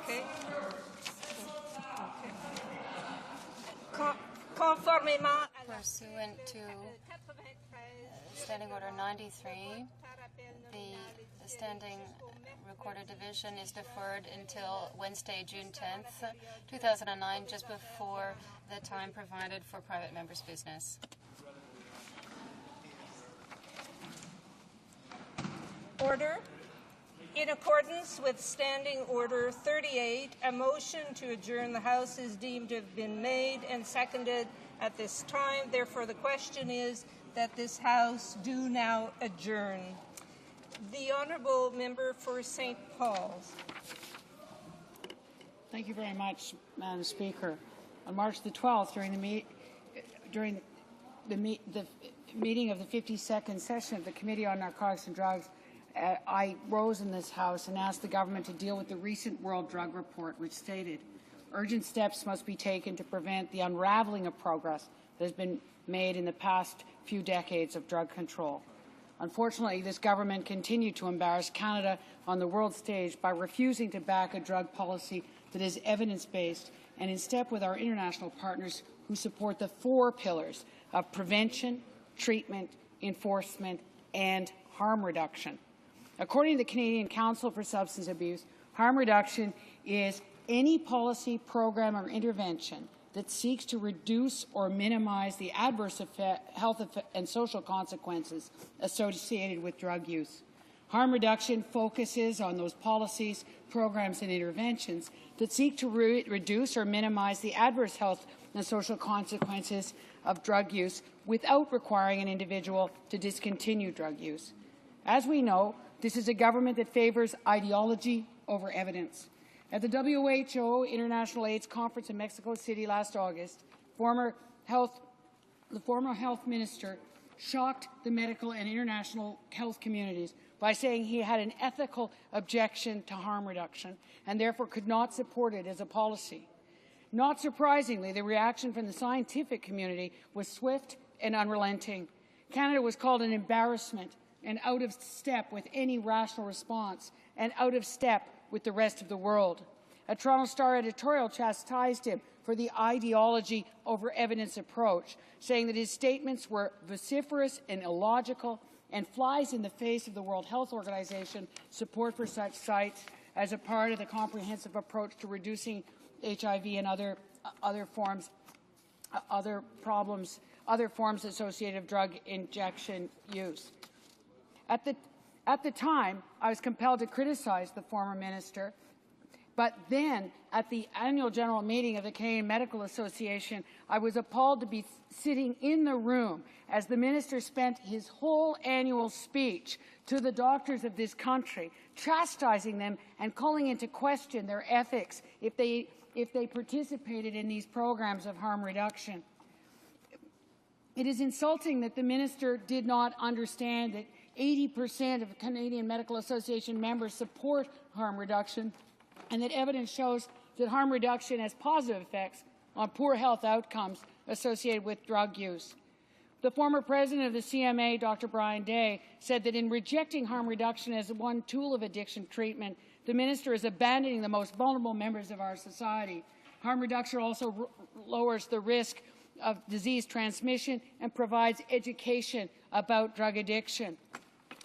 S20: Okay. Conformément
S17: pursuant to Standing Order 93, the Standing Recorder Division is deferred until Wednesday, June 10th, 2009, just before the time provided for private members' business.
S20: Order. In accordance with Standing Order 38, a motion to adjourn the House is deemed to have been made and seconded at this time. Therefore, the question is that this House do now adjourn. The Honourable Member for St. Paul's.
S18: Thank you very much, Madam Speaker. On March the 12th, during the meeting of the 52nd session of the Committee on Narcotics and Drugs, I rose in this House and asked the government to deal with the recent World Drug Report, which stated urgent steps must be taken to prevent the unraveling of progress that has been made in the past few decades of drug control. Unfortunately, this government continued to embarrass Canada on the world stage by refusing to back a drug policy that is evidence-based and in step with our international partners who support the 4 pillars of prevention, treatment, enforcement, and harm reduction. According to the Canadian Council for Substance Abuse, harm reduction is any policy, program, or intervention that seeks to reduce or minimize the adverse health and social consequences associated with drug use. Harm reduction focuses on those policies, programs, and interventions that seek to reduce or minimize the adverse health and social consequences of drug use without requiring an individual to discontinue drug use. As we know, this is a government that favors ideology over evidence. At the WHO International AIDS Conference in Mexico City last August, the former health minister shocked the medical and international health communities by saying he had an ethical objection to harm reduction and therefore could not support it as a policy. Not surprisingly, the reaction from the scientific community was swift and unrelenting. Canada was called an embarrassment and out of step with any rational response and out of step with the rest of the world. A Toronto Star editorial chastised him for the ideology over evidence approach, saying that his statements were vociferous and illogical and flies in the face of the World Health Organization support for such sites as a part of the comprehensive approach to reducing HIV and other forms associated with drug injection use. At the time, I was compelled to criticize the former minister, but then at the annual general meeting of the Canadian Medical Association, I was appalled to be sitting in the room as the minister spent his whole annual speech to the doctors of this country, chastising them and calling into question their ethics if they participated in these programs of harm reduction. It is insulting that the minister did not understand that 80% of Canadian Medical Association members support harm reduction and that evidence shows that harm reduction has positive effects on poor health outcomes associated with drug use. The former president of the CMA, Dr. Brian Day, said that in rejecting harm reduction as one tool of addiction treatment, the minister is abandoning the most vulnerable members of our society. Harm reduction also lowers the risk of disease transmission and provides education about drug addiction.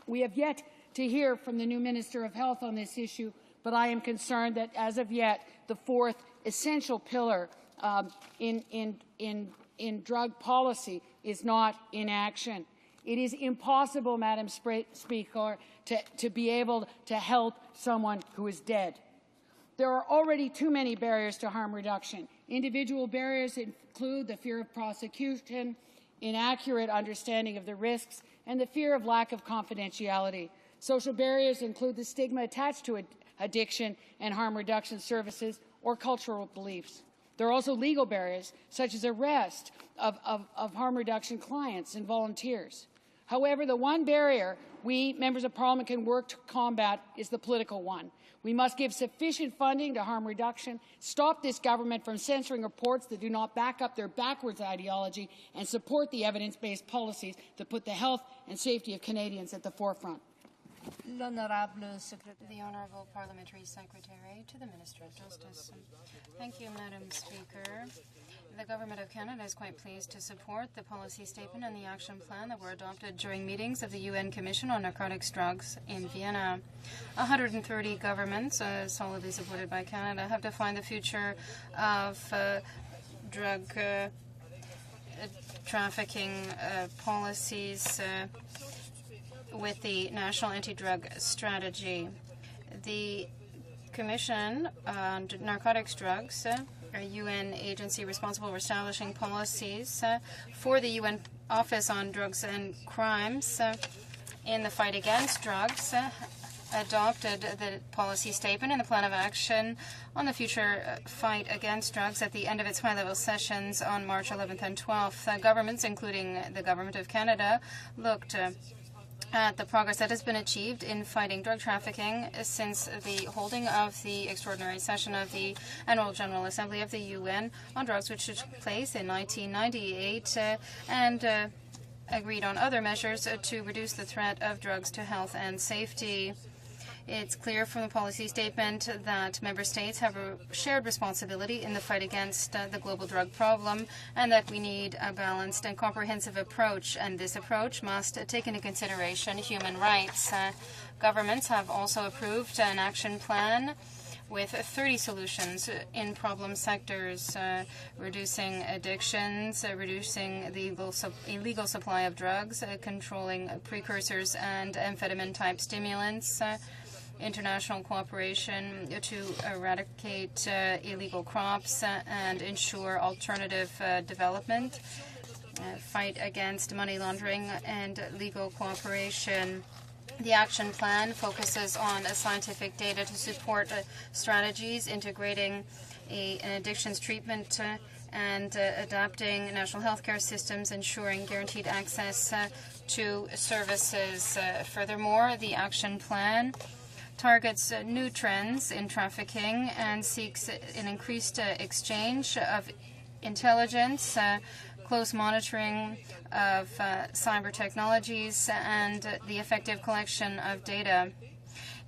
S18: We have yet to hear from the new Minister of Health on this issue, but I am concerned that as of yet, the fourth essential pillar in drug policy is not in action. It is impossible, Madam Speaker, to be able to help someone who is dead. There are already too many barriers to harm reduction. Individual barriers include the fear of prosecution, inaccurate understanding of the risks, and the fear of lack of confidentiality. Social barriers include the stigma attached to addiction and harm reduction services or cultural beliefs. There are also legal barriers, such as arrest of harm reduction clients and volunteers. However, the one barrier we, members of Parliament, can work to combat is the political one. We must give sufficient funding to harm reduction, stop this government from censoring reports that do not back up their backwards ideology, and support the evidence-based policies that put the health and safety of Canadians at the forefront.
S17: L'Honorable Secretary. The Honorable Parliamentary Secretary to the Minister of Justice. Thank you, Madam Speaker. The Government of Canada is quite pleased to support the policy statement and the action plan that were adopted during meetings of the UN Commission on Narcotics Drugs in Vienna. 130 governments, solidly supported by Canada, have defined the future of drug trafficking policies with the National Anti-Drug Strategy. The Commission on Narcotics Drugs, a UN agency responsible for establishing policies for the UN Office on Drugs and Crimes in the fight against drugs, adopted the policy statement and the plan of action on the future fight against drugs at the end of its high-level sessions on March 11th and 12th. Governments, including the Government of Canada, looked at the progress that has been achieved in fighting drug trafficking since the holding of the extraordinary session of the Annual General Assembly of the UN on drugs, which took place in 1998, and agreed on other measures to reduce the threat of drugs to health and safety. It's clear from the policy statement that member states have a shared responsibility in the fight against the global drug problem, and that we need a balanced and comprehensive approach, and this approach must take into consideration human rights. Governments have also approved an action plan with 30 solutions in problem sectors, reducing addictions, reducing the illegal supply of drugs, controlling precursors and amphetamine-type stimulants, international cooperation to eradicate illegal crops and ensure alternative development, fight against money laundering and legal cooperation. The action plan focuses on scientific data to support strategies integrating an addictions treatment and adapting national healthcare systems, ensuring guaranteed access to services. Furthermore, the action plan targets new trends in trafficking and seeks an increased exchange of intelligence, close monitoring of cyber technologies, and the effective collection of data.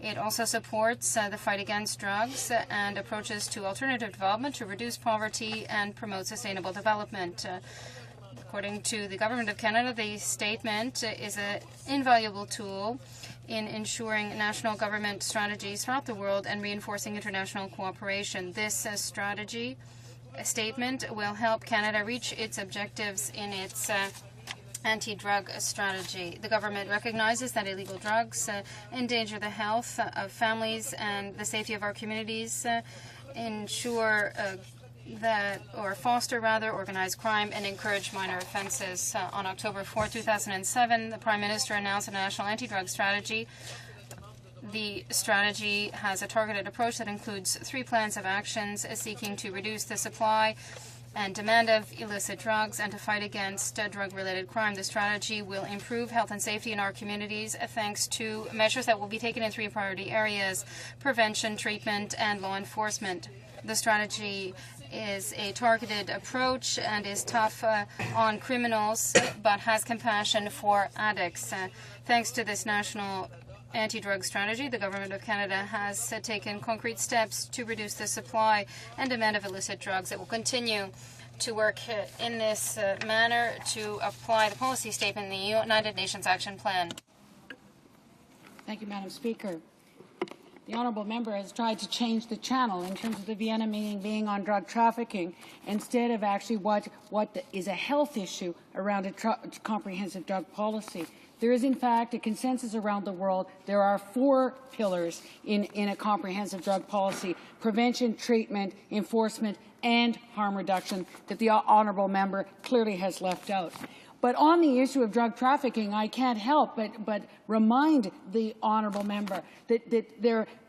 S17: It also supports the fight against drugs and approaches to alternative development to reduce poverty and promote sustainable development. According to the Government of Canada, the statement is an invaluable tool in ensuring national government strategies throughout the world and reinforcing international cooperation. This strategy statement will help Canada reach its objectives in its anti-drug strategy. The government recognizes that illegal drugs endanger the health of families and the safety of our communities, foster organized crime and encourage minor offenses. On October 4, 2007, the Prime Minister announced a national anti-drug strategy. The strategy has a targeted approach that includes 3 plans of actions seeking to reduce the supply and demand of illicit drugs and to fight against drug-related crime. The strategy will improve health and safety in our communities thanks to measures that will be taken in 3 priority areas: prevention, treatment, and law enforcement. The strategy is a targeted approach and is tough on criminals but has compassion for addicts. Thanks to this national anti-drug strategy, the Government of Canada has taken concrete steps to reduce the supply and demand of illicit drugs. It will continue to work in this manner to apply the policy statement in the United Nations Action Plan.
S18: Thank you, Madam Speaker. The honourable member has tried to change the channel in terms of the Vienna meeting being on drug trafficking instead of actually what is a health issue around a comprehensive drug policy. There is, in fact, a consensus around the world. There are 4 pillars in a comprehensive drug policy: prevention, treatment, enforcement, and harm reduction, that the honourable member clearly has left out. But on the issue of drug trafficking, I can't help but remind the honourable member that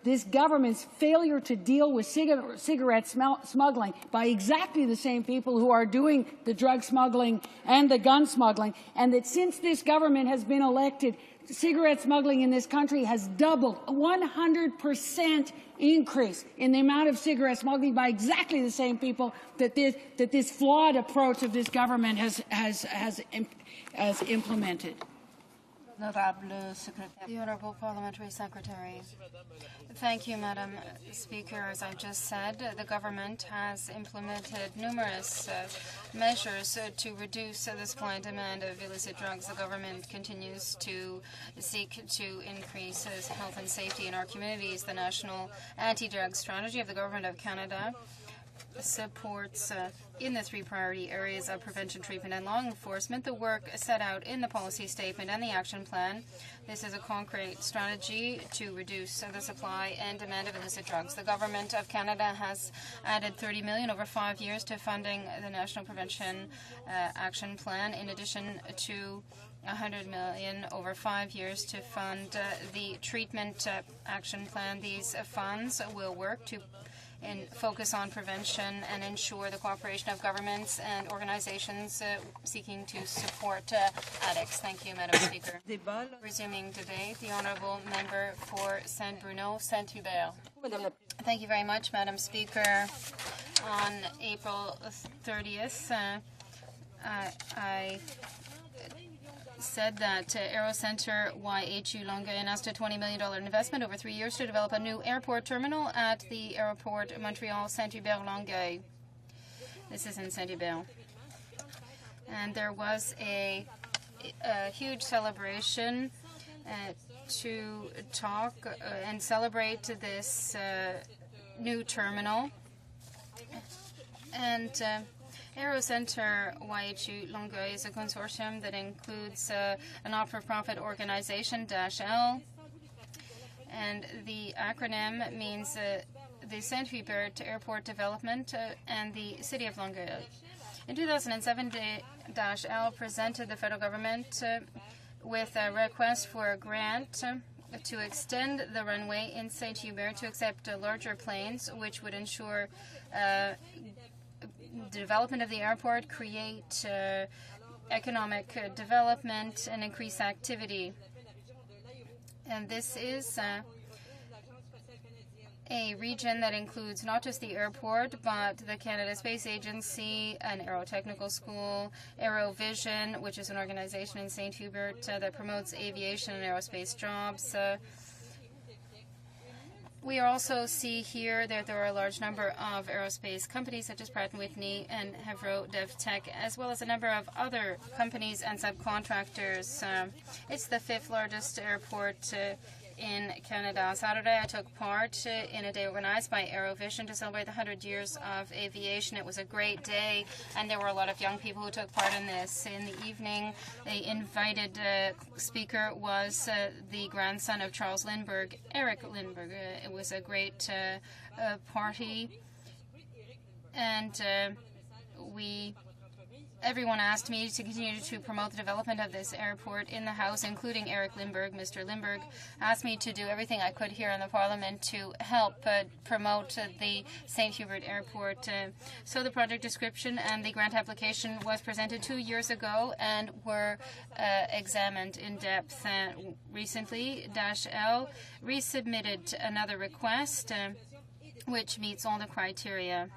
S18: this government's failure to deal with cigarette smuggling by exactly the same people who are doing the drug smuggling and the gun smuggling, and that since this government has been elected, cigarette smuggling in this country has doubled, 100% increase in the amount of cigarette smuggling by exactly the same people that this flawed approach of this government has implemented.
S17: The Honourable Parliamentary Secretary. Thank you, Madam Speaker. As I just said, the government has implemented numerous measures to reduce the supply and demand of illicit drugs. The government continues to seek to increase health and safety in our communities. The National Anti-Drug Strategy of the Government of Canada supports in the three priority areas of prevention, treatment and law enforcement the work set out in the policy statement and the action plan. This is a concrete strategy to reduce the supply and demand of illicit drugs. The Government of Canada has added $30 million over 5 years to funding the National Prevention Action Plan, in addition to $100 million over 5 years to fund the Treatment Action Plan. These funds will work to focus on prevention and ensure the cooperation of governments and organizations seeking to support addicts. Thank you, Madam Speaker. Resuming debate, the Honourable Member for Saint-Bruno, Saint-Hubert. Thank you very much, Madam Speaker. On April 30th, I said that Aero Centre YHU Longueuil announced a $20 million investment over 3 years to develop a new airport terminal at the airport Montreal Saint-Hubert Longueuil. This is in Saint-Hubert. And there was a huge celebration to talk and celebrate this new terminal. And Aero Centre YHU Longueuil is a consortium that includes a not-for-profit organization, -L, and the acronym means the Saint-Hubert Airport Development and the City of Longueuil. In 2007, -L presented the federal government with a request for a grant to extend the runway in Saint-Hubert to accept larger planes, which would ensure development of the airport, create economic development, and increase activity. And this is a region that includes not just the airport, but the Canada Space Agency, an aerotechnical school, Aerovision, which is an organization in St. Hubert that promotes aviation and aerospace jobs. We also see here that there are a large number of aerospace companies such as Pratt & Whitney and Hevro DevTech, as well as a number of other companies and subcontractors. It's the 5th largest airport in Canada. On Saturday, I took part in a day organized by Aerovision to celebrate the 100 years of aviation. It was a great day, and there were a lot of young people who took part in this. In the evening, the invited speaker was the grandson of Charles Lindbergh, Eric Lindbergh. It was a great party, and everyone asked me to continue to promote the development of this airport in the House, including Eric Lindbergh. Mr. Lindbergh asked me to do everything I could here in the Parliament to help promote the St. Hubert Airport. So the project description and the grant application was presented 2 years ago and were examined in depth. Recently, -L resubmitted another request which meets all the criteria.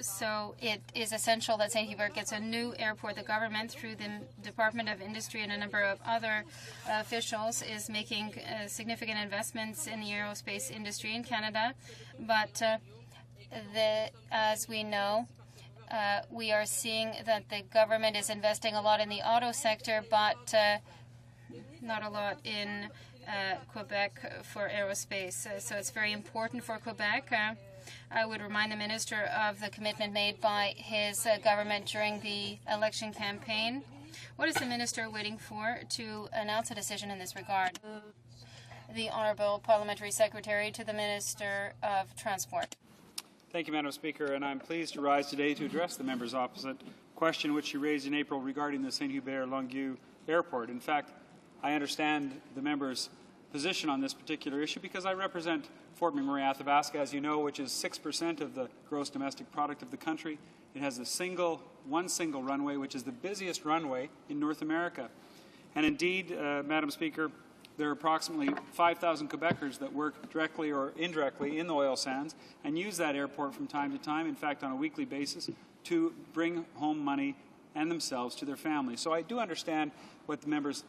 S17: So it is essential that St. Hubert gets a new airport. The government, through the Department of Industry and a number of other officials, is making significant investments in the aerospace industry in Canada. But as we know, we are seeing that the government is investing a lot in the auto sector, but not a lot in Quebec for aerospace. So it's very important for Quebec. I would remind the Minister of the commitment made by his government during the election campaign. What is the Minister waiting for to announce a decision in this regard? The Honourable Parliamentary Secretary to the Minister of Transport.
S19: Thank you, Madam Speaker, and I'm pleased to rise today to address the members opposite question which she raised in April regarding the St. Hubert Longueuil Airport. In fact, I understand the member's position on this particular issue because I represent Fort McMurray Athabasca, as you know, which is 6% of the gross domestic product of the country. It has one single runway, which is the busiest runway in North America. And indeed, Madam Speaker, there are approximately 5,000 Quebecers that work directly or indirectly in the oil sands and use that airport from time to time, in fact on a weekly basis, to bring home money and themselves to their families. So I do understand what the members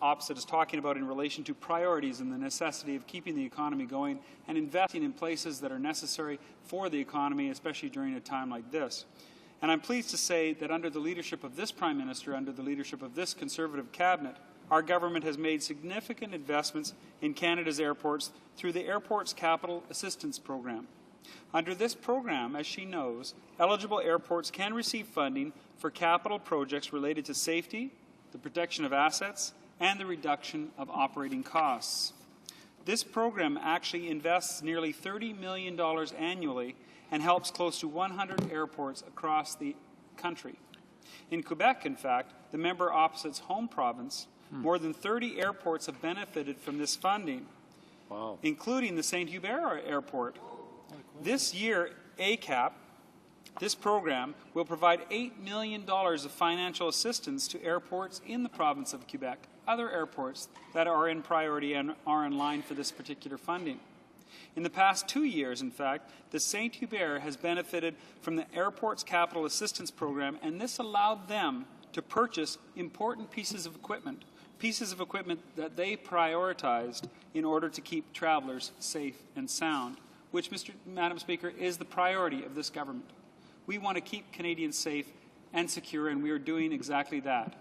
S19: opposite is talking about in relation to priorities and the necessity of keeping the economy going and investing in places that are necessary for the economy, especially during a time like this. And I'm pleased to say that under the leadership of this Prime Minister, under the leadership of this Conservative Cabinet, our government has made significant investments in Canada's airports through the Airports Capital Assistance Program. Under this program, as she knows, eligible airports can receive funding for capital projects related to safety, the protection of assets, and the reduction of operating costs. This program actually invests nearly $30 million annually and helps close to 100 airports across the country. In Quebec, in fact, the member opposite's home province, more than 30 airports have benefited from this funding, including the Saint-Hubert Airport. This year, ACAP, this program, will provide $8 million of financial assistance to airports in the province of Quebec, other airports that are in priority and are in line for this particular funding. In the past 2 years, in fact, the Saint-Hubert has benefited from the Airports Capital Assistance Program, and this allowed them to purchase important pieces of equipment that they prioritized in order to keep travelers safe and sound, which, Madam Speaker, is the priority of this government. We want to keep Canadians safe and secure, and we are doing exactly that.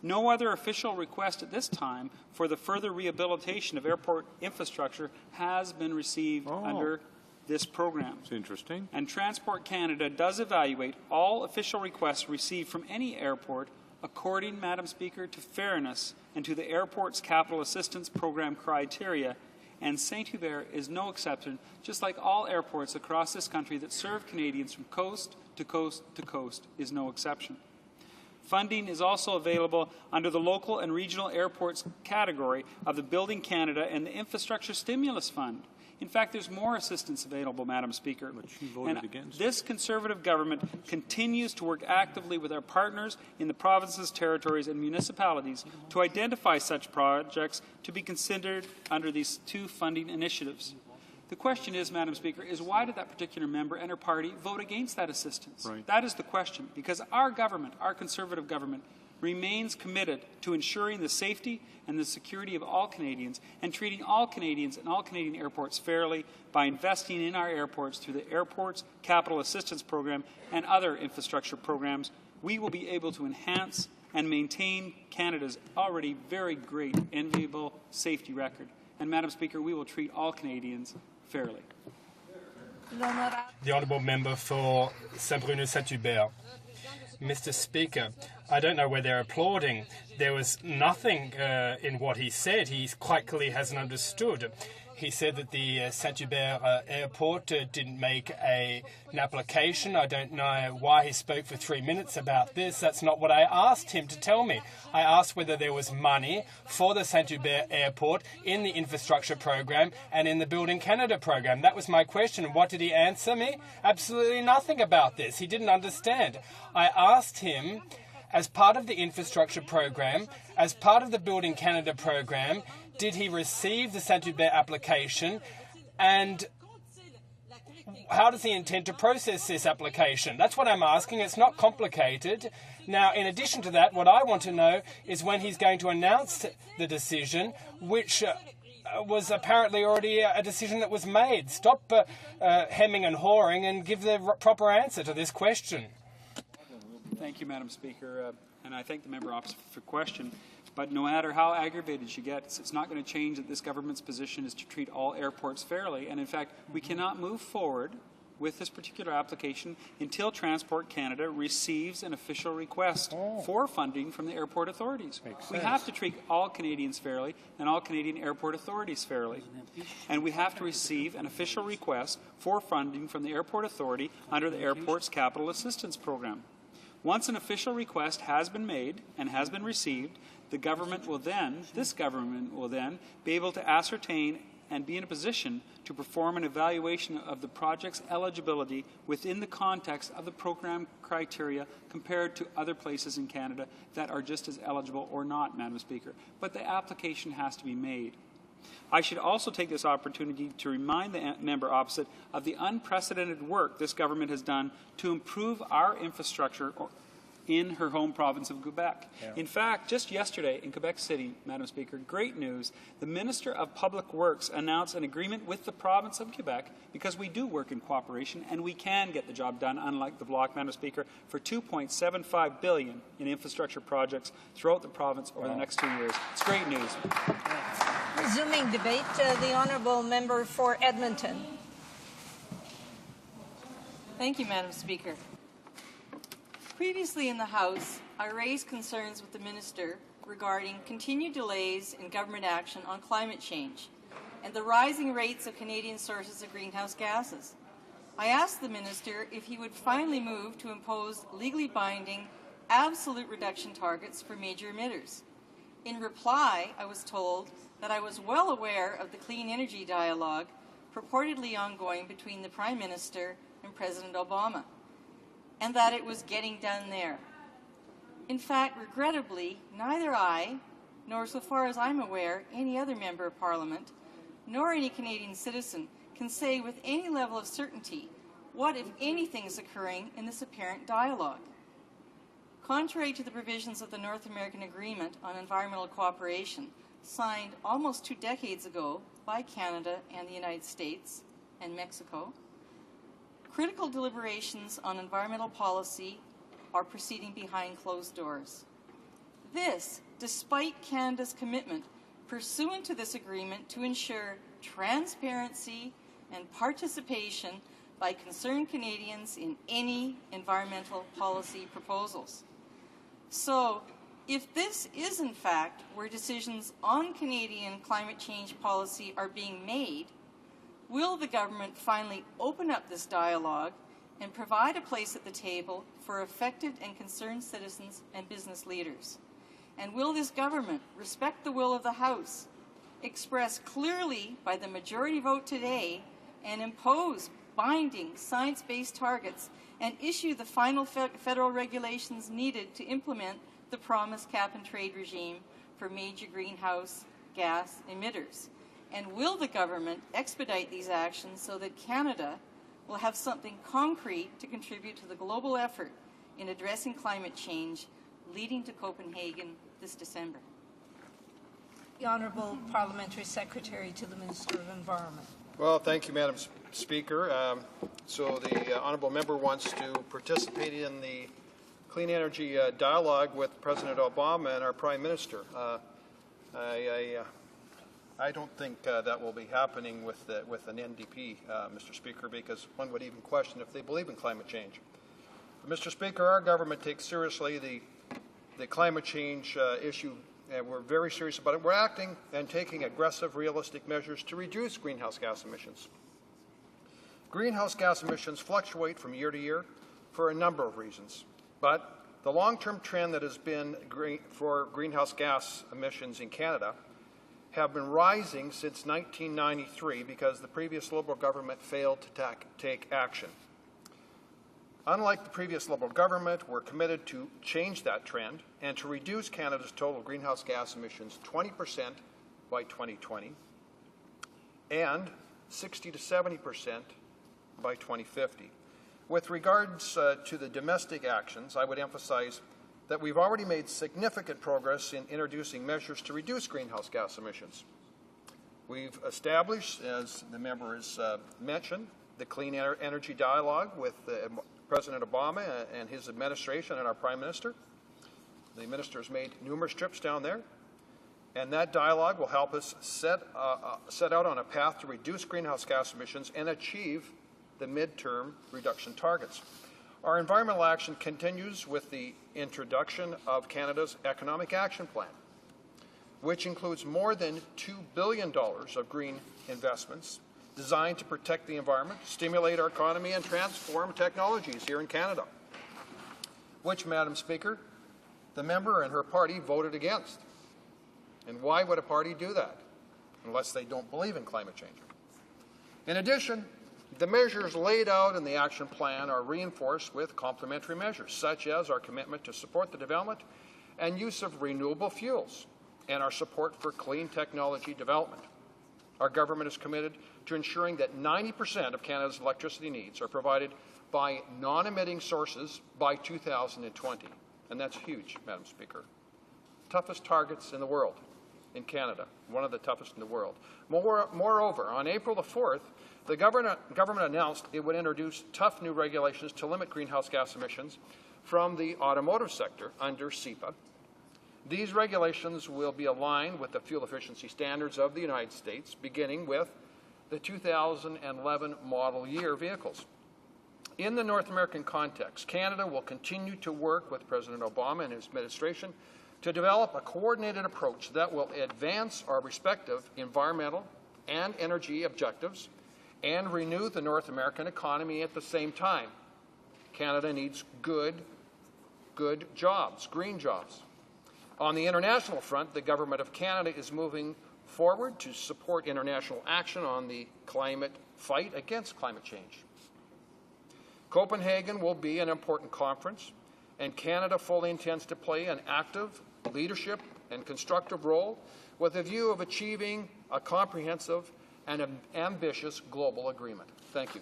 S19: No other official request at this time for the further rehabilitation of airport infrastructure has been received under this program.
S15: It's interesting.
S19: And Transport Canada does evaluate all official requests received from any airport according, Madam Speaker, to fairness and to the Airports Capital Assistance Program criteria, and Saint-Hubert is no exception, just like all airports across this country that serve Canadians from coast to coast to coast is no exception. Funding is also available under the local and regional airports category of the Building Canada and the Infrastructure Stimulus Fund. In fact, there's more assistance available, Madam Speaker.
S15: But she voted against.
S19: This Conservative government continues to work actively with our partners in the provinces, territories, and municipalities to identify such projects to be considered under these two funding initiatives. The question is, Madam Speaker, is why did that particular member and her party vote against that assistance?
S15: Right.
S19: That is the question, because our government, our Conservative government, remains committed to ensuring the safety and the security of all Canadians and treating all Canadians and all Canadian airports fairly by investing in our airports through the Airports Capital Assistance Program and other infrastructure programs. We will be able to enhance and maintain Canada's already very great, enviable safety record. And, Madam Speaker, we will treat all Canadians fairly.
S7: The Honourable Member for Saint-Bruno-Saint-Hubert. Mr. Speaker, I don't know where they're applauding. There was nothing in what he said. He quite clearly hasn't understood. He said that the Saint-Hubert airport didn't make an application. I don't know why he spoke for 3 minutes about this. That's not what I asked him to tell me. I asked whether there was money for the Saint-Hubert airport in the infrastructure program and in the Building Canada program. That was my question. And what did he answer me? Absolutely nothing about this. He didn't understand. I asked him, as part of the infrastructure program, as part of the Building Canada program, did he receive the Saint-Hubert application, and how does he intend to process this application? That's what I'm asking. It's not complicated. Now, in addition to that, what I want to know is when he's going to announce the decision, which was apparently already a decision that was made. Stop hemming and hawing and give the proper answer to this question.
S19: Thank you, Madam Speaker, and I thank the member opposite for the question. But no matter how aggravated she gets, it's not going to change that this government's position is to treat all airports fairly. And in fact, we cannot move forward with this particular application until Transport Canada receives an official request for funding from the airport authorities. We have to treat all Canadians fairly and all Canadian airport authorities fairly. And we have to receive an official request for funding from the airport authority under the Airports Capital Assistance Program. Once an official request has been made and has been received, this government will then be able to ascertain and be in a position to perform an evaluation of the project's eligibility within the context of the program criteria compared to other places in Canada that are just as eligible or not, Madam Speaker. But the application has to be made. I should also take this opportunity to remind the member opposite of the unprecedented work this government has done to improve our infrastructure in her home province of Quebec. In fact, just yesterday in Quebec City, Madam Speaker, great news, the Minister of Public Works announced an agreement with the province of Quebec, because we do work in cooperation and we can get the job done, unlike the Bloc, Madam Speaker, for $2.75 billion in infrastructure projects throughout the province over the next 2 years. It's great news.
S20: Resuming debate, the honourable member for Edmonton.
S15: Thank you, Madam Speaker. Previously in the House, I raised concerns with the Minister regarding continued delays in government action on climate change and the rising rates of Canadian sources of greenhouse gases. I asked the Minister if he would finally move to impose legally binding absolute reduction targets for major emitters. In reply, I was told that I was well aware of the clean energy dialogue purportedly ongoing between the Prime Minister and President Obama, and that it was getting done there. In fact, regrettably, neither I, nor so far as I'm aware, any other Member of Parliament, nor any Canadian citizen can say with any level of certainty what, if anything, is occurring in this apparent dialogue. Contrary to the provisions of the North American Agreement on Environmental Cooperation, signed almost 2 decades ago by Canada and the United States and Mexico, critical deliberations on environmental policy are proceeding behind closed doors. This, despite Canada's commitment pursuant to this agreement to ensure transparency and participation by concerned Canadians in any environmental policy proposals. So, if this is in fact where decisions on Canadian climate change policy are being made, will the government finally open up this dialogue and provide a place at the table for affected and concerned citizens and business leaders? And will this government respect the will of the House, express clearly by the majority vote today, and impose binding science-based targets and issue the final federal regulations needed to implement the promised cap-and-trade regime for major greenhouse gas emitters? And will the government expedite these actions so that Canada will have something concrete to contribute to the global effort in addressing climate change leading to Copenhagen this December?
S20: The Honourable Parliamentary Secretary to the Minister of Environment.
S22: Well, thank you, Madam Speaker. So the honourable member wants to participate in the clean energy dialogue with President Obama and our Prime Minister. I don't think that will be happening with an NDP, Mr. Speaker, because one would even question if they believe in climate change. But, Mr. Speaker, our government takes seriously the climate change issue, and we're very serious about it. We're acting and taking aggressive, realistic measures to reduce greenhouse gas emissions. Greenhouse gas emissions fluctuate from year to year for a number of reasons, but the long-term trend that has been for greenhouse gas emissions in Canada have been rising since 1993 because the previous Liberal government failed to take action. Unlike the previous Liberal government, we're committed to change that trend and to reduce Canada's total greenhouse gas emissions 20% by 2020 and 60 to 70% by 2050. With regards to the domestic actions, I would emphasize that we've already made significant progress in introducing measures to reduce greenhouse gas emissions. We've established, as the member has mentioned, the Clean Energy Dialogue with President Obama and his administration and our Prime Minister. The Minister has made numerous trips down there, and that dialogue will help us set out on a path to reduce greenhouse gas emissions and achieve the midterm reduction targets. Our environmental action continues with the introduction of Canada's Economic Action Plan, which includes more than $2 billion of green investments designed to protect the environment, stimulate our economy, and transform technologies here in Canada, which, Madam Speaker, the member and her party voted against. And why would a party do that unless they don't believe in climate change? In addition, the measures laid out in the action plan are reinforced with complementary measures, such as our commitment to support the development and use of renewable fuels and our support for clean technology development. Our government is committed to ensuring that 90% of Canada's electricity needs are provided by non-emitting sources by 2020. and that's huge, Madam Speaker. Toughest targets in the world, in Canada, one of the toughest in the world. Moreover, on April the 4th, the government announced it would introduce tough new regulations to limit greenhouse gas emissions from the automotive sector under CEPA. These regulations will be aligned with the fuel efficiency standards of the United States, beginning with the 2011 model year vehicles. In the North American context, Canada will continue to work with President Obama and his administration to develop a coordinated approach that will advance our respective environmental and energy objectives and renew the North American economy at the same time. Canada needs good jobs, green jobs. On the international front, the Government of Canada is moving forward to support international action on the climate fight against climate change. Copenhagen will be an important conference, and Canada fully intends to play an active leadership and constructive role with a view of achieving a comprehensive and ambitious global agreement. Thank you.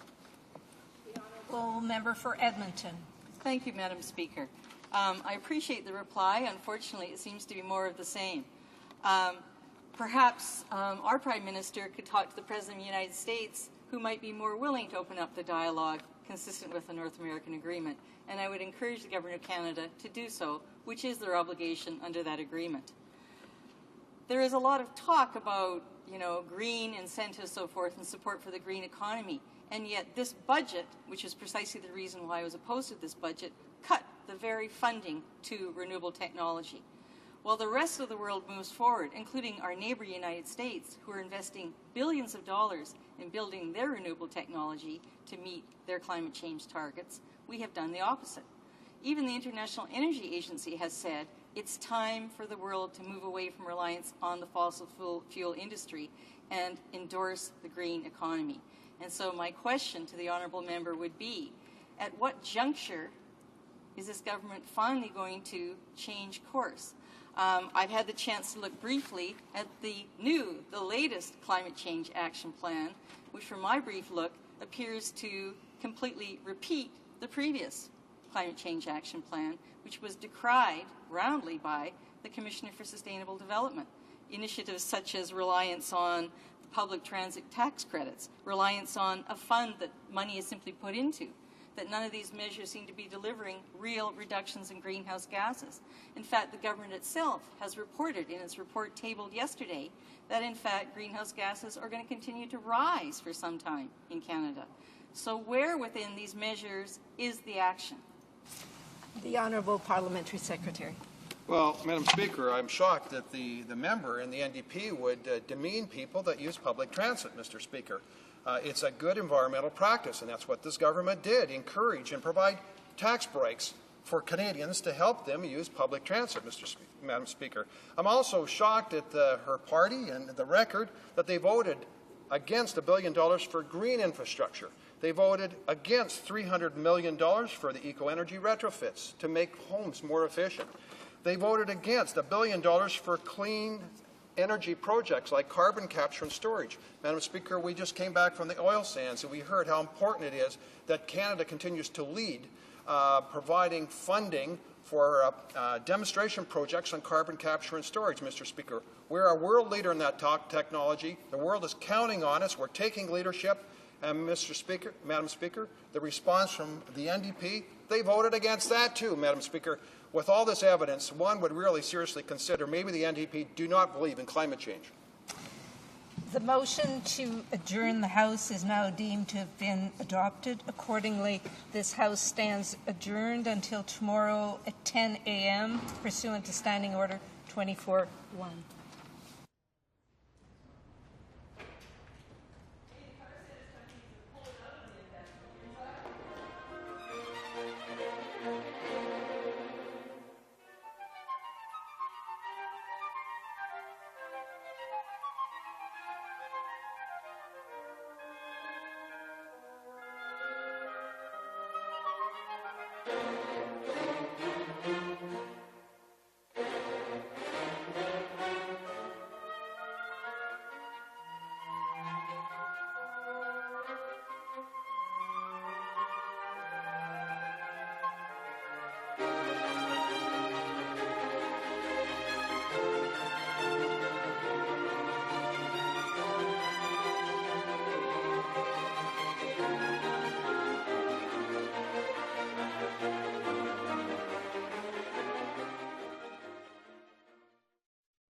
S20: The honourable member for Edmonton.
S15: Thank you, Madam Speaker. I appreciate the reply. Unfortunately, it seems to be more of the same. Perhaps our Prime Minister could talk to the President of the United States, who might be more willing to open up the dialogue consistent with the North American Agreement. And I would encourage the Government of Canada to do so, which is their obligation under that agreement. There is a lot of talk about, green incentives, so forth, and support for the green economy. And yet this budget, which is precisely the reason why I was opposed to this budget, cut the very funding to renewable technology. While the rest of the world moves forward, including our neighbor United States, who are investing billions of dollars in building their renewable technology to meet their climate change targets, we have done the opposite. Even the International Energy Agency has said it's time for the world to move away from reliance on the fossil fuel industry and endorse the green economy. And so my question to the honourable member would be, at what juncture is this government finally going to change course? I've had the chance to look briefly at the latest climate change action plan, which from my brief look appears to completely repeat the previous climate change action plan, which was decried roundly by the Commissioner for Sustainable Development. Initiatives such as reliance on public transit tax credits, reliance on a fund that money is simply put into, that none of these measures seem to be delivering real reductions in greenhouse gases. In fact, the government itself has reported in its report tabled yesterday that, in fact, greenhouse gases are going to continue to rise for some time in Canada. So where within these measures is the action?
S20: The Honourable Parliamentary Secretary.
S22: Well, Madam Speaker, I'm shocked that the member in the NDP would demean people that use public transit, Mr. Speaker. It's a good environmental practice, and that's what this government did, encourage and provide tax breaks for Canadians to help them use public transit, Madam Speaker. I'm also shocked at her party and the record that they voted against $1 billion for green infrastructure. They voted against $300 million for the eco-energy retrofits to make homes more efficient. They voted against $1 billion for clean energy projects like carbon capture and storage. Madam Speaker, we just came back from the oil sands and we heard how important it is that Canada continues to lead providing funding for demonstration projects on carbon capture and storage, Mr. Speaker. We're a world leader in that technology. The world is counting on us. We're taking leadership. And Mr. Speaker, Madam Speaker, the response from the NDP, they voted against that too, Madam Speaker. With all this evidence, one would really seriously consider maybe the NDP do not believe in climate change.
S20: The motion to adjourn the House is now deemed to have been adopted. Accordingly, this House stands adjourned until tomorrow at 10 a.m. pursuant to Standing Order 24-1.